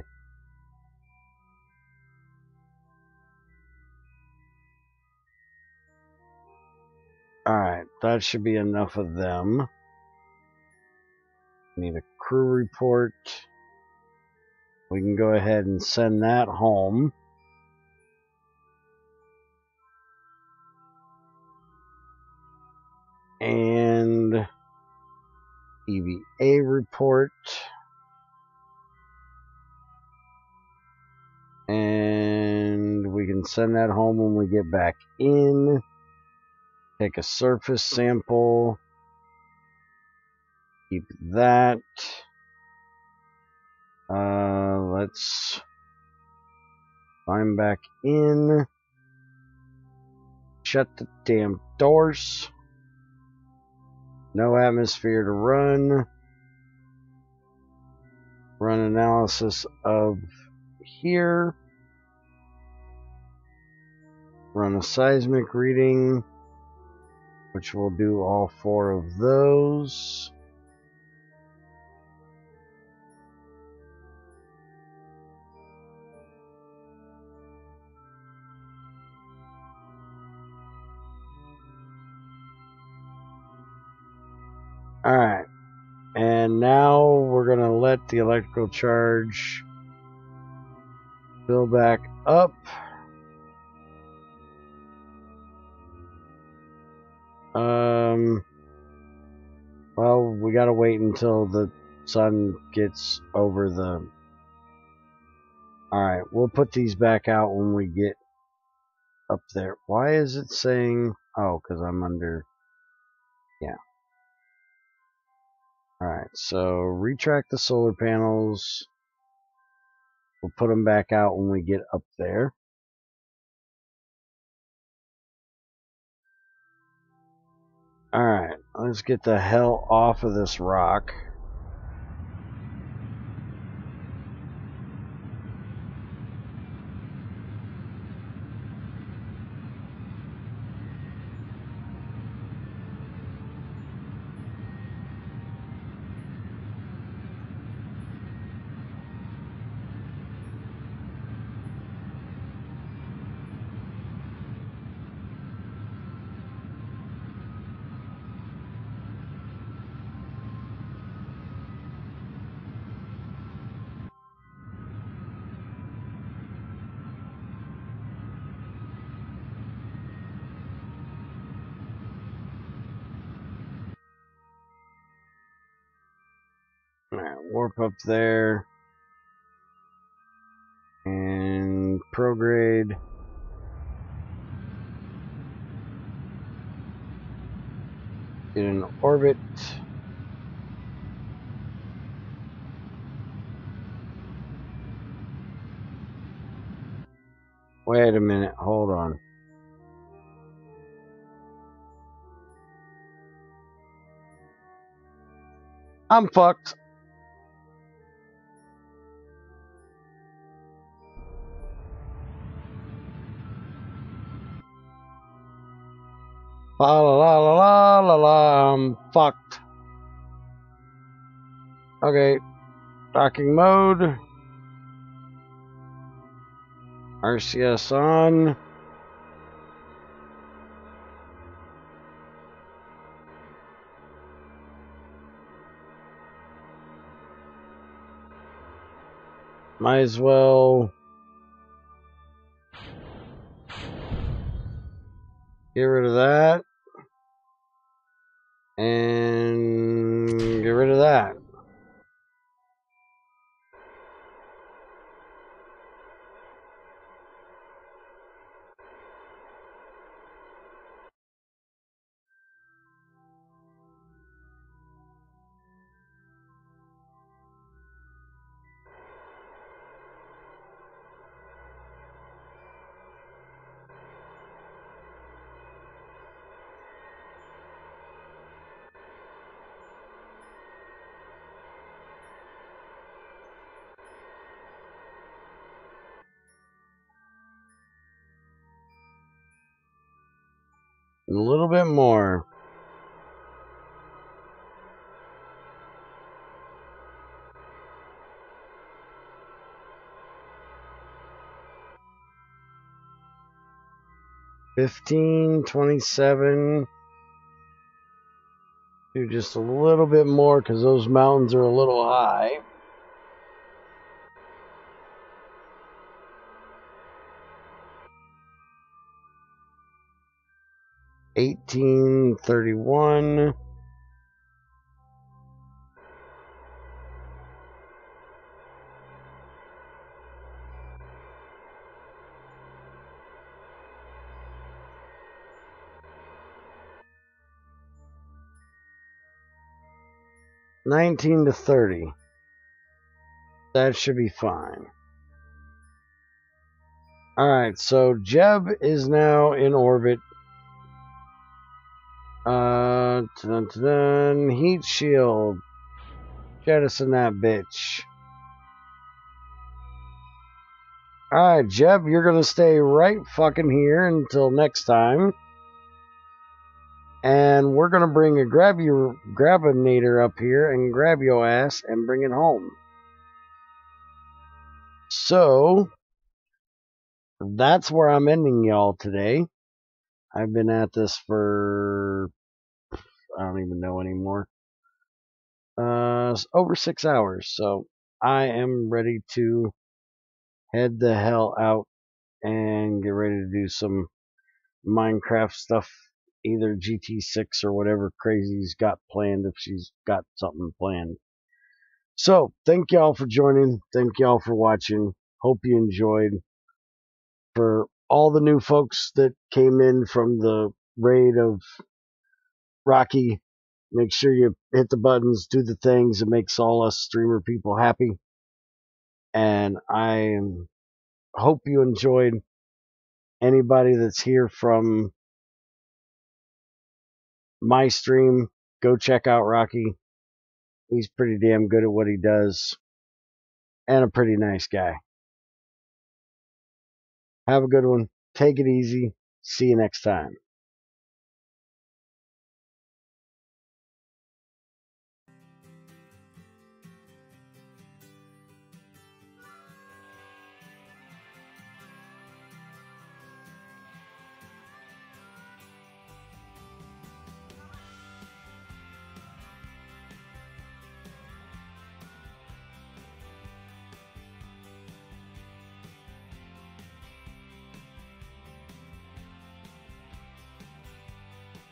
Alright, that should be enough of them. Need a crew report. We can go ahead and send that home. And EVA report. And we can send that home when we get back in. Take a surface sample. Keep that. Let's climb back in. Shut the damn doors. No atmosphere to run. Run analysis of here. Run a seismic reading, which will do all 4 of those. Alright, and now we're going to let the electrical charge fill back up. Well, we got to wait until the sun gets over the... Alright, we'll put these back out when we get up there. Why is it saying... Oh, because I'm under... Yeah. Alright, so retract the solar panels. We'll put them back out when we get up there. Alright, let's get the hell off of this rock. Alright, warp up there. And prograde. Get in orbit. Wait a minute, hold on. I'm fucked. La la la la la la la, I'm fucked. Okay, docking mode. RCS on. Might as well get rid of that and get rid of that. A little bit more. $15, $27. Do just a little bit more because those mountains are a little high. $18.31. $19 to $30. That should be fine. Alright, so Jeb is now in orbit. Heat shield. Jettison that bitch. Alright, Jeb, you're gonna stay right fucking here until next time. And we're gonna bring a grabinator up here and grab your ass and bring it home. So, that's where I'm ending y'all today. I've been at this for, I don't even know anymore. Over 6 hours. So, I am ready to head the hell out and get ready to do some Minecraft stuff. Either GT6 or whatever crazy's got planned, if she's got something planned. So, thank y'all for joining. Thank y'all for watching. Hope you enjoyed. For all the new folks that came in from the raid of Rocky, make sure you hit the buttons, do the things that makes all us streamer people happy. And I hope you enjoyed. Anybody that's here from my stream, go check out Rocky. He's pretty damn good at what he does. And a pretty nice guy. Have a good one. Take it easy. See you next time.